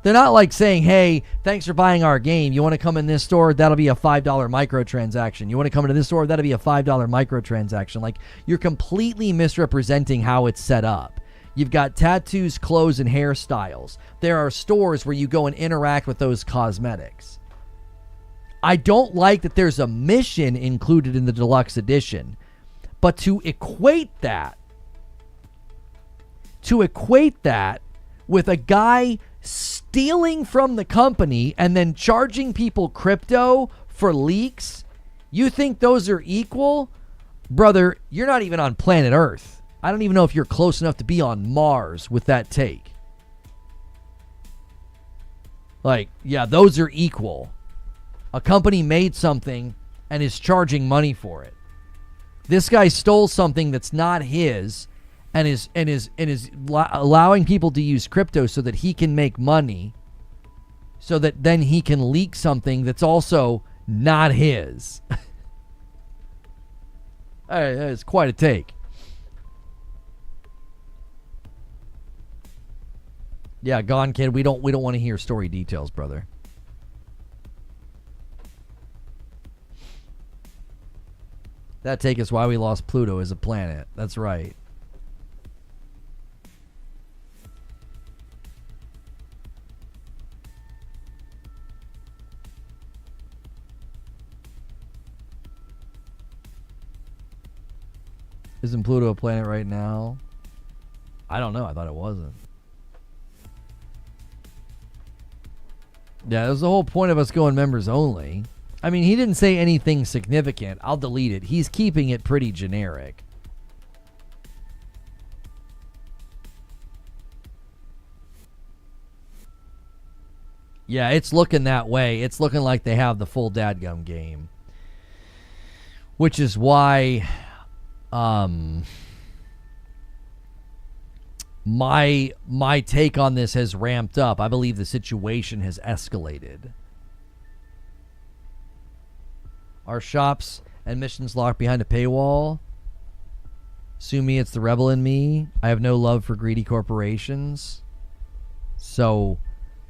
they're not like saying, hey, thanks for buying our game. You want to come in this store? That'll be a $5 microtransaction. You want to come into this store? That'll be a $5 microtransaction. Like you're completely misrepresenting how it's set up. You've got tattoos, clothes, and hairstyles. There are stores where you go and interact with those cosmetics. I don't like that there's a mission included in the deluxe edition, but to equate that with a guy stealing from the company and then charging people crypto for leaks, you think those are equal? Brother, you're not even on planet Earth. I don't even know if you're close enough to be on Mars with that take. Like, yeah, those are equal. A company made something and is charging money for it. This guy stole something that's not his and is allowing people to use crypto so that he can make money, so that then he can leak something that's also not his. It's quite a take. Yeah, Gone Kid, we don't want to hear story details, brother. That take is why we lost Pluto as a planet. That's right. Isn't Pluto a planet right now? I don't know. I thought it wasn't. Yeah, that was the whole point of us going members only. I mean, he didn't say anything significant. I'll delete it. He's keeping it pretty generic. Yeah, it's looking that way. It's looking like they have the full dadgum game. Which is why my take on this has ramped up. I believe the situation has escalated. Our shops and missions locked behind a paywall. Sue me, it's the rebel in me. I have no love for greedy corporations. So,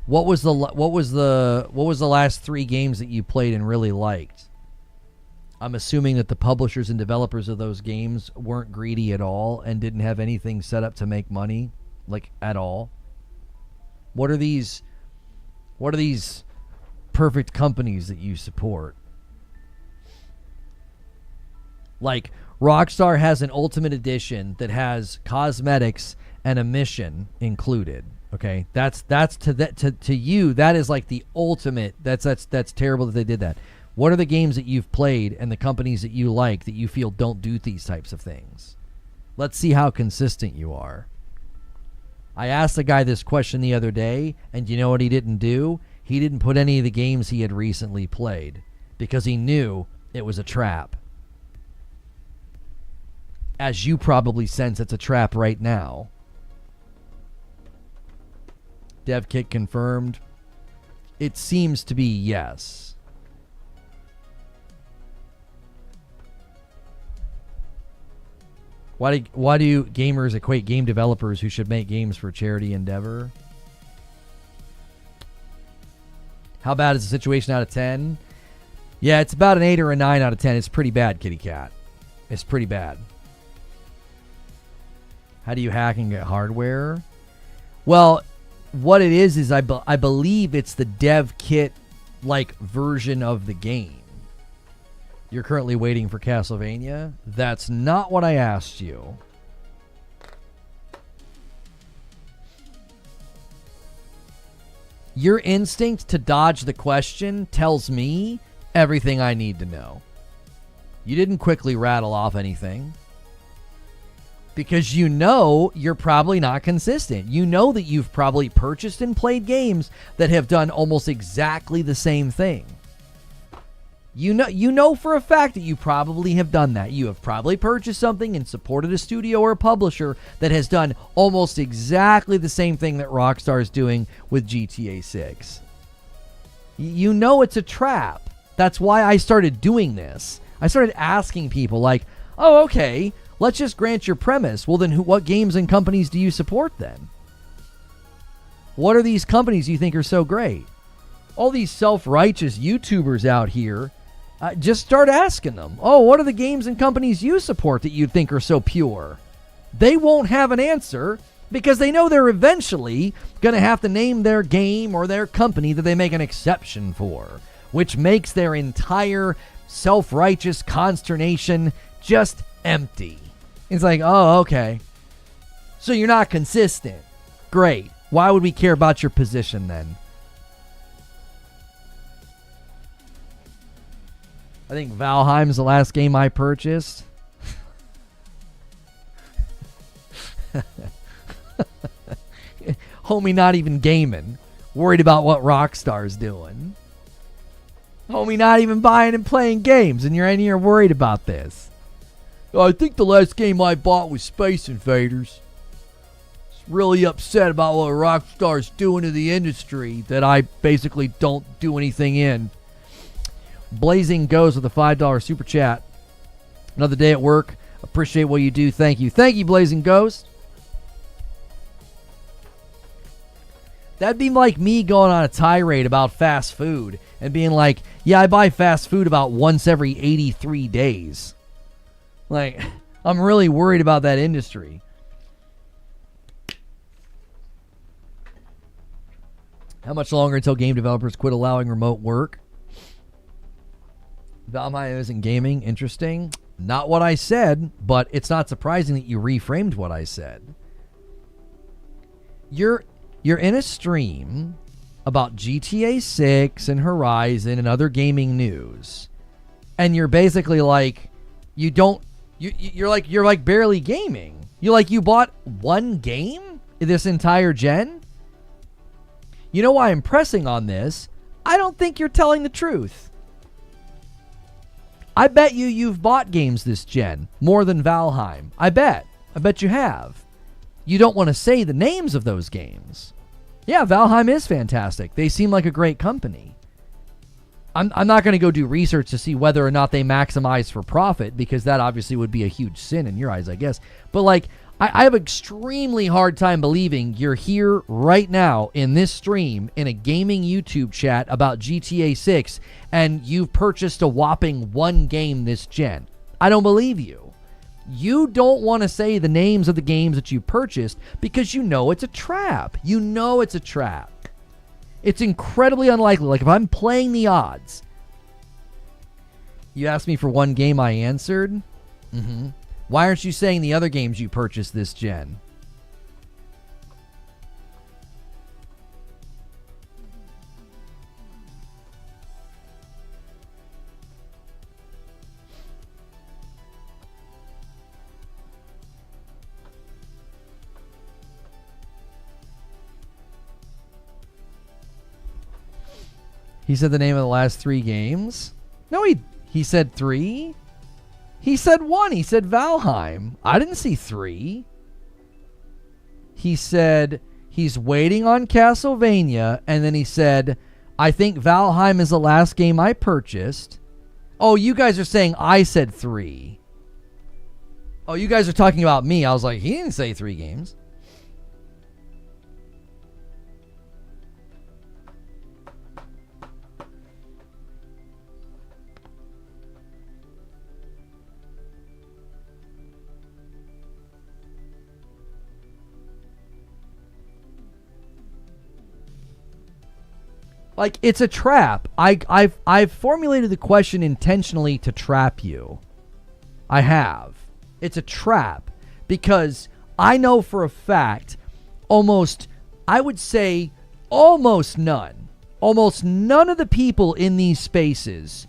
what was the last 3 games that you played and really liked? I'm assuming that the publishers and developers of those games weren't greedy at all and didn't have anything set up to make money, like at all. What are these perfect companies that you support? Like Rockstar has an Ultimate Edition that has cosmetics and a mission included. Okay, that's to you that is like the ultimate. That's terrible that they did that. What are the games that you've played and the companies that you like that you feel don't do these types of things? Let's see how consistent you are. I asked the guy this question the other day, and you know what he didn't do? He didn't put any of the games he had recently played because he knew it was a trap. As you probably sense, it's a trap right now. Dev kit confirmed. It seems to be yes. Why do gamers equate game developers who should make games for charity endeavor? How bad is the situation out of 10? Yeah, it's about an 8 or a 9 out of 10. It's pretty bad, kitty cat. It's pretty bad. How do you hack and get hardware? Well, what it is I believe it's the dev kit like version of the game. You're currently waiting for Castlevania? That's not what I asked you. Your instinct to dodge the question tells me everything I need to know. You didn't quickly rattle off anything. Because you know you're probably not consistent. You know that you've probably purchased and played games that have done almost exactly the same thing. You know for a fact that you probably have done that. You have probably purchased something and supported a studio or a publisher that has done almost exactly the same thing that Rockstar is doing with GTA 6. You know it's a trap. That's why I started doing this. I started asking people like, oh, okay, let's just grant your premise. Well, then what games and companies do you support then? What are these companies you think are so great? All these self-righteous YouTubers out here, just start asking them, oh, what are the games and companies you support that you think are so pure? They won't have an answer because they know they're eventually going to have to name their game or their company that they make an exception for, which makes their entire self-righteous consternation just empty. It's like, oh, okay. So you're not consistent. Great. Why would we care about your position then? I think Valheim's the last game I purchased. Homie not even gaming. Worried about what Rockstar's doing. Homie not even buying and playing games, and you're in here worried about this. I think the last game I bought was Space Invaders. It's really upset about what Rockstar's doing to the industry that I basically don't do anything in. Blazing Goes with a $5 super chat. Another day at work. Appreciate what you do. Thank you. Thank you, Blazing Ghost. That'd be like me going on a tirade about fast food and being like, yeah, I buy fast food about once every 83 days. Like, I'm really worried about that industry. How much longer until game developers quit allowing remote work? Valheim isn't gaming. Interesting. Not what I said, but it's not surprising that you reframed what I said. You're in a stream about GTA 6 and Horizon and other gaming news, and you're basically like, you're like barely gaming. You bought one game this entire gen? You know why I'm pressing on this? I don't think you're telling the truth. I bet you've bought games this gen more than Valheim. I bet you have. You don't want to say the names of those games. Yeah, Valheim is fantastic. They seem like a great company. I'm not going to go do research to see whether or not they maximize for profit, because that obviously would be a huge sin in your eyes, I guess. But I have an extremely hard time believing you're here right now in this stream in a gaming YouTube chat about GTA 6 and you've purchased a whopping one game this gen. I don't believe you. You don't want to say the names of the games that you purchased because you know it's a trap. You know it's a trap. It's incredibly unlikely. Like if I'm playing the odds. You asked me for one game, I answered. Why aren't you saying the other games you purchased this gen? He said the name of the last three games. No, he said three. He said one. He said Valheim. I didn't see three. He said he's waiting on Castlevania, and then he said, I think Valheim is the last game I purchased. Oh, you guys are saying I said three. Oh, you guys are talking about me. I was like, he didn't say three games. Like, it's a trap. I've formulated the question intentionally to trap you. I have. It's a trap because I know for a fact I would say almost none of the people in these spaces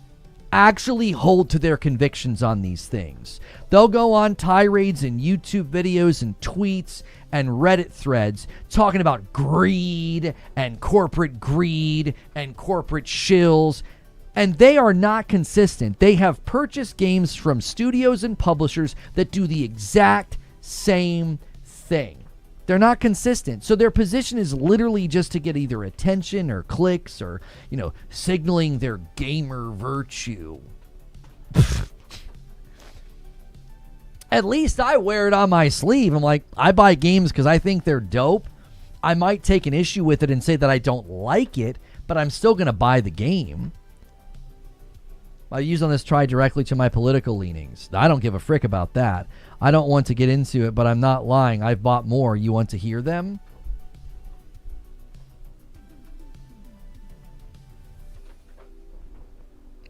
actually hold to their convictions on these things. They'll go on tirades and YouTube videos and tweets and Reddit threads talking about greed and corporate shills, and they are not consistent. They have purchased games from studios and publishers that do the exact same thing. They're not consistent. So their position is literally just to get either attention or clicks or, signaling their gamer virtue. At least I wear it on my sleeve. I'm like, I buy games because I think they're dope. I might take an issue with it and say that I don't like it, but I'm still going to buy the game. My views on this tie directly to my political leanings. I don't give a frick about that. I don't want to get into it, but I'm not lying. I've bought more. You want to hear them?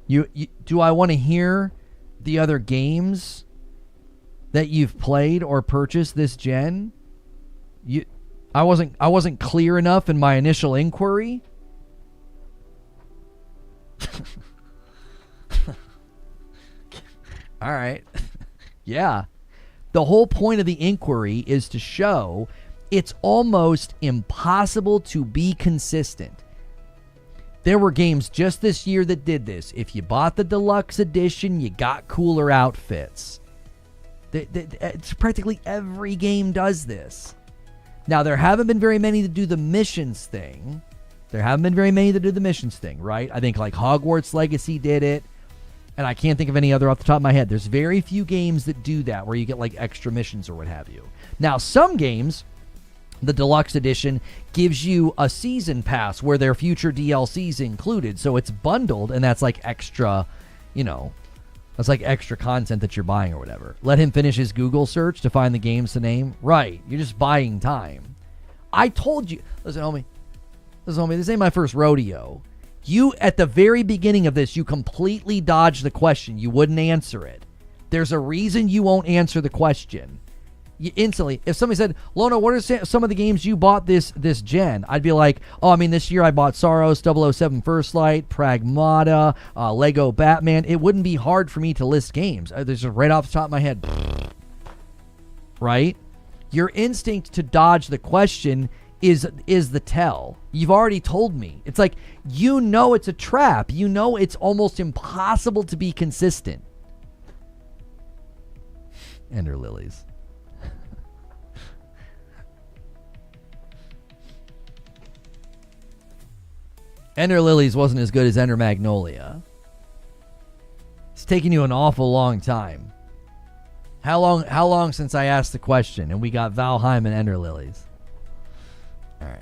Do I want to hear the other games that you've played or purchased this gen? I wasn't clear enough in my initial inquiry. All right. Yeah. The whole point of the inquiry is to show it's almost impossible to be consistent. There were games just this year that did this. If you bought the deluxe edition, you got cooler outfits. It's practically every game does this. Now, there haven't been very many that do the missions thing. Right? I think like Hogwarts Legacy did it. And I can't think of any other off the top of my head. There's very few games that do that where you get like extra missions or what have you. Now, some games, the deluxe edition gives you a season pass where their future DLCs included. So it's bundled and that's like extra, that's like extra content that you're buying or whatever. Let him finish his Google search to find the games to name. Right. You're just buying time. I told you. Listen, homie, this ain't my first rodeo. You, at the very beginning of this, you completely dodged the question. You wouldn't answer it. There's a reason you won't answer the question. You instantly, if somebody said, Lono, what are some of the games you bought this gen? I'd be like, this year I bought Saros, 007 First Light, Pragmata, Lego Batman. It wouldn't be hard for me to list games. There's just right off the top of my head. Right? Your instinct to dodge the question is the tell. You've already told me. It's like, it's a trap. It's almost impossible to be consistent. Ender Lilies. Ender Lilies wasn't as good as Ender Magnolia. It's taken you an awful long time. How long since I asked the question and we got Valheim and Ender Lilies? All right.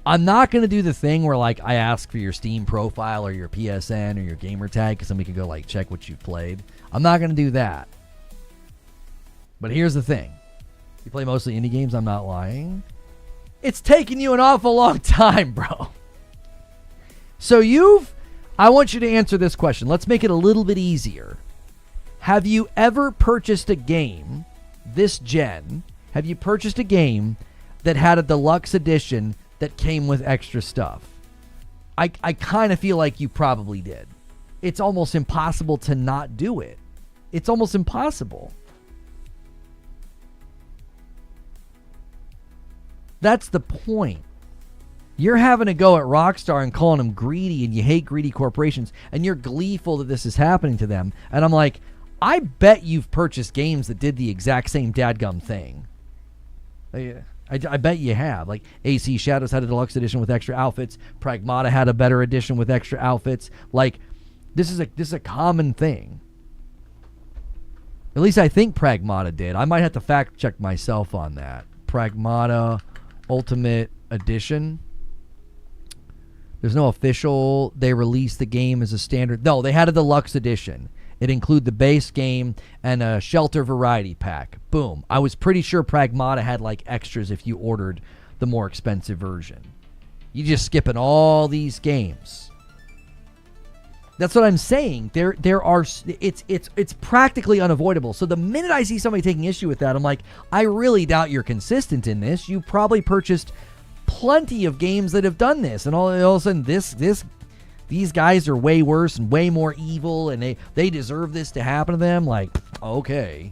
I'm not going to do the thing where like I ask for your Steam profile or your PSN or your gamer tag because then we can go like check what you've played. I'm not going to do that. But here's the thing. You play mostly indie games, I'm not lying. It's taken you an awful long time, bro. So I want you to answer this question. Let's make it a little bit easier. Have you ever purchased a game this gen? Have you purchased a game that had a deluxe edition that came with extra stuff? I kind of feel like you probably did. It's almost impossible to not do it. It's almost impossible. That's the point. You're having a go at Rockstar and calling them greedy, and you hate greedy corporations, and you're gleeful that this is happening to them. And I'm like, I bet you've purchased games that did the exact same dadgum thing. I bet you have. Like AC Shadows had a deluxe edition with extra outfits. Pragmata had a better edition with extra outfits. Like, this is a common thing. At least I think Pragmata did. I might have to fact check myself on that. Pragmata Ultimate Edition. There's no official. They released the game as a standard. No, they had a deluxe edition. It included the base game and a Shelter variety pack. Boom. I was pretty sure Pragmata had like extras if you ordered the more expensive version. You just skipping all these games. That's what I'm saying. There are it's practically unavoidable. So the minute I see somebody taking issue with that, I'm like, I really doubt you're consistent in this. You probably purchased plenty of games that have done this, and all of a sudden these guys are way worse and way more evil, and they deserve this to happen to them. Like, okay.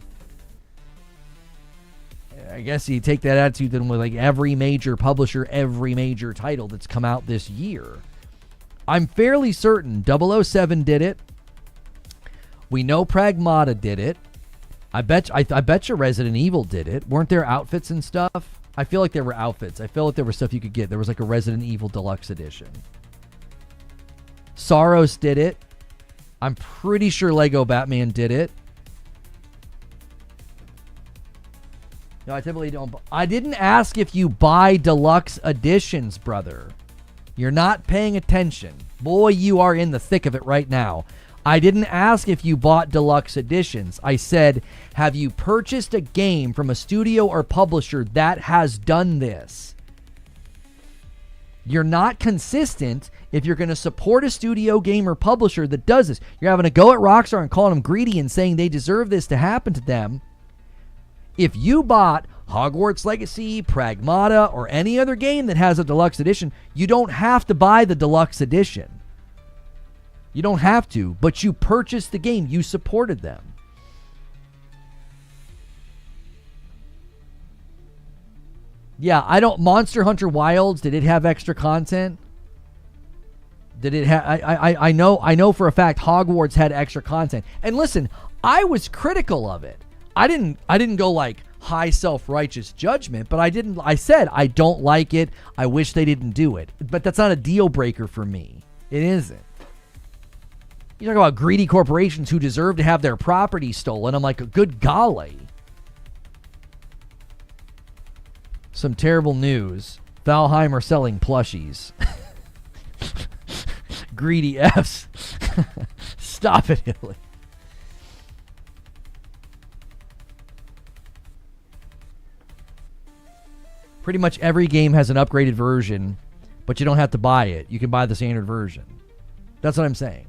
I guess you take that attitude then with like every major publisher, every major title that's come out this year. I'm fairly certain 007 did it. We know Pragmata did it. I bet you Resident Evil did it. Weren't there outfits and stuff? I feel like there were outfits. I feel like there was stuff you could get. There was like a Resident Evil Deluxe Edition. Saros did it. I'm pretty sure Lego Batman did it. No, I typically don't. I didn't ask if you buy deluxe editions, brother. You're not paying attention. Boy, you are in the thick of it right now. I didn't ask if you bought deluxe editions. I said, have you purchased a game from a studio or publisher that has done this? You're not consistent if you're going to support a studio game or publisher that does this. You're having a go at Rockstar and calling them greedy and saying they deserve this to happen to them. If you bought Hogwarts Legacy, Pragmata, or any other game that has a deluxe edition, you don't have to buy the deluxe edition. You don't have to, but you purchased the game. You supported them. Yeah, Monster Hunter Wilds, did it have extra content? Did it have... I know for a fact Hogwarts had extra content. And listen, I was critical of it. I didn't go like high self-righteous judgment, but I said I don't like it. I wish they didn't do it. But that's not a deal breaker for me. It isn't. You talk about greedy corporations who deserve to have their property stolen. I'm like, good golly. Some terrible news. Valheim are selling plushies. Greedy Fs. Stop it, Italy. Pretty much every game has an upgraded version, but you don't have to buy it. You can buy the standard version. That's what I'm saying.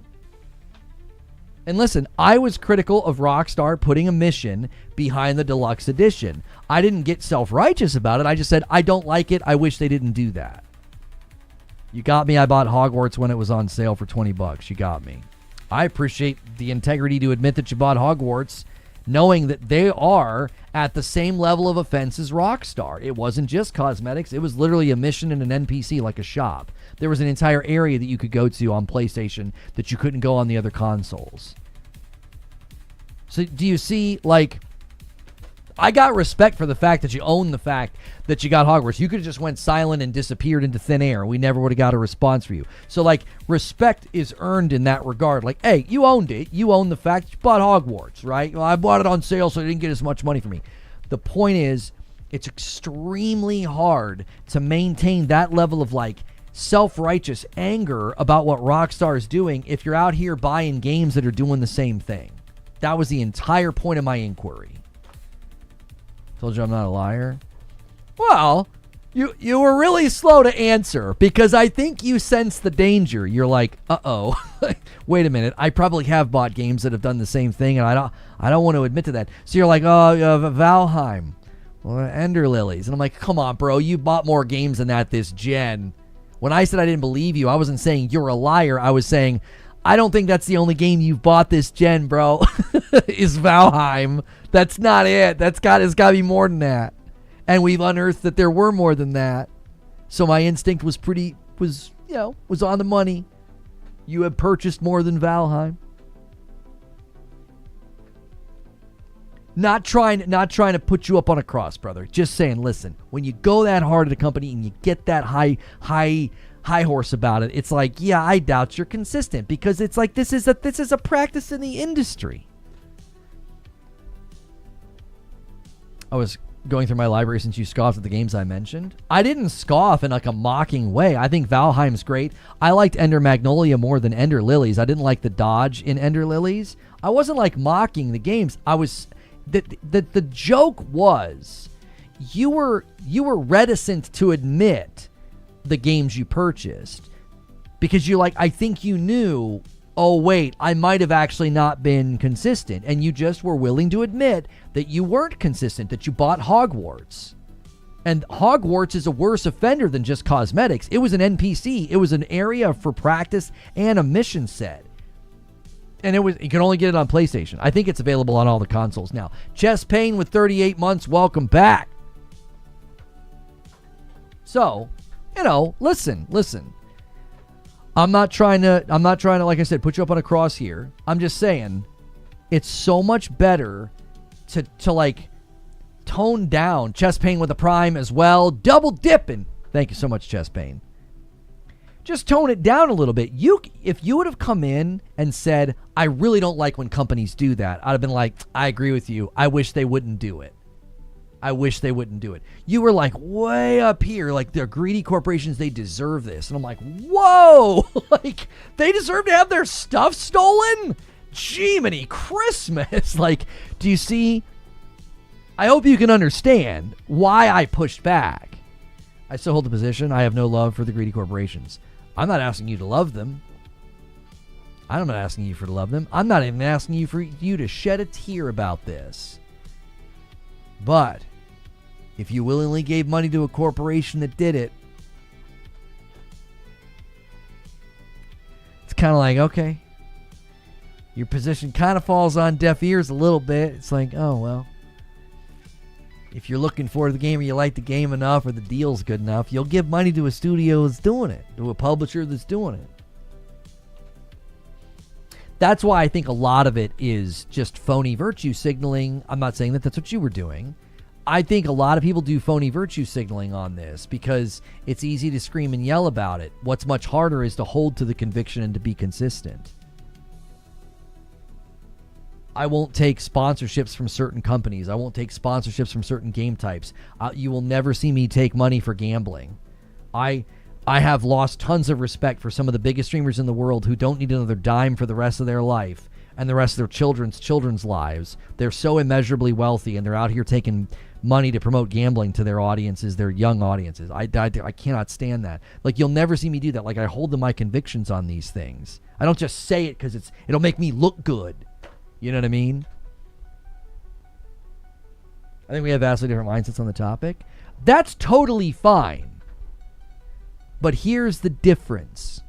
And listen, I was critical of Rockstar putting a mission behind the deluxe edition. I didn't get self-righteous about it. I just said, I don't like it. I wish they didn't do that. You got me. I bought Hogwarts when it was on sale for $20. You got me. I appreciate the integrity to admit that you bought Hogwarts, knowing that they are at the same level of offense as Rockstar. It wasn't just cosmetics. It was literally a mission and an NPC, like a shop. There was an entire area that you could go to on PlayStation that you couldn't go on the other consoles. So do you see, like, I got respect for the fact that you own the fact that you got Hogwarts. You could have just went silent and disappeared into thin air. We never would have got a response for you. So, like, respect is earned in that regard. Like, hey, you owned it. You own the fact that you bought Hogwarts, right? Well, I bought it on sale, so it didn't get as much money for me. The point is, it's extremely hard to maintain that level of, like, self-righteous anger about what Rockstar is doing if you're out here buying games that are doing the same thing. That was the entire point of my inquiry. Told you I'm not a liar. Well, you were really slow to answer because I think you sense the danger. You're like, uh-oh. Wait a minute. I probably have bought games that have done the same thing, and I don't want to admit to that. So you're like, oh, Valheim, Ender Lilies. And I'm like, come on, bro. You bought more games than that this gen. When I said I didn't believe you, I wasn't saying you're a liar. I was saying, I don't think that's the only game you've bought this gen, bro, is Valheim. That's not it. It's got to be more than that. And we've unearthed that there were more than that. So my instinct was on the money. You have purchased more than Valheim. Not trying to put you up on a cross, brother. Just saying, listen, when you go that hard at a company and you get that high horse about it, it's like, yeah, I doubt you're consistent because it's like this is a practice in the industry. I was going through my library since you scoffed at the games I mentioned. I didn't scoff in like a mocking way. I think Valheim's great. I liked Ender Magnolia more than Ender Lilies. I didn't like the dodge in Ender Lilies. I wasn't like mocking the games. I was the joke was you were reticent to admit the games you purchased because I think you knew, oh wait, I might have actually not been consistent, and you just were willing to admit that you weren't consistent, that you bought Hogwarts. And Hogwarts is a worse offender than just cosmetics. It was an NPC. It was an area for practice and a mission set. And you can only get it on PlayStation. I think it's available on all the consoles now. Chess Payne with 38 months, welcome back. So, listen. I'm not trying to, like I said, put you up on a cross here. I'm just saying it's so much better to tone down Chess Payne with a Prime as well. Double dipping. Thank you so much, Chess Payne. Just tone it down a little bit. If you would have come in and said, I really don't like when companies do that, I'd have been like, I agree with you. I wish they wouldn't do it. You were like way up here, like they're greedy corporations, they deserve this. And I'm like, whoa, like they deserve to have their stuff stolen? Jiminy Christmas. Like, do you see? I hope you can understand why I pushed back. I still hold the position. I have no love for the greedy corporations. I'm not asking you to love them. I'm not asking you to love them. I'm not even asking you for you to shed a tear about this. But if you willingly gave money to a corporation that did it, it's kind of like, okay, your position kind of falls on deaf ears a little bit. It's like, oh, well, if you're looking for the game or you like the game enough or the deal's good enough, you'll give money to a studio that's doing it, to a publisher that's doing it. That's why I think a lot of it is just phony virtue signaling. I'm not saying that that's what you were doing. I think a lot of people do phony virtue signaling on this because it's easy to scream and yell about it. What's much harder is to hold to the conviction and to be consistent. I won't take sponsorships from certain companies. I won't take sponsorships from certain game types. You will never see me take money for gambling. I have lost tons of respect for some of the biggest streamers in the world who don't need another dime for the rest of their life and the rest of their children's lives. They're so immeasurably wealthy, and they're out here taking money to promote gambling to their audiences, their young audiences. I cannot stand that. Like, you'll never see me do that. Like, I hold to my convictions on these things. I don't just say it because it'll make me look good. You know what I mean? I think we have vastly different mindsets on the topic. That's totally fine. But here's the difference.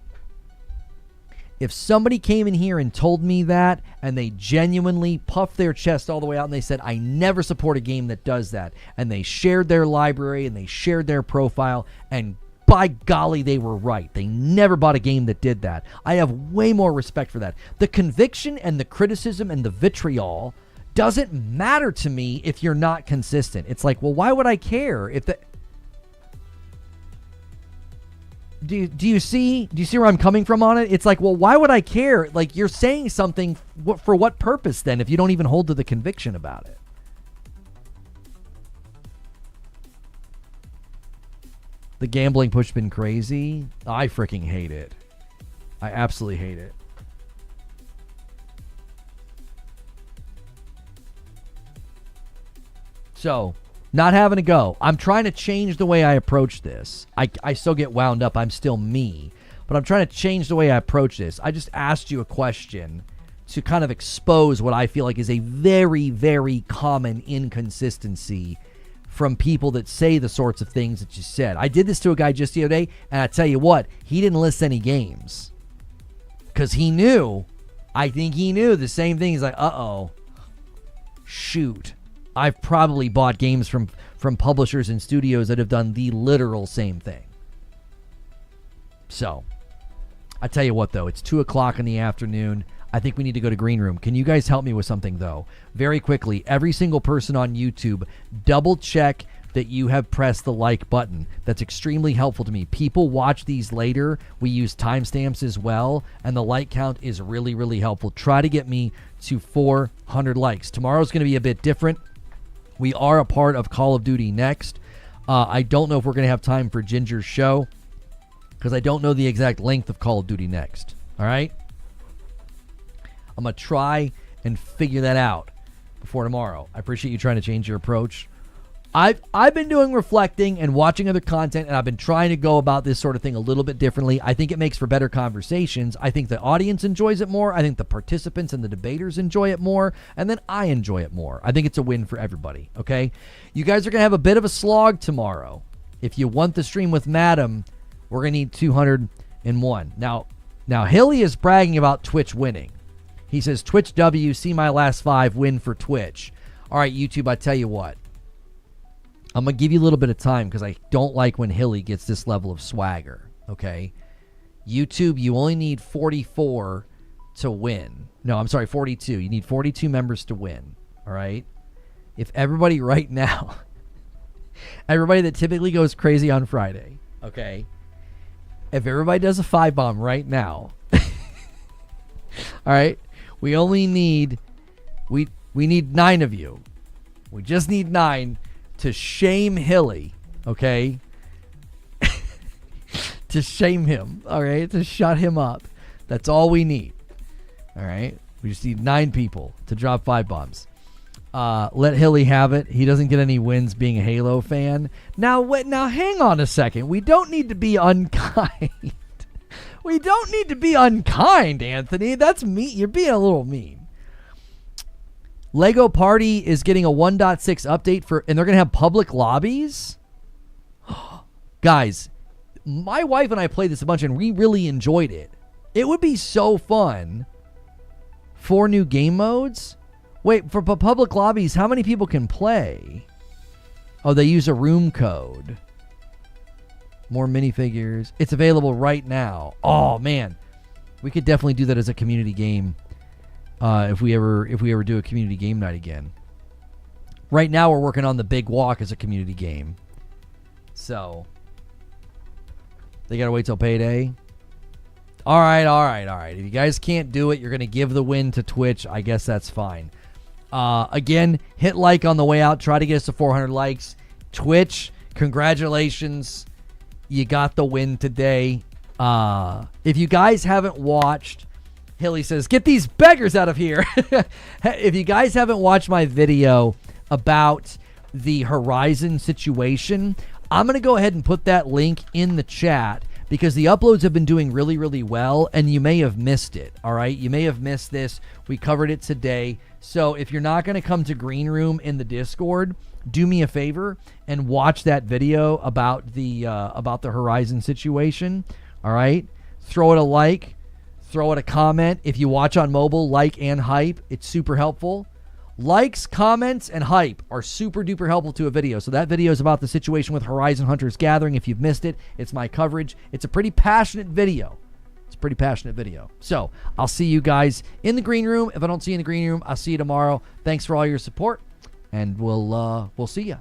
If somebody came in here and told me that, and they genuinely puffed their chest all the way out and they said, I never support a game that does that, and they shared their library and they shared their profile, and by golly, they were right. They never bought a game that did that. I have way more respect for that. The conviction and the criticism and the vitriol doesn't matter to me if you're not consistent. It's like, well, why would I care if the... Do you see where I'm coming from on it? It's like, well, why would I care? Like, you're saying something for what purpose then if you don't even hold to the conviction about it? The gambling push been crazy. I freaking hate it. I absolutely hate it. So, not having a go. I'm trying to change the way I approach this. I still get wound up. I'm still me. But I'm trying to change the way I approach this. I just asked you a question to kind of expose what I feel like is a very, very common inconsistency from people that say the sorts of things that you said. I did this to a guy just the other day, and I tell you what, he didn't list any games. Because he knew, I think he knew the same thing. He's like, uh-oh, shoot. I've probably bought games from publishers and studios that have done the literal same thing. So, I tell you what, though, it's 2 o'clock in the afternoon. I think we need to go to Green Room. Can you guys help me with something, though? Very quickly, every single person on YouTube, double check that you have pressed the like button. That's extremely helpful to me. People watch these later. We use timestamps as well, and the like count is really, really helpful. Try to get me to 400 likes. Tomorrow's going to be a bit different. We are a part of Call of Duty Next. I don't know if we're going to have time for Ginger's show because I don't know the exact length of Call of Duty Next. All right? I'm going to try and figure that out before tomorrow. I appreciate you trying to change your approach. I've been doing reflecting and watching other content, and I've been trying to go about this sort of thing a little bit differently. I think it makes for better conversations. I think the audience enjoys it more. I think the participants and the debaters enjoy it more, and then I enjoy it more. I think it's a win for everybody, okay? You guys are going to have a bit of a slog tomorrow. If you want the stream with Madam, we're going to need 201. Now Hilly is bragging about Twitch winning. He says, Twitch W, see my last 5, win for Twitch. All right, YouTube, I tell you what. I'm going to give you a little bit of time because I don't like when Hilly gets this level of swagger, okay? YouTube, you only need 44 to win. No, I'm sorry, 42. You need 42 members to win, all right? If everybody right now, everybody that typically goes crazy on Friday, okay? If everybody does a 5-bomb right now, all right? We only need, we need 9 of you. We just need 9 to shame Hilly, okay? To shame him, all right? To shut him up. That's all we need, all right? We just need 9 people to drop 5 bombs. Let Hilly have it. He doesn't get any wins being a Halo fan. Now, hang on a second. We don't need to be unkind. We don't need to be unkind, Anthony. That's me. You're being a little mean. Lego Party is getting a 1.6 update and they're going to have public lobbies. Guys, my wife and I played this a bunch and we really enjoyed it. It would be so fun. 4 new game modes. Wait, for public lobbies, how many people can play? Oh, they use a room code. More minifigures. It's available right now. Oh, man. We could definitely do that as a community game. If we ever do a community game night again. Right now we're working on the Big Walk as a community game. So they gotta wait till payday. All right. If you guys can't do it, you're gonna give the win to Twitch. I guess that's fine. Again, hit like on the way out. Try to get us to 400 likes. Twitch, congratulations. You got the win today. If you guys haven't watched, Hilly says, get these beggars out of here. If you guys haven't watched my video about the Horizon situation, I'm going to go ahead and put that link in the chat because the uploads have been doing really, really well, and you may have missed it, all right? You may have missed this. We covered it today. So if you're not going to come to Green Room in the Discord, do me a favor and watch that video about the Horizon situation, all right? Throw it a like. Throw it a comment. If you watch on mobile, like and hype. It's super helpful. Likes, comments, and hype are super duper helpful to a video. So that video is about the situation with Horizon Hunters Gathering. If you've missed it, it's my coverage. It's a pretty passionate video. So I'll see you guys in the green room. If I don't see you in the green room, I'll see you tomorrow. Thanks for all your support, and we'll see you.